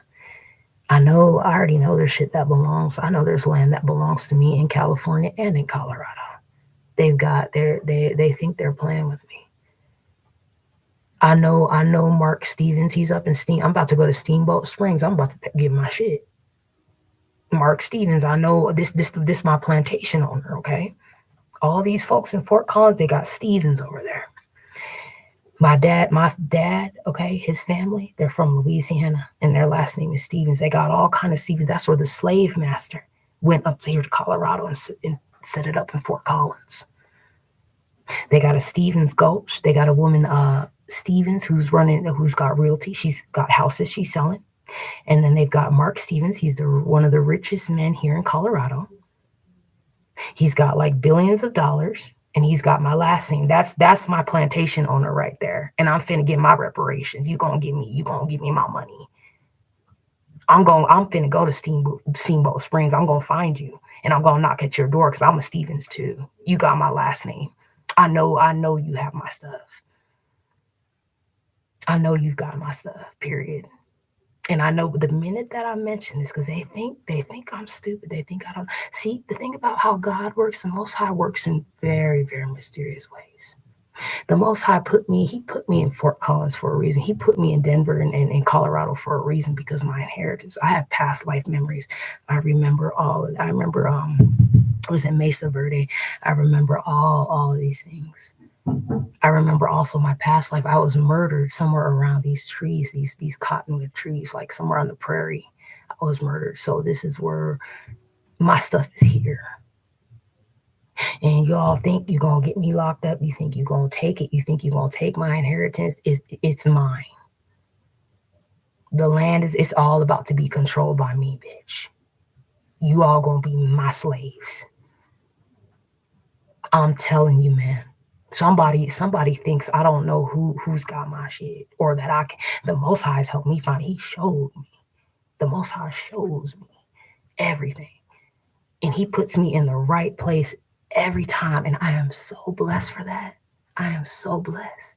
I already know there's shit that belongs. I know there's land that belongs to me in California and in Colorado. They think they're playing with me. I know Mark Stevens, he's up in Steam. I'm about to go to Steamboat Springs. I'm about to get my shit. Mark Stevens, I know this my plantation owner, okay? All these folks in Fort Collins, they got Stevens over there. My dad, okay, his family, they're from Louisiana, and their last name is Stevens. They got all kind of Stevens. That's where the slave master went up to here to Colorado and set it up in Fort Collins. They got a Stevens Gulch. They got a woman, Stevens, who's got realty. She's got houses she's selling. And then they've got Mark Stevens. He's one of the richest men here in Colorado. He's got like billions of dollars. And he's got my last name. That's my plantation owner right there. And I'm finna get my reparations. You gonna give me my money. I'm finna go to Steamboat Springs. I'm gonna find you and I'm gonna knock at your door because I'm a Stevens too. You got my last name. I know you have my stuff. I know you've got my stuff, period. And I know the minute that I mention this, because they think I'm stupid. They think I don't see the thing about how God works. The Most High works in very, very mysterious ways. The Most High he put me in Fort Collins for a reason. He put me in Denver and in Colorado for a reason because my inheritance. I have past life memories. I remember all. I remember I was in Mesa Verde. I remember all of these things. I remember also my past life. I was murdered somewhere around these trees, these cottonwood trees, like somewhere on the prairie. I was murdered. So this is where my stuff is here. And y'all think you're gonna get me locked up. You think you're gonna take it. You think you're gonna take my inheritance. It's mine. The land it's all about to be controlled by me, bitch. You all gonna be my slaves. I'm telling you, man. Somebody thinks I don't know who's got my shit or that I can. The Most High's helped me find. He showed me. The Most High shows me everything. And he puts me in the right place every time. And I am so blessed for that. I am so blessed.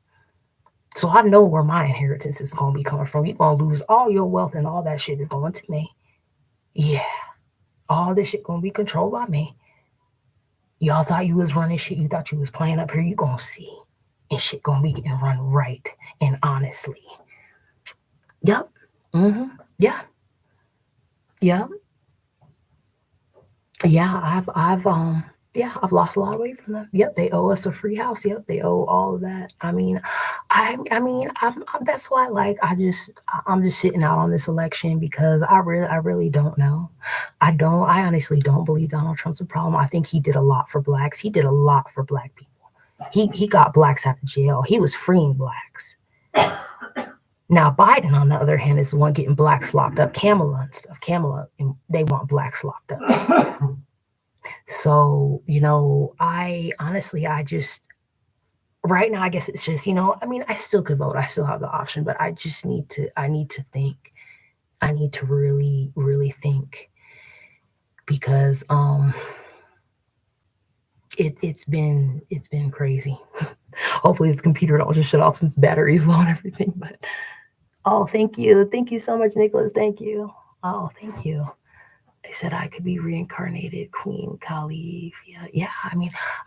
So I know where my inheritance is going to be coming from. You're going to lose all your wealth and all that shit is going to me. Yeah. All this shit going to be controlled by me. Y'all thought you was running shit. You thought you was playing up here. You going to see. And shit going to be getting run right and honestly. Yep. Yeah. Yep. Yeah, I've lost a lot of weight from them. Yep, they owe us a free house. Yep, they owe all of that. That's why, like, I'm just sitting out on this election because I really don't know. I honestly don't believe Donald Trump's a problem. I think he did a lot for blacks. He did a lot for black people. He got blacks out of jail. He was freeing blacks. Now Biden, on the other hand, is the one getting blacks locked up. Kamala and stuff. Kamala, and they want blacks locked up. So, I honestly, right now, I guess it's just, I still could vote. I still have the option, but I need to think. I need to really, really think because, it's been crazy. Hopefully this computer don't just shut off since battery's low and everything, but, oh, thank you. Thank you so much, Nicholas. Thank you. Oh, thank you. They said I could be reincarnated Queen Khalif. Yeah.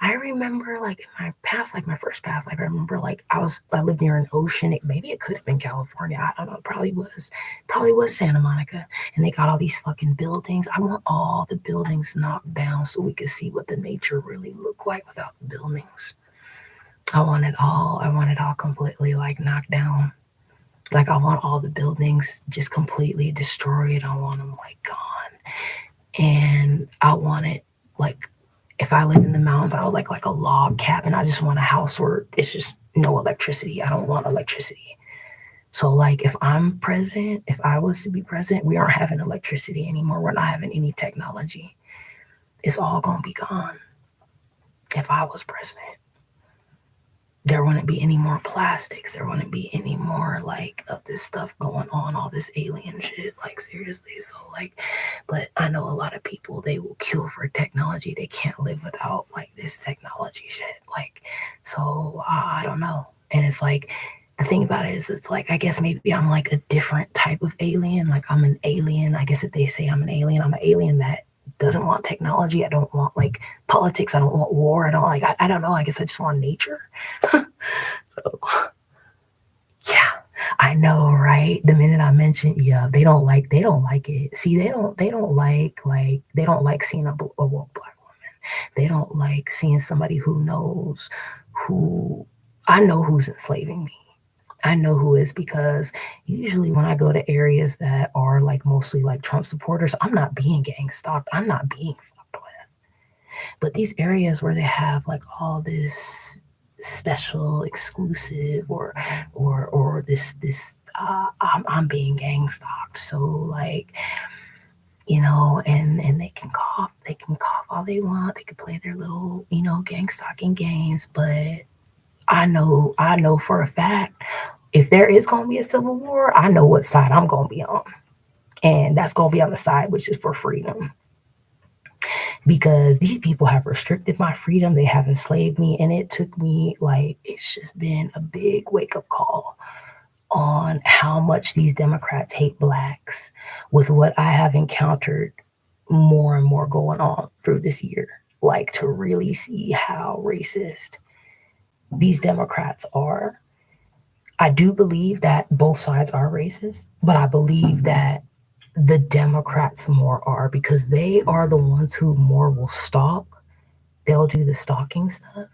I remember like in my past, like my first past, like I remember like I lived near an ocean. Maybe it could have been California. I don't know. It probably was Santa Monica. And they got all these fucking buildings. I want all the buildings knocked down so we could see what the nature really looked like without the buildings. I want it all completely like knocked down. Like I want all the buildings just completely destroyed. I want them like gone. And I want it like if I live in the mountains, I would like a log cabin. I just want a house where it's just no electricity. I don't want electricity. So like if I'm president, if I was to be president, we aren't having electricity anymore. We're not having any technology. It's all gonna be gone. If I was president, there wouldn't be any more plastics. There wouldn't be any more like of this stuff going on, all this alien shit. Like seriously. So like, but I know a lot of people, they will kill for technology. They can't live without like this technology shit. Like, so I don't know. And it's like, the thing about it is it's like, I guess maybe I'm like a different type of alien. Like I'm an alien. I guess if they say I'm an alien that doesn't want technology. I don't want like politics. I don't want war. I don't like, I don't know. I guess I just want nature. So yeah, I know, right? The minute I mentioned, yeah, they don't like it. See, they don't like seeing a woke black woman. They don't like seeing somebody who knows I know who's enslaving me. I know who is, because usually when I go to areas that are like mostly like Trump supporters, I'm not being gang stalked. I'm not being fucked with. But these areas where they have like all this special exclusive or this I'm being gang stalked. So like, and they can cough all they want. They can play their little, gang stalking games, but I know for a fact, if there is going to be a civil war, I know what side I'm going to be on. And that's going to be on the side which is for freedom. Because these people have restricted my freedom. They have enslaved me. And it took me, like, it's just been a big wake-up call on how much these Democrats hate blacks with what I have encountered more and more going on through this year. Like, to really see how racist these Democrats are. I do believe that both sides are racist, but I believe that the Democrats more are, because they are the ones who more will stalk. They'll do the stalking stuff.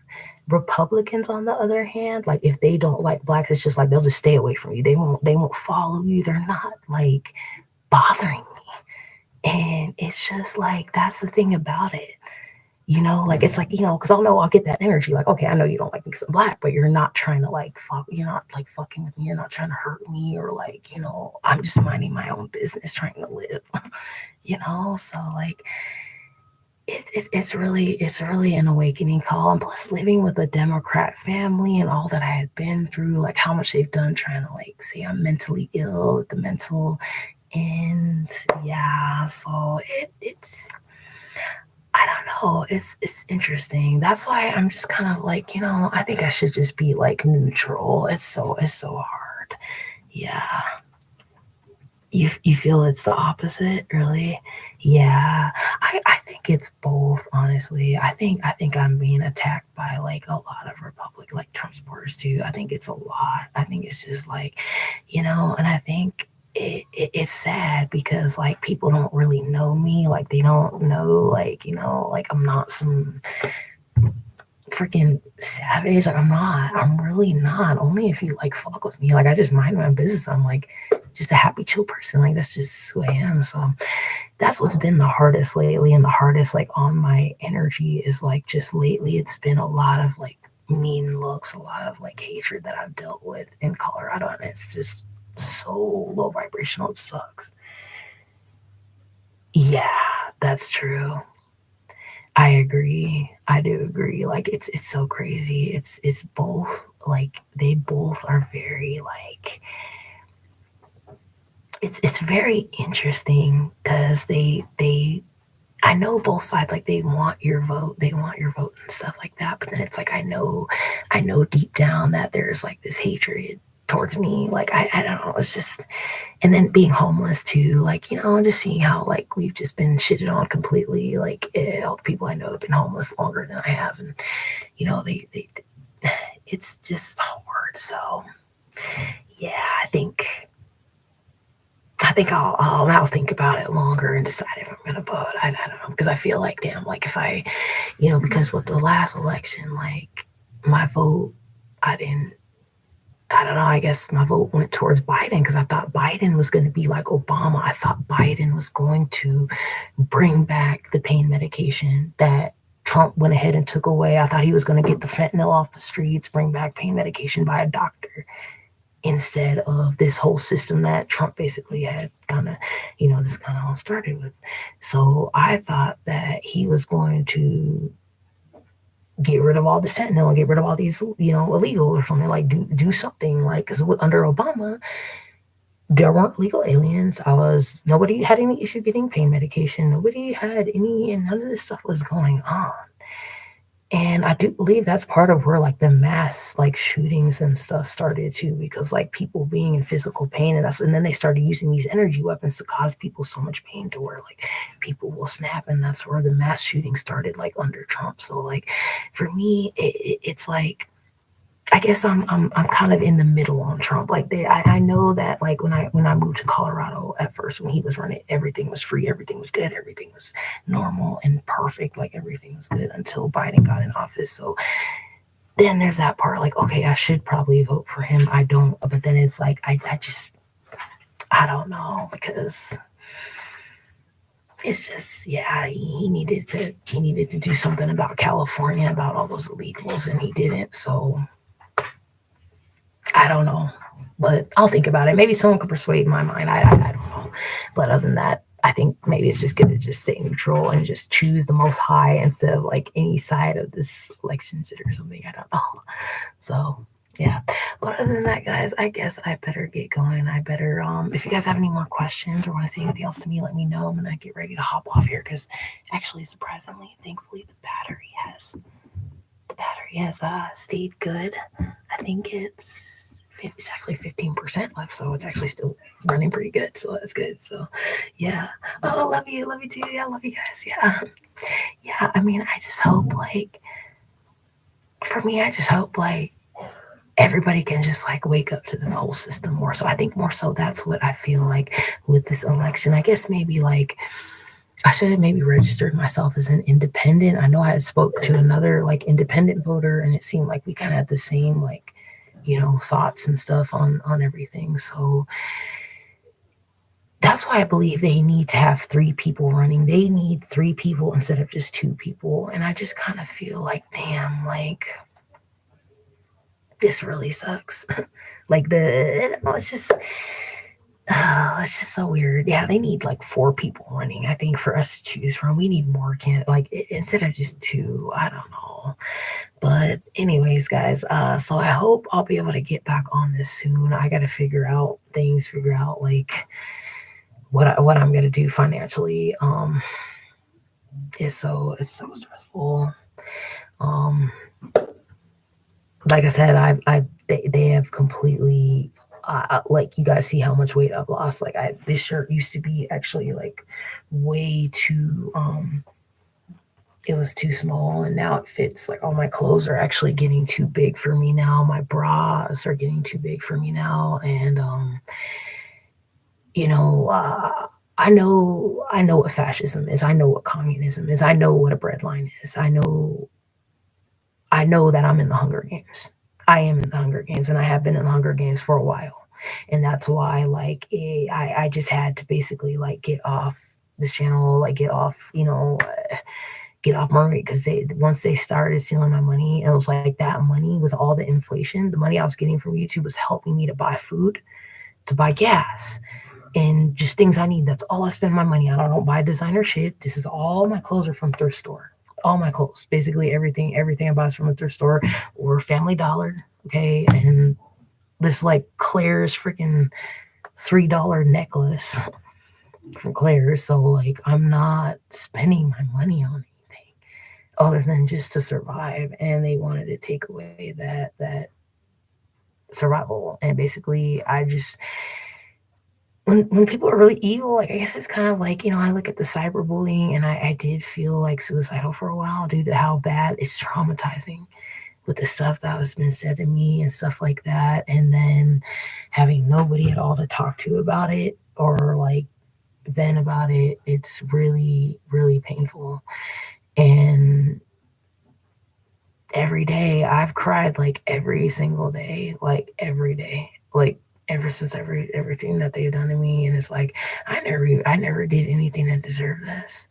Republicans, on the other hand, like if they don't like blacks, it's just like they'll just stay away from you. They won't follow you. They're not like bothering me. And it's just like, that's the thing about it. Like it's like, because I'll get that energy. Like, okay, I know you don't like me because I'm black, but you're not trying to like fuck. You're not like fucking with me. You're not trying to hurt me, or like, I'm just minding my own business, trying to live. So like, it's really an awakening call. And plus, living with a Democrat family and all that I had been through, like how much they've done trying to like say I'm mentally ill, the mental And yeah, so it's I don't know. It's interesting. That's why I'm just kind of like, I think I should just be like neutral. It's so hard. Yeah. You feel it's the opposite, really? Yeah. I think it's both, honestly. I think I'm being attacked by like a lot of Republic like Trump supporters too. I think it's a lot. I think it's just like, and I think it's sad because like people don't really know me. Like they don't know like, like I'm not some freaking savage. Like I'm not. I'm really not. Only if you like fuck with me. Like I just mind my business. I'm like just a happy, chill person. Like that's just who I am. So that's what's been the hardest lately, and the hardest like on my energy is like just lately. It's been a lot of like mean looks, a lot of like hatred that I've dealt with in Colorado, and it's just so low vibrational. It sucks. Yeah, that's true. I agree. I do agree. Like it's so crazy. It's both like they both are very like it's very interesting because they I know both sides like they want your vote. They want your vote and stuff like that. But then it's like I know deep down that there's like this hatred towards me. Like I don't know. It's just and then being homeless too, like, just seeing how like we've just been shitted on completely. Like all the people I know have been homeless longer than I have, and they it's just hard. So yeah, I think I'll think about it longer and decide if I'm gonna vote. I don't know because I feel like damn, like if I because with the last election, like my vote, I didn't. I don't know. I guess my vote went towards Biden because I thought Biden was going to be like Obama. I thought Biden was going to bring back the pain medication that Trump went ahead and took away. I thought he was going to get the fentanyl off the streets, bring back pain medication by a doctor instead of this whole system that Trump basically had kind of, this kind of all started with. So I thought that he was going to get rid of all this fentanyl and get rid of all these, illegal or something like do something like because under Obama there weren't legal aliens. Nobody had any issue getting pain medication. Nobody had any, and none of this stuff was going on. And I do believe that's part of where like the mass like shootings and stuff started too, because like people being in physical pain and then they started using these energy weapons to cause people so much pain to where like people will snap, and that's where the mass shooting started like under Trump. So like for me, it's like I guess I'm kind of in the middle on Trump. Like I know that like when I moved to Colorado at first when he was running, everything was free, everything was good, everything was normal and perfect, like everything was good until Biden got in office. So then there's that part like okay, I should probably vote for him. I don't, but then it's like I just I don't know because it's just yeah he needed to do something about California about all those illegals and he didn't. So I don't know, but I'll think about it. Maybe someone could persuade my mind. I don't know. But other than that, I think maybe it's just good to just stay neutral and just choose the most high instead of like any side of this election shit or something. I don't know. So yeah. But other than that, guys, I guess I better get going. I better if you guys have any more questions or want to say anything else to me, let me know. I'm gonna get ready to hop off here because actually surprisingly, thankfully the battery has stayed good. I think it's actually 15% left, so it's actually still running pretty good. So that's good. So yeah. Oh, love you too. Yeah, love you guys. Yeah, yeah. I mean, I just hope like for me, I just hope like everybody can just like wake up to this whole system more. So I think more so that's what I feel like with this election. I guess maybe like I should have maybe registered myself as an independent. I know I had spoke to another like independent voter, and it seemed like we kind of had the same like, thoughts and stuff on everything. So that's why I believe they need to have three people running. They need three people instead of just two people. And I just kind of feel like, damn, like this really sucks. Like I don't know, it's just. Oh, it's just so weird. Yeah, they need like four people running. I think for us to choose from, we need more like instead of just two. I don't know. But anyways, guys, so I hope I'll be able to get back on this soon. I gotta figure out things, figure out like what I'm gonna do financially. It's so stressful. Um, like I said, they have completely like, you guys see how much weight I've lost. Like, this shirt used to be actually like way too it was too small, and now it fits. Like, all my clothes are actually getting too big for me now. My bras are getting too big for me now, and you know, I know what fascism is. I know what communism is. I know what a breadline is. I know that I'm in the Hunger Games. I am in the Hunger Games, and I have been in the Hunger Games for a while, and that's why, like, I just had to basically, like, get off this channel, like, get off, get off Mermaid, because they once they started stealing my money, it was like that money with all the inflation, the money I was getting from YouTube was helping me to buy food, to buy gas, and just things I need. That's all I spend my money on. I don't buy designer shit. This is all my clothes are from thrift store. All my clothes, basically everything I buy is from a thrift store or Family Dollar. Okay, and this, like, Claire's freaking $3 necklace from Claire's. So, like, I'm not spending my money on anything other than just to survive. And they wanted to take away that survival. And basically, I just, when people are really evil, like, I guess it's kind of like, I look at the cyberbullying, and I did feel like suicidal for a while due to how bad it's traumatizing with the stuff that has been said to me and stuff like that. And then having nobody at all to talk to about it, or like vent about it, it's really, really painful. And every day I've cried, like, every single day, like, every day, like, ever since everything that they've done to me. And it's like, I never did anything to deserve this.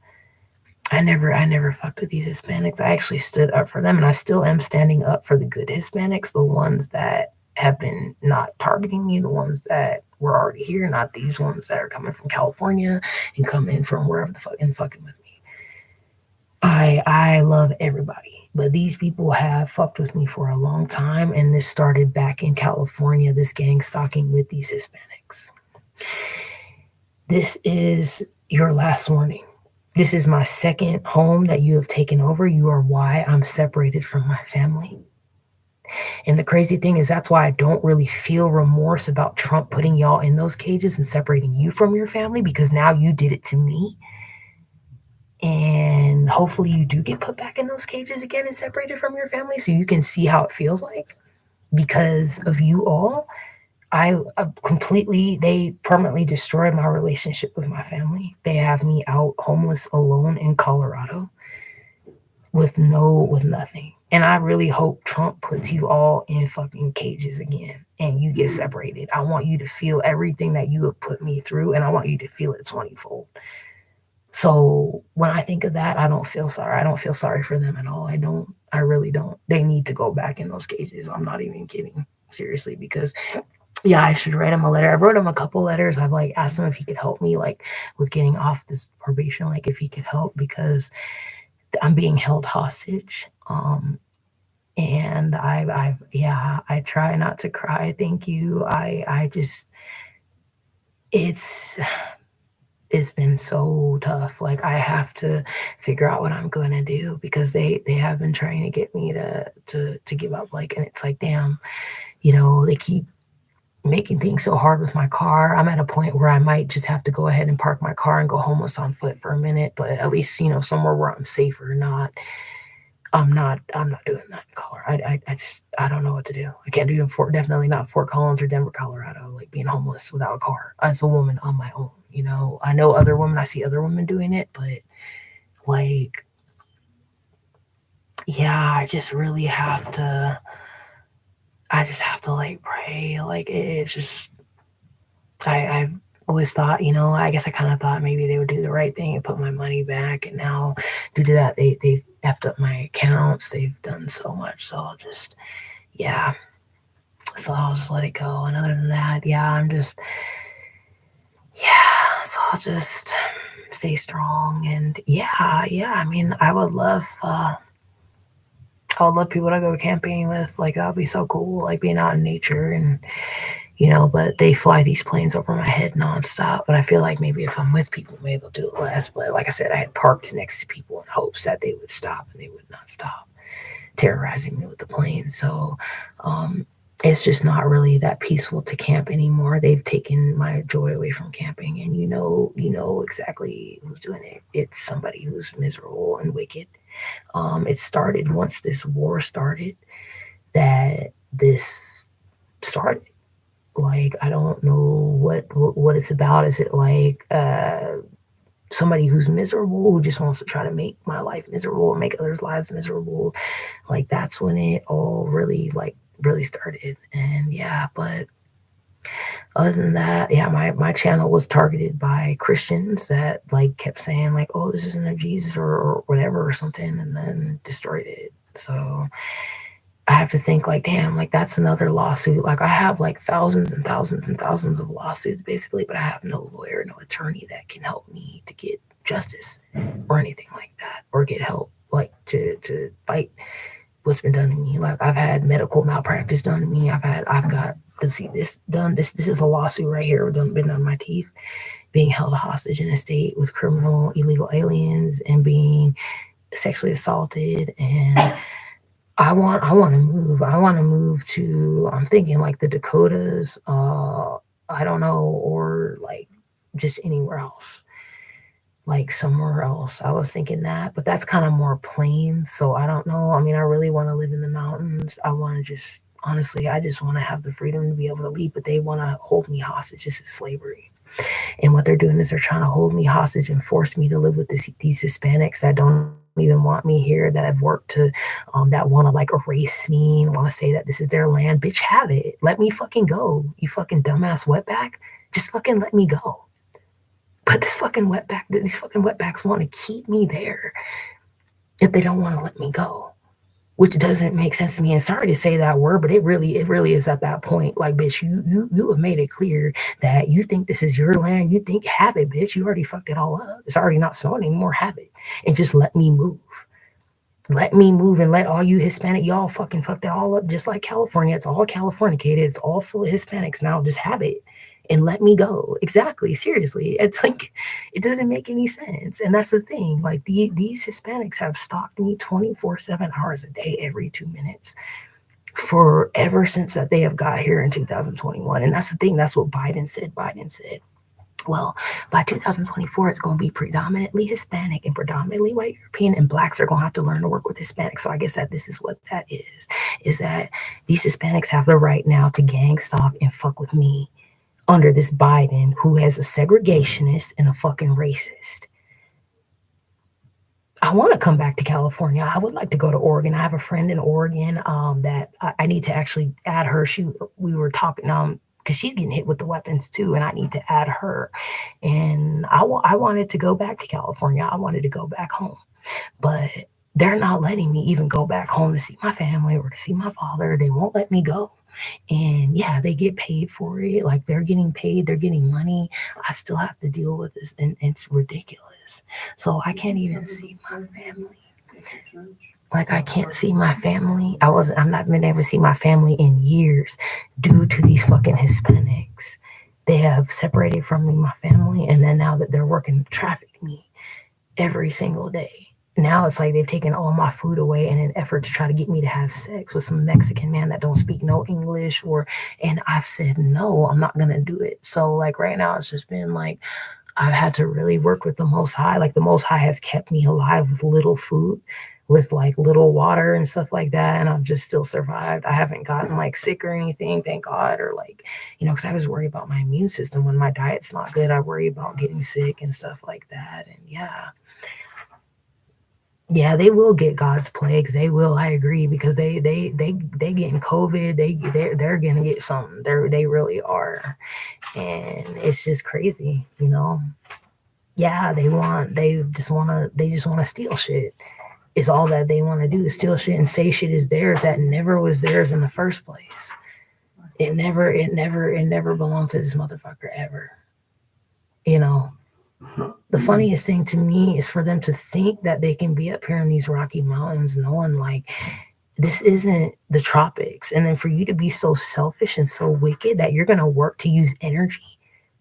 I never fucked with these Hispanics. I actually stood up for them, and I still am standing up for the good Hispanics, the ones that have been not targeting me, the ones that were already here, not these ones that are coming from California and coming from wherever the fuck and fucking with me. I love everybody, but these people have fucked with me for a long time, and this started back in California, this gang stalking with these Hispanics. This is your last warning. This is my second home that you have taken over. You are why I'm separated from my family. And the crazy thing is, that's why I don't really feel remorse about Trump putting y'all in those cages and separating you from your family, because now you did it to me. And hopefully you do get put back in those cages again and separated from your family, so you can see how it feels like. Because of you all, they permanently destroyed my relationship with my family. They have me out homeless alone in Colorado with nothing. And I really hope Trump puts you all in fucking cages again and you get separated. I want you to feel everything that you have put me through, and I want you to feel it 20-fold. So when I think of that, I don't feel sorry. I don't feel sorry for them at all. I don't. I really don't. They need to go back in those cages. I'm not even kidding. Seriously, because yeah, I should write him a letter. I wrote him a couple letters. I've, like, asked him if he could help me, like, with getting off this probation, like, if he could help, because I'm being held hostage. And yeah, I try not to cry. Thank you. I just, it's, it's been so tough. Like, I have to figure out what I'm going to do, because they have been trying to get me to give up. Like, and it's like, damn, they keep making things so hard with my car. I'm at a point where I might just have to go ahead and park my car and go homeless on foot for a minute, but at least, somewhere where I'm safer. I'm not doing that in Colorado. I don't know what to do. I can't do it definitely not Fort Collins or Denver, Colorado, like being homeless without a car as a woman on my own. I know other women, I see other women doing it, but, like, yeah, I just have to, like, pray. Like, it's just, I've always thought, I guess I kind of thought maybe they would do the right thing and put my money back. And now, due to that, they've effed up my accounts. They've done so much. So I'll just, yeah. So I'll just let it go. And other than that, yeah, yeah. So I'll just stay strong. And yeah. I mean, I would love people to go camping with. Like, that would be so cool. Like, being out in nature and But they fly these planes over my head nonstop. But I feel like maybe if I'm with people, maybe they'll do it less. But like I said, I had parked next to people in hopes that they would stop, and they would not stop terrorizing me with the plane. So it's just not really that peaceful to camp anymore. They've taken my joy away from camping, and you know exactly who's doing it. It's somebody who's miserable and wicked. It started once this war started. That this started. Like, I don't know what it's about. Is it like somebody who's miserable who just wants to try to make my life miserable or make others' lives miserable? Like, that's when it all really started. And yeah, but other than that, yeah, my channel was targeted by Christians that like kept saying like, oh, this isn't of Jesus or whatever or something, and then destroyed it. So I have to think like, damn, like that's another lawsuit. Like, I have like thousands and thousands and thousands of lawsuits basically, but I have no lawyer, no attorney that can help me to get justice or anything like that, or get help like to fight what's been done to me. Like, I've had medical malpractice done to me. I've got to see this done. This is a lawsuit right here been on my teeth, being held hostage in a state with criminal illegal aliens and being sexually assaulted. And I want to move. I want to move to, I'm thinking like the Dakotas, I don't know, or like just anywhere else, like somewhere else. I was thinking that, but that's kind of more plain. So I don't know. I mean, I really want to live in the mountains. I want to just, honestly, I just want to have the freedom to be able to leave, but they want to hold me hostage. This is slavery. And what they're doing is they're trying to hold me hostage and force me to live with these Hispanics that don't even want me here, that have worked to, that want to like erase me and want to say that this is their land. Bitch, have it. Let me fucking go. You fucking dumbass wetback. Just fucking let me go. But these fucking wetbacks want to keep me there if they don't want to let me go, which doesn't make sense to me. And sorry to say that word, but it really is at that point. Like, bitch, you have made it clear that you think this is your land. You think, have it, bitch. You already fucked it all up. It's already not snowing anymore. Have it, and just let me move. Let me move and let all you Hispanic, y'all fucking fucked it all up, just like California. It's all Californicated. It's all full of Hispanics now. Just have it and let me go. Exactly. Seriously. It's like, it doesn't make any sense. And that's the thing. Like, these Hispanics have stalked me 24/7 hours a day, every 2 minutes, for ever since that they have got here in 2021. And that's the thing. That's what Biden said. Biden said, well, by 2024, it's going to be predominantly Hispanic and predominantly white European, and blacks are going to have to learn to work with Hispanics. So I guess that this is what that is that these Hispanics have the right now to gang stalk and fuck with me under this Biden, who has a segregationist and a fucking racist. I want to come back to California. I would like to go to Oregon. I have a friend in Oregon that I need to actually add her. We were talking because she's getting hit with the weapons too, and I need to add her. And I wanted to go back to California. I wanted to go back home, but they're not letting me even go back home to see my family or to see my father. They won't let me go. And yeah, they get paid for it. Like, they're getting paid, they're getting money. I still have to deal with this, and it's ridiculous. So I can't even see my family. Like, I can't see my family. I'm not been able to see my family in years due to these fucking Hispanics. They have separated from me, my family, and then now that they're working to traffic me every single day. Now it's like they've taken all my food away in an effort to try to get me to have sex with some Mexican man that don't speak no English, and I've said no, I'm not gonna do it. So like right now it's just been like I've had to really work with the Most High. Like, the Most High has kept me alive with little food, with like little water and stuff like that, and I've just still survived. I haven't gotten like sick or anything, thank God, or like, because I was worried about my immune system. When my diet's not good, I worry about getting sick and stuff like that. And yeah, they will get God's plagues. They will. I agree, because they getting COVID. They're gonna get something. They really are, and it's just crazy. Yeah, they just wanna steal shit. It's all that they want to do, is steal shit and say shit is theirs that never was theirs in the first place. It never belonged to this motherfucker ever. You know. The funniest thing to me is for them to think that they can be up here in these Rocky Mountains knowing like This isn't the tropics. And then for you to be so selfish and so wicked that you're going to work to use energy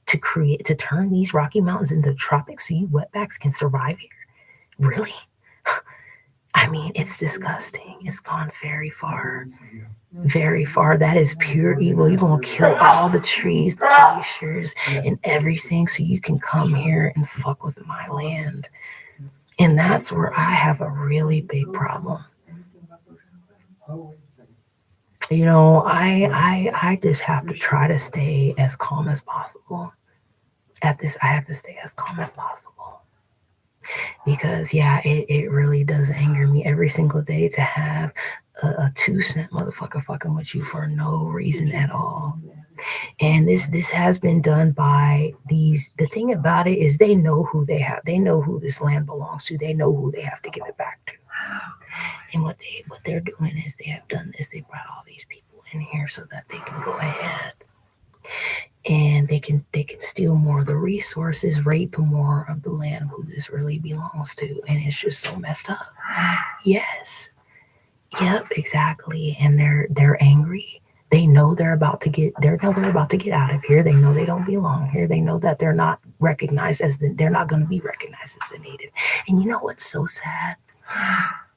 to turn these Rocky Mountains into the tropics so you wetbacks can survive here. Really? I mean, it's disgusting. It's gone very far. Very far. That is pure evil. You're going to kill all the trees, the glaciers, and everything so you can come here and fuck with my land. And that's where I have a really big problem. I just have to try to stay as calm as possible. At this, I have to stay as calm as possible. Because yeah, it really does anger me every single day to have a 2 cent motherfucker fucking with you for no reason at all. And this has been done by these. The thing about it is they know who they know who this land belongs to. They know who they have to give it back to. And what they're doing is they have done this. They brought all these people in here so that they can go ahead and they can steal more of the resources, rape more of the land who this really belongs to, and it's just so messed up. Yes, yep, exactly. And they're angry. They know they're about to get out of here. They know they don't belong here. They know that they're not going to be recognized as the native. And you know what's so sad?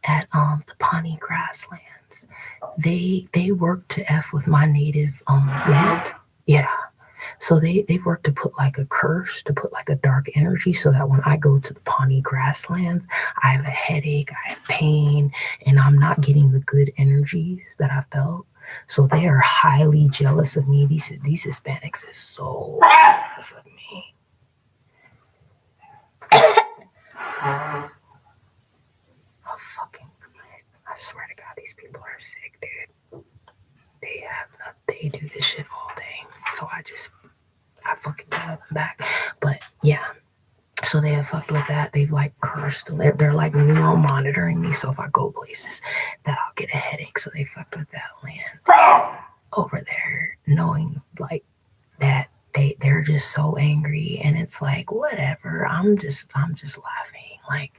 At the Pawnee grasslands, they work to f with my native land. Yeah. So they work to put like a curse, to put like a dark energy, so that when I go to the Pawnee grasslands, I have a headache, I have pain, and I'm not getting the good energies that I felt. So they are highly jealous of me. These Hispanics are so jealous of me. Oh fucking God. I swear to God, these people are sick, dude. They do this shit all day. So I fucking got them back. But yeah. So they have fucked with that. They've like cursed. They're like neural monitoring me. So if I go places, that I'll get a headache. So they fucked with that land over there, knowing like that they're just so angry. And it's like whatever. I'm just laughing. Like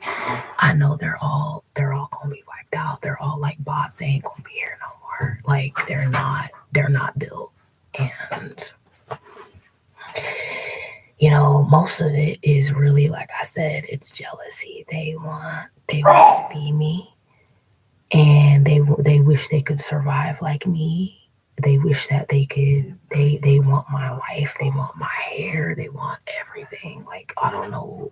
I know they're all gonna be wiped out. They're all like bots. They ain't gonna be here no more. Like they're not built. And most of it is really, like I said, it's jealousy. They want to be me, and they wish they could survive like me. They wish that they could. They want my life. They want my hair. They want everything. Like I don't know.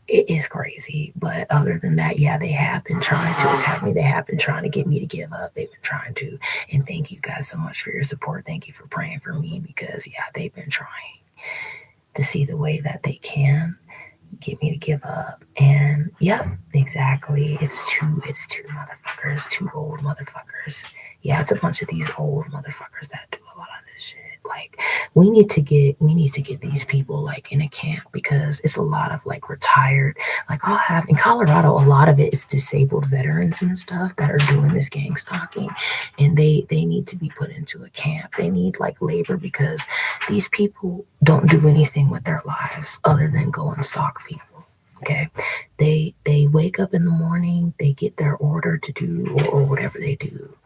It is crazy, but other than that, yeah, they have been trying to attack me. They have been trying to get me to give up. They've been trying to, and thank you guys so much for your support. Thank you for praying for me because yeah, they've been trying to see the way that they can get me to give up. And yep, exactly. It's two motherfuckers, two old motherfuckers. Yeah, it's a bunch of these old motherfuckers that do a lot of this shit. Like we need to get these people like in a camp because it's a lot of like retired, like I'll have in Colorado, a lot of it is disabled veterans and stuff that are doing this gang stalking, and they need to be put into a camp. They need like labor because these people don't do anything with their lives other than go and stalk people. Okay, they wake up in the morning, they get their order to do or whatever they do,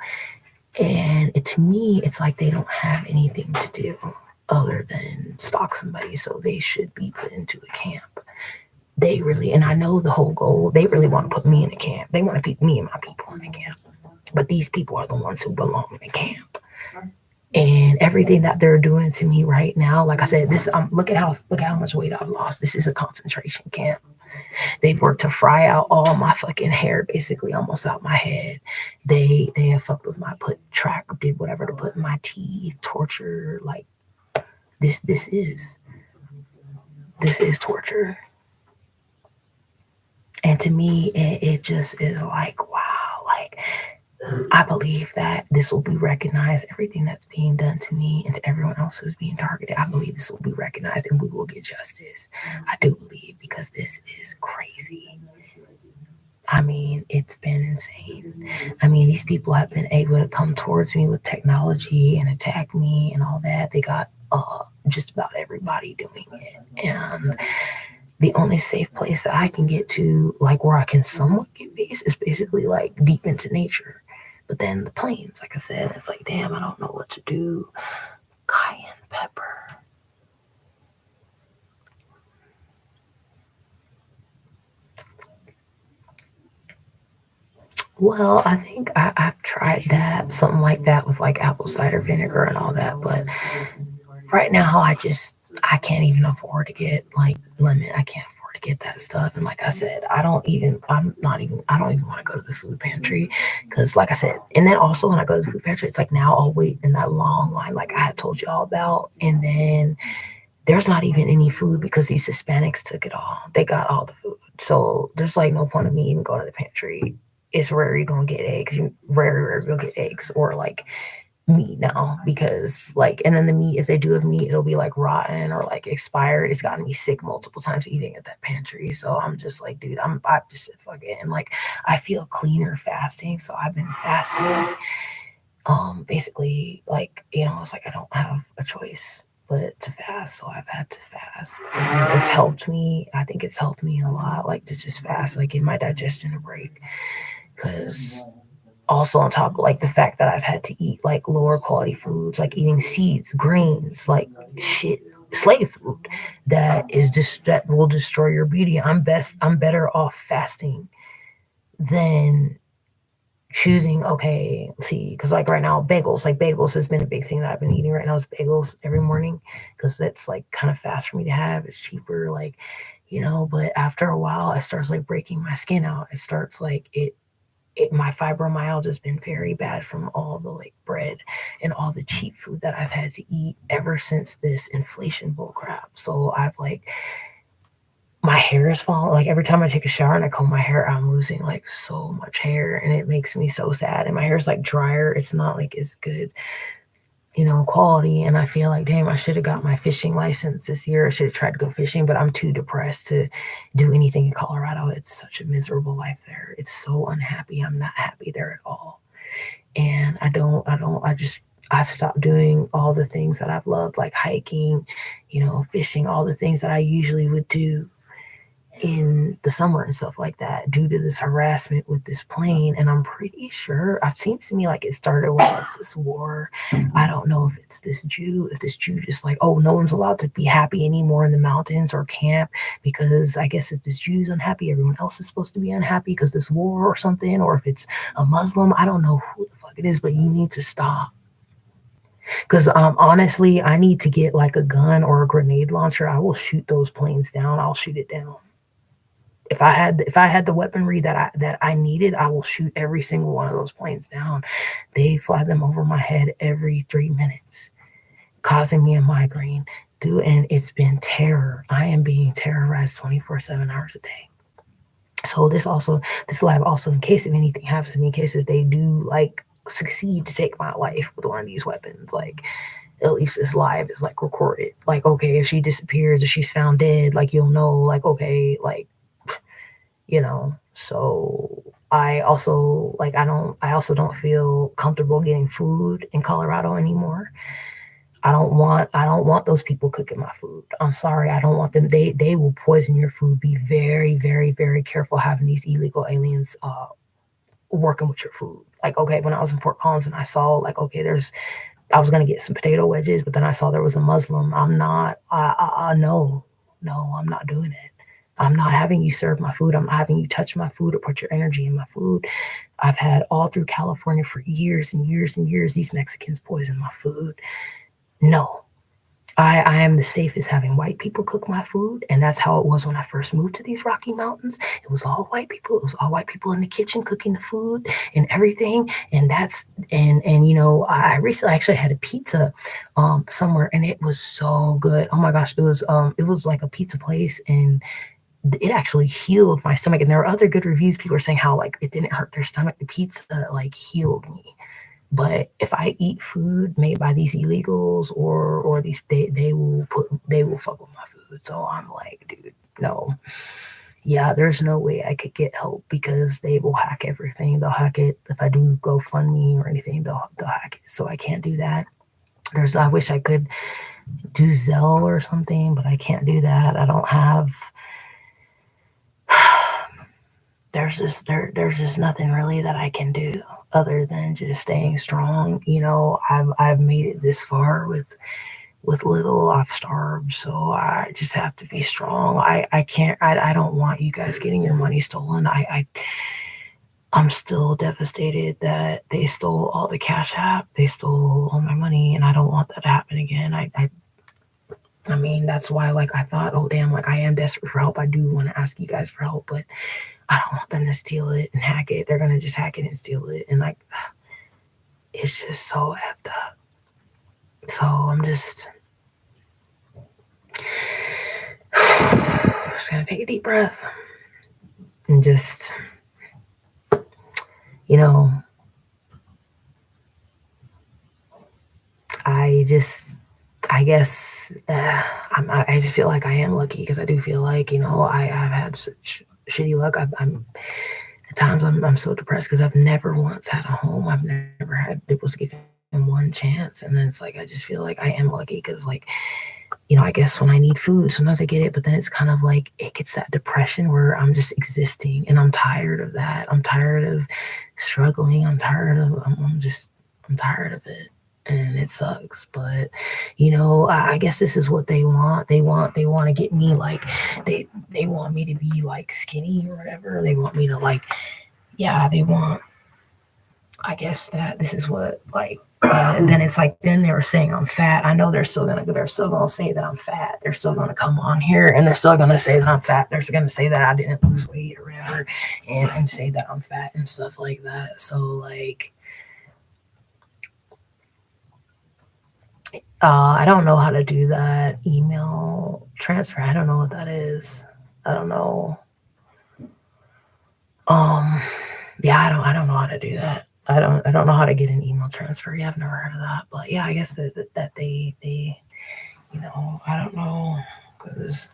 and to me, it's like they don't have anything to do other than stalk somebody. So they should be put into a camp. They really, and I know the whole goal. They really want to put me in a camp. They want to put me and my people in a camp. But these people are the ones who belong in a camp. And everything that they're doing to me right now, like I said, this look at how much weight I've lost. This is a concentration camp. They've worked to fry out all my fucking hair, basically almost out my head. They have fucked with my did whatever to put in my teeth, torture. Like this is torture. And to me, it just is like wow, like I believe that this will be recognized. Everything that's being done to me and to everyone else who's being targeted, I believe this will be recognized and we will get justice. I do believe because this is crazy. I mean, it's been insane. I mean, these people have been able to come towards me with technology and attack me and all that. They got just about everybody doing it. And the only safe place that I can get to, like where I can somewhat get peace, is basically like deep into nature. But then the planes, like I said, it's like, damn, I don't know what to do. Cayenne pepper. Well, I think I've tried that, something like that with like apple cider vinegar and all that. But right now, I can't even afford to get like lemon. I can't afford to get that stuff. And like I said, I don't even want to go to the food pantry because, like I said, and then also when I go to the food pantry, it's like now I'll wait in that long line, like I had told you all about. And then there's not even any food because these Hispanics took it all. They got all the food. So there's like no point of me even going to the pantry. It's rare you're gonna get eggs. You rare you'll get eggs or like meat now because like and then the meat if they do have meat it'll be like rotten or like expired. It's gotten me sick multiple times eating at that pantry. So I'm just like, dude, I just fuck it. And like I feel cleaner fasting. So I've been fasting basically like it's like I don't have a choice but to fast, so I've had to fast and it's helped me. I think it's helped me a lot, like to just fast, like give my digestion a break because also on top of like the fact that I've had to eat like lower quality foods, like eating seeds, grains, like shit, slave food that will destroy your beauty. I'm better off fasting than choosing, okay, see, because like right now bagels has been a big thing that I've been eating right now is bagels every morning because it's like kind of fast for me to have. It's cheaper, like but after a while it starts like breaking my skin out. It starts like my fibromyalgia has been very bad from all the like bread and all the cheap food that I've had to eat ever since this inflation bull crap. So I've like my hair is falling. Like every time I take a shower and I comb my hair, I'm losing like so much hair and it makes me so sad. And my hair is like drier. It's not like as good, quality. And I feel like, damn, I should have got my fishing license this year. I should have tried to go fishing, but I'm too depressed to do anything in Colorado. It's such a miserable life there. It's so unhappy. I'm not happy there at all. And I've stopped doing all the things that I've loved, like hiking, fishing, all the things that I usually would do in the summer and stuff like that due to this harassment with this plane. And I'm pretty sure it seems to me like it started when it's this war. I don't know if it's if this Jew just like, oh, no one's allowed to be happy anymore in the mountains or camp because I guess if this Jew's unhappy, everyone else is supposed to be unhappy because this war or something, or if it's a Muslim, I don't know who the fuck it is, but you need to stop. Because honestly, I need to get like a gun or a grenade launcher. I will shoot those planes down. I'll shoot it down. If I had the weaponry that I needed, I will shoot every single one of those planes down. They fly them over my head every 3 minutes, causing me a migraine. Dude, and it's been terror. I am being terrorized 24/7 hours a day. So this lab also, in case if anything happens to me, in case if they do like succeed to take my life with one of these weapons, like at least this live is like recorded. Like, okay, if she disappears, if she's found dead, like you'll know, like, okay, like so I also don't feel comfortable getting food in Colorado anymore. I don't want those people cooking my food. I'm sorry, I don't want them. They will poison your food. Be very, very, very careful having these illegal aliens working with your food. Like, okay, when I was in Fort Collins and I saw like, okay, I was gonna get some potato wedges, but then I saw there was a Muslim. I'm not. No, I'm not doing it. I'm not having you serve my food. I'm not having you touch my food or put your energy in my food. I've had all through California for years and years and years. These Mexicans poison my food. No, I am the safest having white people cook my food. And that's how it was when I first moved to these Rocky Mountains. It was all white people. It was all white people in the kitchen cooking the food and everything. And I recently actually had a pizza somewhere and it was so good. Oh my gosh, it was like a pizza place and it actually healed my stomach. And there were other good reviews. People were saying how like it didn't hurt their stomach. The pizza like healed me. But if I eat food made by these illegals or these they will fuck with my food. So I'm like, dude, no. Yeah, there's no way I could get help because they will hack everything. They'll hack it if I do GoFundMe or anything. They'll hack it. So I can't do that. I wish I could do Zelle or something, but I can't do that. I don't have. There's just nothing really that I can do. other than just staying strong. You know, I've made it this far with little. I've starved, so I just have to be strong. I can't. I don't want you guys getting your money stolen. I'm still devastated that they stole all the Cash App. They stole all my money, and I don't want that to happen again. I mean, that's why, like, I thought, oh damn, like I am desperate for help. I do want to ask you guys for help, but I don't want them to steal it and hack it. They're gonna just hack it and steal it, and like, it's just so effed up. So I'm just gonna take a deep breath and just, you know, I guess I just feel like I am lucky because I do feel like, you know, I've had such shitty luck. I'm at times I'm so depressed because I've never once had a home. I've never had, it was given one chance, and then it's like I just feel like I am lucky because, like, you know, I guess when I need food, sometimes I get it, but then it's kind of like it gets that depression where I'm just existing, and I'm tired of that. I'm tired of struggling. I'm tired of it, and it sucks. But you know, I guess this is what they want. They want to get me like they want me to be like skinny or whatever. They want me to like, yeah, they want, I guess that this is what like. Then it's like then they were saying I'm fat. I know they're still gonna say that I'm fat. They're still gonna come on here and they're still gonna say that I'm fat. They're gonna say that I didn't lose weight or whatever, and say that I'm fat and stuff like that. So like, I don't know how to do that email transfer. I don't know what that is. I don't know. Um, yeah, I don't know how to do that. I don't know how to get an email transfer. Yeah, I've never heard of that. But yeah, I guess that they you know, I don't know, because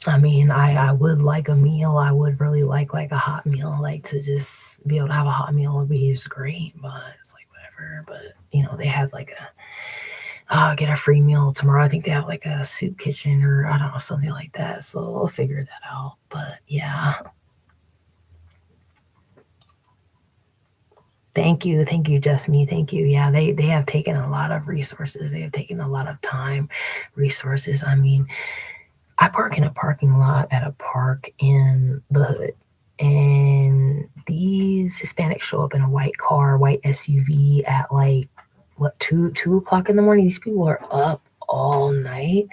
I mean, I would like a meal. I would really like a hot meal. Like to just be able to have a hot meal would be just great. But it's like whatever. But you know, they had like a get a free meal tomorrow. I think they have like a soup kitchen or I don't know, something like that. So I'll figure that out. But yeah, thank you, just me, thank you. Yeah, they have taken a lot of resources. They have taken a lot of time, resources. I mean, I park in a parking lot at a park in the hood, and these Hispanics show up in a white car, white SUV at like what two o'clock in the morning. These people are up all night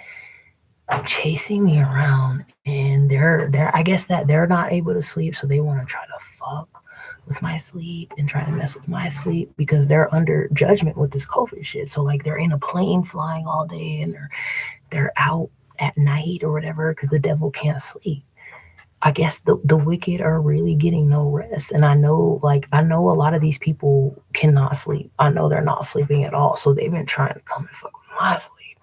chasing me around, and they're I guess that they're not able to sleep, so they want to try to fuck with my sleep and try to mess with my sleep because they're under judgment with this COVID shit. So like they're in a plane flying all day and they're out at night or whatever because the devil can't sleep. I guess the wicked are really getting no rest. And I know a lot of these people cannot sleep. I know they're not sleeping at all. So they've been trying to come and fuck with my sleep.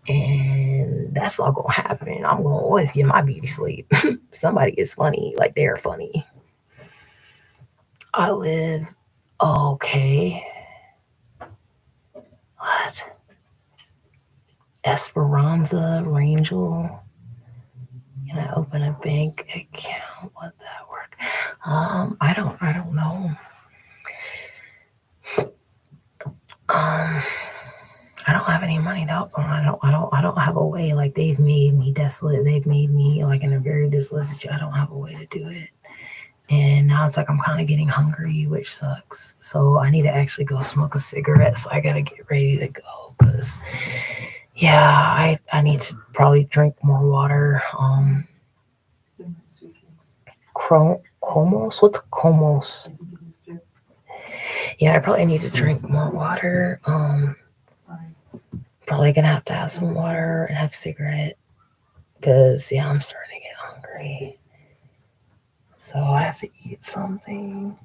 And that's not gonna happen. I'm gonna always get my beauty sleep. Somebody is funny, like they are funny. I live okay. What? Esperanza Rangel. Can I open a bank account? Would that work? I don't know. Um, I don't have any money to open. I don't have a way. Like they've made me desolate. They've made me like in a very desolate situation. I don't have a way to do it. And now it's like I'm kind of getting hungry, which sucks. So I need to actually go smoke a cigarette. So I gotta get ready to go because yeah, I need to probably drink more water. Comos? What's comos? Yeah, I probably need to drink more water. Probably gonna have to have some water and have a cigarette because yeah, I'm starting to get hungry. So I have to eat something.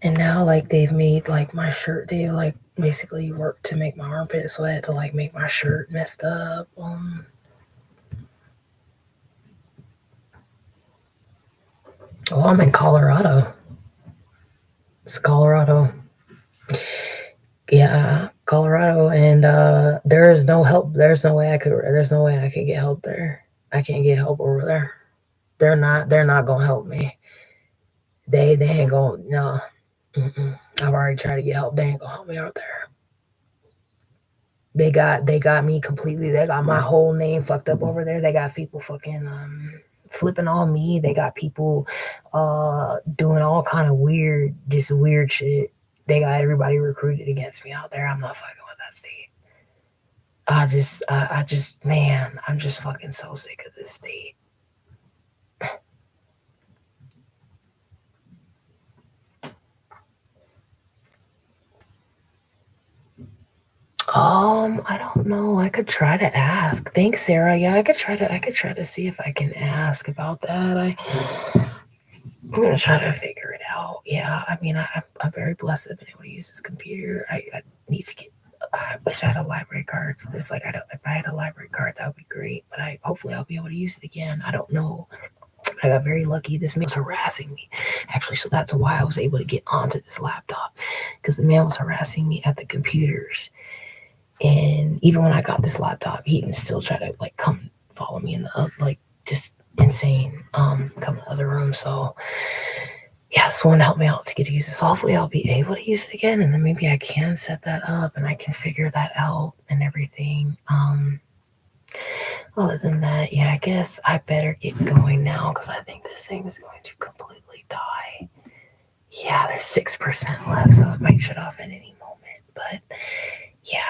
And now like they've made like my shirt, they like basically worked to make my armpit sweat to like make my shirt messed up. Well, I'm in Colorado. It's Colorado. Yeah, Colorado, and there is no help. There's no way I could get help there. I can't get help over there. They're not gonna help me. They ain't gonna no. I've already tried to get help. They ain't gonna help me out there. They got me completely. They got my whole name fucked up over there. They got people fucking flipping on me. They got people doing all kind of weird, just weird shit. They got everybody recruited against me out there. I'm not fucking with that state. I just, man, I'm just fucking so sick of this state. I don't know. I could try to ask. Thanks, Sarah. Yeah, I could try to see if I can ask about that. I'm gonna try to figure it out. Yeah, I mean, I'm very blessed to have been able to use this computer. I need to get. I wish I had a library card for this. Like, I don't. If I had a library card, that would be great. But hopefully I'll be able to use it again. I don't know. I got very lucky. This man was harassing me, actually, so that's why I was able to get onto this laptop, because the man was harassing me at the computers. And even when I got this laptop, he even still tried to like come follow me in the like just insane. Come in the other room. So yeah, someone help me out to get to use this. Hopefully I'll be able to use it again, and then maybe I can set that up and I can figure that out and everything. Other than that, yeah, I guess I better get going now because I think this thing is going to completely die. Yeah, there's 6% left, so it might shut off at any moment. But yeah,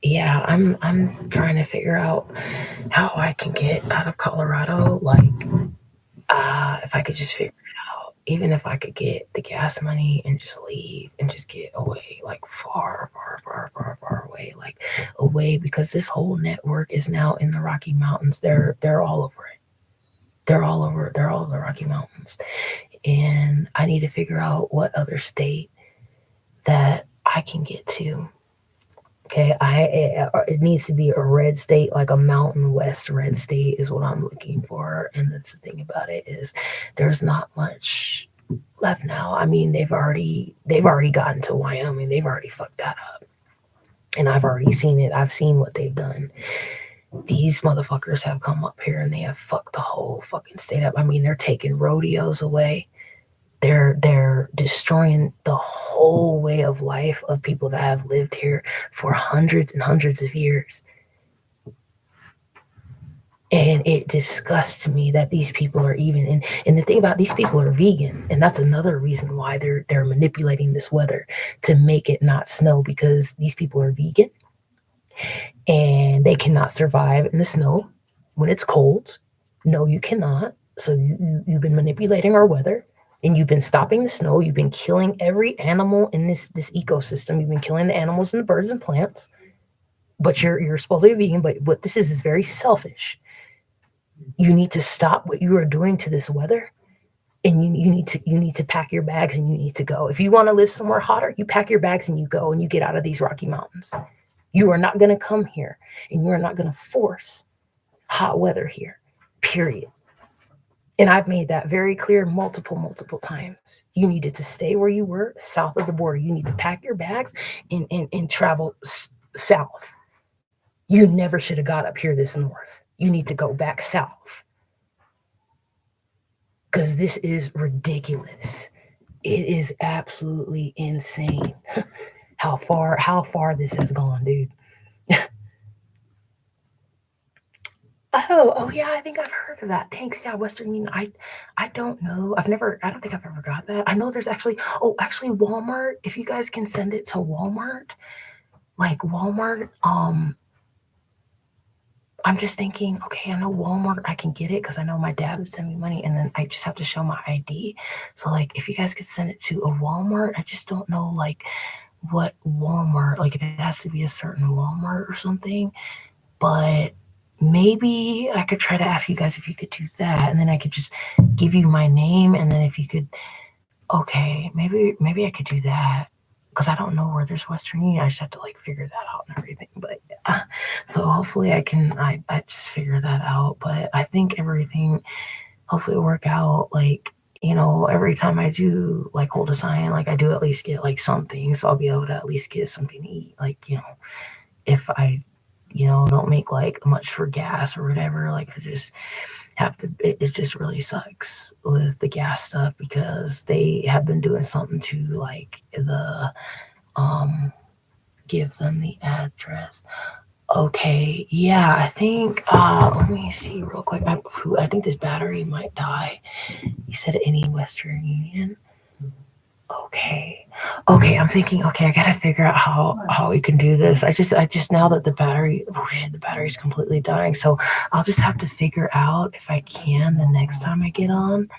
yeah, I'm trying to figure out how I can get out of Colorado. Like, if I could just figure it out, even if I could get the gas money and just leave and just get away, like far away, like away, because this whole network is now in the Rocky Mountains. They're all over it. They're all over. They're all the Rocky Mountains, and I need to figure out what other state that I can get to. Okay, it needs to be a red state, like a Mountain West red state, is what I'm looking for. And that's the thing about it, is there's not much left now. I mean, they've already gotten to Wyoming. They've already fucked that up, and I've already seen it. I've seen what they've done. These motherfuckers have come up here and they have fucked the whole fucking state up. I mean, they're taking rodeos away. They're destroying the whole way of life of people that have lived here for hundreds and hundreds of years. And it disgusts me that these people are even, and the thing about these people are vegan, and that's another reason why they're manipulating this weather to make it not snow, because these people are vegan and they cannot survive in the snow when it's cold. No, you cannot. So you've been manipulating our weather, and you've been stopping the snow. You've been killing every animal in this ecosystem. You've been killing the animals and the birds and plants. But you're supposedly vegan. But what this is very selfish. You need to stop what you are doing to this weather, and you need to pack your bags and you need to go. If you want to live somewhere hotter, you pack your bags and you go and you get out of these Rocky Mountains. You are not going to come here, and you are not going to force hot weather here. Period. And I've made that very clear multiple times. You needed to stay where you were, south of the border. You need to pack your bags and travel south. You never should have got up here this north. You need to go back south. Because this is ridiculous. It is absolutely insane how far this has gone, dude. Oh yeah, I think I've heard of that. Thanks. Yeah, Western Union. I don't know. I don't think I've ever got that. I know there's actually Walmart. If you guys can send it to Walmart, like Walmart, I'm just thinking, okay, I know Walmart, I can get it because I know my dad would send me money, and then I just have to show my ID. So like, if you guys could send it to a Walmart, I just don't know like what Walmart, like if it has to be a certain Walmart or something. But maybe I could try to ask you guys if you could do that, and then I could just give you my name, and then if you could, okay, maybe I could do that, because I don't know where there's Western Union. I just have to like figure that out and everything. But yeah, so hopefully I just figure that out. But I think everything hopefully will work out. Like, every time I do like hold a sign, like I do at least get like something, so I'll be able to at least get something to eat. Like, if I don't make like much for gas or whatever, like I just have to. It just really sucks with the gas stuff because they have been doing something to like the um give them the address. Okay, yeah, I think let me see real quick. I think this battery might die. You said any Western Union. Okay. Okay, I'm thinking, okay, I gotta figure out how we can do this. I just now that the battery, oh shit, the battery's completely dying. So I'll just have to figure out if I can the next time I get on.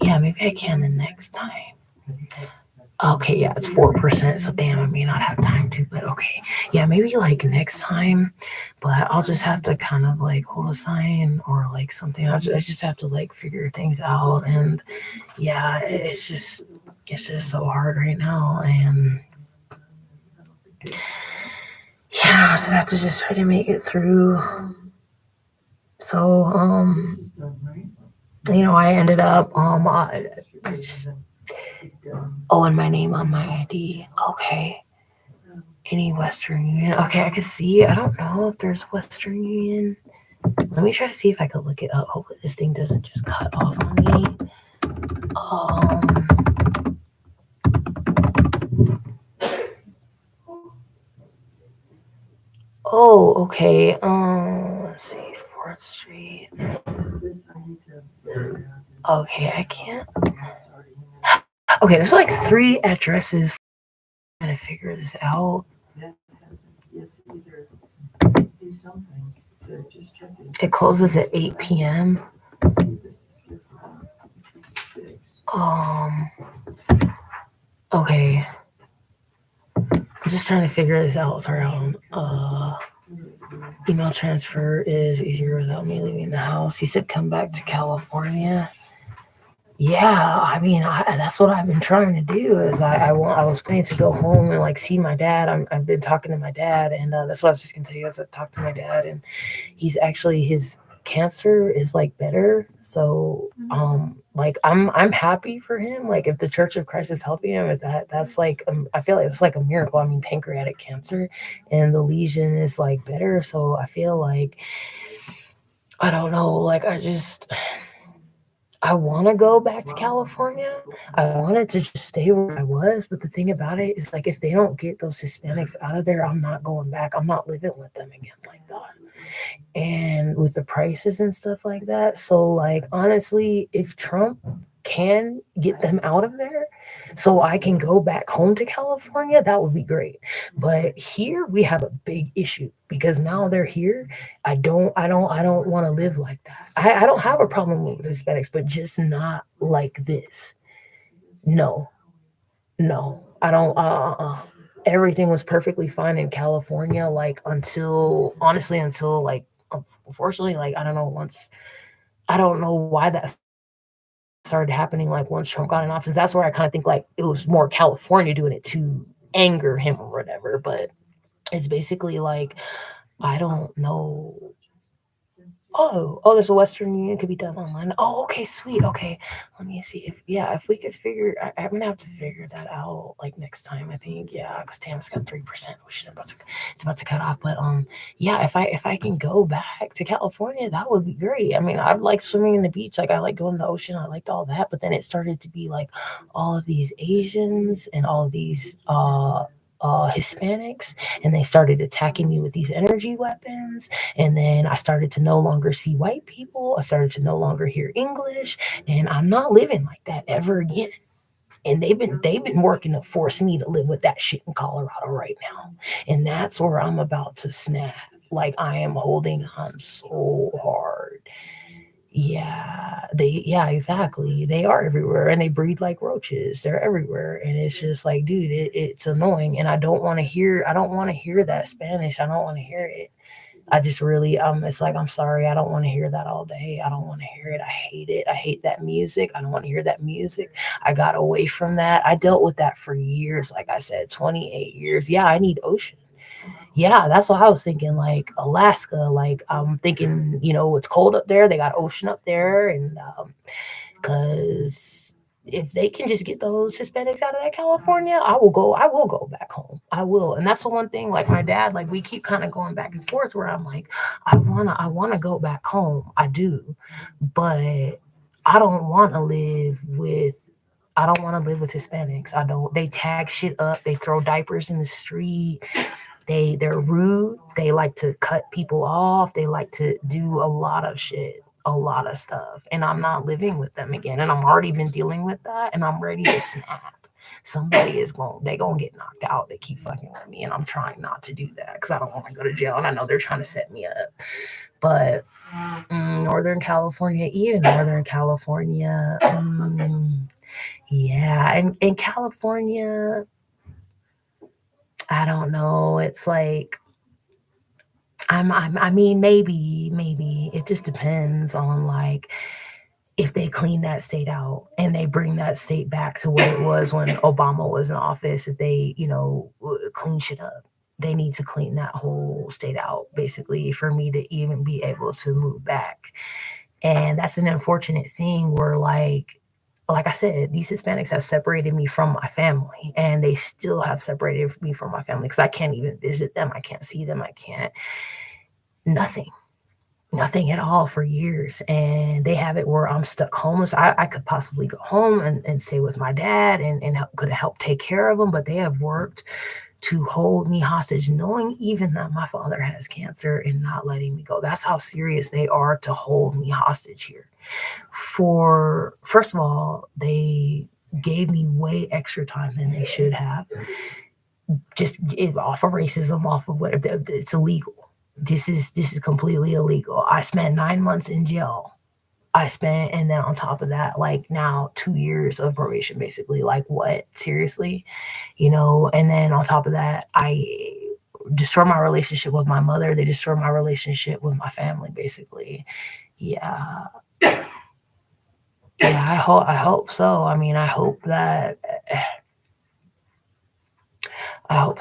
Yeah, maybe I can the next time. Okay, yeah, it's 4%. So damn, I may not have time to, but okay. Yeah, maybe like next time. But I'll just have to kind of like hold a sign or like something. I just have to like figure things out. And yeah, it's just so hard right now. And yeah, I just have to just try to make it through. So I ended up just, oh, and my name on my ID. Okay. Any Western Union. Okay, I can see. I don't know if there's Western Union. Let me try to see if I could look it up. Hopefully this thing doesn't just cut off on me. Um oh, okay. Let's see, 4th Street. Okay, I can't. Okay, there's like 3 addresses. I'm trying to figure this out. It closes at 8 p.m. Um, okay. I'm just trying to figure this out. Sorry, email transfer is easier without me leaving the house. He said come back to California. Yeah, I mean, that's what I've been trying to do. Is I was planning to go home and like see my dad. I've been talking to my dad, and that's what I was just gonna tell you. As I talked to my dad, and he's actually his cancer is like better. So like I'm happy for him. Like if the Church of Christ is helping him, if that's like I feel like it's like a miracle. I mean, pancreatic cancer, and the lesion is like better. So I feel like I don't know. Like I want to go back to California. I wanted to just stay where I was, but the thing about it is like if they don't get those Hispanics out of there, I'm not going back. I'm not living with them again like that. And with the prices and stuff like that. So like honestly, if Trump can get them out of there so I can go back home to California, that would be great. But here we have a big issue because now they're here. I don't want to live like that. I don't have a problem with Hispanics, but just not like this. No, no, I don't. Everything was perfectly fine in California, like until honestly, until like unfortunately, like I don't know. Once I don't know why that started happening. Like once Trump got in office, that's where I kind of think like it was more California doing it to anger him or whatever. But it's basically like I don't know. Oh, there's a Western Union could be done online. Oh, okay, sweet. Okay, let me see if we could figure. I'm gonna have to figure that out like next time. I think because damn, it's got 3%. Oh shit, it's about to cut off. But yeah, if I can go back to California, that would be great. I mean, I like swimming in the beach. Like I like going to the ocean. I liked all that. But then it started to be like all of these Asians and all of these Hispanics, and they started attacking me with these energy weapons. And then I started to no longer see white people. I started to no longer hear English, and I'm not living like that ever again. And they've been working to force me to live with that shit in Colorado right now, and that's where I'm about to snap. Like I am holding on so hard. Yeah, exactly. They are everywhere and they breed like roaches. They're everywhere. And it's just like, dude, it's annoying. And I don't want to hear that Spanish. I don't want to hear it. I just really, it's like, I'm sorry. I don't want to hear that all day. I don't want to hear it. I hate it. I hate that music. I don't want to hear that music. I got away from that. I dealt with that for years. Like I said, 28 years. Yeah, I need ocean. Yeah, that's what I was thinking. Like Alaska, like I'm thinking, it's cold up there. They got ocean up there, and because if they can just get those Hispanics out of that California, I will go back home. I will. And that's the one thing, like my dad, like we keep kind of going back and forth where I'm like, I wanna go back home. I do. But I don't want to live with Hispanics. I don't. They tag shit up. They throw diapers in the street. They're rude. They like to cut people off. They like to do a lot of shit, a lot of stuff. And I'm not living with them again. And I'm already been dealing with that. And I'm ready to snap. They gonna get knocked out. They keep fucking with me, and I'm trying not to do that because I don't want to go to jail. And I know they're trying to set me up. But Northern California, even Northern California, yeah, and in California, I don't know. It's like I mean, maybe it just depends on like if they clean that state out and they bring that state back to what it was when Obama was in office. If they, clean shit up, they need to clean that whole state out basically for me to even be able to move back. And that's an unfortunate thing where like I said, these Hispanics have separated me from my family, and they still have separated me from my family because I can't even visit them. I can't see them. I can't, nothing, nothing at all for years. And they have it where I'm stuck homeless. I could possibly go home and stay with my dad and could help take care of them, but they have worked to hold me hostage, knowing even that my father has cancer and not letting me go. That's how serious they are to hold me hostage here. For first of all, they gave me way extra time than they should have. Just off of racism, off of what it's illegal. This is completely illegal. I spent 9 months in jail. And then on top of that, like now 2 years of probation, basically. Like what? Seriously, And then on top of that, I destroy my relationship with my mother. They destroy my relationship with my family, basically. Yeah, yeah. I hope so. I mean, I hope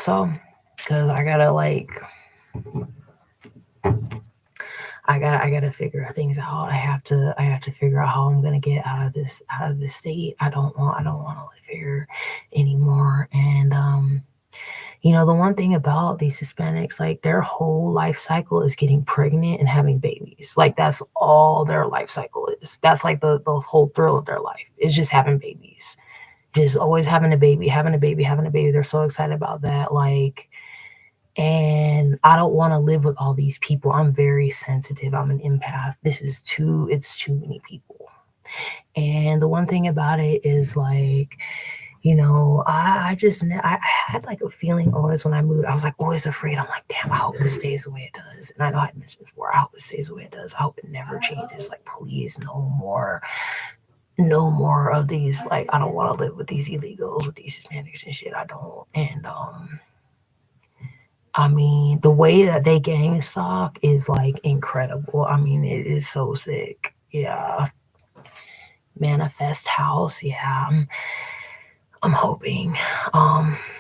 so, because I gotta figure things out. I have to figure out how I'm gonna get out of this state. I don't want to live here anymore. And the one thing about these Hispanics, like their whole life cycle is getting pregnant and having babies. Like that's all their life cycle is. That's like the whole thrill of their life is just having babies. Just always having a baby, having a baby, having a baby. They're so excited about that. Like, and I don't want to live with all these people. I'm very sensitive. I'm an empath. It's too many people. And the one thing about it is like, I had like a feeling always when I moved. I was like always afraid. I'm like, damn, I hope this stays the way it does. And I know I mentioned this before. I hope it stays the way it does. I hope it never changes. Like, please, no more of these. Like, I don't want to live with these illegals, with these Hispanics and shit. I don't. And I mean, the way that they gang stalk is like incredible. I mean, it is so sick. Yeah. Manifest house. Yeah. I'm hoping.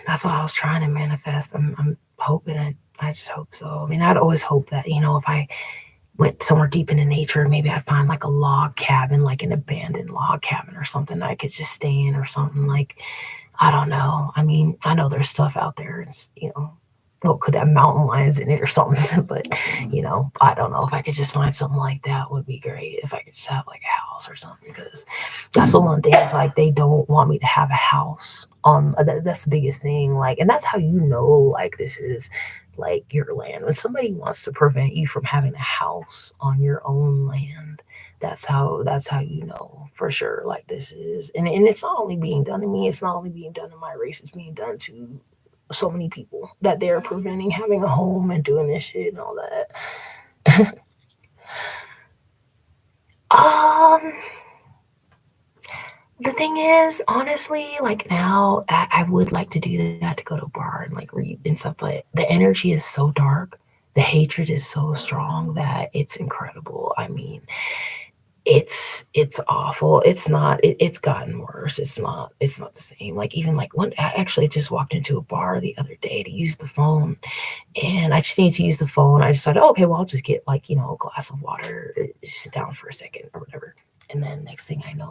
That's what I was trying to manifest. I'm hoping. I just hope so. I mean, I'd always hope that, if I went somewhere deep into nature, maybe I'd find like a log cabin, like an abandoned log cabin or something that I could just stay in or something. Like, I don't know. I mean, I know there's stuff out there. It's, well, could have mountain lions in it or something, but I don't know if I could just find something like that would be great. If I could just have like a house or something, because that's the one thing is like they don't want me to have a house. That's the biggest thing. Like, and that's how like this is like your land. When somebody wants to prevent you from having a house on your own land, that's how for sure. Like this is, and it's not only being done to me. It's not only being done to my race. It's being done to so many people that they're preventing having a home and doing this shit and all that. um, the thing is, honestly, like now, I would like to do that to go to a bar and like read and stuff, but the energy is so dark, the hatred is so strong that it's incredible. I mean, it's awful. It's gotten worse. It's not the same. Like even like one I actually just walked into a bar the other day to use the phone, and I just needed to use the phone. I decided, oh, okay, well, I'll just get like, a glass of water, sit down for a second or whatever. And then next thing I know,